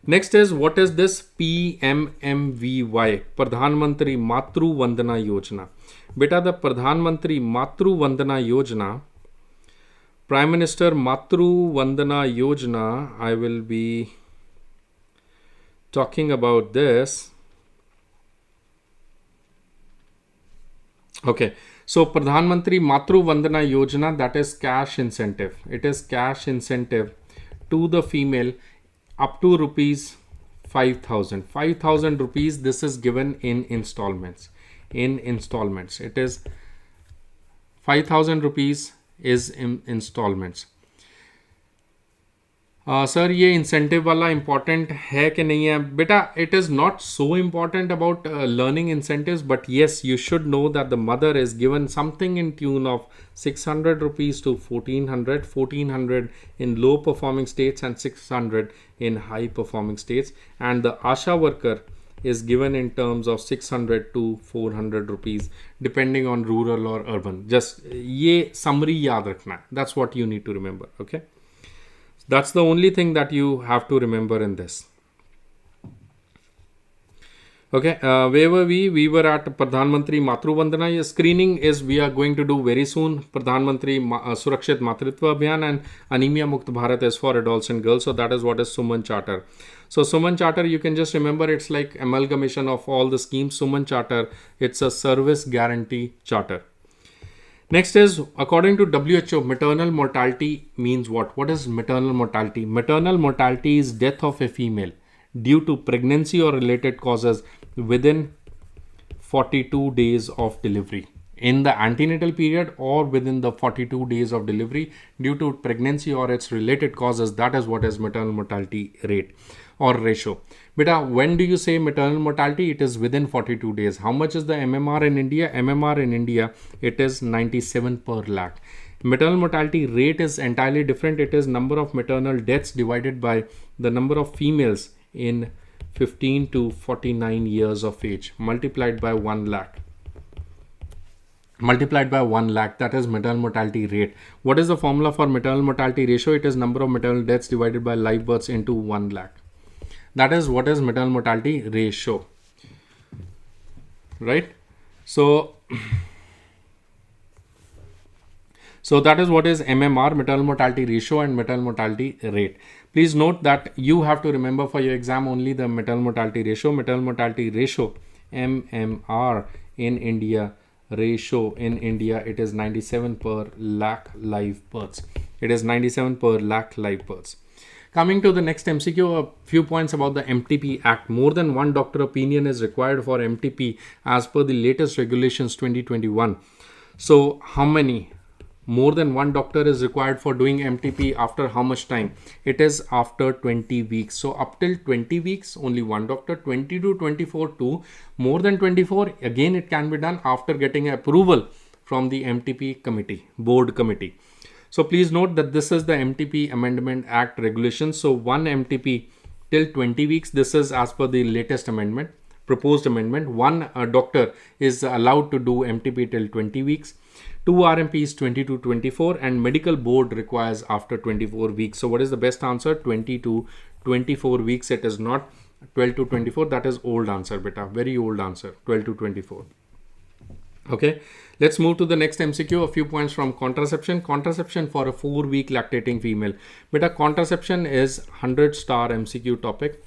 Next is, what is this PMMVY, Pradhan Mantri Matru Vandana Yojana? Beta, the Pradhan Mantri Matru Vandana Yojana, Prime Minister Matru Vandana Yojana, I will be talking about this. Okay, so Pradhan Mantri Matru Vandana Yojana, that is cash incentive. It is cash incentive to the female up to rupees 5,000. 5,000 rupees. This is given in installments. In installments, it is 5,000 rupees is in installments. Sir ये incentive वाला important है कि नहीं है बेटा? It is not so important about learning incentives, but yes you should know that the mother is given something in tune of 600 rupees to 1400 in low performing states and 600 in high performing states, and the ASHA worker is given in terms of 600 to 400 rupees depending on rural or urban. Just ये summary याद रखना है. That's what you need to remember. Okay, that's the only thing that you have to remember in this. Okay, where were we? We were at Pradhan Mantri Matru Vandana. Screening is we are going to do very soon. Pradhan Mantri Surakshit Matritva Abhiyan and Anemia Mukt Bharat is for adults and girls. So that is what is Suman Charter. So Suman Charter, you can just remember it's like amalgamation of all the schemes. Suman Charter, it's a service guarantee charter. Next is, according to WHO, maternal mortality means what? What is maternal mortality? Maternal mortality is death of a female due to pregnancy or related causes within 42 days of delivery. In the antenatal period or within the 42 days of delivery due to pregnancy or its related causes, that is what is maternal mortality rate or ratio. Beta, when do you say maternal mortality? It is within 42 days. How much is the MMR in India? MMR in India, it is 97 per lakh. Maternal mortality rate is entirely different. It is number of maternal deaths divided by the number of females in 15 to 49 years of age multiplied by 1 lakh. Multiplied by 1 lakh, that is maternal mortality rate. What is the formula for maternal mortality ratio? It is number of maternal deaths divided by live births into 1 lakh. That is what is maternal mortality ratio, right? So that is what is MMR, maternal mortality ratio, and maternal mortality rate. Please note that you have to remember for your exam only the maternal mortality ratio. Maternal mortality ratio, MMR in India, ratio in India, it is 97 per lakh live births. It is 97 per lakh live births. Coming to the next MCQ, a few points about the MTP Act. More than one doctor opinion is required for MTP as per the latest regulations 2021. So how many? More than one doctor is required for doing MTP after how much time? It is after 20 weeks. So up till 20 weeks, only one doctor. 20 to 24 to more than 24, again it can be done after getting approval from the MTP committee, board committee. So please note that this is the MTP Amendment Act regulations. So one MTP till 20 weeks, this is as per the latest amendment, proposed amendment. One doctor is allowed to do MTP till 20 weeks. 2 RMPs 20 to 24, and medical board requires after 24 weeks. So what is the best answer? 20 to 24 weeks. It is not 12 to 24. That is old answer, beta. Very old answer. 12 to 24. Okay. Let's move to the next MCQ. A few points from contraception. Contraception for a 4-week lactating female. Beta, contraception is 100-star MCQ topic.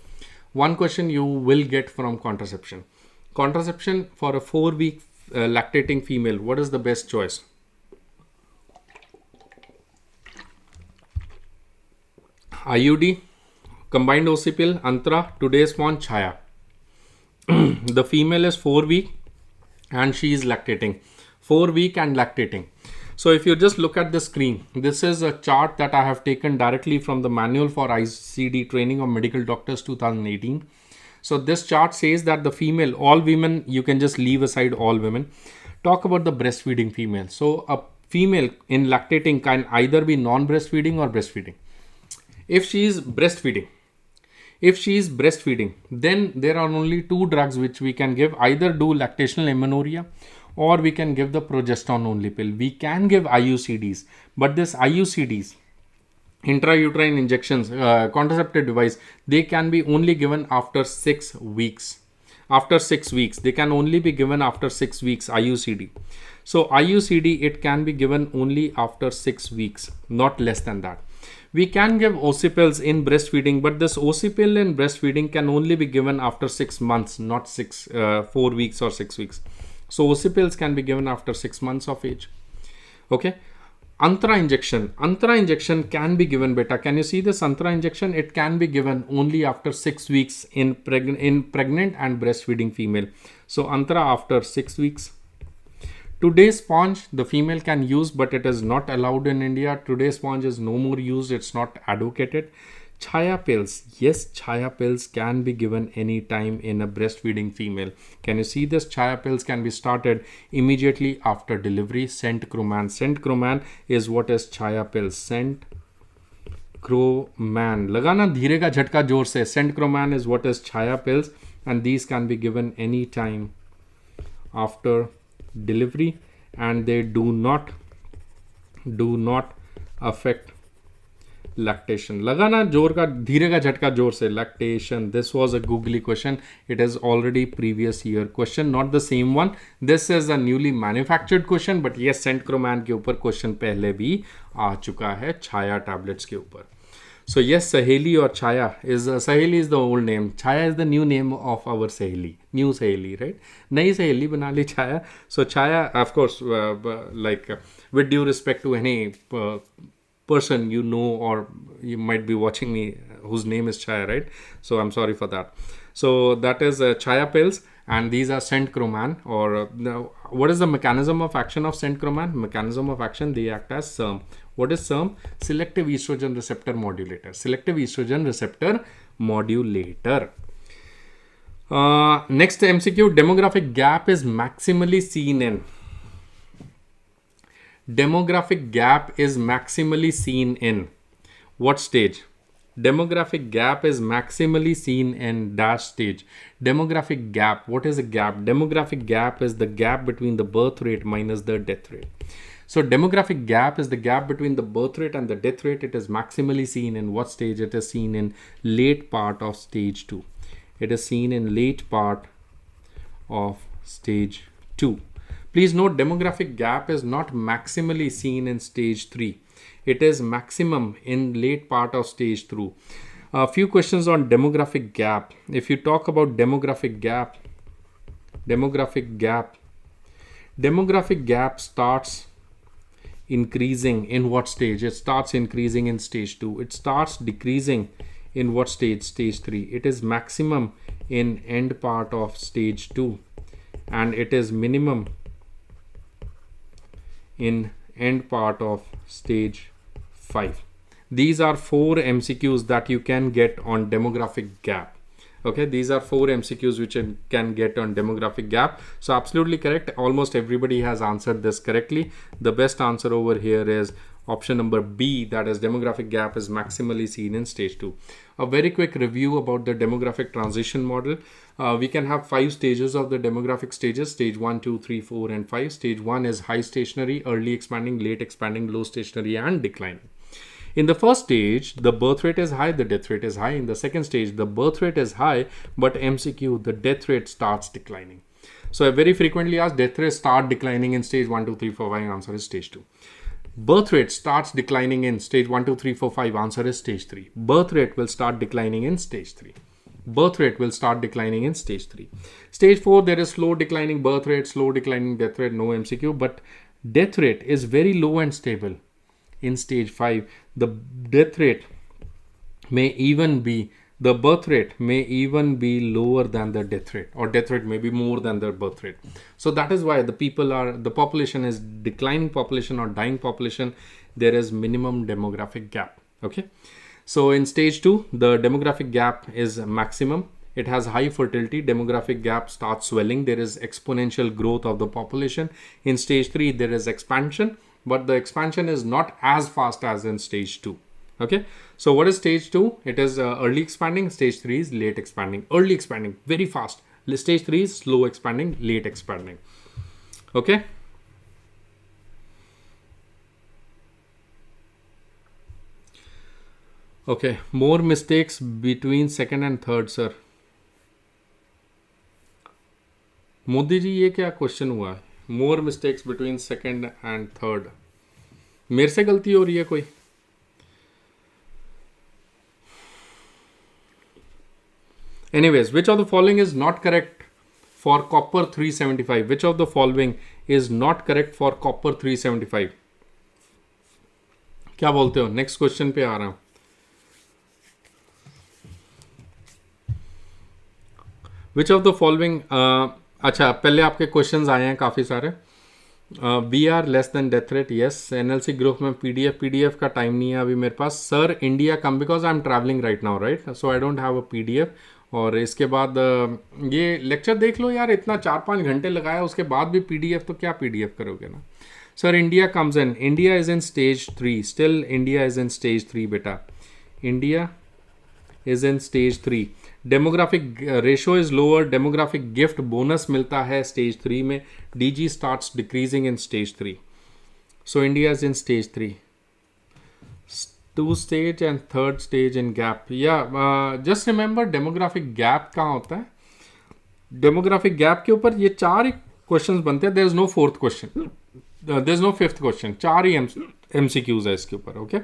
One question you will get from contraception. Contraception for a 4-week lactating female, what is the best choice? IUD, combined OC pill, Antra, today's spawn, Chaya. The female is 4-week and she is lactating. 4-week and lactating. So if you just look at the screen, this is a chart that I have taken directly from the manual for ICD training of medical doctors 2018. So this chart says that the female, all women, you can just leave aside all women. Talk about the breastfeeding female. So a female in lactating can either be non-breastfeeding or breastfeeding. If she is breastfeeding, then there are only 2 drugs which we can give. Either do lactational amenorrhea or we can give the progesterone only pill. We can give IUCDs, but this IUCDs, intrauterine injections, contraceptive device, they can be only given after 6 weeks. After 6 weeks, they can only be given after 6 weeks, IUCD. So IUCD, it can be given only after 6 weeks, not less than that. We can give OC pills in breastfeeding, but this OC pill in breastfeeding can only be given after 6 months, not 4 weeks or 6 weeks. So ocipills can be given after 6 months of age. Okay. Antra injection can be given, beta. Can you see this Antra injection? It can be given only after 6 weeks in pregnant and breastfeeding female. So Antra after 6 weeks. Today's sponge, the female can use, but it is not allowed in India. Today's sponge is no more used. It's not advocated. Chaya pills. Yes, chaya pills can be given anytime in a breastfeeding female. Can you see this? Chaya pills can be started immediately after delivery. Centcroman. Centcroman is what is chaya pills. Centcroman. Lagana धीरे का झटका जोर से. Centcroman is what is chaya pills, and these can be given anytime after delivery, and they do not affect lactation. लगाना जोर का धीरे का झटका जोर से. Lactation. This was a googly question. It is already previous year question, not the same one. This is a newly manufactured question, but yes, Centcroman के ऊपर question पहले भी आ चुका है छाया tablets के ऊपर. So yes, Saheli or Chaya is Saheli is the old name. Chaya is the new name of our Saheli. New Saheli, right? Nayi Saheli bana li Chaya. So Chaya, of course, with due respect to any person you know, or you might be watching me whose name is Chaya, right? So I'm sorry for that. So that is Chaya pills, and these are Centcroman. Or what is the mechanism of action of Centcroman? Mechanism of action, they act as SERM. What is SERM? Selective estrogen receptor modulator. Selective estrogen receptor modulator. Next MCQ, demographic gap is maximally seen in. Demographic gap is maximally seen in what stage? Demographic gap is maximally seen in dash stage. Demographic gap. What is a gap? Demographic gap is the gap between the birth rate minus the death rate. So demographic gap is the gap between the birth rate and the death rate. It is maximally seen in what stage? It is seen in late part of stage 2. It is seen in late part of stage 2. Please note, demographic gap is not maximally seen in stage 3. It is maximum in late part of stage 2. A few questions on demographic gap. If you talk about demographic gap starts increasing in what stage? It starts increasing in stage 2. It starts decreasing in what stage? Stage 3. It is maximum in end part of stage 2, and it is minimum in end part of stage 5. These are 4 MCQs that you can get on demographic gap. Okay, these are 4 MCQs which you can get on demographic gap. So absolutely correct. Almost everybody has answered this correctly. The best answer over here is option number B, that is demographic gap is maximally seen in stage 2. A very quick review about the demographic transition model. We can have 5 stages of the demographic stages: stage 1, 2, 3, 4 and 5. Stage 1 is high stationary, early expanding, late expanding, low stationary and declining. In the first stage, the birth rate is high, the death rate is high. In the second stage, the birth rate is high, but MCQ, the death rate starts declining. So I very frequently ask, death rate start declining in stage 1, 2, 3, 4, 5, answer is stage 2. Birth rate starts declining in stage 1, 2, 3, 4, 5, answer is stage 3. Birth rate will start declining in stage 3. Birth rate will start declining in stage 3. Stage 4, there is slow declining birth rate, slow declining death rate, no MCQ, but death rate is very low and stable. In stage 5, the death rate may even be, the birth rate may even be lower than the death rate, or death rate may be more than the birth rate. So that is why the population is declining population or dying population. There is minimum demographic gap. Okay. So in stage 2, the demographic gap is maximum. It has high fertility. Demographic gap starts swelling. There is exponential growth of the population. In stage 3, there is expansion, but the expansion is not as fast as in stage 2. Okay. So what is stage 2? It is early expanding. Stage 3 is late expanding. Early expanding, very fast. Stage 3 is slow expanding, late expanding. Okay. Okay. More mistakes between second and third, sir. Modi ji, ये क्या question हुआ है? मोर mistakes between second and third. मेरे से गलती हो रही है कोई? Anyways, which of the following is not correct for copper 375? Which of the following is not correct for copper 375? क्या बोलते हो? नेक्स्ट क्वेश्चन पे आ रहा हूं. विच ऑफ द फॉलोइंग, अच्छा पहले आपके क्वेश्चंस आए हैं काफ़ी सारे. We are less than death rate, yes. NLC group में पीडीएफ का टाइम नहीं है अभी मेरे पास. Sir India come, because I am travelling right now, right, so I don't have a PDF. और इसके बाद ये लेक्चर देख लो यार, इतना 4-5 घंटे लगाया, उसके बाद भी पीडीएफ, तो क्या पीडीएफ करोगे ना. Sir India comes in, India is in stage 3, still India is in stage 3 बेटा. India is in stage 3. Demographic ratio is lower, demographic gift bonus मिलता है स्टेज 3 में. DG starts decreasing in stage 3. So India is in stage 3. 2 stage and 3rd stage in gap. या just remember demographic gap कहाँ होता है. Demographic gap के ऊपर ये 4 ही क्वेश्चंस बनते हैं. There is no 4th question, there is no 5th question. 4 ही एमसीक्यूज है इसके ऊपर. Okay,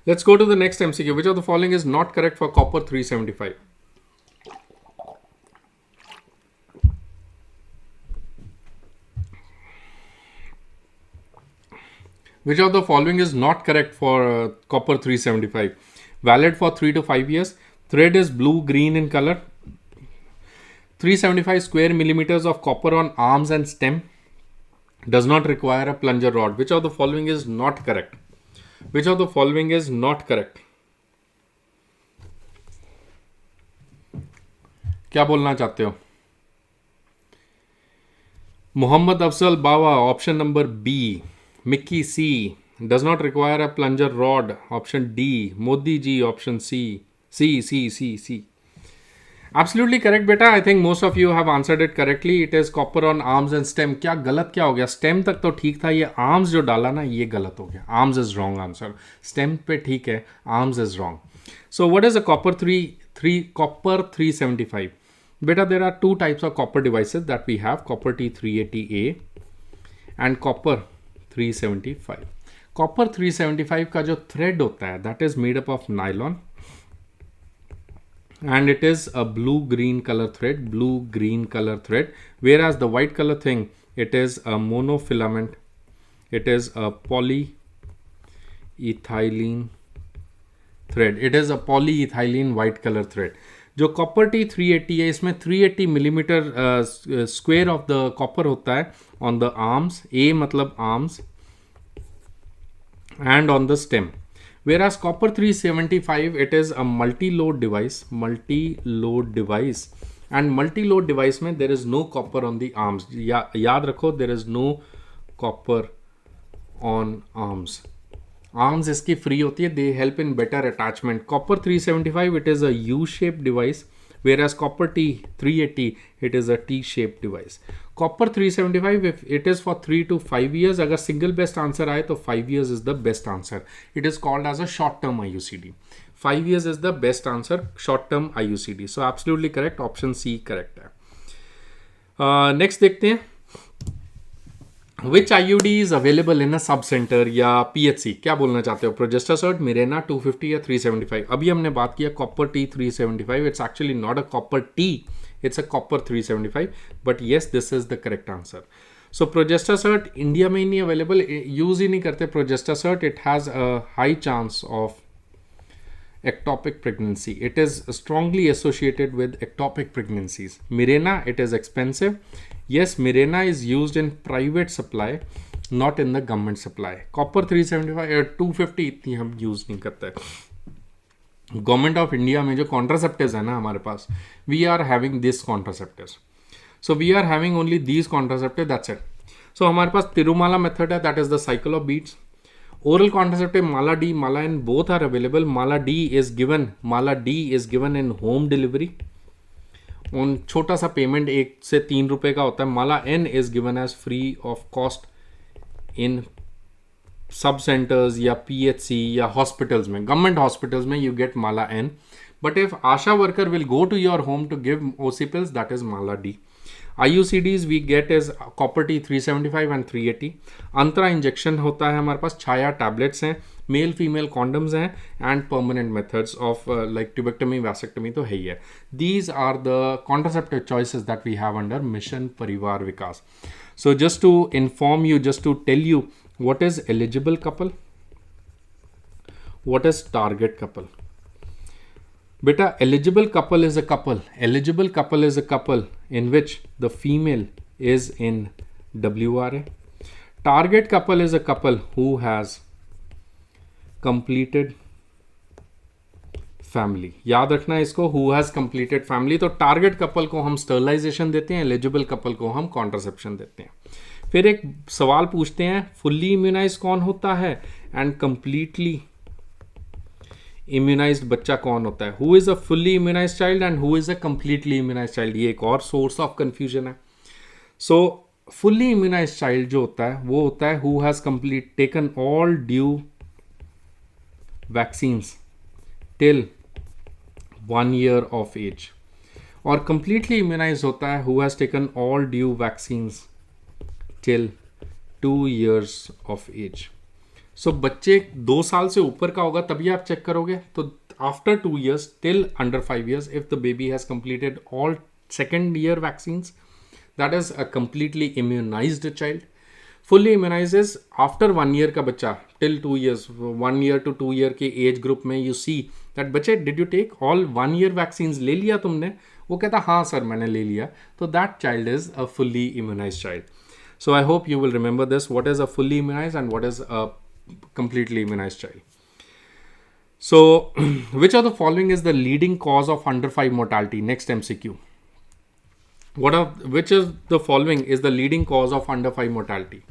let's go to the next MCQ. Which of the following is not correct for copper 375? Which of the following is not correct for copper 375? Valid for 3 to 5 years. Thread is blue green in color. 375 square millimeters of copper on arms and stem. Does not require a plunger rod. Which of the following is not correct? Which of the following is not correct? क्या बोलना चाहते हो? Mohammed Afzal Bawa, option number B. Mickey C, does not require a plunger rod, option D. Modi ji, option C. C. Absolutely correct बेटा. I think most of you have answered it correctly. It is copper on arms and stem. क्या गलत क्या हो गया? stem तक तो ठीक था, ये arms जो डाला ना ये गलत हो गया. arms is wrong answer. stem पे ठीक है, arms is wrong. So what is a copper 375? बेटा there are 2 types of copper devices that we have, copper T380A and copper 375. copper 375 का जो thread होता है that is made up of nylon. And it is a blue green color thread, whereas the white color thing, it is a monofilament, it is a polyethylene white color thread. जो copper T380 है, इसमें 380 millimeter square of the copper होता है on the arms, A मतलब arms, and on the stem. Whereas copper 375, it is a multi-load device, and multi-load device में there is no copper on the arms. याद रखो, there is no copper on arms. Arms इसकी free होती है, they help in better attachment. Copper 375, it is a U-shaped device, whereas copper T380, it is a T-shaped device. Copper 375, if it is for 3 to 5 years, अगर single best answer आए तो 5 years is the best answer. It is called as a short-term IUCD. 5 years is the best answer, short-term IUCD. So absolutely correct, option C correct है. Next देखते हैं. Which IUD is available in a sub center या PHC? क्या बोलना चाहते हो? प्रोजेस्टासर्ट, Mirena 250 या 375? अभी हमने बात किया copper T 375. It's actually not a copper T, it's a copper 375, but yes, this is the correct answer. So progestasert India में ही नहीं अवेलेबल, यूज ही नहीं करते progestasert. It has a high chance of ectopic pregnancy. It is strongly associated with ectopic pregnancies. Mirena, it is expensive. Yes, Mirena is used in private supply, not in the government supply. Copper 375 or 250 इतनी हम use नहीं करते. Government of India में जो contraceptives है ना हमारे पास, we are having this contraceptives. So we are having only these contraceptive, that's it. So हमारे पास तिरुमाला मेथड है, that is the cycle of beats. Oral contraceptive Mala D, Mala N, both are available. Mala D is given in home delivery. उन छोटा सा payment 1 से 3 रुपए का होता है. Mala N is given as free of cost in sub centres या PHC या हॉस्पिटल्स में, गवर्नमेंट हॉस्पिटल्स में you get Mala N. But if ASHA worker will go to your home to give OC pills, that is Mala D. IUCDs we get is copper T 375 and 380. Antara injection होता है हमारे पास, Chhaya tablets हैं, male female condoms हैं, and permanent methods of like tubectomy vasectomy तो है ही है. These are the contraceptive choices that we have under mission Parivar Vikas. So just to inform you, just to tell you what is eligible couple, what is target couple. Beta, eligible couple is a couple. Eligible couple is a couple in which the female is in WRA. Target couple is a couple who has completed family. याद रखना इसको, who has completed family. तो target couple को हम sterilization देते हैं, eligible couple को हम कॉन्ट्रासेप्शन देते हैं. फिर एक सवाल पूछते हैं, फुल्ली इम्यूनाइज कौन होता है एंड कंप्लीटली इम्यूनाइज्ड बच्चा कौन होता है. Who is a fully immunised child and who is a completely immunised child. ये एक और सोर्स ऑफ कंफ्यूजन है. सो फुल्ली इम्यूनाइज्ड चाइल्ड जो होता है वो होता है who has complete taken all due vaccines till 1 year of age. और completely immunized होता है who has taken all due vaccines till 2 years of age. So बच्चे 2 साल से ऊपर का होगा तभी आप चेक करोगे. तो after 2 years till under 5 years, if the baby has completed all second year vaccines, that is a completely immunized child. Fully immunized is after 1 year का बच्चा till 2 years, 1 year to 2 year के age group में you see that बच्चे did you take all 1 year vaccines, ले लिया तुमने. वो कहता हाँ सर मैंने ले लिया. तो that child is a fully immunized child. So I hope you will remember this, what is a fully immunized and what is a completely immunized child. So which of the following is the leading cause of under 5 mortality? Next MCQ. Which is the following is the leading cause of under 5 mortality?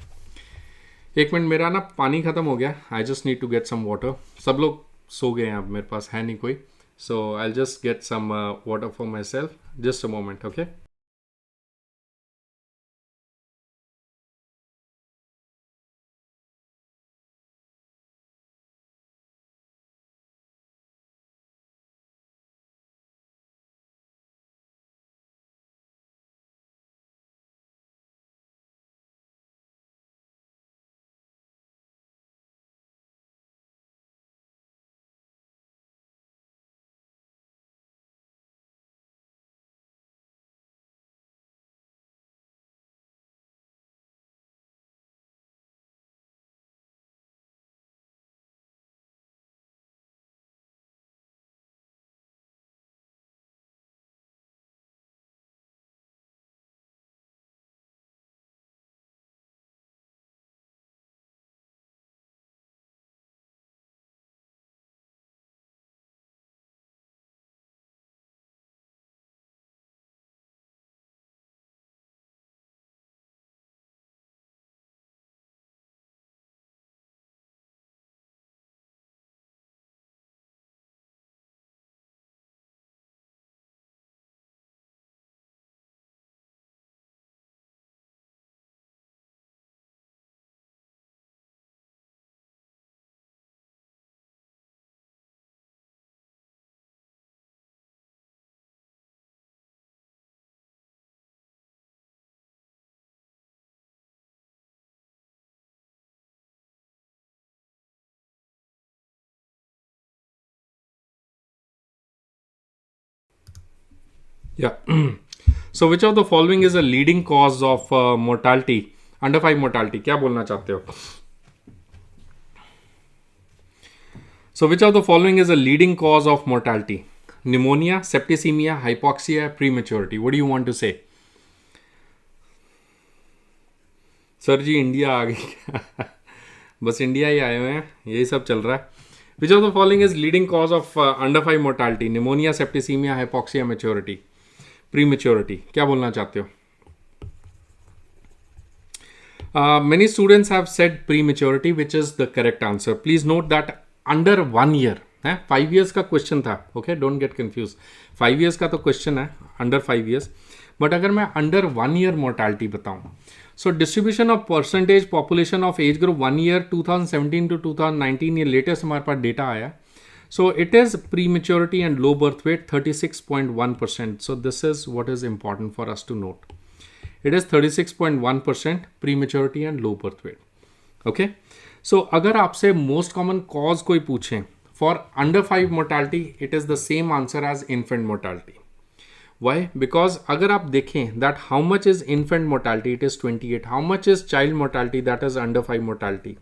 एक मिनट, मेरा ना पानी खत्म हो गया. I just need to get some water. सब लोग सो गए हैं, अब मेरे पास है नहीं कोई. So I just get some water for myself. Just a moment. Okay. Yeah. So which of the following is a leading cause of mortality, under 5 mortality? क्या बोलना चाहते हो? So which of the following is a leading cause of mortality? Pneumonia, septicemia, hypoxia, prematurity. What do you want to say? Sir ji India आ गई. बस India ही आए हुए हैं, यही सब चल रहा है. Which of the following is leading cause of under 5 mortality? Pneumonia, septicemia, hypoxia, maturity, prematurity. क्या बोलना चाहते हो? Many students have said prematurity, which is the correct answer. Please note that under 1 year, 5 years का question था. Okay, don't get confused. 5 years का तो question है, under 5 years. But अगर मैं अंडर 1 year mortality बताऊं, so distribution of percentage population of age group 1 year 2017 to 2019, ये latest हमारे पास डेटा आया. So it is prematurity and low birth weight 36.1%. So this is what is important for us to note. It is 36.1% prematurity and low birth weight. Okay, so अगर आपसे most common cause कोई पूछे for under 5 mortality, it is the same answer as infant mortality. Why? Because अगर आप देखें that how much is infant mortality, it is 28. How much is child mortality, that is under 5 mortality,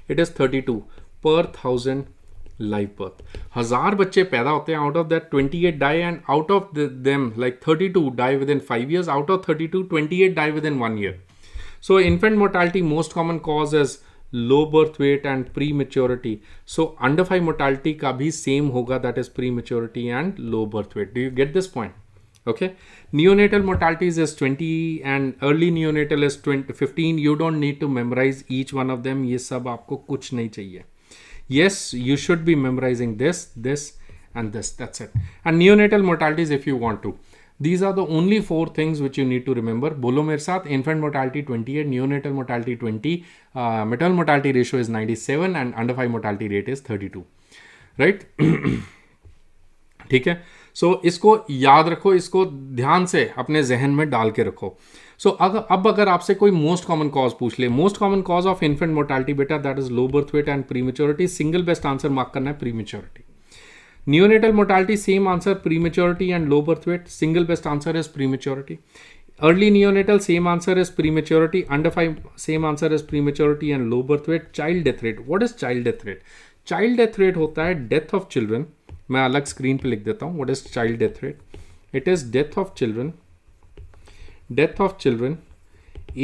it is 32 per 1000 live birth. 1000 बच्चे पैदा होते हैं, out of that 28 die, and out of them like 32 die within 5 years. Out of 32, 28 die within 1 year. So infant mortality most common cause is low birth weight and prematurity. So under 5 mortality का भी same होगा, that is prematurity and low birth weight. Do you get this point? Okay, neonatal mortalities is 20 and early neonatal is 15. You don't need to memorize each one of them. ये सब आपको कुछ नहीं चाहिए. Yes, you should be memorizing this and this. That's it. And neonatal mortalities if you want to. These are the only 4 things which you need to remember. बोलो मेरे साथ. Infant mortality 28, neonatal mortality 20, maternal mortality ratio is 97 and under 5 mortality rate is 32. Right? ठीक है. सो इसको याद रखो, इसको ध्यान से अपने जहन में डाल के रखो. सो अब अगर आपसे कोई मोस्ट कॉमन कॉज पूछ ले, most common cause of infant mortality बेटा, that is low birth weight and prematurity. Single best answer mark करना है prematurity. Neonatal mortality, same answer, prematurity and low birth weight. Single best answer is prematurity. Early neonatal, same answer is prematurity. Under 5, same answer is prematurity and low birth weight. Child death rate. What is child death rate? Child death rate होता है death of children. मैं अलग screen पे लिख देता हूँ. What is child death rate? It is death of children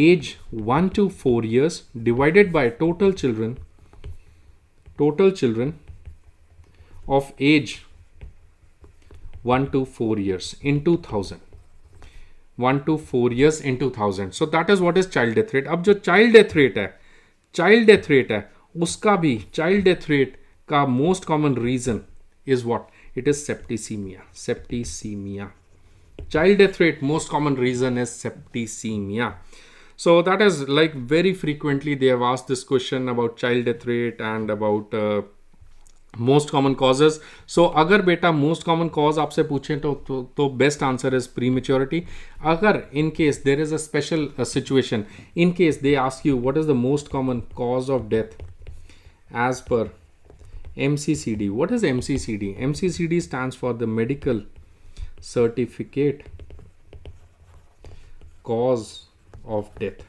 age 1 to 4 years divided by total children of age 1 to 4 years in 2000. 1 to 4 years in 2000. So that is what is child death rate. अब जो child death rate है उसका भी child death rate का most common reason is what? It is septicemia. Child death rate most common reason is septicemia. So that is like very frequently they have asked this question about child death rate and about most common causes. So अगर बेटा most common cause आपसे पूछें तो best answer is prematurity. अगर in case there is a special situation, in case they ask you what is the most common cause of death as per MCCD. What is MCCD? MCCD stands for the medical certificate cause of death.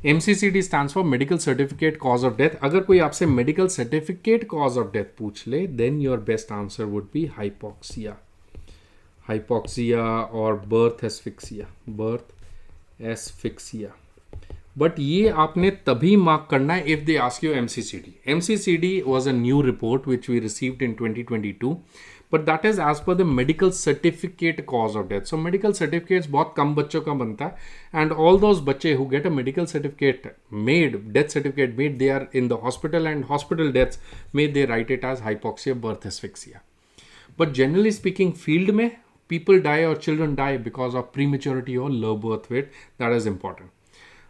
MCCD stands for medical certificate cause of death. अगर कोई आपसे medical certificate cause of death पूछ ले, then your best answer would be hypoxia or birth asphyxia. But ये आपने तभी mark करना है if they ask you MCCD. MCCD was a new report which we received in 2022. But that is as per the medical certificate cause of death. So medical certificates बहुत कम बच्चों का बनता है, and all those बच्चे who get a medical certificate made, death certificate made, they are in the hospital, and hospital deaths may they write it as hypoxia, birth asphyxia. But generally speaking, field में people die or children die because of prematurity or low birth weight. That is important.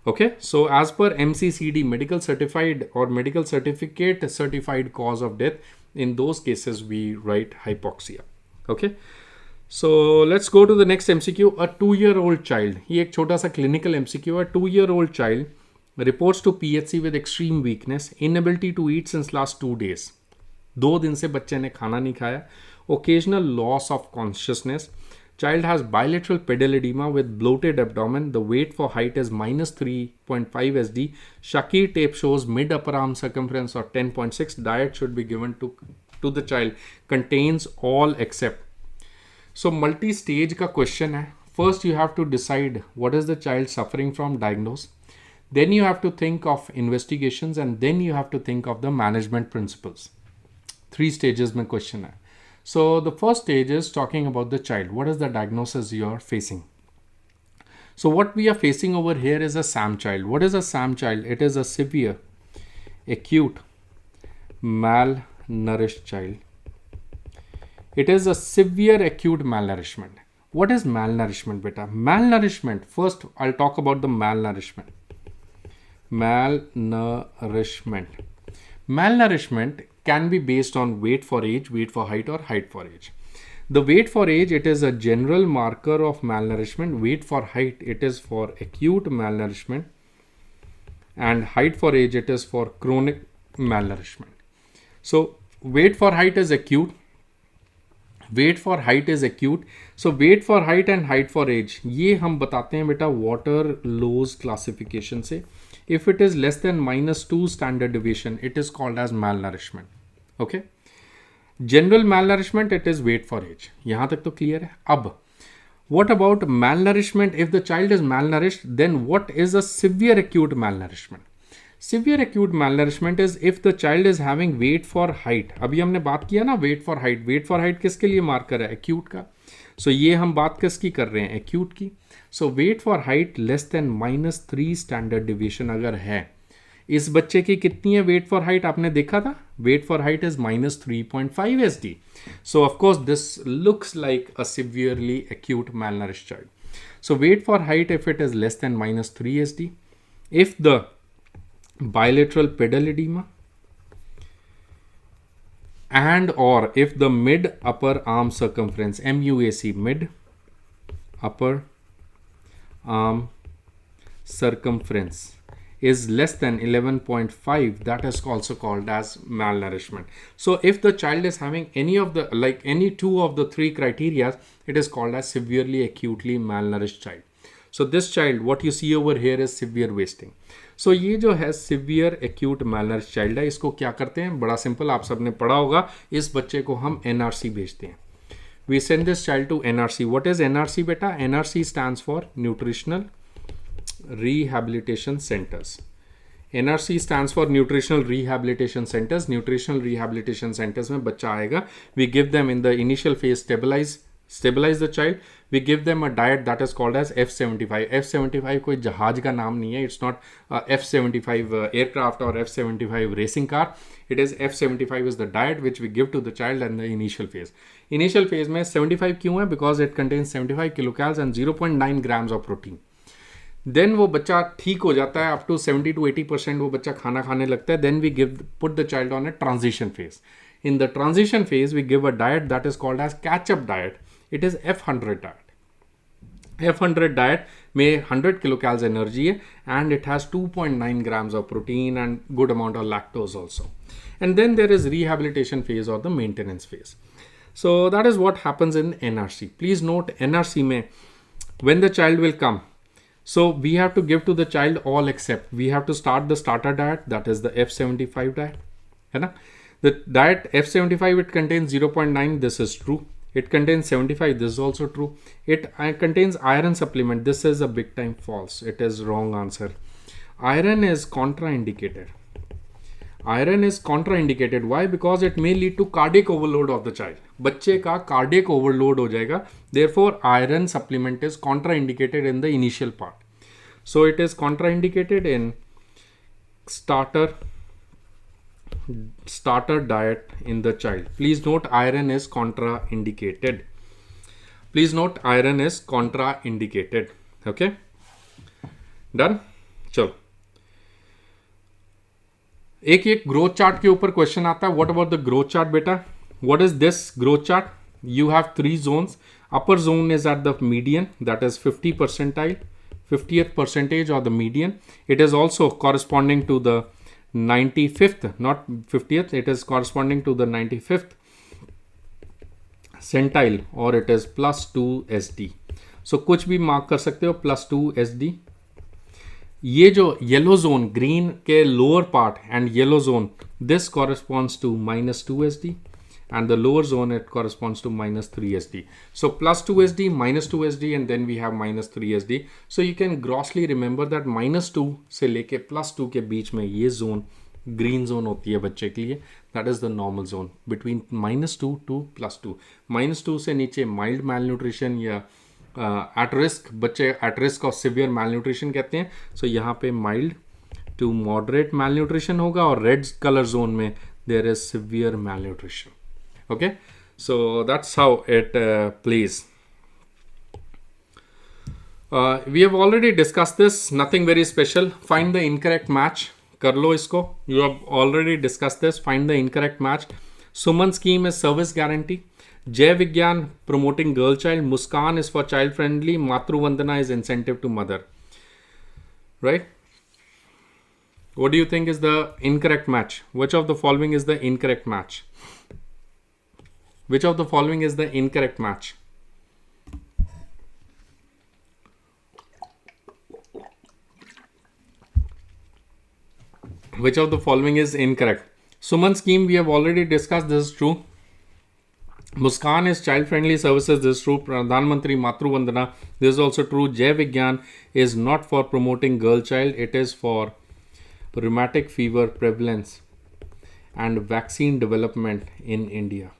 Okay, so as per MCCD, medical certified or medical certificate certified cause of death, in those cases we write hypoxia. Okay, so let's go to the next MCQ. A 2-year-old child, ये एक छोटा सा clinical MCQ है. 2-year-old child reports to PHC with extreme weakness, inability to eat since last 2 days. 2 दिन से बच्चे ने खाना नहीं खाया. Occasional loss of consciousness. Child has bilateral pedal edema with bloated abdomen. The weight for height is -3.5 SD. Shaki tape shows mid upper arm circumference of 10.6. Diet should be given to the child. Contains all except. So multi-stage का question है. First you have to decide what is the child suffering from, diagnose. Then you have to think of investigations, and then you have to think of the management principles. 3 stages में question है. So the first stage is talking about the child. What is the diagnosis you are facing? So what we are facing over here is a SAM child. What is a SAM child? It is a severe, acute, malnourished child. It is a severe acute malnourishment. What is malnourishment, beta? Malnourishment. First, I'll talk about the malnourishment. Malnourishment can be based on weight for age, weight for height, or height for age. The weight for age, it is a general marker of malnourishment. Weight for height, it is for acute malnourishment. And height for age, it is for chronic malnourishment. So weight for height is acute. Weight for height is acute. So weight for height and height for age ये हम बताते हैं बेटा Waterlow classification से. If it is less than -2 standard deviation it is called as malnourishment. Okay, general malnourishment it is weight for age. यहां तक तो clear है. अब what about malnourishment? If the child is malnourished, then what is a severe acute malnourishment? Severe acute malnourishment is if the child is having weight for height. अभी हमने बात किया ना weight for height. weight for height किसके लिए marker है? acute का. So ये हम बात किसकी कर रहे हैं? acute की. So weight for height less than -3 standard deviation अगर है, इस बच्चे की कितनी है वेट फॉर हाइट? आपने देखा था weight for height is -3.5 SD. So of course this looks like a severely acute malnourished child. So weight for height if it is less than -3 SD, if the bilateral pedal edema and or if the mid upper arm circumference, MUAC, mid upper arm circumference is less than 11.5, that is also called as malnourishment. So if the child is having any of the any two of the three criteria, it is called as severely acutely malnourished child. So this child what you see over here is severe wasting. So ये जो है severe acute malnourished child है, इसको क्या करते हैं? बड़ा simple, आप सबने पढ़ा होगा. इस बच्चे को हम NRC भेजते हैं. We send this child to NRC. What is NRC बेटा? NRC stands for Nutritional Rehabilitation Centers. NRC stands for Nutritional Rehabilitation Centers. Nutritional Rehabilitation Centers में बच्चा आएगा. We give them in the initial phase stabilize the child. We give them a diet that is called as F75. F75 कोई जहाज का नाम नहीं है. It's not F75 aircraft or F75 racing car. It is F75 is the diet which we give to the child in the initial phase. Initial phase में 75 क्यों है? Because it contains 75 kilocals and 0.9 grams of protein. Then वो बच्चा ठीक हो जाता है. Up to 70 to 80% वो बच्चा खाना खाने लगता है. Then we put the child on a transition phase. In the transition phase we give a diet that is called as catch up diet. It is F100 diet. F100 diet में 100 kilocals energy है and it has 2.9 grams of protein and good amount of lactose also. And then there is rehabilitation phase और the maintenance phase. So that is what happens in NRC. Please note NRC में when the child will come, so we have to give to the child all except we have to start the starter diet, that is the F75 diet. है ना? The diet F75 it contains 0.9, this is true. It contains 75, this is also true. It contains iron supplement, this is a big time false. It is wrong answer. Iron is contraindicated. Iron is contraindicated. Why? Because it may lead to cardiac overload of the child. बच्चे का cardiac overload हो जाएगा. Therefore, iron supplement is contraindicated in the initial part. So it is contraindicated in starter diet in the child. Please note iron is contraindicated. Please note iron is contraindicated. Okay? Done? चलो. एक growth chart के ऊपर question आता है. What about the growth chart बेटा? What is this growth chart? You have 3 zones. Upper zone is at the median, that is 50 percentile, 50th percentage or the median. It is also corresponding to the 95th, not 50th, it is corresponding to the 95th centile or it is +2 SD. So कुछ भी mark कर सकते हो +2 SD. ये जो yellow zone green के lower part and yellow zone, this corresponds to -2 SD and the lower zone it corresponds to -3 SD. So +2 SD, -2 SD and then we have -3 SD. So you can grossly remember that -2 से लेके +2 के बीच में ये zone green zone होती है बच्चे के लिए. That is the normal zone between -2 to +2. -2 से नीचे माइल्ड मैल न्यूट्रिशन या एट रिस्क, बच्चे at risk of severe malnutrition कहते हैं. सो यहाँ पे mild to moderate malnutrition होगा और रेड कलर जोन में there is severe malnutrition. Okay, so that's how it plays. We have already discussed this, nothing very special. Find the incorrect match. कर लो इसको. You have already discussed this. Find the incorrect match. Suman scheme is service guarantee. Jai Vigyan promoting girl child. Muskan is for child friendly. Matru Vandana is incentive to mother. Right? What do you think is the incorrect match? Which of the following is the incorrect match? Which of the following is the incorrect match? Which of the following is incorrect? Suman scheme we have already discussed. This is true. Muskan is child friendly services. This is true. Pradhan Mantri Matru Vandana. This is also true. Jai Vigyan is not for promoting girl child. It is for rheumatic fever prevalence and vaccine development in India.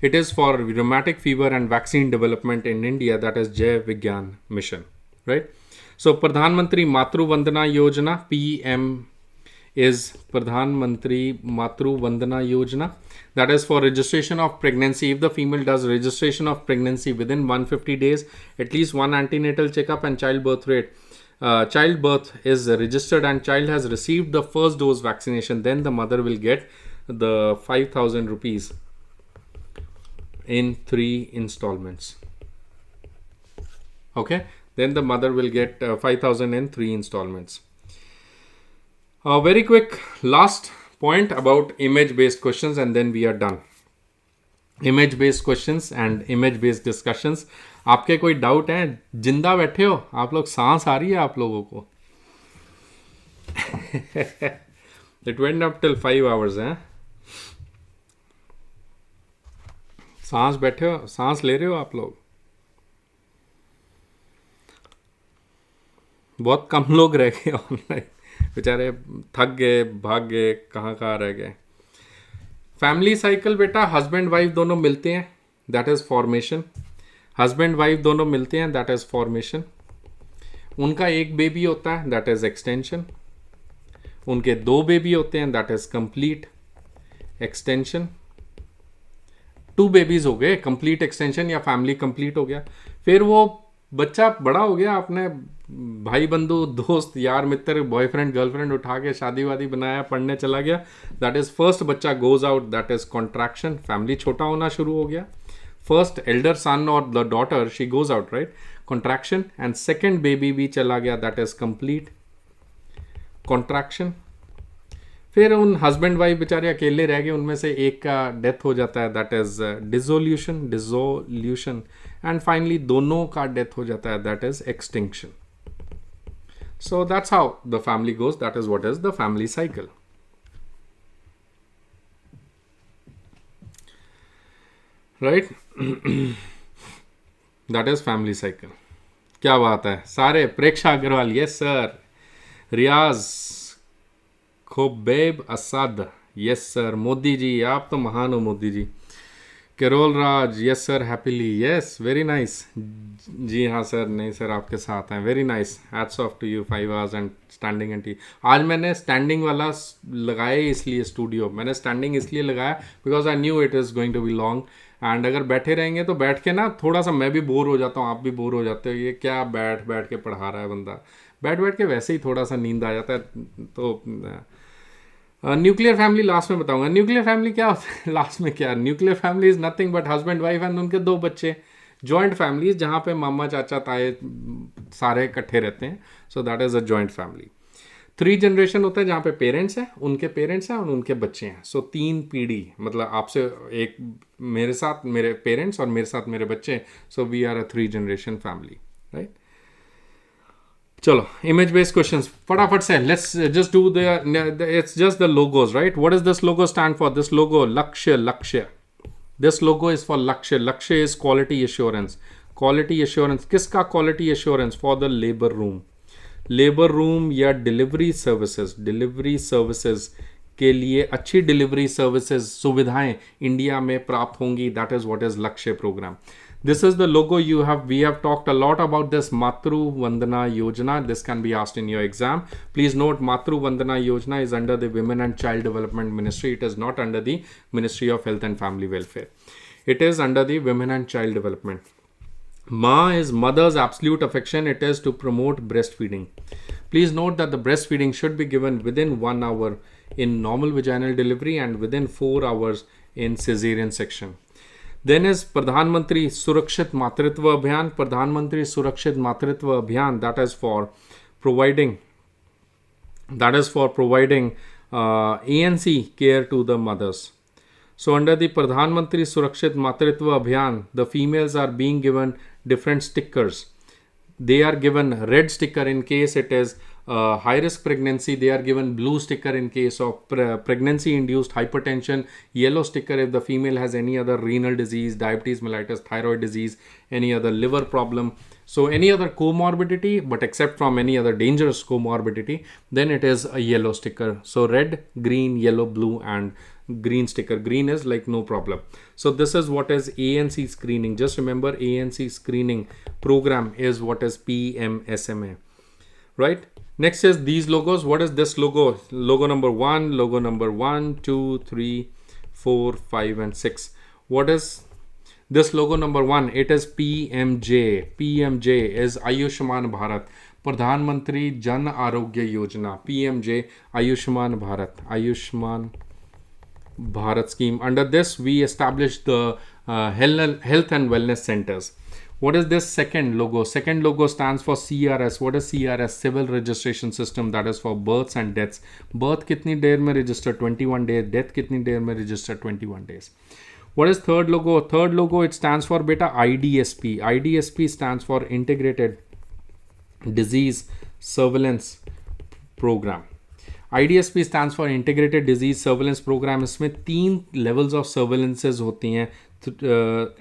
It is for rheumatic fever and vaccine development in India. That is Jai Vigyan mission. Right? So Pradhan Mantri Matru Vandana Yojana, PM, is Pradhan Mantri Matru Vandana Yojana. That is for registration of pregnancy. If the female does registration of pregnancy within 150 days, at least one antenatal checkup and childbirth rate, childbirth is registered and child has received the first dose vaccination, then the mother will get the 5,000 rupees in 3 installments. Okay, then the mother will get 5,000 in 3 installments. Very quick last point about image based questions and then we are done. Image based questions and image based discussions. आपके कोई doubt है? जिंदा बैठे हो आप लोग? सांस आ रही है आप लोगों को? It went up till 5 hours है. सांस बैठे हो? सांस ले रहे हो आप लोग? बहुत कम लोग रह गए ऑनलाइन, बेचारे थक गए, भाग गए, कहाँ रह गए. फैमिली साइकिल बेटा हस्बैंड वाइफ दोनों मिलते हैं, that is formation. Husband wife दोनों मिलते हैं, दैट इज फॉर्मेशन. उनका एक बेबी होता है, दैट इज एक्सटेंशन. उनके 2 बेबी होते हैं, that is complete extension. 2 babies हो गए, कंप्लीट एक्सटेंशन या फैमिली कंप्लीट हो गया. फिर वो बच्चा बड़ा हो गया, आपने भाई बंधु दोस्त यार मित्र बॉयफ्रेंड गर्लफ्रेंड उठा के शादी वादी बनाया, पढ़ने चला गया, दैट इज फर्स्ट बच्चा goes out, that is contraction. Family छोटा होना शुरू हो गया. फर्स्ट एल्डर सन और the daughter she goes out, right, contraction. And second baby भी चला गया, दैट इज कंप्लीट कॉन्ट्रैक्शन. फिर उन हस्बैंड वाइफ बेचारे अकेले रह गए, उनमें से एक का डेथ हो जाता है, that is dissolution. And finally दोनों का डेथ हो जाता है, that is extinction. So that's how the family goes, that is what is the family cycle. Right, that is family cycle. क्या बात है सारे. Preksha Agrawal, yes sir. Riyaz Khobeb Asad, yes sir. Modi ji, आप तो महान हो Modi ji. Carol Raj, yes sir. Happily, yes, very nice. जी हाँ सर, नहीं सर आपके साथ हैं, very nice. Hats off to you. 5 hours and standing and tea. आज मैंने स्टैंडिंग वाला लगाया इसलिए, स्टूडियो मैंने स्टैंडिंग इसलिए लगाया because I knew it is going to be long. And अगर बैठे रहेंगे तो बैठ के ना थोड़ा सा मैं भी बोर हो जाता हूँ, आप भी बोर हो जाते हो. ये क्या बैठ के पढ़ा रहा है बंदा, बैठ के वैसे ही थोड़ा सा नींद आ जाता है. तो न्यूक्लियर फैमिली लास्ट में बताऊंगा. न्यूक्लियर फैमिली क्या होता है लास्ट में? क्या nuclear family is nothing but husband wife and उनके 2 बच्चे. जॉइंट फैमिली जहाँ पे मामा चाचा ताए सारे इकट्ठे रहते हैं, so that is a joint family. 3 generation होता है जहाँ पे पेरेंट्स हैं, उनके पेरेंट्स हैं और उनके बच्चे हैं. सो 3 पीढ़ी, मतलब आपसे एक, मेरे साथ मेरे पेरेंट्स और मेरे साथ मेरे बच्चे. So we are a 3 generation family, right. चलो इमेज बेस्ड क्वेश्चंस फटाफट से. Let's just do the it's just the logos, right. What is this logo stand for? This logo Laqshya. This logo is for Laqshya. Laqshya is quality assurance. Quality assurance किसका? Quality assurance for the labour room. Labour room या delivery services के लिए अच्छी delivery services सुविधाएं India में प्राप्त होंगी. That is what is लक्ष्य programme. This is the logo we have talked a lot about this Matru Vandana Yojana. This can be asked in your exam. Please note, Matru Vandana Yojana is under the Women and Child Development Ministry. It is not under the Ministry of Health and Family Welfare. It is under the Women and Child Development. Ma is mother's absolute affection. It is to promote breastfeeding. Please note that the breastfeeding should be given within 1 hour in normal vaginal delivery and within 4 hours in cesarean section. Then is Pradhan Mantri Surakshit Matritva Abhiyan. Pradhan Mantri Surakshit Matritva Abhiyan, that is for providing ANC care to the mothers. So under the Pradhan Mantri Surakshit Matritva Abhiyan, the females are being given different stickers. They are given red sticker in case it is high risk pregnancy. They are given blue sticker in case of pregnancy induced hypertension, yellow sticker if the female has any other renal disease, diabetes mellitus, thyroid disease, any other liver problem. So any other comorbidity, but except from any other dangerous comorbidity, then it is a yellow sticker. So red, green, yellow, blue and green sticker. Green is like no problem. So this is what is ANC screening. Just remember, ANC screening program is what is PMSMA, right? Next is these logos. What is this logo? Logo number 1, logo number 1, 2, 3, 4, 5 and 6. What is this logo number 1? It is PMJ. PMJ is Ayushman Bharat, Pradhan Mantri Jan Arogya Yojana. PMJ, Ayushman Bharat scheme. Under this, we established the health and wellness centers. What is this second logo? Second logo stands for CRS. What is CRS? Civil Registration System, that is for births and deaths. Birth kitni der mein register? 21 days. Death kitni der mein register? 21 days. What is third logo? Third logo, it stands for beta IDSP. IDSP stands for Integrated Disease Surveillance Program. IDSP stands for Integrated Disease Surveillance Program. इसमें 3 levels of surveillances होती हैं.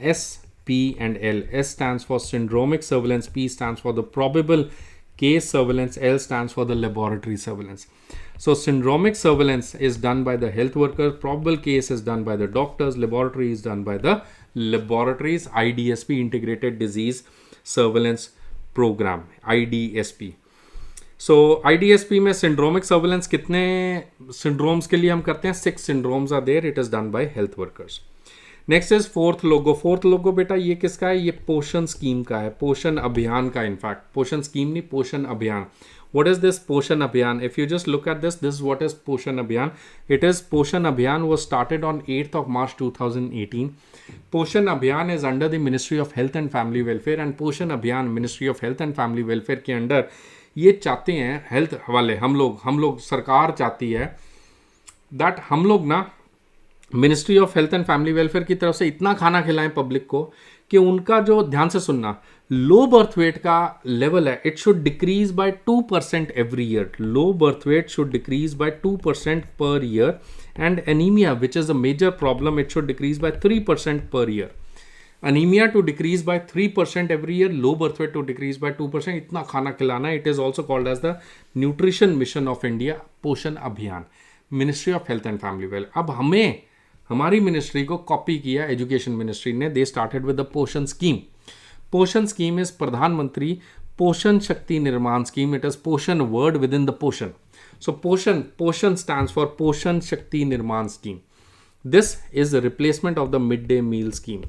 S, P and L. S stands for syndromic surveillance, P stands for the probable case surveillance, L stands for the laboratory surveillance. So syndromic surveillance is done by the health workers, probable case is done by the doctors, laboratory is done by the laboratories. IDSP, Integrated Disease Surveillance Program, IDSP. So IDSP में syndromic surveillance कितने syndromes के लिए हम करते हैं? 6 syndromes are there. It is done by health workers. Next is fourth logo. Fourth logo बेटा ये किसका है? ये पोषण स्कीम का है, पोषण अभियान का. इनफैक्ट पोषण स्कीम नहीं, पोषण अभियान. व्हाट इज दिस पोषण अभियान? If you just look at this is what is पोषण अभियान. इट इज पोषण अभियान was started on 8th of March 2018. पोषण अभियान is under the ministry of health and family welfare and पोषण Abhiyan ministry of health and family welfare के under ये चाहते हैं हेल्थ वाले, हम लोग सरकार चाहती है दैट हम लोग ना ministry of health and family welfare की तरफ से इतना खाना खिलाएं पब्लिक को कि उनका जो, ध्यान से सुनना, लो बर्थ वेट का लेवल है, it should decrease by 2% every year. Low birth weight should decrease by 2% per year and anaemia which is a major problem, it should decrease by 3% per year. Anaemia to decrease by 3% every year, low birth weight to decrease by 2%. इतना खाना खिलाना. It is also called as the nutrition mission of India, Poshan Abhiyan, ministry of health and family welfare. अब हमारी ministry को copy किया education ministry ने. They started with the Poshan scheme. Poshan scheme is Pradhan Mantri Poshan Shakti Nirman scheme. It is Poshan word within the Poshan. So Poshan stands for Poshan Shakti Nirman scheme. This is replacement of the mid day meal scheme.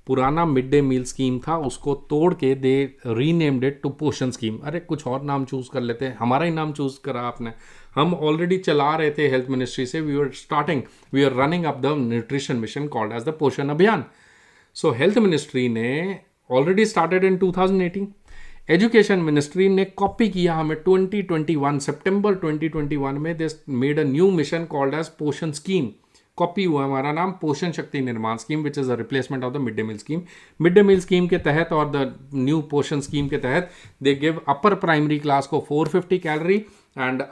पुराना mid day meal scheme था, उसको तोड़ के they renamed it to Poshan scheme. अरे कुछ और नाम choose कर लेते हैं, हमारा ही नाम चूज करा आपने. हम ऑलरेडी चला रहे थे हेल्थ मिनिस्ट्री से. We are running up the nutrition mission called as the Poshan Abhiyan. So health ministry ने already started in 2018. Education ministry ने कॉपी किया हमें 2021 सितंबर 2021 में. They made a new mission called as Poshan scheme. Copy हुआ हमारा नाम Poshan Shakti Nirman scheme which is a replacement of the mid day meal scheme. Mid day meal scheme के तहत और द न्यू पोषण स्कीम के तहत they give upper primary class को 450 calorie and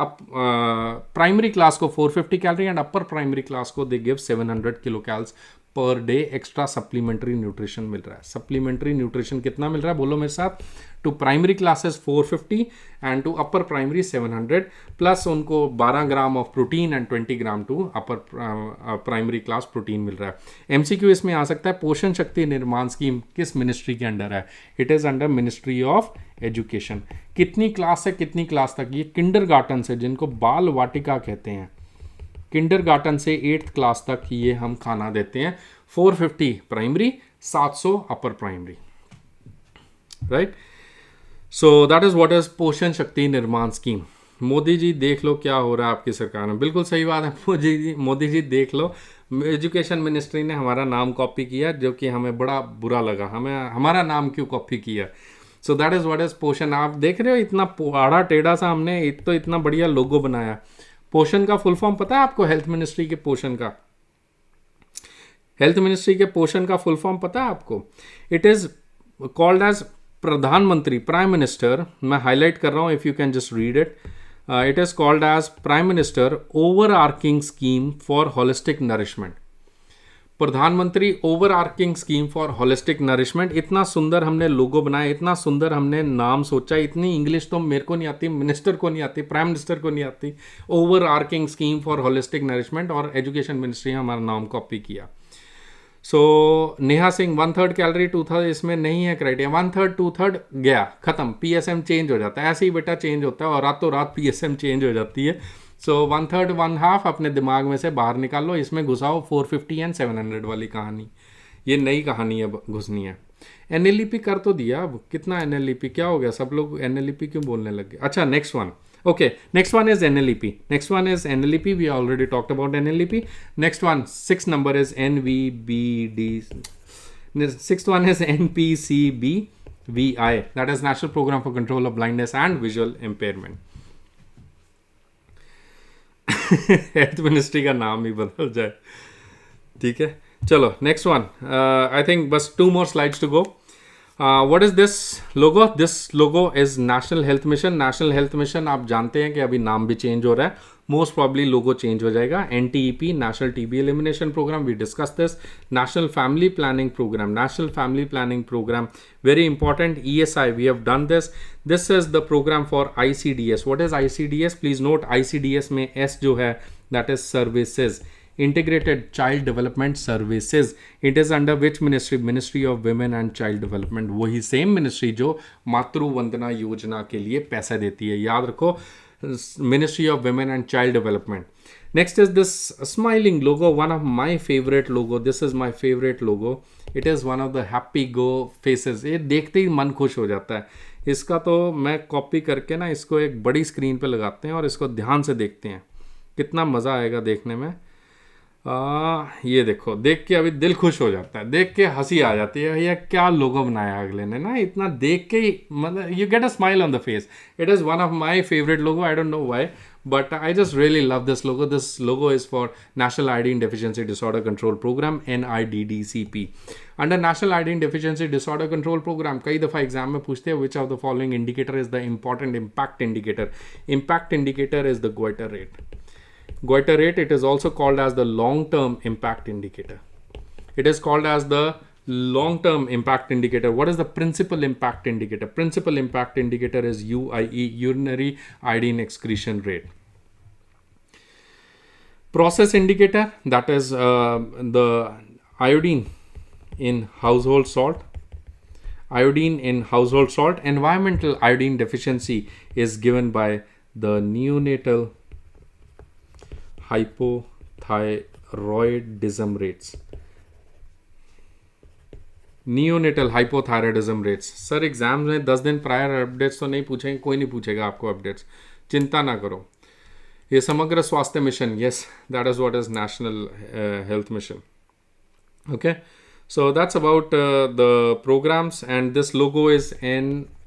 primary class को 450 calorie and upper primary class को they give 700 kilo cals per day. Extra supplementary nutrition मिल रहा है. सप्लीमेंट्री न्यूट्रिशन कितना मिल रहा है बोलो मेरे साथ? To primary classes 450 and to upper primary 700 plus उनको 12 gram of protein and 20 gram to upper primary class protein मिल रहा है. एमसीक्यू इसमें आ सकता है, पोषण शक्ति निर्माण स्कीम किस मिनिस्ट्री के अंडर है? It is under ministry of education. कितनी क्लास से कितनी क्लास तक? ये किंडरगार्टन से, जिनको बाल वाटिका कहते हैं, किंडरगार्टन से 8th क्लास तक ये हम खाना देते हैं. 450 primary, 700 upper primary, right. So that is what is पोषण शक्ति निर्माण स्कीम. मोदी जी देख लो क्या हो रहा है आपकी सरकार में. बिल्कुल सही बात है मोदी जी देख लो. एजुकेशन मिनिस्ट्री ने हमारा नाम कॉपी किया, जो कि हमें बड़ा बुरा लगा, हमें हमारा नाम क्यों कॉपी किया। So that is what is पोषण। आप देख रहे हो इतना आड़ा टेढ़ा सा हमने तो इतना बढ़िया लोगो बनाया। पोषण का फुल फॉर्म पता है आपको? हेल्थ मिनिस्ट्री के पोषण का, हेल्थ मिनिस्ट्री के पोषण का फुल फॉर्म पता है आपको? इट इज़ कॉल्ड एज प्रधानमंत्री, प्राइम मिनिस्टर, मैं हाईलाइट कर रहा हूँ, if you can just read it, it is called as prime minister overarching scheme for holistic nourishment. प्रधानमंत्री overarching scheme for holistic nourishment. इतना सुंदर हमने लोगो बनाया, इतना सुंदर हमने नाम सोचा। इतनी इंग्लिश तो मेरे को नहीं आती, मिनिस्टर को नहीं आती, प्राइम मिनिस्टर को नहीं आती। Overarching scheme for holistic nourishment, और एजुकेशन मिनिस्ट्री ने हमारा नाम कॉपी किया। सो नेहा सिंह 1/3 कैलोरी 2/3 इसमें नहीं है क्राइटेरिया। 1/3 2/3 गया, खत्म, PSM चेंज हो जाता है, ऐसे ही बेटा चेंज होता है, और रातों रात PSM चेंज हो जाती है। सो 1/3 1/2 अपने दिमाग में से बाहर निकाल लो, इसमें घुसाओ 450 एंड 700 वाली कहानी। ये नई कहानी अब घुसनी है। NLEP कर तो दिया, अब कितना NLEP, क्या हो गया, सब लोग NLEP क्यों बोलने लग गए? अच्छा, next one, okay, next one is NLEP. Next one is NLEP. We already talked about NLEP. Next one, sixth number is NVBD. Sixth one is NPCBVI. That is National Program for Control of Blindness and Visual Impairment. Health ministry का नाम ही बदल जाए, ठीक है। चलो next one, I think बस 2 more slides to go. What is this logo? This logo is National Health Mission. National Health Mission आप जानते हैं कि अभी नाम भी चेंज हो रहा है, मोस्ट प्रॉब्ली लोगो चेंज हो जाएगा। NTEP, National TB Elimination Program, we discussed this. National Family Planning Program, National Family Planning Program, very important. ESI, we have done this. This is the program for ICDS. What is ICDS? Please note, ICDS में S जो है, that is Services, Integrated Child Development Services. It is under which ministry? Ministry of Women and Child Development. वही same ministry जो मातृ वंदना योजना के लिए पैसा देती है, याद रखो, Ministry of Women and Child Development. Next is this smiling logo, one of my favorite logo. This is my favorite logo. It is one of the happy go faces. ये देखते ही मन खुश हो जाता है। इसका तो मैं कॉपी करके ना इसको एक बड़ी स्क्रीन पे लगाते हैं और इसको ध्यान से देखते हैं, कितना मज़ा आएगा देखने में। ये देखो, देख के अभी दिल खुश हो जाता है, देख के हंसी आ जाती है, भैया क्या लोगो बनाया अगले ने ना, इतना देख के ही मतलब you get a smile on the face. It is one of my favourite logo, I don't know why, but I just really love this logo. This logo is for National Eye and Deficiency Disorder Control Program, NIDDCP. Under National Eye and Deficiency Disorder Control Program, कई दफ़ा एग्जाम में पूछते हैं which of the following indicator is the important impact indicator. Impact indicator is the goiter rate. Goiter rate, it is also called as the long-term impact indicator. It is called as the long-term impact indicator. What is the principal impact indicator? Principal impact indicator is UIE, urinary iodine excretion rate. Process indicator, that is the iodine in household salt. Iodine in household salt. Environmental iodine deficiency is given by the neonatal hypothyroidism rates. Neonatal hypothyroidism rates. Sir exam में 10 दिन prior updates तो नहीं पूछेंगे, कोई नहीं पूछेगा आपको updates, चिंता ना करो। ये Samagra Swasthya mission, yes, that is what is national health mission. Okay, so that's about the programmes and this logo is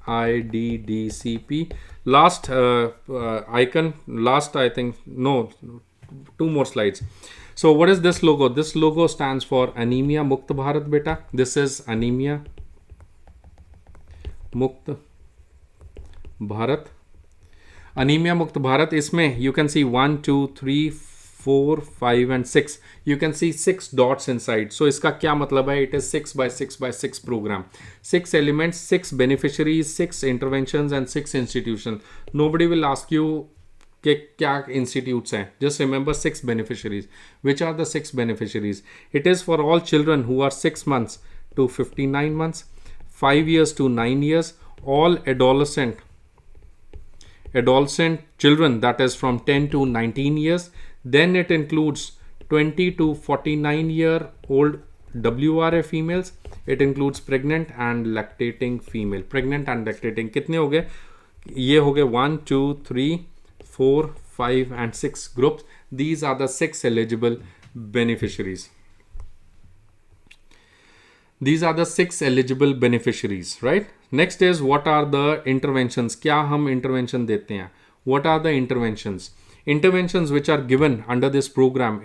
NIDDCP. Last icon, last I think, no, 2 more slides. So what is this logo? This logo stands for Anemia Mukt Bharat, beta. This is Anemia Mukt Bharat. Anemia Mukt Bharat. इसमें you can see 1, 2, 3, 4, 5 and 6. You can see 6 dots inside. So इसका क्या मतलब है? It is 6 by 6 by 6 program. 6 elements, 6 beneficiaries, 6 interventions and 6 institutions. Nobody will ask you कि क्या institutes हैं. Just remember 6 beneficiaries. Which are the 6 beneficiaries? It is for all children who are 6 months to 59 months, 5 years to 9 years, all adolescent children, that is from 10 to 19 years. Then it includes 20 to 49 year old WRA females. It includes pregnant and lactating female. Pregnant and lactating कितने हो गए? ये हो गए 1, 2, 3, 4, 5 and 6 groups. These are the 6 eligible beneficiaries. These are the 6 eligible beneficiaries, right? Next is what are the interventions? क्या हम intervention देते हैं? What are the interventions? Interventions which are given under this program,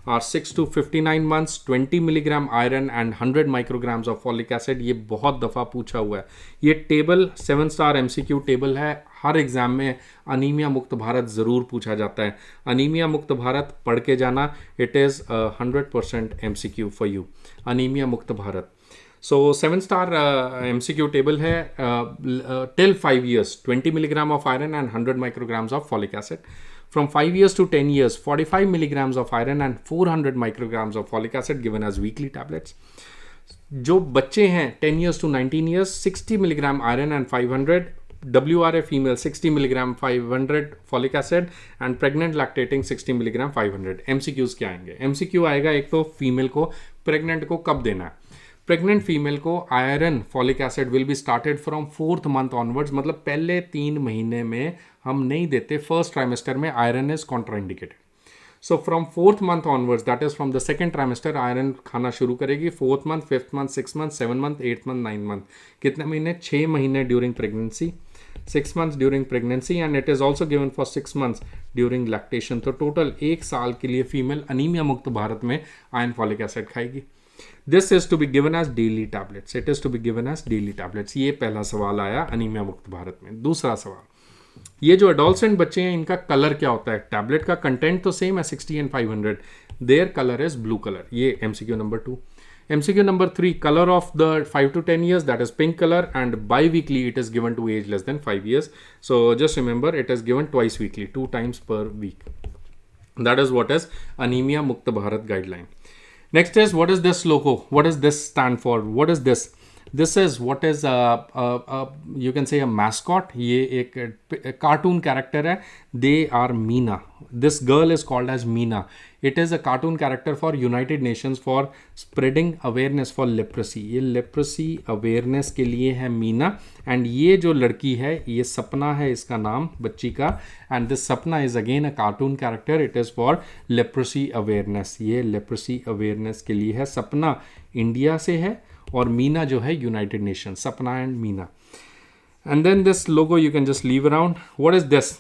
are 6 to 59 months, 20 milligram iron and 100 micrograms of folic acid. ये बहुत दफ़ा पूछा हुआ है. ये टेबल 7 स्टार MCQ टेबल है. हर एग्जाम में अनीमिया मुक्त भारत ज़रूर पूछा जाता है. अनीमिया मुक्त भारत पढ़ के जाना. It is 100% MCQ for you. Anaemia मुक्त Bharat. So 7 star MCQ table है till 5 years 20 milligram of iron and 100 micrograms of folic acid. From 5 years to 10 years 45 milligrams of iron and 400 micrograms of folic acid given as weekly tablets. जो बच्चे हैं 10 years to 19 years 60 milligram iron and 500 WRA female 60 milligram 500 folic acid and pregnant lactating 60 milligram 500. MCQs क्या आएंगे? MCQ आएगा एक तो female को pregnant को कब देना है. प्रेग्नेंट फीमेल को iron folic acid will be started from 4th month onwards. मतलब पहले 3 महीने में हम नहीं देते. फर्स्ट ट्राइमेस्टर में iron is contraindicated. So from 4th month onwards, that is from the second trimester iron खाना शुरू करेगी. 4th month, 5th month, 6th month, 7th month, 8th month, 9th month. कितने महीने? 6 महीने during pregnancy, 6 months during pregnancy and it is also given for 6 months during lactation. तो total 1 साल के लिए फीमेल अनीमिया मुक्त भारत में आयरन फॉलिक एसिड खाएगी. This is to be given as daily tablets. It is to be given as daily tablets. ये पहला सवाल आया अनीमिया मुक्त भारत में. दूसरा सवाल, ये जो एडोलसेंट बच्चे हैं इनका कलर क्या होता है? टैबलेट का कंटेंट तो सेम है 60 and 500. Their colour is blue colour. ये MCQ number 2. MCQ number 3, color of the 5 to 10 years, that is pink color, and bi-weekly it is given to age less than 5 years. So just remember it is given twice weekly, 2 times per week. That is what is Anemia Mukta Bharat guideline. Next is what is this logo? What does this stand for? What is this? This is what is you can say a mascot. ये एक cartoon character है. They are Meena. This girl is called as Meena. It is a cartoon character for United Nations for spreading awareness for leprosy. ये leprosy awareness के लिए है Meena. And ये जो लड़की है ये सपना है इसका नाम बच्ची का. And this सपना is again a cartoon character. It is for leprosy awareness. ये leprosy awareness के लिए है. सपना इंडिया से है और मीना जो है united nation. Sapna and Meena. And then this logo you can just leave around. What is this?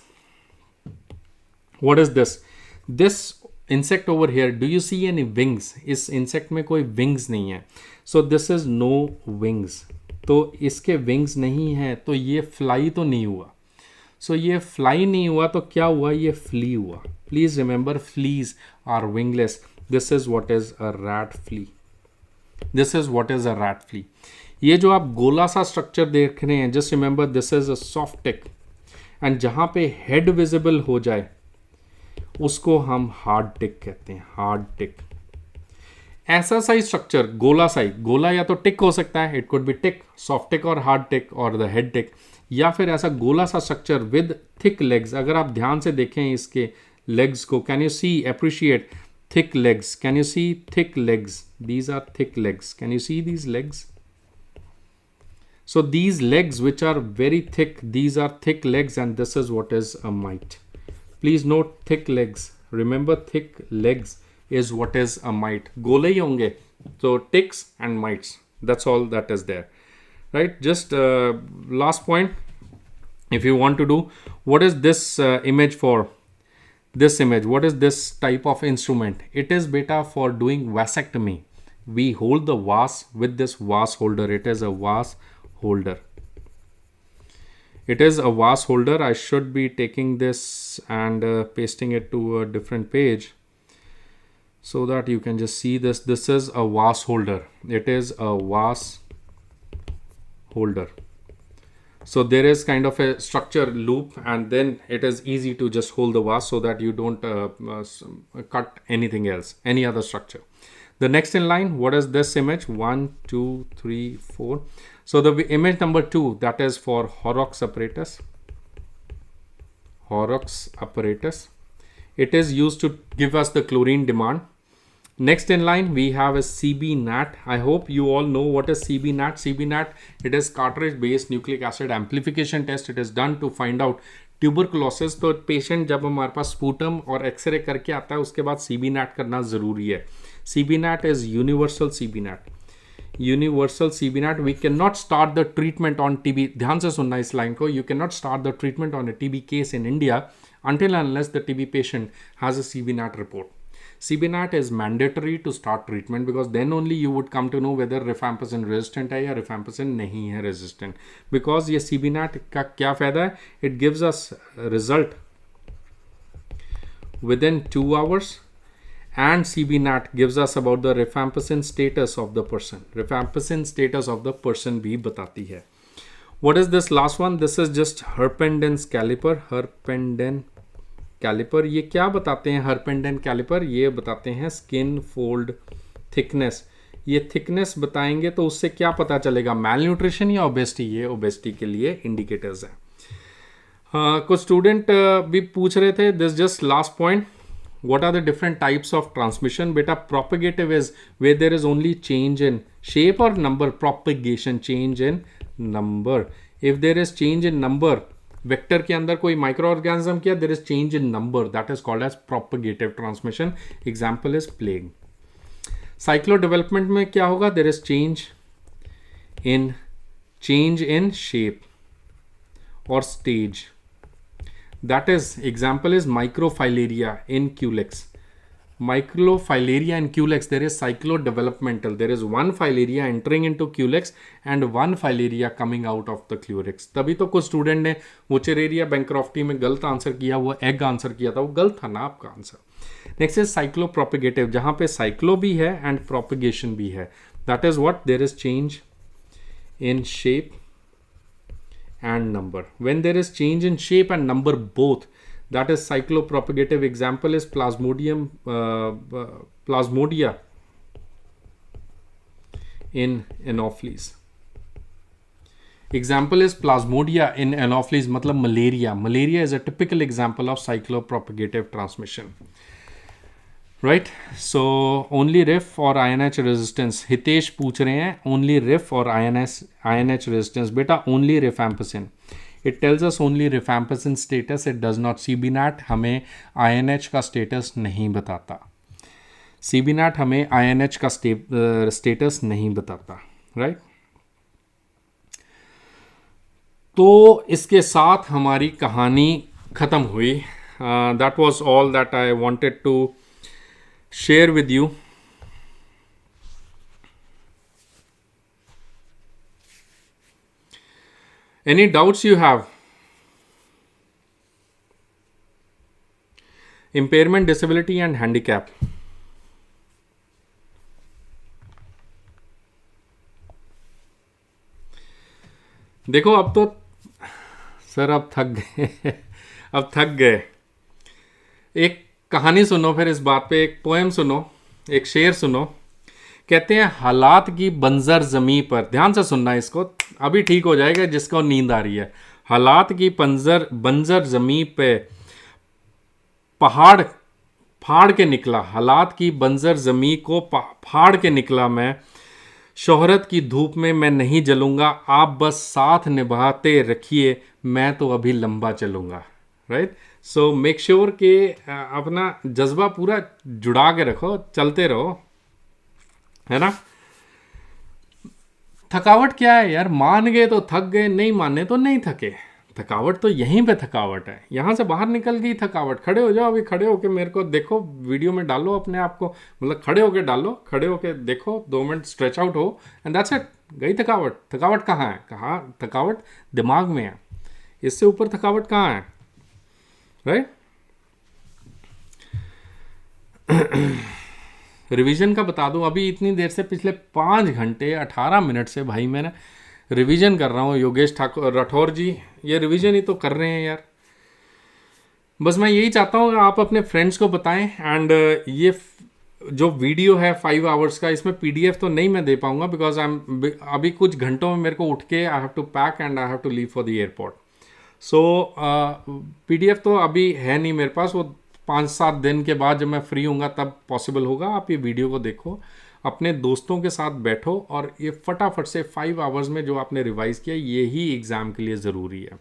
What is this? This insect over here, do you see any wings? इस इंसेक्ट में कोई विंग्स नहीं है. So this is no wings. तो इसके wings नहीं है तो ये फ्लाई तो नहीं हुआ. सो ये फ्लाई नहीं हुआ तो क्या हुआ? ये फ्ली हुआ. Please remember fleas are wingless. This is what is a rat flea. This is what is a rat flea. ये जो आप गोला सा स्ट्रक्चर देख रहे हैं, just remember this is a soft tick. And जहां पे हेड विजिबल हो जाए उसको हम हार्ड टिक कहते हैं. हार्ड टिक. ऐसा सा स्ट्रक्चर गोला सा ही, गोला या तो टिक हो सकता है, it could be tick, soft tick और हार्ड टिक और द हेड टिक, या फिर ऐसा गोला सा स्ट्रक्चर विद थिक लेग्स. अगर आप ध्यान से देखें इसके लेग्स को, can you see, appreciate thick legs. Can you see thick legs? These are thick legs. Can you see these legs? So these legs which are very thick, these are thick legs and this is what is a mite. Please note thick legs. Remember thick legs is what is a mite. Gole hi honge. So ticks and mites. That's all that is there. Right? Just last point. If you want to do, what is this image for? This image, what is this type of instrument? It is beta for doing vasectomy. We hold the vas with this vas holder. It is a vas holder. It is a vas holder. I should be taking this and pasting it to a different page so that you can just see this. This is a vas holder. It is a vas holder. So there is kind of a structure loop and then it is easy to just hold the vas so that you don't cut anything else, any other structure. The next in line, what is this image? 1, 2, 3, 4. So the image number 2, that is for Horrocks apparatus. Horrocks apparatus. It is used to give us the chlorine demand. Next in line, we have a CB-NAT. I hope you all know what is CB-NAT. CB-NAT, it is cartridge-based nucleic acid amplification test. It is done to find out tuberculosis, तो patient जब हमारे पास sputum और x ray करके आता है उसके बाद CB NAT करना ज़रूरी है. CB NAAT is universal CB NAAT. Universal CB NAAT. We can not start the treatment on TB. ध्यान से सुनना इस लाइन को. You can not start the treatment on a TB case in India until unless the TB patient has a CB NAT report. CB NAT is mandatory to start treatment because then only you would come to know whether rifampicin resistant है या rifampicin नहीं है resistant. Because ये CB NAT का क्या फ़ायदा है? It gives us result within 2 hours and CB NAT gives us about the rifampicin status of the person. Rifampicin status of the person भी बताती है. What is this last one? This is just Herpendens caliper. Herpenden caliper. ये क्या बताते हैं Harpenden caliper? ये बताते हैं स्किन फोल्ड थिकनेस. ये थिकनेस बताएंगे तो उससे क्या पता चलेगा, मैल न्यूट्रिशन या ओबेसिटी? ये ओबेसिटी के लिए इंडिकेटर्स हैं. कुछ स्टूडेंट भी पूछ रहे थे, this just last point, what are the different types of transmission? बेटा propagative is where there is only change in shape और number. Propagation change in number. If there is change in number, vector के अंदर कोई microorganism किया, there is change in number, that is called as propagative transmission. Example is plague. Cyclodevelopment में क्या होगा? There is change in shape और stage. That is example is microfilaria in Culex. Microfilaria in culex, there is cyclodevelopmental. There is one filaria entering into culex and one filaria coming out of the culex. तभी तो कुछ student ने वोचेरेरिया bancrofti में गलत answer किया, वो egg answer किया था, वो गलत था ना आपका आंसर. नेक्स्ट इज साइक्लोप्रोपेगेटिव, जहाँ पे साइक्लो भी है एंड प्रोपेगेशन भी है. That is what? There is change in shape and number. When there is change in shape and number both, that is cyclopropagative. Example is plasmodia in anopheles. Example is plasmodia in anopheles, मतलब malaria. Malaria is a typical example of cyclopropagative transmission. Right? So only RIF or INH resistance. Hitesh पूछ रहे हैं only RIF or INH resistance. बेटा only rifampicin. It tells us only rifampicin status. It does not CB NAT. हमें INH का status नहीं बताता. CB NAT हमें INH का status नहीं बताता. Right? तो इसके साथ हमारी कहानी ख़त्म हुई. That was all that I wanted to share with you. Any doubts you have? Impairment, disability and handicap. देखो अब तो सर अब थक गए अब थक गए. एक कहानी सुनो फिर इस बात पे, एक पोएम सुनो, एक शेर सुनो. कहते हैं हालात की बंजर ज़मीं पर, ध्यान से सुनना इसको, अभी ठीक हो जाएगा जिसको नींद आ रही है. हालात की बंजर ज़मीं पे पहाड़ फाड़ के निकला. हालात की बंजर ज़मीं को फाड़ के निकला मैं. शोहरत की धूप में मैं नहीं जलूँगा. आप बस साथ निभाते रखिए, मैं तो अभी लंबा चलूँगा. राइट? सो मेक श्योर कि अपना जज्बा पूरा जुड़ा के रखो, चलते रहो, है ना. थकावट क्या है यार? मान गए तो थक गए, नहीं माने तो नहीं थके. थकावट तो यहीं पे थकावट है. यहाँ से बाहर निकल गई थकावट. खड़े हो जाओ, अभी खड़े होके मेरे को देखो, वीडियो में डालो अपने आप को, मतलब खड़े होके डालो, खड़े होके देखो, 2 मिनट स्ट्रेच आउट हो एंड दैट्स इट. गई थकावट. थकावट कहाँ है? कहाँ थकावट? दिमाग में है. इससे ऊपर थकावट कहाँ है? राइट? रिवीजन का बता दूं, अभी इतनी देर से पिछले 5 घंटे 18 मिनट से भाई मैंने रिवीजन कर रहा हूँ. योगेश राठौर जी ये रिवीजन ही तो कर रहे हैं यार. बस मैं यही चाहता हूँ आप अपने फ्रेंड्स को बताएं. एंड ये जो वीडियो है 5 आवर्स का, इसमें PDF तो नहीं मैं दे पाऊँगा बिकॉज अभी कुछ घंटों में मेरे को उठ के I have to pack and I have to leave for the airport. So PDF तो अभी है नहीं मेरे पास. वो 5-7 दिन के बाद जब मैं फ्री होऊंगा तब पॉसिबल होगा. आप ये वीडियो को देखो, अपने दोस्तों के साथ बैठो और ये फटाफट से 5 आवर्स में जो आपने रिवाइज किया, ये ही एग्ज़ाम के लिए ज़रूरी है.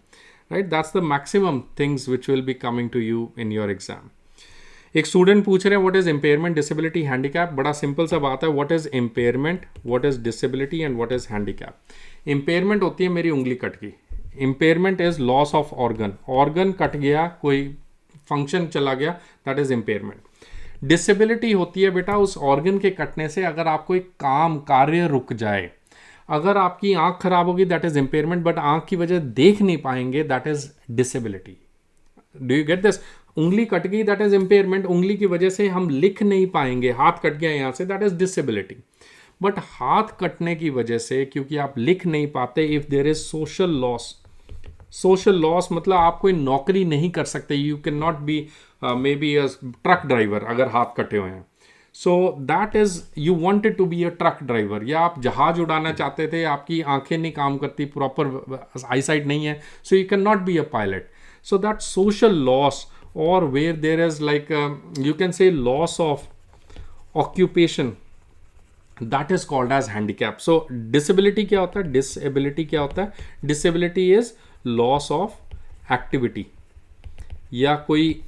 Right, that's the maximum things which will be coming to you in your exam. एक स्टूडेंट पूछ रहे हैं what is impairment, disability, handicap. बड़ा सिंपल सा बात है, what is impairment, what is disability and what is handicap. Impairment होती है मेरी उंगली कट गई. Impairment is loss of organ. Organ कट गया, कोई फंक्शन चला गया, दैट इज इम्पेयरमेंट. डिसेबिलिटी होती है बेटा उस ऑर्गन के कटने से अगर आपको एक काम कार्य रुक जाए. अगर आपकी आंख खराब होगी दैट इज इम्पेयरमेंट, बट आंख की वजह देख नहीं पाएंगे that is disability. Do you get this? उंगली कट गई दैट इज इम्पेयरमेंट. उंगली की वजह से हम लिख नहीं पाएंगे, हाथ कट गया यहां से, दैट इज डिसेबिलिटी. बट हाथ कटने की वजह से क्योंकि आप लिख नहीं पाते, if there is social loss, social loss मतलब आप कोई नौकरी नहीं कर सकते. You can not be maybe a truck driver अगर हाथ कटे हुए हैं. So that is you wanted to be a truck driver, या आप जहाज उड़ाना चाहते थे, आपकी आंखें नहीं काम करती, प्रॉपर आईसाइट नहीं है, so you can not be a pilot. So that social loss और where there is like you can say loss of occupation, that is called as handicap. So disability क्या होता है, डिसेबिलिटी क्या होता है? Disability is loss of activity, या कोई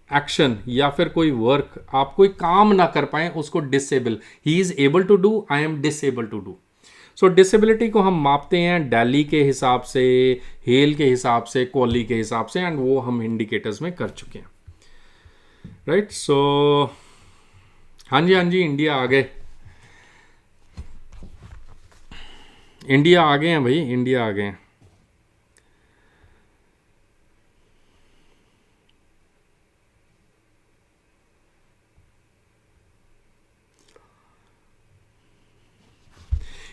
action या फिर कोई वर्क आप कोई काम ना कर पाए उसको disable. He is able to do, I am disable to do. So disability को हम मापते हैं डेली के हिसाब से, हेल के हिसाब से, कोली के हिसाब से, एंड वो हम इंडिकेटर्स में कर चुके हैं. राइट, सो हाँ जी इंडिया आ गए, इंडिया आ गए हैं भाई, इंडिया आ गए हैं.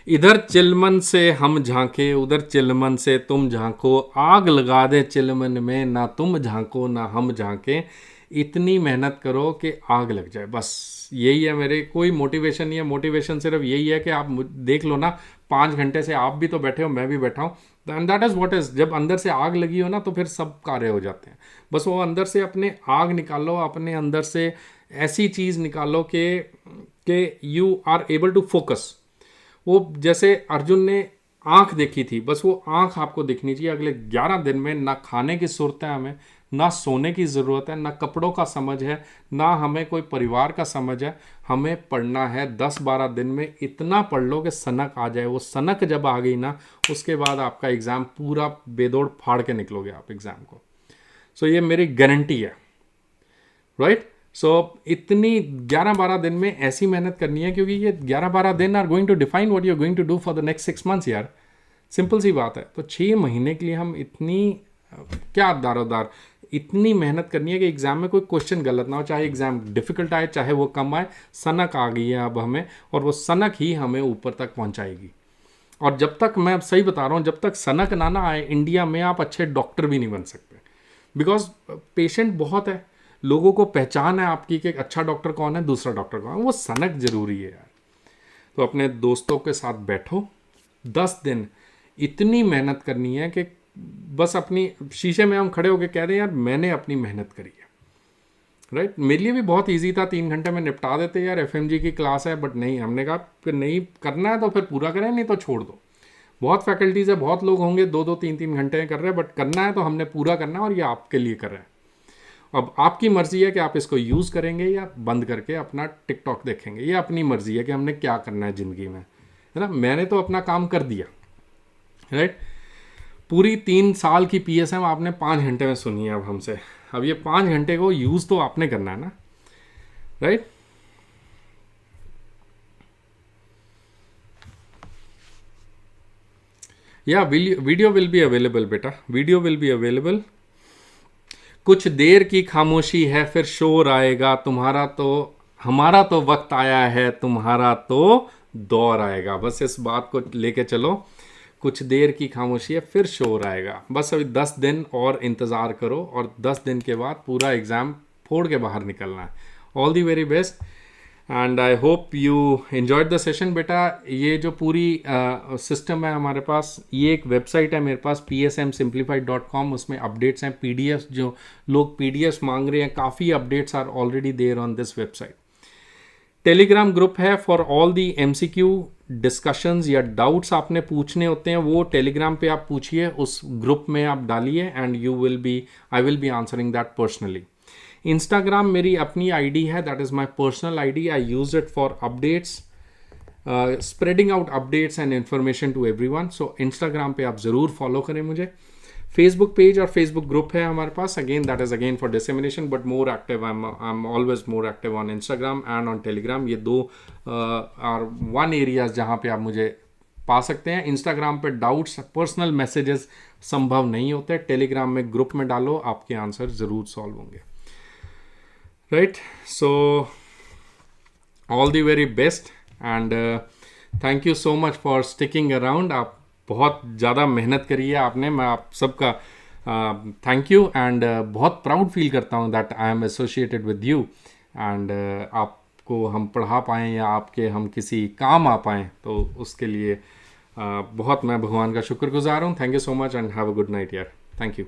इधर चिलमन से हम झांके, उधर चिलमन से तुम झांको, आग लगा दे चिलमन में, ना तुम झांको ना हम झांके, इतनी मेहनत करो कि आग लग जाए. बस यही है मेरे, कोई मोटिवेशन नहीं है. मोटिवेशन सिर्फ यही है कि आप देख लो ना, 5 घंटे से आप भी तो बैठे हो, मैं भी बैठा हूँ, and that is what is. जब अंदर से आग लगी हो ना तो फिर सब कार्य हो जाते हैं. बस वो अंदर से अपने आग निकालो, अपने अंदर से ऐसी चीज़ निकालो कि you are able to focus. वो जैसे अर्जुन ने आंख देखी थी, बस वो आंख आपको दिखनी चाहिए. अगले 11 दिन में ना खाने की सूरत है हमें, ना सोने की ज़रूरत है, ना कपड़ों का समझ है, ना हमें कोई परिवार का समझ है. हमें पढ़ना है 10-12 दिन में इतना पढ़ लो कि सनक आ जाए. वो सनक जब आ गई ना, उसके बाद आपका एग्ज़ाम पूरा बेदौड़ फाड़ के निकलोगे आप एग्ज़ाम को. सो ये मेरी गारंटी है. राइट, सो इतनी 11-12 दिन में ऐसी मेहनत करनी है, क्योंकि ये 11-12 दिन are going to define what you are going to do for the next 6 months यार. सिंपल सी बात है. तो 6 महीने के लिए हम इतनी क्या दारोदार इतनी मेहनत करनी है कि एग्जाम में कोई क्वेश्चन गलत ना हो, चाहे एग्जाम डिफिकल्ट आए चाहे वो कम आए. सनक आ गई है अब हमें, और वो सनक ही हमें ऊपर तक पहुंचाएगी. और जब तक, मैं सही बता रहा हूँ, जब तक सनक ना आए इंडिया में, आप अच्छे डॉक्टर भी नहीं बन सकते. बिकॉज पेशेंट बहुत है, लोगों को पहचान है आपकी कि अच्छा डॉक्टर कौन है, दूसरा डॉक्टर कौन है. वो सनक जरूरी है यार. तो अपने दोस्तों के साथ बैठो, 10 दिन इतनी मेहनत करनी है कि बस अपनी शीशे में हम खड़े होकर कह रहे हैं यार मैंने अपनी मेहनत करी है. राइट, मेरे लिए भी बहुत इजी था, 3 घंटे में निपटा देते यार, FMG की क्लास है. बट नहीं, हमने कहा कि नहीं करना है तो फिर पूरा करें, नहीं तो छोड़ दो. बहुत फैकल्टीज़ है, बहुत लोग होंगे 2-2, 3-3 घंटे कर रहे हैं, बट करना है तो हमने पूरा करना है, और ये आपके लिए कर रहे हैं. अब आपकी मर्जी है कि आप इसको यूज़ करेंगे या बंद करके अपना टिकटॉक देखेंगे. ये अपनी मर्जी है कि हमने क्या करना है ज़िंदगी में, है ना. मैंने तो अपना काम कर दिया. राइट, पूरी 3 साल की PSM आपने 5 घंटे में सुनी है अब हमसे. अब ये 5 घंटे को यूज़ तो आपने करना है ना. राइट, या वीडियो विल बी अवेलेबल बेटा, वीडियो विल बी अवेलेबल. कुछ देर की खामोशी है फिर शोर आएगा, तुम्हारा तो हमारा तो वक्त आया है, तुम्हारा तो दौर आएगा. बस इस बात को लेके चलो. कुछ देर की खामोशी है फिर शोर आएगा. बस अभी 10 दिन और इंतज़ार करो, और 10 दिन के बाद पूरा एग्ज़ाम फोड़ के बाहर निकलना है. All the very best, and I hope you enjoyed the session बेटा. ये जो पूरी सिस्टम है हमारे पास, ये एक वेबसाइट है मेरे पास psmsimplified.com. उसमें अपडेट्स हैं, PDFs, जो लोग PDFs मांग रहे हैं, काफ़ी updates are already there on this website. Telegram group है for all the MCQ discussions या डाउट्स आपने पूछने होते हैं वो टेलीग्राम पे आप पूछिए, उस ग्रुप में आप डालिए, and I will be answering that personally. Instagram मेरी अपनी आईडी है, that is my personal ID. I use it for updates, spreading out updates and information to everyone. So Instagram पे आप ज़रूर फॉलो करें मुझे। फेसबुक पेज और Facebook group है हमारे पास, again that is again for dissemination, but more active, I am always more active on Instagram and on Telegram. ये दो आर वन एरियाज जहाँ पे आप मुझे पा सकते हैं। इंस्टाग्राम पे डाउट्स, पर्सनल मैसेजेस संभव नहीं होते, टेलीग्राम में ग्रुप में डालो, आपके आंसर ज़रूर सॉल्व होंगे। Right, so all the very best and thank you so much for sticking around. आप बहुत ज़्यादा मेहनत करी है आपने, मैं आप सबका थैंक यू, एंड बहुत प्राउड फील करता हूँ that I am associated with you, and आपको हम पढ़ा पाएँ या आपके हम किसी काम आ पाएँ, तो उसके लिए बहुत मैं भगवान का शुक्रगुजार हूँ। Thank you so much and have a good night यार। Thank you.